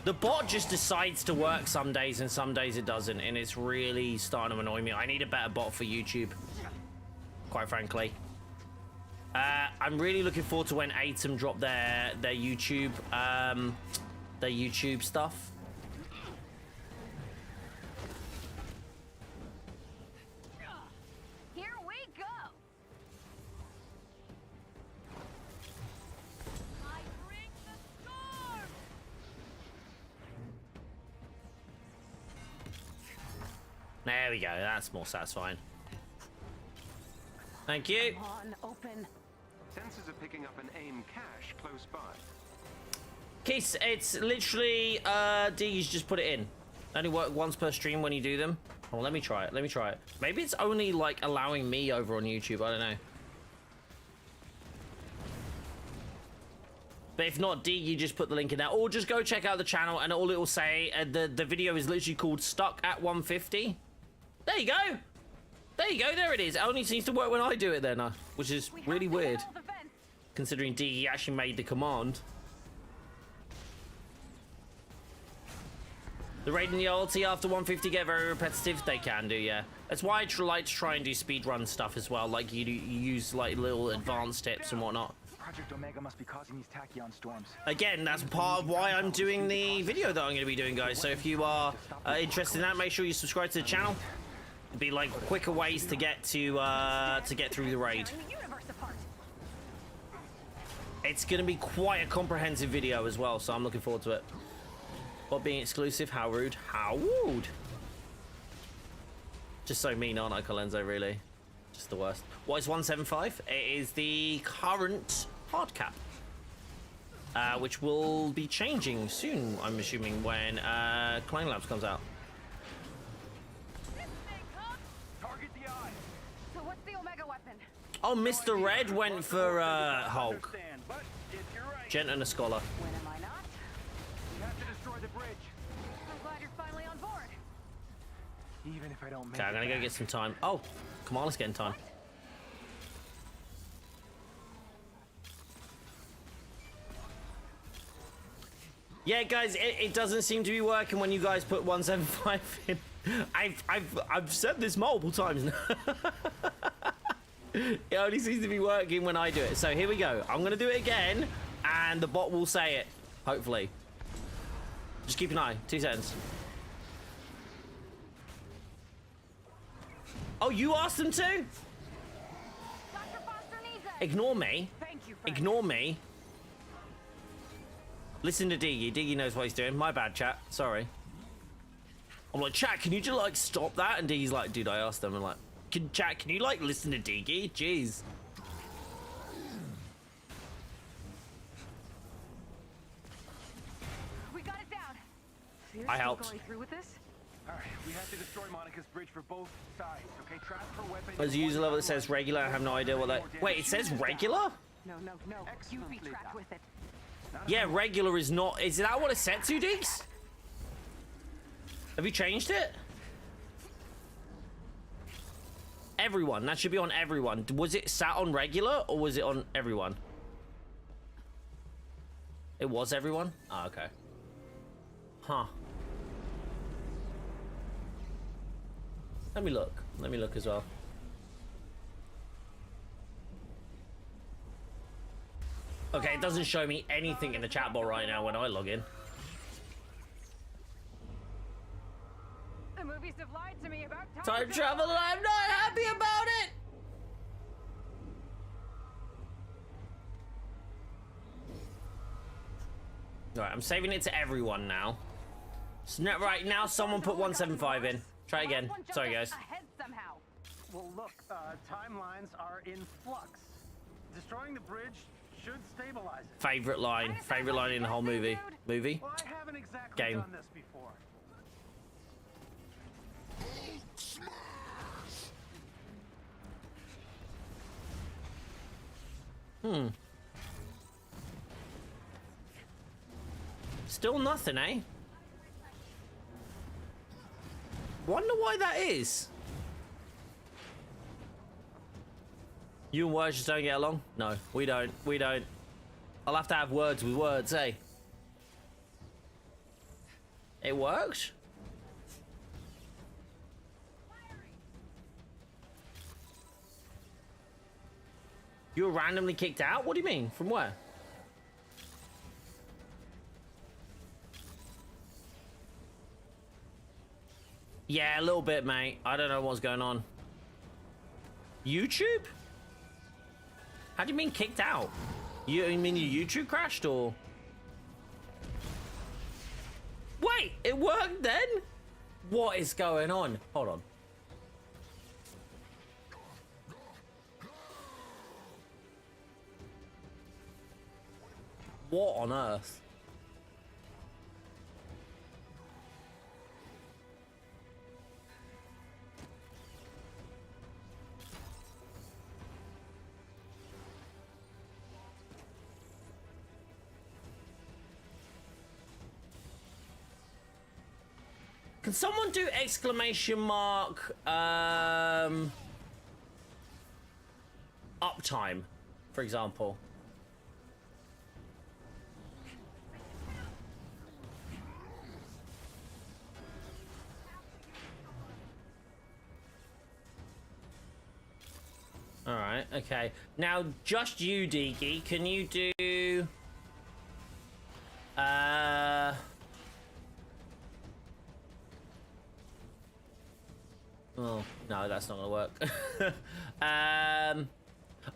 The bot just decides to work some days and some days it doesn't, and it's really starting to annoy me. I need a better bot for YouTube, quite frankly. I'm really looking forward to when Atom drop their YouTube stuff. Here we go. I bring the storm. There we go. That's more satisfying. Thank you. Come on, open. Sensors are picking up an AIM cache close by. Kiss, it's literally D's just put it in. Only work once per stream when you do them. Oh, let me try it. Maybe it's only like allowing me over on YouTube. I don't know. But if not, D, you just put the link in there, or just go check out the channel, and all it will say, the video is literally called Stuck at 150. There you go. There it is. It only seems to work when I do it then, which is really weird, considering D actually made the command. The raid and the ulti after 150 get very repetitive. They can do, yeah. That's why I like to try and do speedrun stuff as well. Like you use like little advanced tips and whatnot. Project Omega must be causing these tachyon storms. Again, that's part of why I'm doing the video that I'm going to be doing, guys. So if you are interested in that, make sure you subscribe to the channel. It'd be like quicker ways to get through the raid. It's going to be quite a comprehensive video as well, so I'm looking forward to it. But being exclusive, how rude. How rude. Just so mean, aren't I, Colenso, really? Just the worst. What is 175? It is the current hard cap. which will be changing soon, I'm assuming, when Clang Labs comes out. Target the eye. So what's the Omega weapon? Oh, Mr. Red went for Hulk. Understand, but if you're right, Gent and a scholar. When am I not? we have to destroy the bridge. I'm glad you're finally on board. Even if I don't make Okay, I'm gonna it go back. get some time. Oh, come on, let's get in time. Yeah, guys, it doesn't seem to be working when you guys put 175 in. I've said this multiple times now. It only seems to be working when I do it. So here we go. I'm gonna do it again, and the bot will say it. Hopefully. Just keep an eye. 2 seconds. Oh, you asked them to? Dr. Foster needs us. Ignore me. Thank you, friend. Ignore me. Listen to Diggy. Diggy knows what he's doing. My bad, chat. Sorry. I'm like, chat, can you just, like, stop that? And Diggy's like, dude, I asked them. I'm like, chat, can you, like, listen to Diggy? Jeez. We got it down. So you're I still helped. going through with this? All right, we have to destroy Monica's bridge for both sides. Okay, transfer weapon. There's a user level that says regular. I have no idea what that... Wait, it says regular? No. You'd be trapped with it. Yeah, regular is not... Is that what it's set to, Diggs? Have you changed it? Everyone. That should be on everyone. Was it sat on regular or was it on everyone? It was everyone? Oh, okay. Huh. Let me look. Let me look as well. Okay, it doesn't show me anything in the chat bar right now when I log in. The movies have lied to me about Time travel and I'm not happy about it! Alright, I'm saving it to everyone now. Right, now someone put 175 in. Try again. Sorry, guys. Ahead somehow. Well, look, timelines are in flux. Destroying the bridge should stabilize it. Favorite line. Favorite line in the whole movie. Movie? Well, I haven't exactly Game. done this before. Still nothing, eh? Wonder why that is. You and words just don't get along? No, we don't. We don't. I'll have to have words with words, eh? It works? You were randomly kicked out? What do you mean? From where? Yeah, a little bit, mate. I don't know what's going on. YouTube? How do you mean kicked out? You mean your YouTube crashed or? Wait, it worked then? What is going on? Hold on. What on earth? Can someone do exclamation mark uptime, for example? All right, okay. Now, just you, Deeky, can you do... Oh, no, that's not gonna work.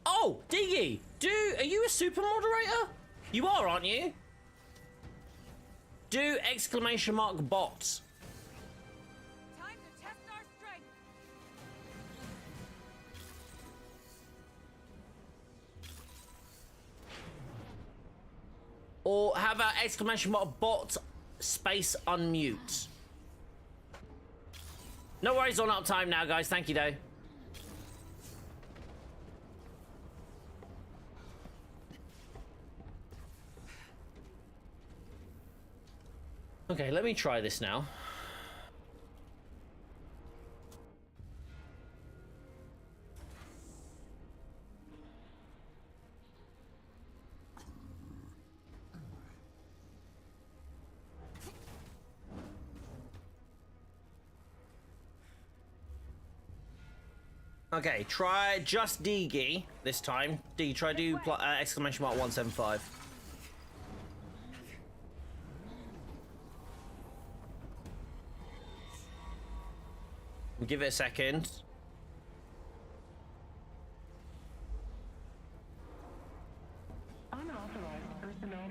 Oh, Diggy, are you a super moderator? You are, aren't you? Do exclamation mark bots. Time to test our strength. Or how about exclamation mark bot space unmute? No worries on uptime now, guys. Thank you, though. Okay, let me try this now. Okay, try just Digi this time. D, try do exclamation mark 175. Give it a second. Unauthorized personnel.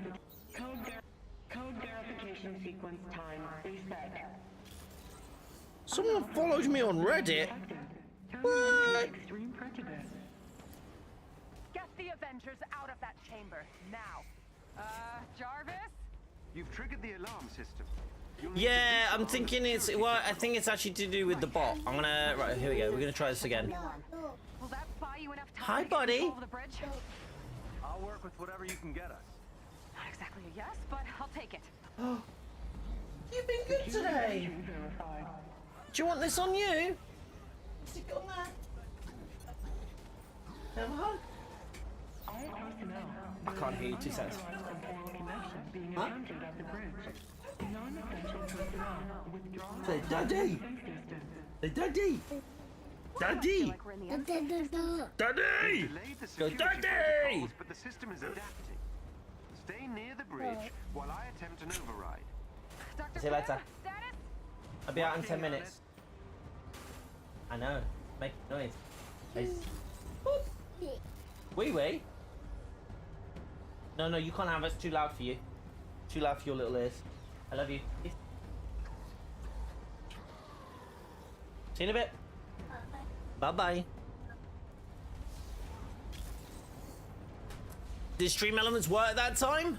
Code verification sequence time reset. Someone followed me on Reddit. What? Extreme prejudice. Get the Avengers out of that chamber, now. Jarvis? You've triggered the alarm system. You'll need Yeah, to I'm thinking it's, well, I think it's actually to do with the bot. I'm gonna, right, here we go. We're gonna try this again. Will that buy you enough time Hi, to buddy. get control of the bridge? I'll work with whatever you can get us. Not exactly a yes, but I'll take it. You've been good today. Do you want this on you? Stick it on there. Have a hug. I can't hear you. 2 seconds. Huh? Say daddy. Say daddy. Daddy. Daddy. delayed the Go security daddy. protocols, but the system is adapting. Stay near the bridge while I attempt an override. Dr. See you later. Status? I'll be out in 10 minutes. I know. Make noise. Wee wee. No, no, you can't have it. It's too loud for you. Too loud for your little ears. I love you. See you in a bit. Bye-bye. Did stream elements work at that time?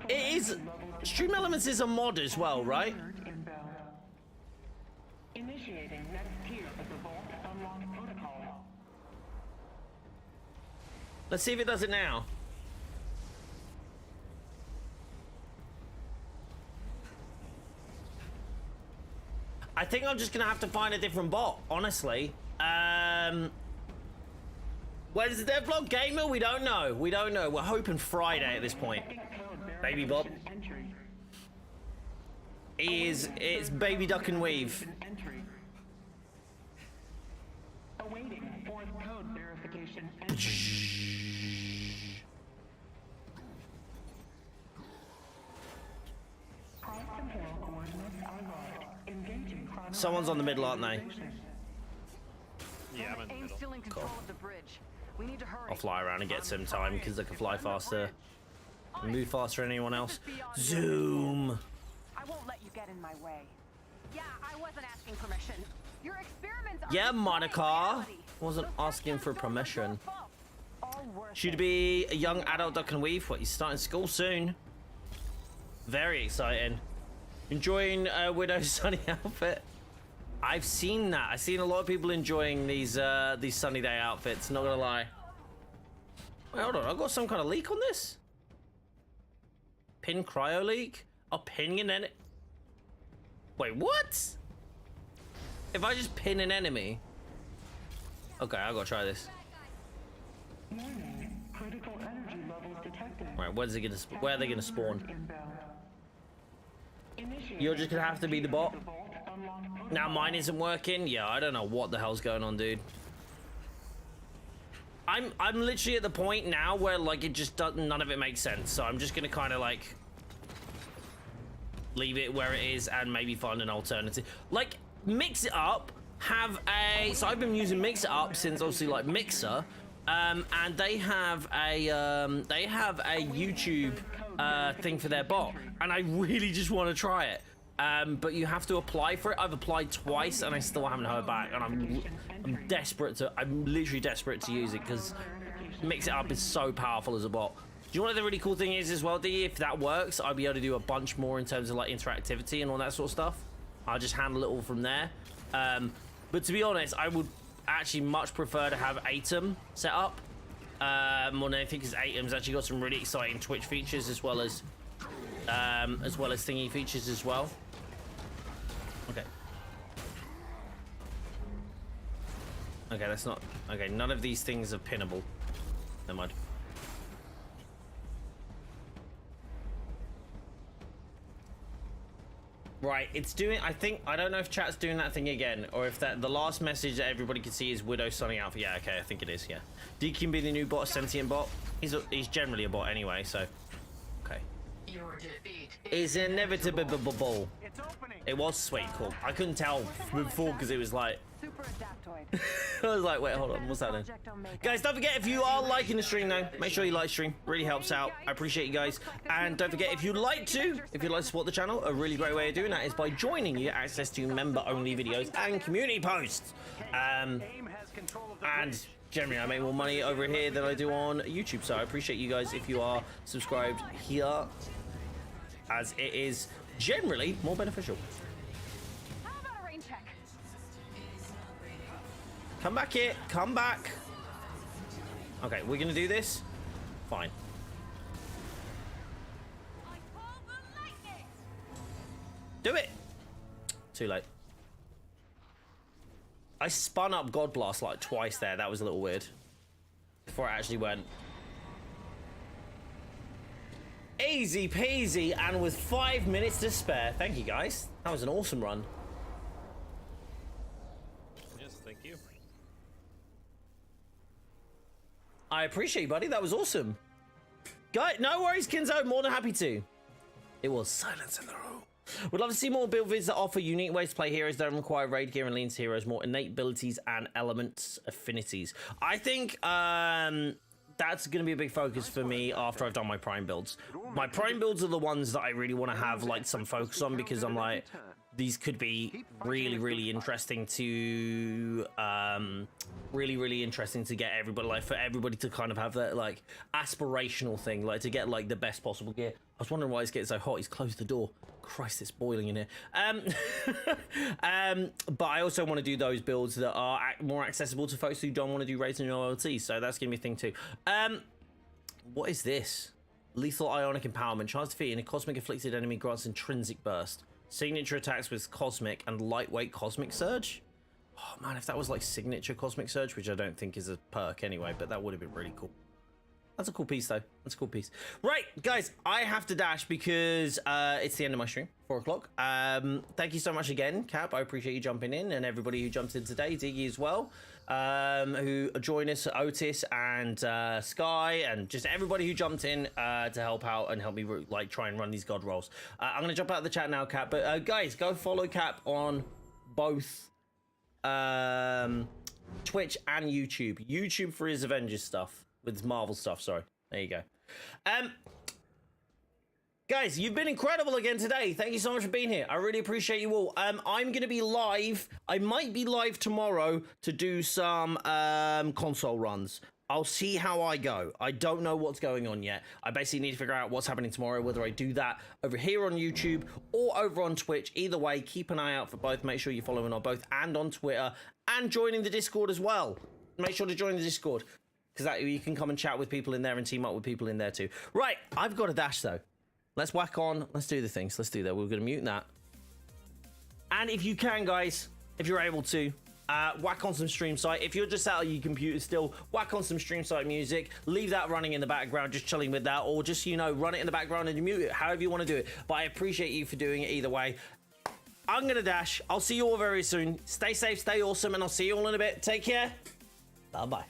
It is. Stream elements is a mod as well, right? Initiating next tier of the Vault Unlock protocol. Let's see if it does it now. I think I'm just gonna have to find a different bot, honestly. When's the devlog gamer? We don't know. We don't know. We're hoping Friday at this point. Baby Bob. It's Baby Duck and Weave. Awaiting fourth code verification. Cross-temporal coordinates are locked. Engaging chronological. Someone's on the middle, aren't they? Yeah, I'm in the AIM's middle. still in control of the bridge. We need to hurry. I'll fly around and get some time because I can fly faster. And move faster than anyone else. Zoom. I won't let you get in my way. Yeah, I wasn't asking permission. Your experiments are Yeah, destroying Monica. reality. Wasn't Those asking for touchdowns are permission. your fault. All worth Should it. be a young adult Duck and Weave. What, he's starting school soon. Very exciting. Enjoying Widow's sunny outfit. I've seen that. I've seen a lot of people enjoying these sunny day outfits, not gonna lie. Wait, hold on, I've got some kind of leak on this? Pin cryo leak? A pin an enemy? Wait, what? If I just pin an enemy? Okay, I gotta try this. Critical energy levels detected. Alright, where are they gonna spawn? Inbound. You're just gonna have to be the bot. Now mine isn't working. Yeah, I don't know what the hell's going on, dude. I'm literally at the point now where like it just doesn't, none of it makes sense. So I'm just gonna kind of like leave it where it is and maybe find an alternative. Like mix it up. Have a. So I've been using Mix It Up since obviously like Mixer, and they have a YouTube thing for their bot, and I really just want to try it. but you have to apply for it. I've applied twice and I still haven't heard back, and I'm desperate to, I'm literally desperate to use it because Mix It Up is so powerful as a bot. Do you know what the really cool thing is as well, D? If that works, I'll be able to do a bunch more in terms of like interactivity and all that sort of stuff. I'll just handle it all from there. But to be honest, I would actually much prefer to have Atom set up more than anything, because Atom's actually got some really exciting Twitch features as well as thingy features as well. Okay. Okay, that's not... Okay, none of these things are pinnable. Never mind. Right, it's doing... I think... I don't know if chat's doing that thing again, or if that the last message that everybody can see is Widow signing out for... Yeah, okay, I think it is, yeah. D can be the new bot, a sentient bot. He's generally a bot anyway, so... Okay. Your defeat is inevitable. It was sweet, cool. I couldn't tell before because it was like... Super adaptoid. I was like, wait, hold on, what's happening? Guys, don't forget, if you are liking the stream though, make sure you like stream. Really helps out. I appreciate you guys. And don't forget, if you'd like to support the channel, a really great way of doing that is by joining. You get access to member-only videos and community posts. And generally, I make more money over here than I do on YouTube, so I appreciate you guys if you are subscribed here, as it is generally more beneficial. How about a rain check? Come back here, come back. Okay, we're gonna do this. Fine. Do it. Too late. I spun up God Blast like twice there. That was a little weird. Before it actually went. Easy peasy, and with 5 minutes to spare. Thank you guys. That was an awesome run. Yes, thank you. I appreciate you, buddy. That was awesome. Guy, no worries, Kinzo. More than happy to. It was silence in the room. Would love to see more build vids that offer unique ways to play heroes that don't require raid gear and lean to heroes, more innate abilities and elements affinities. I think that's going to be a big focus for me after I've done my prime builds. My prime builds are the ones that I really want to have like some focus on, because I'm like, these could be really interesting to really interesting to get everybody, like for everybody to kind of have that like aspirational thing, like to get like the best possible gear. I was wondering why it's getting so hot. He's closed the door. Christ, it's boiling in here. But I also want to do those builds that are more accessible to folks who don't want to do raids and OLT, so that's gonna be a thing too. What is this? Lethal Ionic Empowerment. Chance to defeat and a Cosmic Afflicted enemy grants intrinsic burst. Signature attacks with Cosmic and lightweight Cosmic Surge. Oh man, if that was like signature Cosmic Surge, which I don't think is a perk anyway, but that would have been really cool. That's a cool piece though. That's a cool piece. Right, guys, I have to dash because it's the end of my stream, 4 o'clock. Thank you so much again, Cap. I appreciate you jumping in, and everybody who jumped in today, Diggy as well, who joined us, Otis and Sky, and just everybody who jumped in to help out and help me like try and run these god rolls. I'm gonna jump out of the chat now, Cap. But guys, go follow Cap on both Twitch and YouTube. YouTube for his Avengers stuff. With Marvel stuff, sorry. There you go. Guys, you've been incredible again today. Thank you so much for being here. I really appreciate you all. I'm going to be live. I might be live tomorrow to do some console runs. I'll see how I go. I don't know what's going on yet. I basically need to figure out what's happening tomorrow, whether I do that over here on YouTube or over on Twitch. Either way, keep an eye out for both. Make sure you're following on both and on Twitter and joining the Discord as well. Make sure to join the Discord, because you can come and chat with people in there and team up with people in there too. Right, I've got a dash though. Let's whack on. Let's do the things. Let's do that. We're going to mute that. And if you can, guys, if you're able to, whack on some stream site. If you're just out of your computer still, whack on some stream site music. Leave that running in the background, just chilling with that. Or just, you know, run it in the background and mute it, however you want to do it. But I appreciate you for doing it either way. I'm going to dash. I'll see you all very soon. Stay safe, stay awesome, and I'll see you all in a bit. Take care. Bye-bye.